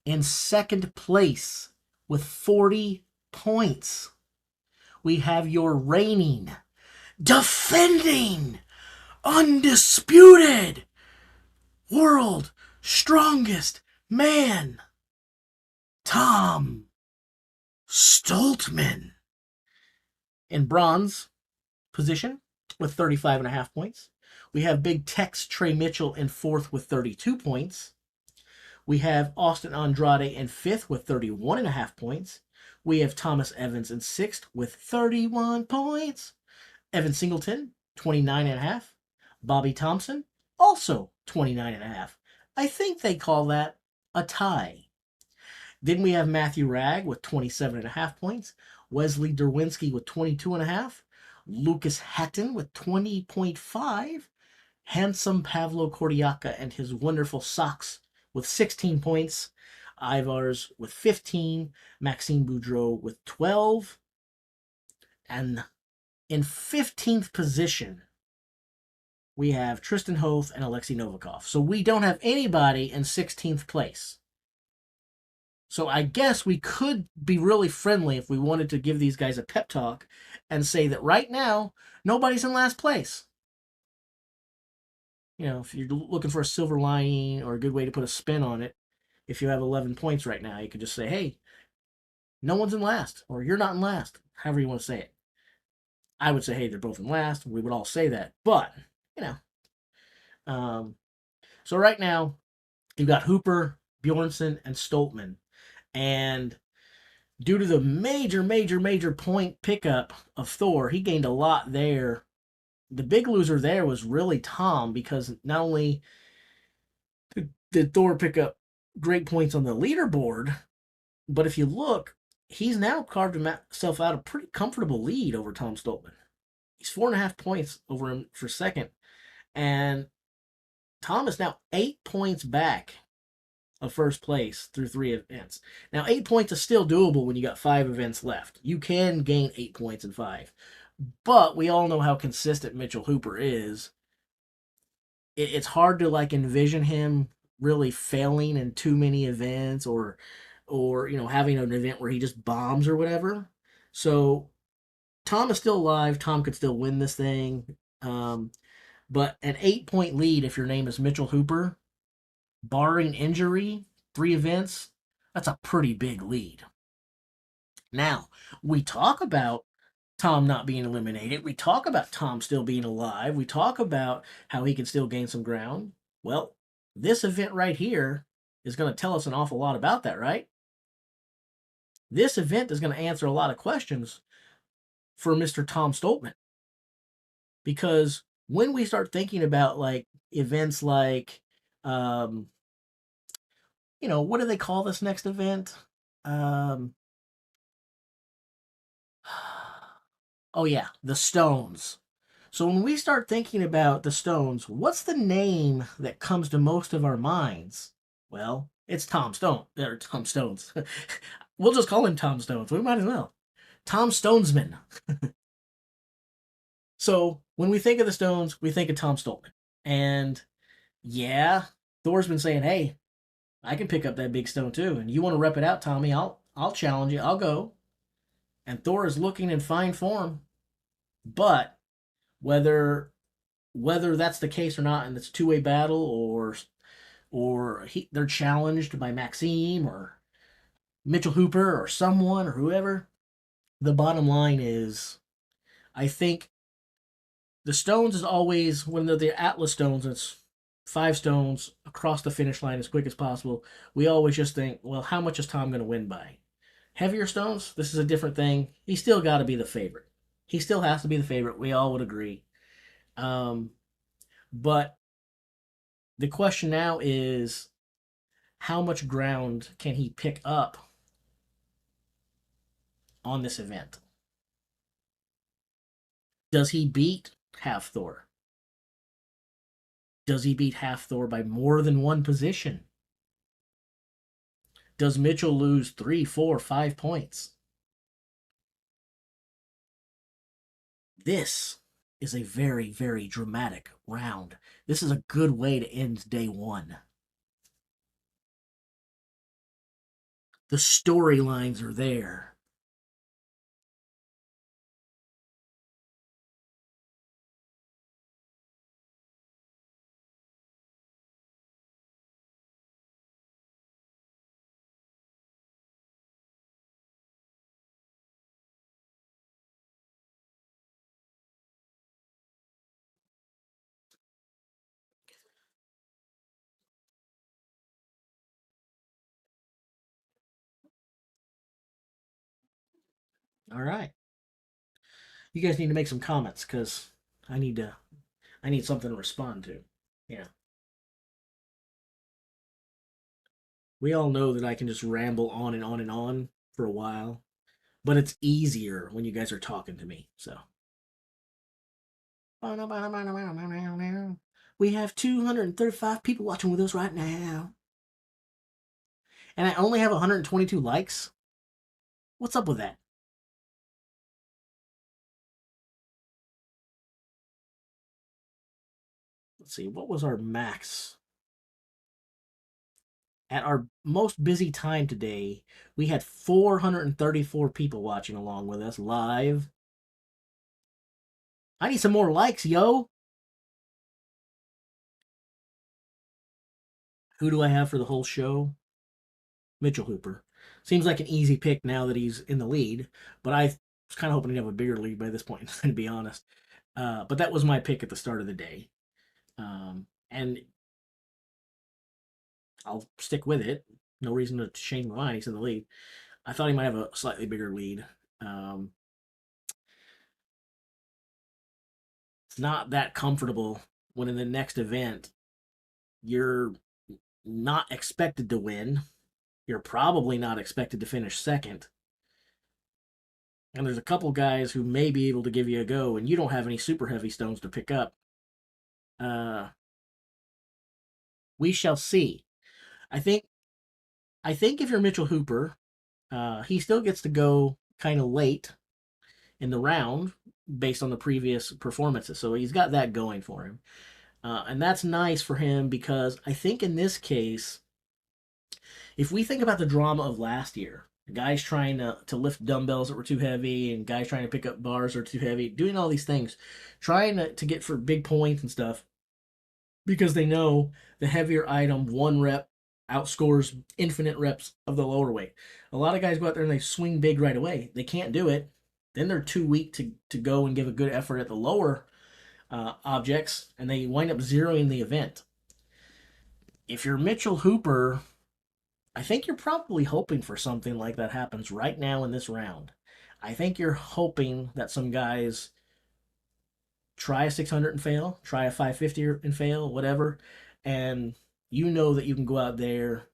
in second place with 40 points. We have your reigning, defending, undisputed world strongest man, Tom Stoltman, in bronze position. with 35.5 points. We have Big Tex Trey Mitchell in fourth with 32 points. We have Austin Andrade in fifth with 31.5 points. We have Thomas Evans in sixth with 31 points. Evan Singleton, 29.5. Bobby Thompson, also 29.5. I think they call that a tie. Then we have Matthew Ragg with 27.5 points. Wesley Derwinski with 22.5. Lucas Hatton with 20.5. Handsome Pavlo Kordiaka and his wonderful socks with 16 points. Ivars with 15. Maxime Boudreau with 12. And in 15th position, we have Tristan Hoth and Alexei Novikov. So we don't have anybody in 16th place. So I guess we could be really friendly if we wanted to give these guys a pep talk and say that right now, nobody's in last place. You know, if you're looking for a silver lining or a good way to put a spin on it, if you have 11 points right now, you could just say, hey, no one's in last, or you're not in last, however you want to say it. I would say, hey, they're both in last. We would all say that. But, you know. So right now, you've got Hooper, Bjornsson, and Stoltman. And due to the major point pickup of Thor, he gained a lot there. The big loser there was really Tom, because not only did Thor pick up great points on the leaderboard, but if you look, he's now carved himself out a pretty comfortable lead over Tom Stoltman. He's 4.5 points over him for second. And Tom is now 8 points back of first place through 3 events. Now, 8 points is still doable when you got 5 events left. You can gain 8 points in 5. But we all know how consistent Mitchell Hooper is. It's hard to like envision him really failing in too many events, or you know, having an event where he just bombs or whatever. So Tom is still alive. Tom could still win this thing. But an 8-point lead, if your name is Mitchell Hooper, barring injury, 3 events, that's a pretty big lead. Now, we talk about Tom not being eliminated. We talk about Tom still being alive. We talk about how he can still gain some ground. Well, this event right here is going to tell us an awful lot about that, right? This event is going to answer a lot of questions for Mr. Tom Stoltman. Because when we start thinking about like events like, you know, what do they call this next event? Oh yeah, the Stones. So when we start thinking about the Stones, what's the name that comes to most of our minds? Well, it's Tom Stone, or Tom Stones. We'll just call him Tom Stones. We might as well. Tom Stonesman. So when we think of the Stones, we think of Tom Stoltman. And yeah, Thor's been saying, hey, I can pick up that big stone too. And you want to rep it out, Tommy? I'll challenge you. I'll go. And Thor is looking in fine form. But whether that's the case or not, and it's a two-way battle, or they're challenged by Maxime or Mitchell Hooper or someone or whoever, the bottom line is, I think the Stones is always, when they're the Atlas Stones, it's 5 stones across the finish line as quick as possible. We always just think, well, how much is Tom going to win by? Heavier stones, this is a different thing. He's still got to be the favorite. He still has to be the favorite. We all would agree. But the question now is, how much ground can he pick up on this event? Does he beat Half Thor? Does he beat Half Thor by more than 1 position? Does Mitchell lose 3, 4, 5 points? This is a very, very dramatic round. This is a good way to end day 1. The storylines are there. All right. You guys need to make some comments because I need something to respond to. Yeah. We all know that I can just ramble on and on and on for a while, but it's easier when you guys are talking to me. So we have 235 people watching with us right now. And I only have 122 likes. What's up with that? Let's see, what was our max? At our most busy time today, we had 434 people watching along with us live. I need some more likes, yo. Who do I have for the whole show? Mitchell Hooper. Seems like an easy pick now that he's in the lead, but I was kind of hoping he'd have a bigger lead by this point, to be honest. But that was my pick at the start of the day. And I'll stick with it. No reason to change my mind. He's in the lead. I thought he might have a slightly bigger lead. It's not that comfortable when in the next event you're not expected to win. You're probably not expected to finish second. And there's a couple guys who may be able to give you a go, and you don't have any super heavy stones to pick up. We shall see. I think if you're Mitchell Hooper, he still gets to go kind of late in the round based on the previous performances. So he's got that going for him. And that's nice for him because I think in this case, if we think about the drama of last year, guys trying to lift dumbbells that were too heavy and guys trying to pick up bars that are too heavy, doing all these things, trying to get for big points and stuff because they know the heavier item, one rep, outscores infinite reps of the lower weight. A lot of guys go out there and they swing big right away. They can't do it. Then they're too weak to go and give a good effort at the lower objects, and they wind up zeroing the event. If you're Mitchell Hooper, I think you're probably hoping for something like that happens right now in this round. I think you're hoping that some guys try a 600 and fail, try a 550 and fail, whatever, and you know that you can go out there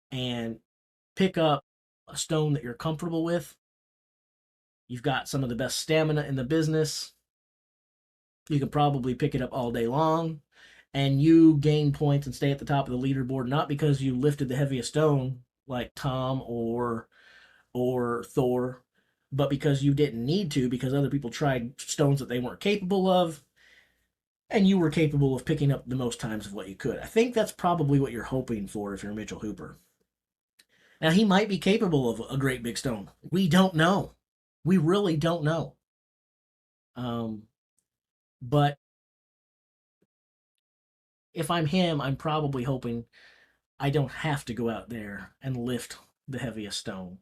and pick up a stone that you're comfortable with. You've got some of the best stamina in the business. You can probably pick it up all day long, and you gain points and stay at the top of the leaderboard, not because you lifted the heaviest stone like Tom or Thor, but because you didn't need to, because other people tried stones that they weren't capable of, and you were capable of picking up the most times of what you could. I think that's probably what you're hoping for if you're Mitchell Hooper. Now, he might be capable of a great big stone. We don't know. We really don't know. But if I'm him, I'm probably hoping I don't have to go out there and lift the heaviest stone.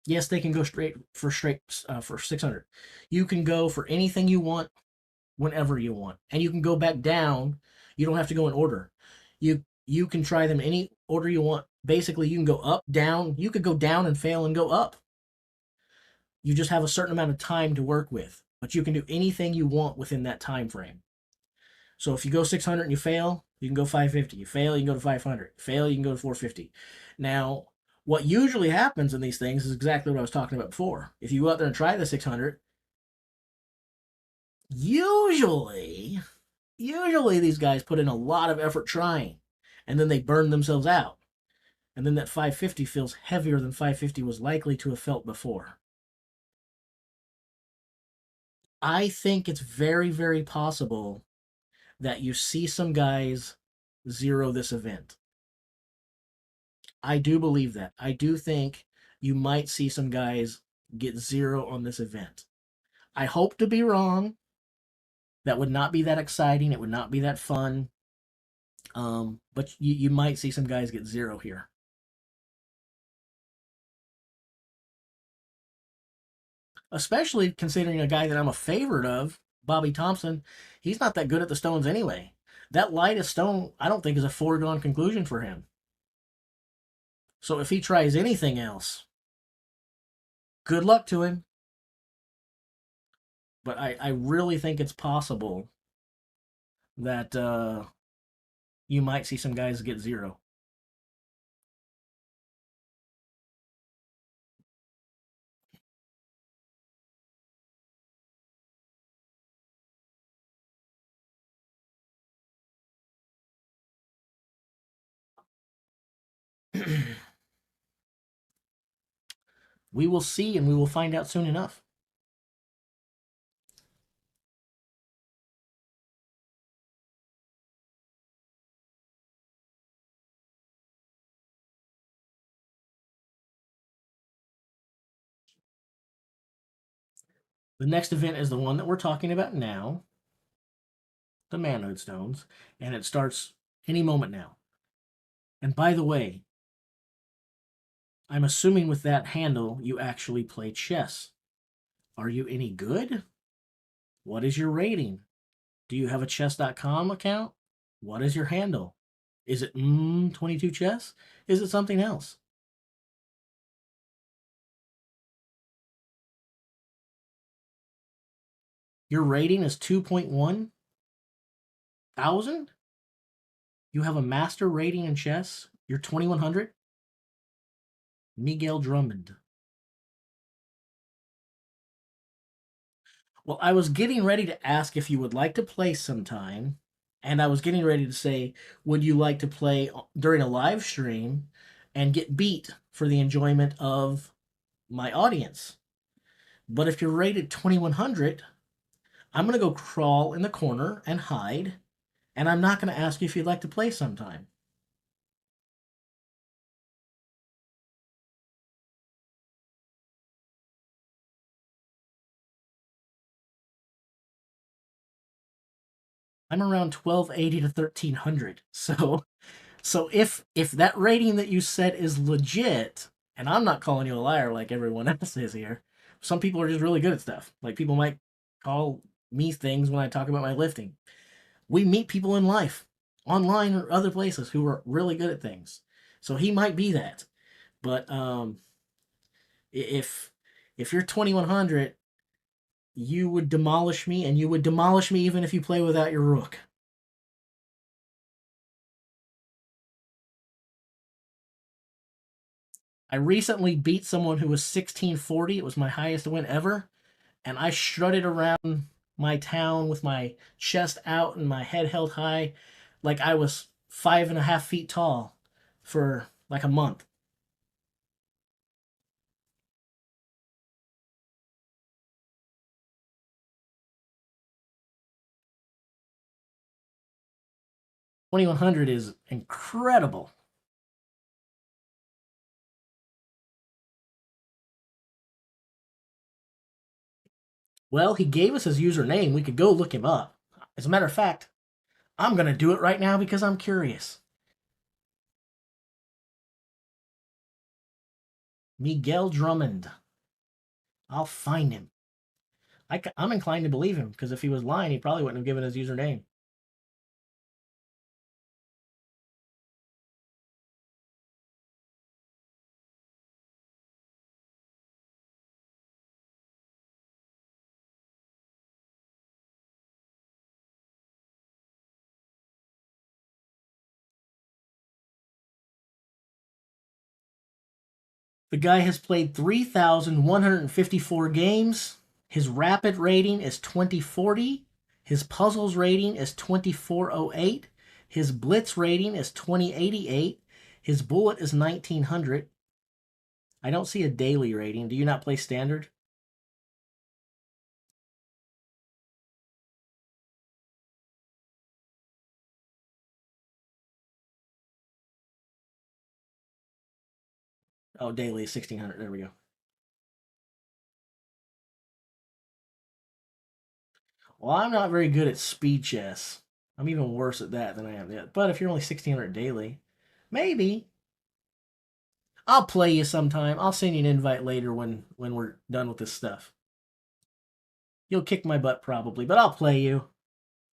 Yes, they can go straight for 600. You can go for anything you want whenever you want, and you can go back down. You don't have to go in order. You can try them any order you want. Basically, you can go up, down. You could go down and fail and go up. You just have a certain amount of time to work with, but you can do anything you want within that time frame. So if you go 600 and you fail, you can go 550. You fail, you can go to 500. Fail, you can go to 450. Now, what usually happens in these things is exactly what I was talking about before. If you go out there and try the 600, usually these guys put in a lot of effort trying, and then they burn themselves out. And then that 550 feels heavier than 550 was likely to have felt before. I think it's very, very possible that you see some guys zero this event. I do believe that. I do think you might see some guys get zero on this event. I hope to be wrong. That would not be that exciting. It would not be that fun. But you might see some guys get zero here. Especially considering a guy that I'm a favorite of, Bobby Thompson. He's not that good at the stones anyway. That light of stone, I don't think is a foregone conclusion for him. So if he tries anything else, good luck to him. But I really think it's possible that you might see some guys get 0. We will see, and we will find out soon enough. The next event is the one that we're talking about now, the manhood stones, and it starts any moment now. And by the way, I'm assuming with that handle you actually play chess. Are you any good? What is your rating? Do you have a chess.com account? What is your handle? Is it 22 chess? Is it something else? Your rating is 2.1 thousand? You have a master rating in chess? You're 2100? Miguel Drummond. Well, I was getting ready to ask if you would like to play sometime, and I was getting ready to say, would you like to play during a live stream and get beat for the enjoyment of my audience? But if you're rated 2100, I'm going to go crawl in the corner and hide, and I'm not going to ask you if you'd like to play sometime. I'm around 1280 to 1300. So if that rating that you set is legit, and I'm not calling you a liar like everyone else is here. Some people are just really good at stuff. Like people might call me things when I talk about my lifting. We meet people in life, online or other places, who are really good at things. So he might be that. But if you're 2100, you would demolish me, and you would demolish me even if you play without your rook. I recently beat someone who was 1640. It was my highest win ever. And I strutted around my town with my chest out and my head held high like I was 5.5 feet tall for like a month. $2,100 is incredible. Well, he gave us his username. We could go look him up. As a matter of fact, I'm going to do it right now because I'm curious. Miguel Drummond. I'll find him. I'm inclined to believe him because if he was lying, he probably wouldn't have given his username. The guy has played 3,154 games. His rapid rating is 2040. His puzzles rating is 2408. His blitz rating is 2088. His bullet is 1900. I don't see a daily rating. Do you not play standard? Oh, daily is 1600. There we go. Well, I'm not very good at speed chess. I'm even worse at that than I am yet. But if you're only 1600 daily, maybe. I'll play you sometime. I'll send you an invite later when we're done with this stuff. You'll kick my butt probably, but I'll play you.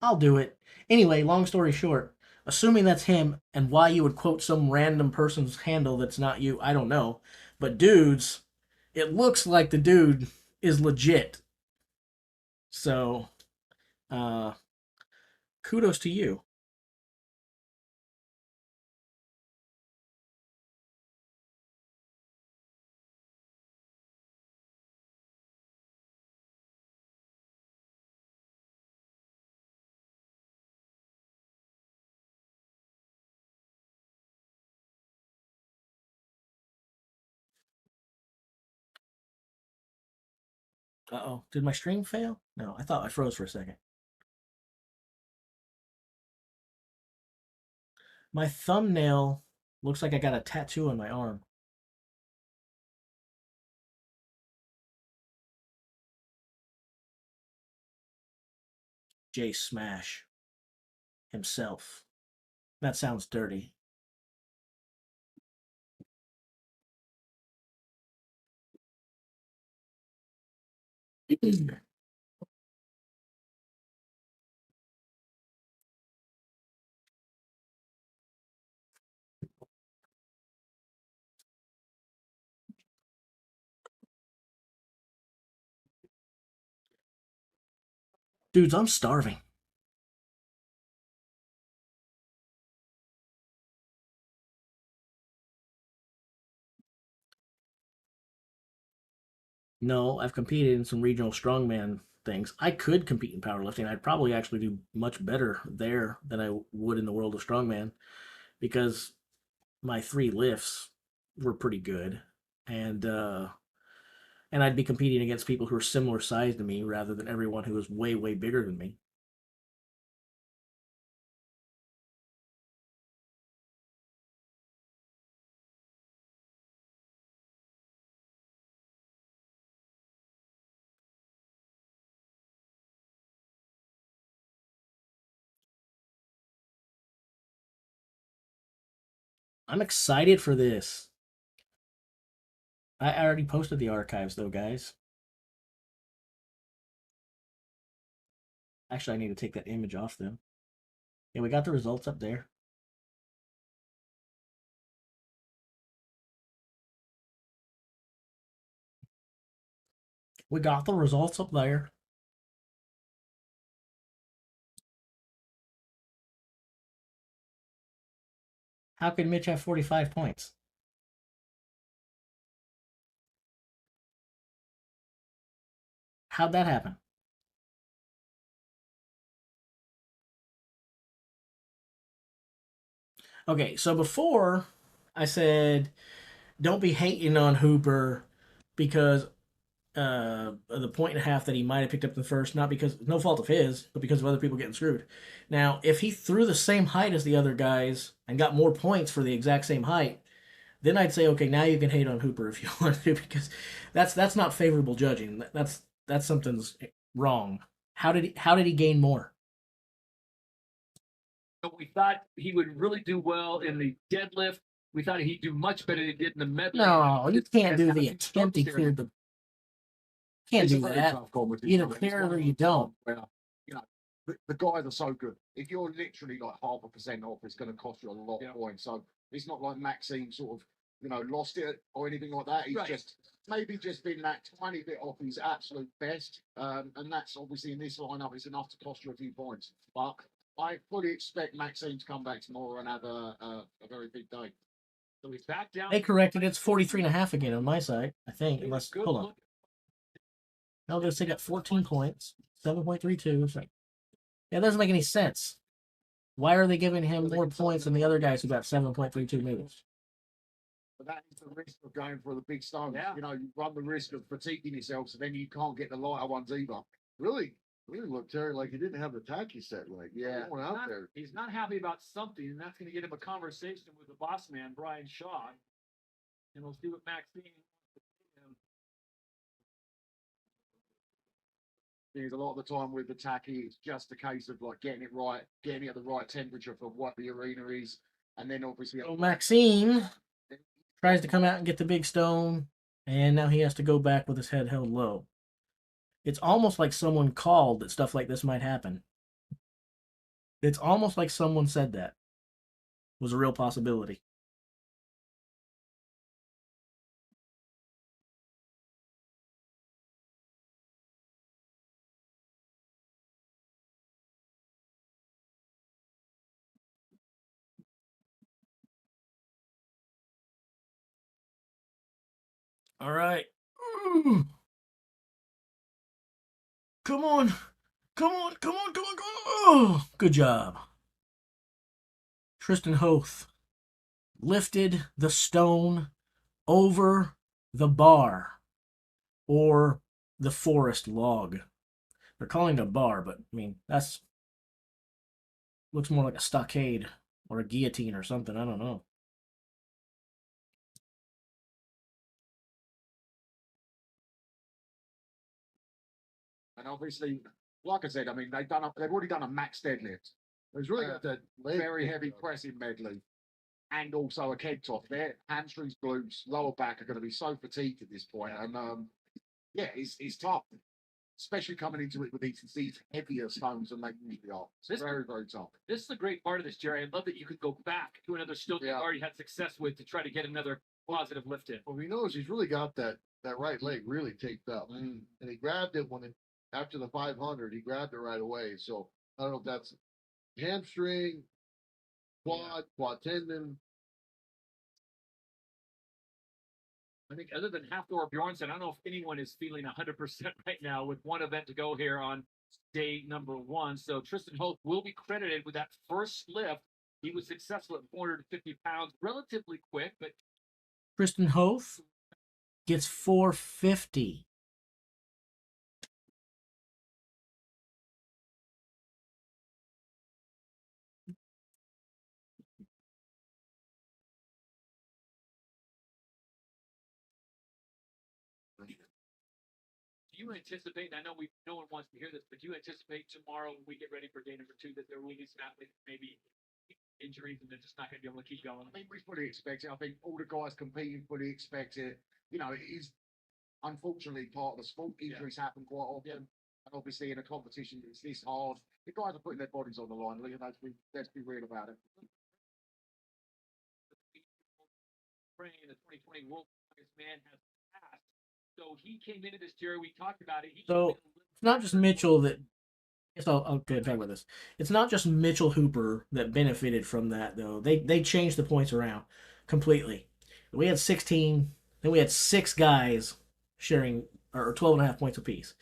I'll do it. Anyway, long story short, assuming that's him and why you would quote some random person's handle that's not you, I don't know. But dudes, it looks like the dude is legit. So, uh, kudos to you. Uh-oh. Did my stream fail? No, I thought I froze for a second. My thumbnail looks like I got a tattoo on my arm. Jay Smash himself. That sounds dirty. Dudes, I'm starving. No, I've competed in some regional strongman things. I could compete in powerlifting. I'd probably actually do much better there than I would in the world of strongman because my 3 lifts were pretty good, and I'd be competing against people who are similar size to me rather than everyone who is way bigger than me. I'm excited for this. I already posted the archives though, guys. Actually, I need to take that image off them. Yeah, we got the results up there. We got the results up there. How could Mitch have 45 points? How'd that happen? Okay, so before I said don't be hating on Hooper because of the point and a half that he might have picked up in the first, not because no fault of his, but because of other people getting screwed. Now, if he threw the same height as the other guys and got more points for the exact same height, then I'd say, okay, now you can hate on Hooper if you want to, because that's not favorable judging. That's something's wrong. How did he gain more? We thought he would really do well in the deadlift. We thought he'd do much better than he did in the medley. No, you can't do the attempt. He cleared the. Can't It's a do very that. tough competition. Either It's clear it one or of you those don't. ones where, you know, the guys are so good. If you're literally like 0.5% off, it's going to cost you a lot of points. So it's not like Maxime sort of, lost it or anything like that. He's Right. just maybe just been that tiny bit off his absolute best. And that's obviously in this lineup is enough to cost you a few points. But I fully expect Maxime to come back tomorrow and have a very big day. So he's back down. They corrected it's 43.5 again on my side, I think. Unless Good hold on. look. No, they got 14 points, 7.32. So, yeah, that doesn't make any sense. Why are they giving him more points than the other guys who got 7.32 moves? But that is the risk of going for the big stones. Yeah. You run the risk of fatiguing yourself, so then you can't get the lighter ones either. Really looked Terry like he didn't have the tacky set leg. Yeah. He went out there. He's not happy about something, and that's going to get him a conversation with the boss man, Brian Shaw. And we'll see what Maxine. There's a lot of the time with the tacky, it's just a case of like getting it right, getting it at the right temperature for what the arena is, and then obviously. So Maxine tries to come out and get the big stone, and now he has to go back with his head held low. It's almost like someone called that stuff like this might happen. It's almost like someone said that was a real possibility. All right. Ooh. Come on. Come on. Come on. Come on. Come on. Oh, good job. Tristan Hoth lifted the stone over the bar or the forest log. They're calling it a bar, but I mean, that's looks more like a stockade or a guillotine or something. I don't know. And obviously, like I said, I mean they've already done a max deadlift. It's really got the very heavy pressing medley, and also a keg top. Their hamstrings, glutes, lower back are going to be so fatigued at this point, and yeah, it's tough, especially coming into it with these heavier stones than they usually are. It's very tough. This is the great part of this, Jerry. I love that you could go back to another stone you've already had success with to try to get another positive lift in. Well, he knows he's really got that right leg really taped up, and he grabbed it after the 500. He grabbed it right away. So I don't know if that's hamstring, quad tendon. I think other than Hafthor Bjornsson, I don't know if anyone is feeling 100% right now with one event to go here on day number 1. So Tristan Hoth will be credited with that first lift. He was successful at 450 pounds, relatively quick, but Tristan Hoth gets 450. do you anticipate, and I know no one wants to hear this, but do you anticipate tomorrow when we get ready for day number 2 that there will be some athletes maybe injuries and they're just not going to be able to keep going? I mean, we fully expect it. I think all the guys competing fully expect it. You know, it is unfortunately part of the sport. Injuries happen quite often. And obviously in a competition it's this hard, the guys are putting their bodies on the line. Let's be real about it. Praying the 2020 World Strongest Man has passed. So he came into this, Jerry. We talked about it. So it's not just Mitchell that. I guess I'll talk about this. It's not just Mitchell Hooper that benefited from that, though. They changed the points around completely. We had 16, then we had 6 guys sharing, or 12 and a half points apiece.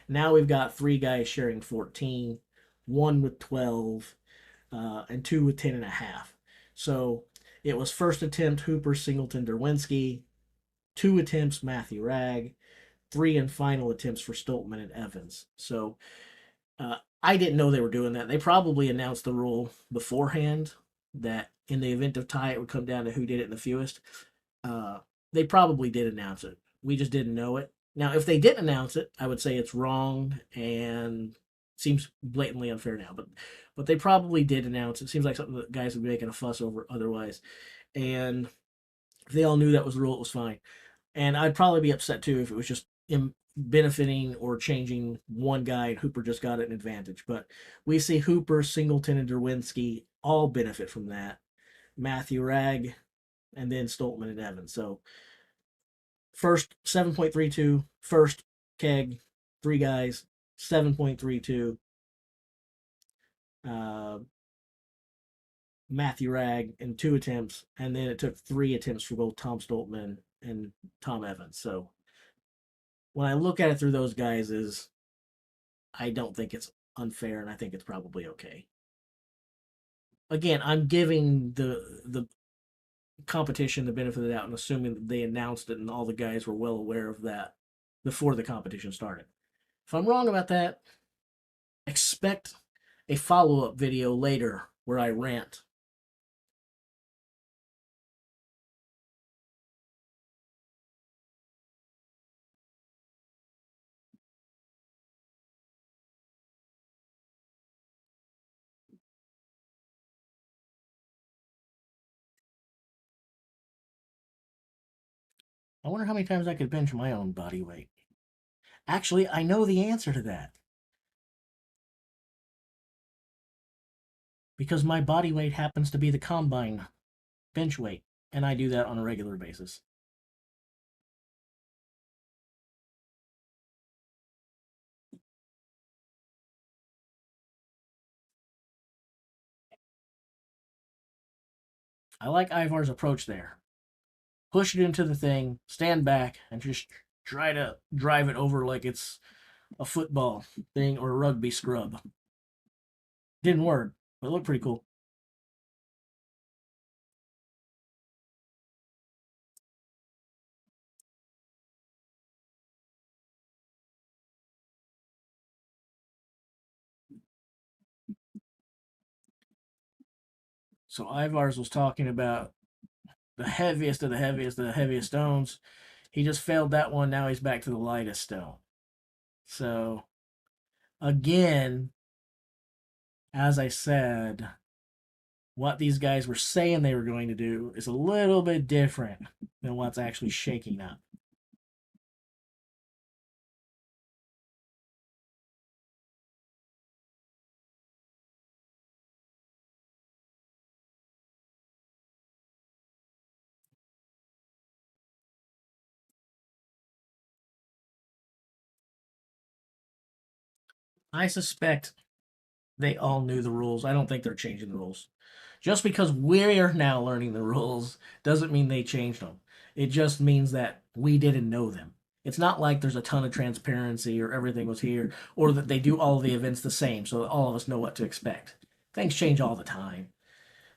Now we've got 3 guys sharing 14, 1 with 12, and 2 with 10 and a half. So it was first attempt Hooper, Singleton, Derwinski, 2 attempts Matthew Ragg, 3 and final attempts for Stoltman and Evans. So I didn't know they were doing that. They probably announced the rule beforehand that in the event of tie, it would come down to who did it in the fewest. They probably did announce it. We just didn't know it. Now, if they didn't announce it, I would say it's wrong and seems blatantly unfair now. But they probably did announce it. Seems like something that guys would be making a fuss over otherwise. And if they all knew that was the rule, it was fine. And I'd probably be upset too if it was just benefiting or changing one guy and Hooper just got an advantage. But we see Hooper, Singleton, and Derwinski all benefit from that. Matthew Ragg, and then Stoltman and Evans. So first 7.32, first keg, 3 guys, 7.32. Matthew Ragg in 2 attempts, and then it took 3 attempts for both Tom Stoltman and Tom Evans. So when I look at it through those guys, I don't think it's unfair, and I think it's probably okay. Again, I'm giving the competition the benefit of the doubt and assuming that they announced it and all the guys were well aware of that before the competition started. If I'm wrong about that, expect a follow-up video later where I rant. I wonder how many times I could bench my own body weight. Actually, I know the answer to that. because my body weight happens to be the combine bench weight, and I do that on a regular basis. I like Ivar's approach there. Push it into the thing, stand back, and just try to drive it over like it's a football thing or a rugby scrub. Didn't work, but it looked pretty cool. So Ivar's was talking about the heaviest of the heaviest of the heaviest stones. He just failed that one. Now he's back to the lightest stone. So, again, as I said, what these guys were saying they were going to do is a little bit different than what's actually shaking up. I suspect they all knew the rules. I don't think they're changing the rules. Just because we're now learning the rules doesn't mean they changed them. It just means that we didn't know them. It's not like there's a ton of transparency or everything was here or that they do all of the events the same so that all of us know what to expect. Things change all the time.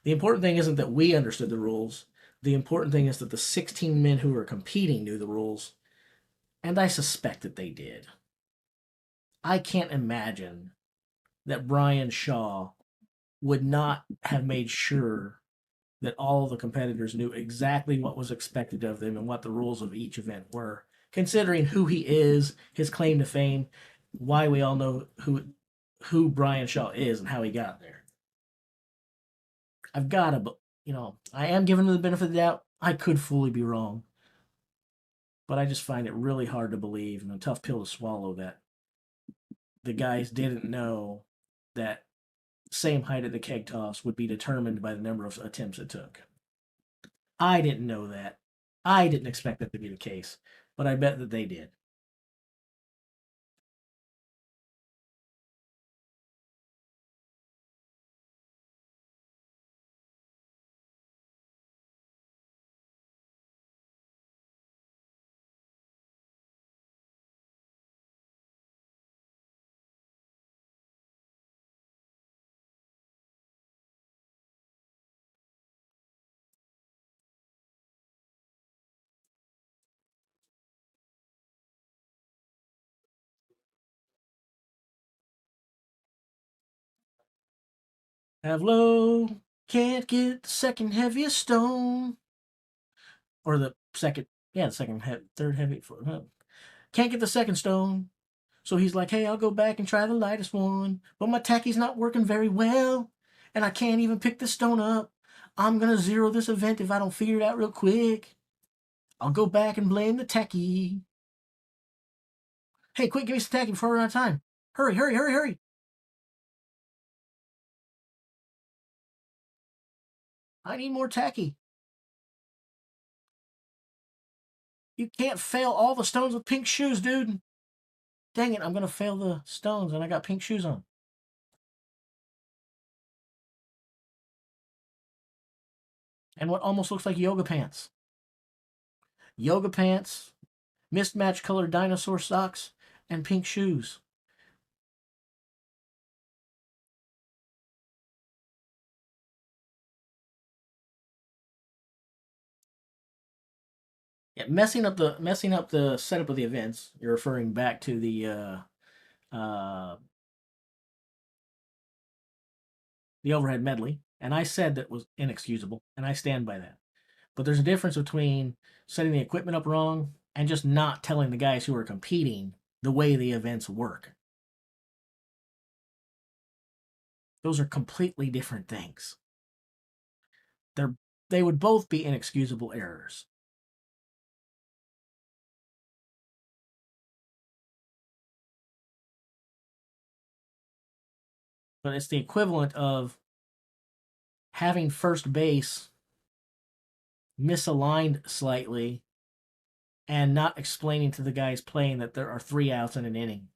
The important thing isn't that we understood the rules. The important thing is that the 16 men who were competing knew the rules, and I suspect that they did. I can't imagine that Brian Shaw would not have made sure that all the competitors knew exactly what was expected of them and what the rules of each event were, considering who he is, his claim to fame, why we all know who Brian Shaw is and how he got there. I've got to, I am giving him the benefit of the doubt. I could fully be wrong, but I just find it really hard to believe and a tough pill to swallow that the guys didn't know that same height at the keg toss would be determined by the number of attempts it took. I didn't know that. I didn't expect that to be the case, but I bet that they did. Have low, can't get the second heaviest stone. Or the second, yeah, the second, third heavy. Can't get the second stone. So he's like, hey, I'll go back and try the lightest one. But my tacky's not working very well. And I can't even pick the stone up. I'm going to zero this event if I don't figure it out real quick. I'll go back and blame the tacky. Hey, quick, give me some tacky before I run out of time. Hurry, hurry, hurry, hurry. I need more tacky. You can't fail all the stones with pink shoes, dude. Dang it, I'm going to fail the stones and I got pink shoes on. And what almost looks like yoga pants. Yoga pants, mismatched colored dinosaur socks, and pink shoes. Yeah, messing up the setup of the events. You're referring back to the overhead medley, and I said that was inexcusable, and I stand by that. But there's a difference between setting the equipment up wrong and just not telling the guys who are competing the way the events work. Those are completely different things. They would both be inexcusable errors. But it's the equivalent of having first base misaligned slightly and not explaining to the guys playing that there are 3 outs in an inning.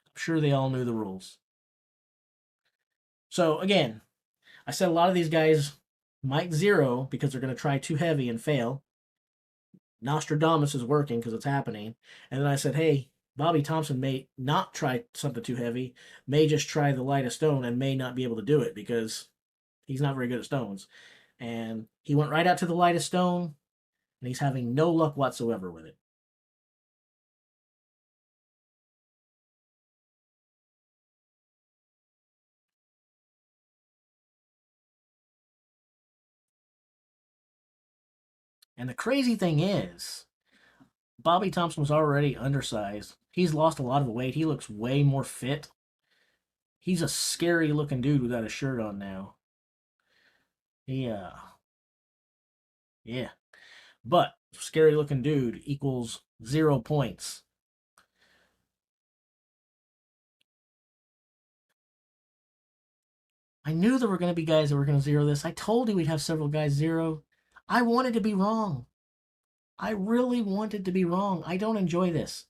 I'm sure they all knew the rules. So again, I said a lot of these guys might zero because they're going to try too heavy and fail. Nostradamus is working because it's happening. And then I said, hey, Bobby Thompson may not try something too heavy, may just try the lightest stone and may not be able to do it because he's not very good at stones. And he went right out to the lightest stone, and he's having no luck whatsoever with it. And the crazy thing is, Bobby Thompson was already undersized. He's lost a lot of weight. He looks way more fit. He's a scary looking dude without a shirt on now. Yeah. Yeah. But scary looking dude equals 0 points. I knew there were going to be guys that were going to zero this. I told you we'd have several guys zero. I wanted to be wrong. I really wanted to be wrong. I don't enjoy this.